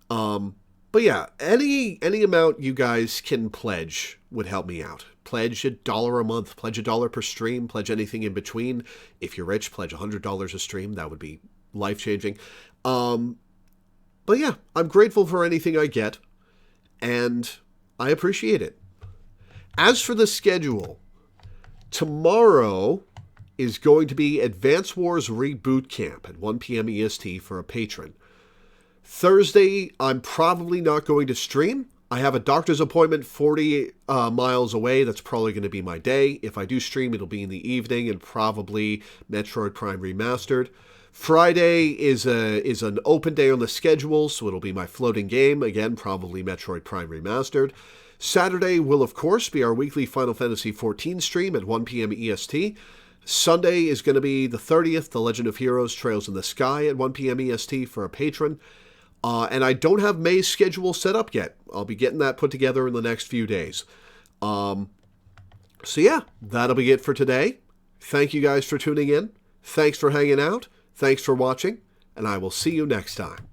But yeah, any amount you guys can pledge would help me out. Pledge $1 a month, pledge $1 per stream, pledge anything in between. If you're rich, pledge $100 a stream. That would be life-changing. But yeah, I'm grateful for anything I get, and I appreciate it. As for the schedule, tomorrow is going to be Advance Wars Reboot Camp at 1 p.m. EST for a patron. Thursday, I'm probably not going to stream. I have a doctor's appointment 40 miles away. That's probably going to be my day. If I do stream, it'll be in the evening and probably Metroid Prime Remastered. Friday is an open day on the schedule, so it'll be my floating game. Again, probably Metroid Prime Remastered. Saturday will, of course, be our weekly Final Fantasy XIV stream at 1 p.m. EST. Sunday is going to be the 30th, The Legend of Heroes Trails in the Sky at 1 p.m. EST for a patron. And I don't have May's schedule set up yet. I'll be getting that put together in the next few days. So yeah, that'll be it for today. Thank you guys for tuning in. Thanks for hanging out. Thanks for watching. And I will see you next time.